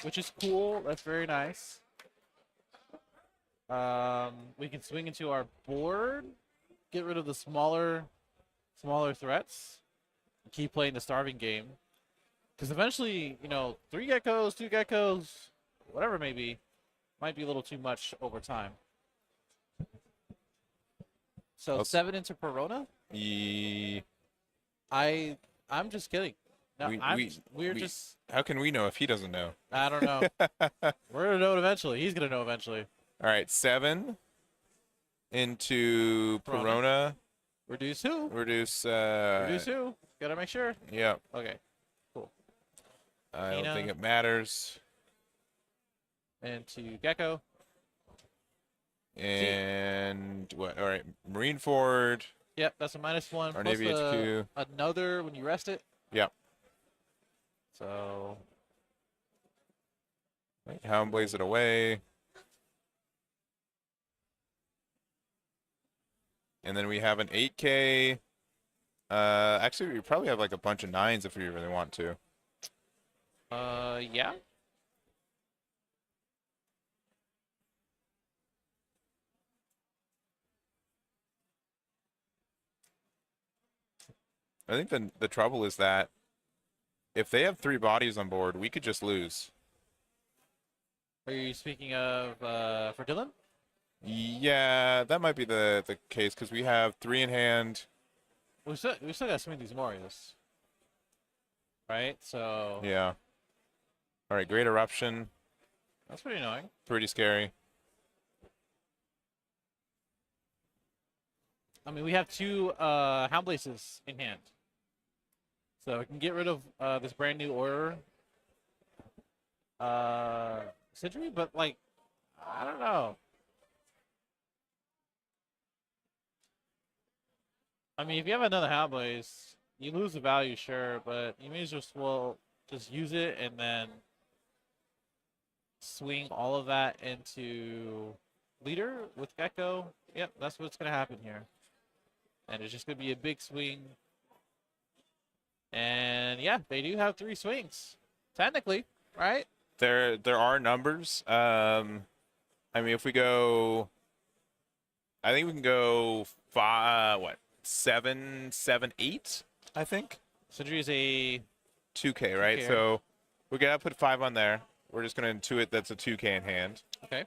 Which is cool. That's very nice. We can swing into our board, get rid of the smaller threats, and keep playing the starving game. Because eventually, you know, 3 geckos, 2 geckos, whatever it may be, might be a little too much over time. So 7 into Perona? I'm just kidding. No, we're just. How can we know if he doesn't know? I don't know. We're gonna know it eventually. He's gonna know eventually. All right, 7 into Perona. Reduce who? Reduce. Reduce who? Gotta make sure. Yeah. Okay. Cool. I don't think it matters. Into Gecko. And what? All right, Marineford. Yep, that's a -1. Our Navy HQ. Another when you rest it. Yep. So. Hound blaze it away. And then we have an 8K. Actually, we probably have like a bunch of 9s if we really want to. Yeah. I think the trouble is that if they have 3 bodies on board, we could just lose. Are you speaking of for Dylan? Yeah, that might be the case because we have 3 in hand. We still gotta swing these Morias. Right? So Yeah. All right, Great Eruption. that's pretty annoying. Pretty scary. I mean, we have 2 Hound Blazes in hand. So we can get rid of this brand new order Sentry, but like, I don't know. I mean, if you have another Hound Blaze, you lose the value, sure, but you may as well just use it and then swing all of that into leader with Gecko. Yep, that's what's going to happen here. And it's just going to be a big swing. And yeah, they do have 3 swings, technically, right? There are numbers. I mean, if we go, I think we can go 7, 7, 8. I think. Sentry is a 2K, right? 2K. So we're gonna put 5 on there. We're just gonna intuit that's a 2K in hand. Okay.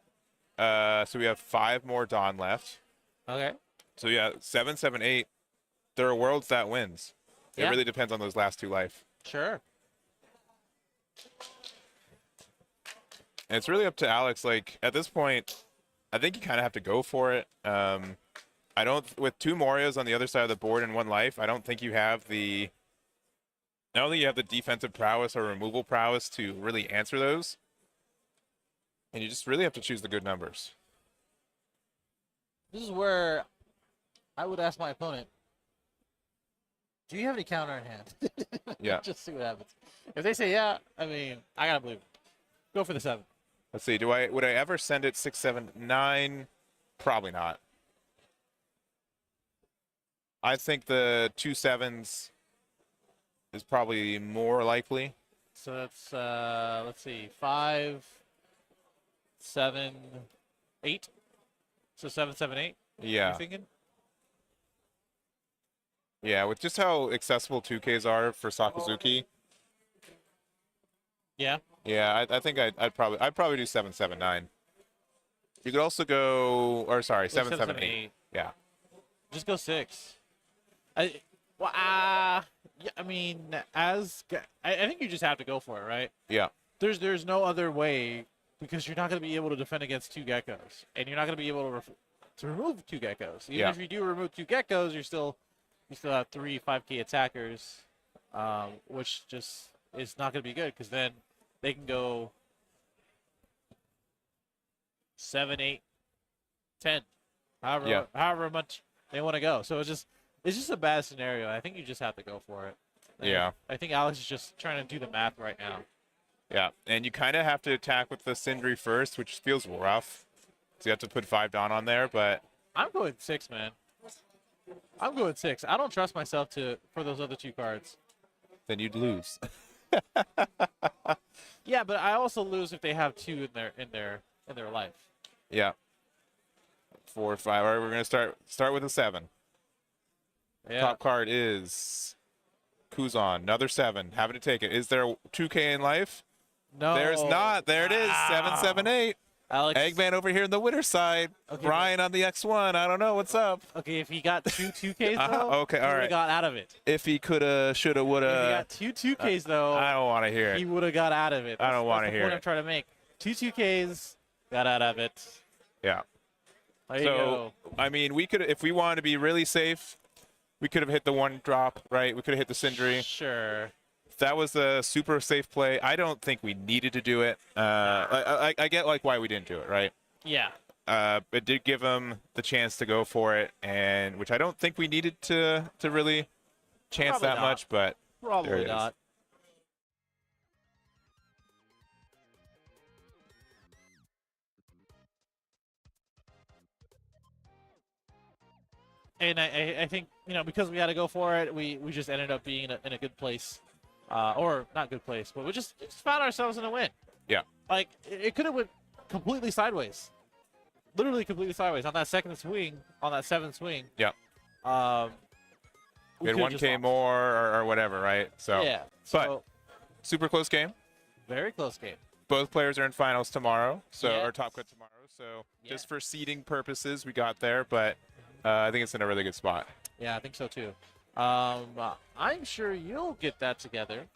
So we have 5 more Dawn left. Okay. So yeah, 7, 7, 8. There are worlds that wins. Yeah. It really depends on those last 2 life. Sure. And it's really up to Alex. Like at this point, I think you kind of have to go for it. I don't, with 2 Morias on the other side of the board in 1 life, I don't think you have the, not only you have the defensive prowess or removal prowess to really answer those, and you just really have to choose the good numbers. This is where I would ask my opponent, do you have any counter in hand? Yeah. Just see what happens. If they say yeah, I mean, I gotta believe it. Go for the 7. Let's see. Would I ever send it 6, 7, 9? Probably not. I think the 2 7s is probably more likely. So that's let's see, 5, 7, 8. So 7, 7, 8. Yeah. You thinking? Yeah, with just how accessible 2Ks are for Sakazuki. Yeah. Yeah, I think I'd probably do 7, 7, 9. You could also go, or sorry, 7, 7, 8. Yeah. Just go 6. Yeah, I mean, I think you just have to go for it, right? Yeah. There's no other way because you're not going to be able to defend against 2 geckos, and you're not going to be able to remove 2 geckos. Even if you do remove 2 geckos, you still have 3 5K attackers, which just is not going to be good because then they can go 7, 8, 10, however much they want to go. So it's just a bad scenario. I think you just have to go for it. Yeah. I think Alex is just trying to do the math right now. Yeah, and you kind of have to attack with the Sindri first, which feels rough. So you have to put 5 Dawn on there, but I'm going 6, man. I'm going 6. I don't trust myself for those other 2 cards. Then you'd lose. Yeah, but I also lose if they have 2 in their life. Yeah. 4, 5. All right, we're gonna start with a 7. Yeah. Top card is Kuzan, another 7. Having to take it. Is there 2K in life? No. There's not. There it is. 778. Alex. Eggman over here on the winner's side. Okay, Brian on the X1. I don't know. What's up? Okay, if he got 2 2Ks though, okay, all he right. got out of it. If he coulda, shoulda, woulda. If he got 2 2Ks though, I don't want to hear he it. would have got out of it. I don't want to That's the hear point it. I'm trying to make. 2 2Ks, got out of it. Yeah. There you go. I mean, we could, if we wanted to be really safe, we could have hit the 1 drop, right? We could have hit the Sindri. Sure. That was a super safe play. I don't think we needed to do it. I get like why we didn't do it, right? Yeah. It did give him the chance to go for it, and which I don't think we needed to really chance Probably that not. much, but there Probably it is. not. And I think, because we had to go for it, we just ended up being in a good place. Or not good place, but we just found ourselves in a win. Yeah. Like, it could have went completely sideways. Literally completely sideways. On that second swing, on that 7th swing. Yeah. We had 1K more or whatever, right? So, yeah. But super close game. Very close game. Both players are in finals tomorrow, so Yeah. or top cut tomorrow. So Yeah. just for seeding purposes, we got there, but I think it's in a really good spot. Yeah, I think so too. I'm sure you'll get that together.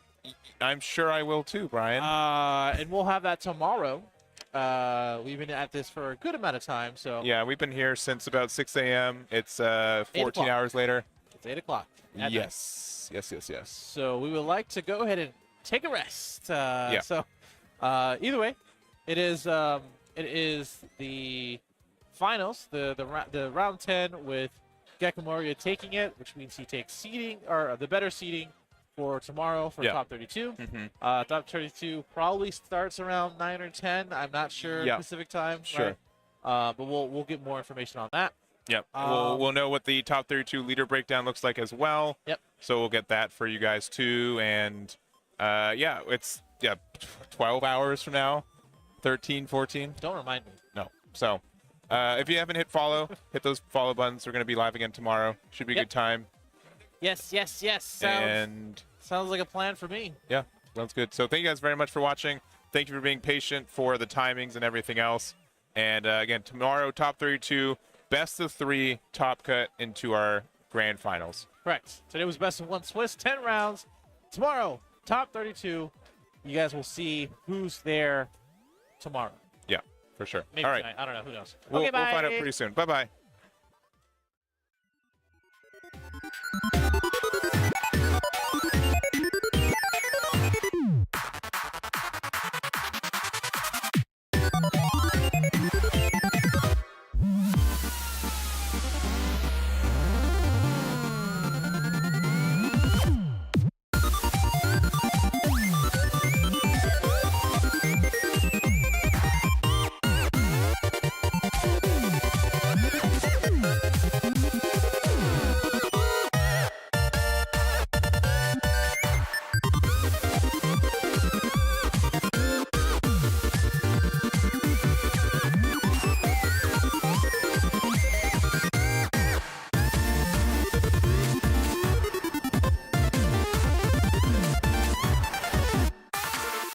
I'm sure I will too, Brian. And we'll have that tomorrow. We've been at this for a good amount of time, so Yeah, we've been here since about 6 a.m. It's 14 o'clock. hours later. it's 8 o'clock. at night. Yes. So we would like to go ahead and take a rest. Yeah. So either way, it is the finals, the round 10 with Moria taking it, which means he takes seeding or the better seeding for tomorrow for Yeah. top 32. Mm-hmm. Top 32 probably starts around 9 or 10. I'm not sure Yeah. Pacific time. Sure. Right? But we'll get more information on that. Yep. We'll know what the top 32 leader breakdown looks like as well. Yep. So we'll get that for you guys too. And it's 12 hours from now, 13, 14. Don't remind me. No. So if you haven't hit follow, hit those follow buttons. We're going to be live again tomorrow. Should be a Yep. good time. Yes. Sounds like a plan for me. Yeah, sounds good. So thank you guys very much for watching. Thank you for being patient for the timings and everything else. And again, tomorrow, top 32, best of 3 top cut into our grand finals. Correct. Today was best of 1 Swiss, 10 rounds. Tomorrow, top 32. You guys will see who's there tomorrow. Yeah, for sure. Maybe All right. tonight. I don't know. Who knows? We'll Okay, bye. find out pretty soon. Bye-bye.